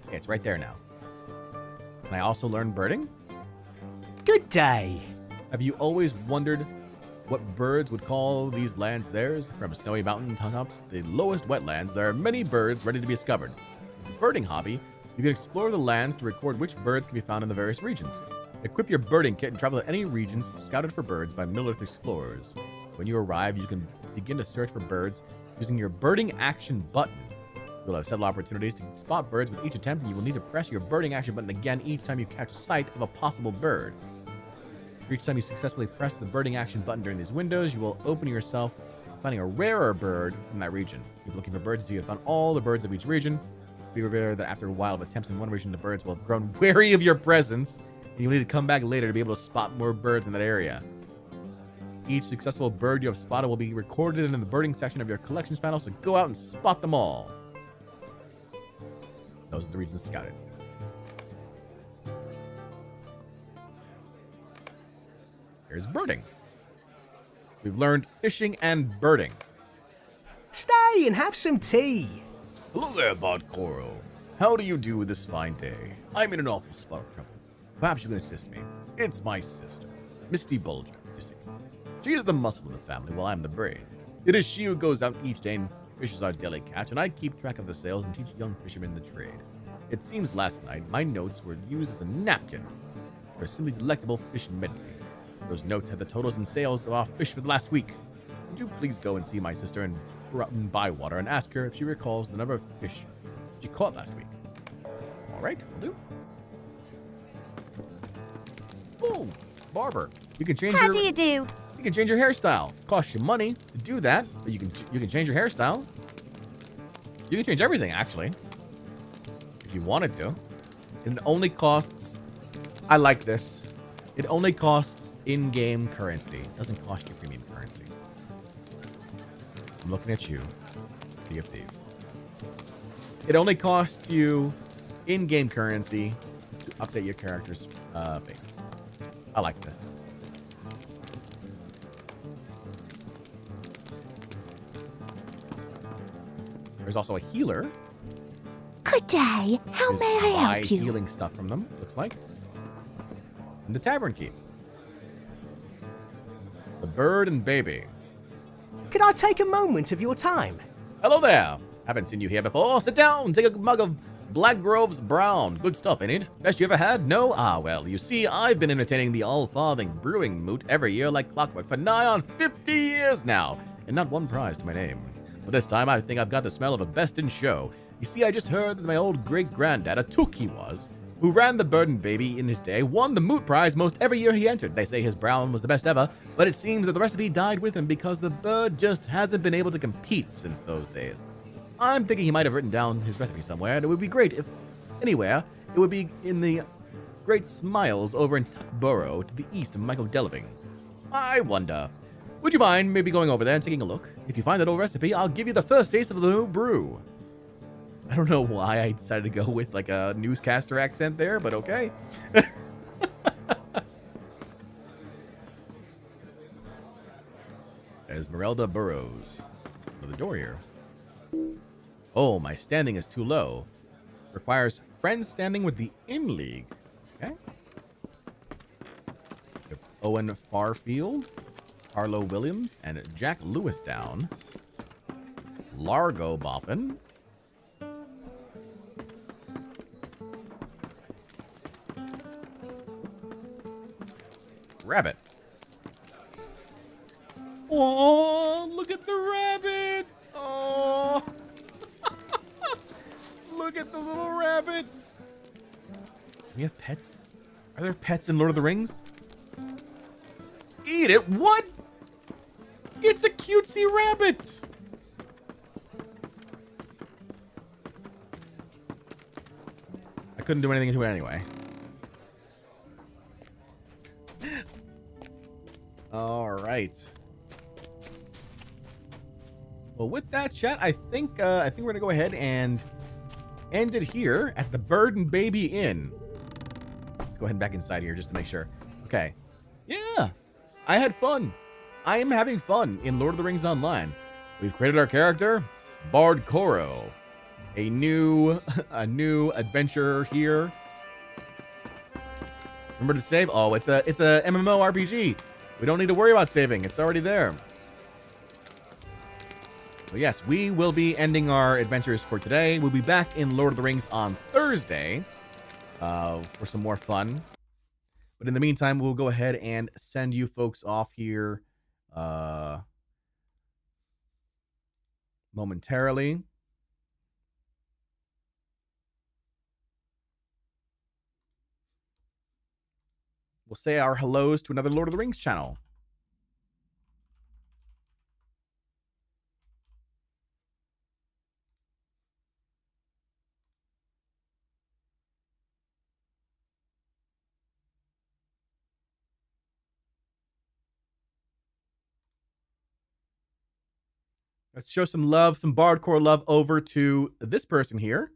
Okay, it's right there now. Can I also learn birding? Good day. Have you always wondered what birds would call these lands theirs? From snowy mountain tops to the lowest wetlands, there are many birds ready to be discovered. With the birding hobby, you can explore the lands to record which birds can be found in the various regions. Equip your birding kit and travel to any regions scouted for birds by Middle-earth explorers. When you arrive, you can begin to search for birds using your birding action button. You'll have several opportunities to spot birds with each attempt, and you will need to press your birding action button again each time you catch sight of a possible bird. For each time you successfully press the birding action button during these windows, you will open yourself finding a rarer bird from that region. Keep looking for birds until you have found all the birds of each region. Be aware that after a while of attempts in one region, the birds will have grown wary of your presence, and you'll need to come back later to be able to spot more birds in that area. Each successful bird you have spotted will be recorded in the birding section of your collections panel, so go out and spot them all. Those are the regions scouted. Here's birding. We've learned fishing and birding. Stay and have some tea. Hello there, Bardcore. How do you do this fine day? I'm in an awful spot of trouble. Perhaps you can assist me. It's my sister, Misty Bulger, you see. She is the muscle of the family, while I'm the brain. It is she who goes out each day and fishes our daily catch, and I keep track of the sales and teach young fishermen the trade. It seems last night my notes were used as a napkin. They're simply delectable fish medley. Those notes had the totals and sales of our fish for the last week. Would you please go and see my sister in Bywater and ask her if she recalls the number of fish she caught last week? All right, will do. Boom, barber. You can change How do you do? You can change your hairstyle. Costs you money to do that, but you can change your hairstyle. You can change everything actually, if you wanted to. And it only costs. I like this. It only costs in-game currency. It doesn't cost you premium currency. I'm looking at you, Sea of Thieves. It only costs you in-game currency to update your character's fate. I like this. There's also a healer. Good day. How may I Buy help you? healing stuff from them, looks like. And the tavern keep. The bird and baby. Could I take a moment of your time? Hello there. Haven't seen you here before. Sit down. Take a mug of Black Grove's Brown. Good stuff, ain't it? Best you ever had? No? Ah, well, you see, I've been entertaining the All-Farthing Brewing Moot every year like clockwork for nigh on 50 years now, and not one prize to my name. But this time, I think I've got the smell of a best in show. You see, I just heard that my old great-granddad, a took he was, who ran the Burden Baby in his day, won the Moot Prize most every year he entered. They say his brown was the best ever, but it seems that the recipe died with him because the bird just hasn't been able to compete since those days. I'm thinking he might have written down his recipe somewhere, and it would be great if anywhere. It would be in the Great Smiles over in Tuckborough to the east of Michael Delaving. I wonder, would you mind maybe going over there and taking a look? If you find that old recipe, I'll give you the first taste of the new brew. I don't know why I decided to go with like a newscaster accent there, but okay. Esmeralda Burrows. For the door here. Oh, my standing is too low. Requires friends standing with the in-league. Okay. Owen Farfield, Harlow Williams, and Jack Lewis down. Largo Boffin. Rabbit. Oh, look at the rabbit. Oh. Look at the little rabbit. We have pets? Are there pets in Lord of the Rings? Eat it? What? It's a cutesy rabbit. I couldn't do anything to it anyway. All right. Well, with that, chat, I think we're gonna go ahead and end it here at the Bird and Baby Inn. Let's go ahead and back inside here just to make sure. Okay. Yeah, I had fun. I am having fun in Lord of the Rings Online. We've created our character, Bardcore, a new adventure here. Remember to save? Oh, it's a MMORPG. We don't need to worry about saving. It's already there. So yes, we will be ending our adventures for today. We'll be back in Lord of the Rings on Thursday for some more fun. But in the meantime, we'll go ahead and send you folks off here momentarily. We'll say our hellos to another Lord of the Rings channel. Let's show some love, some Bardcore love over to this person here.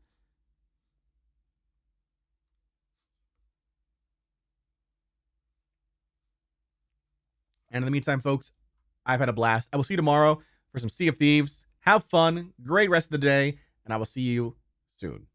And in the meantime, folks, I've had a blast. I will see you tomorrow for some Sea of Thieves. Have fun. Great rest of the day. And I will see you soon.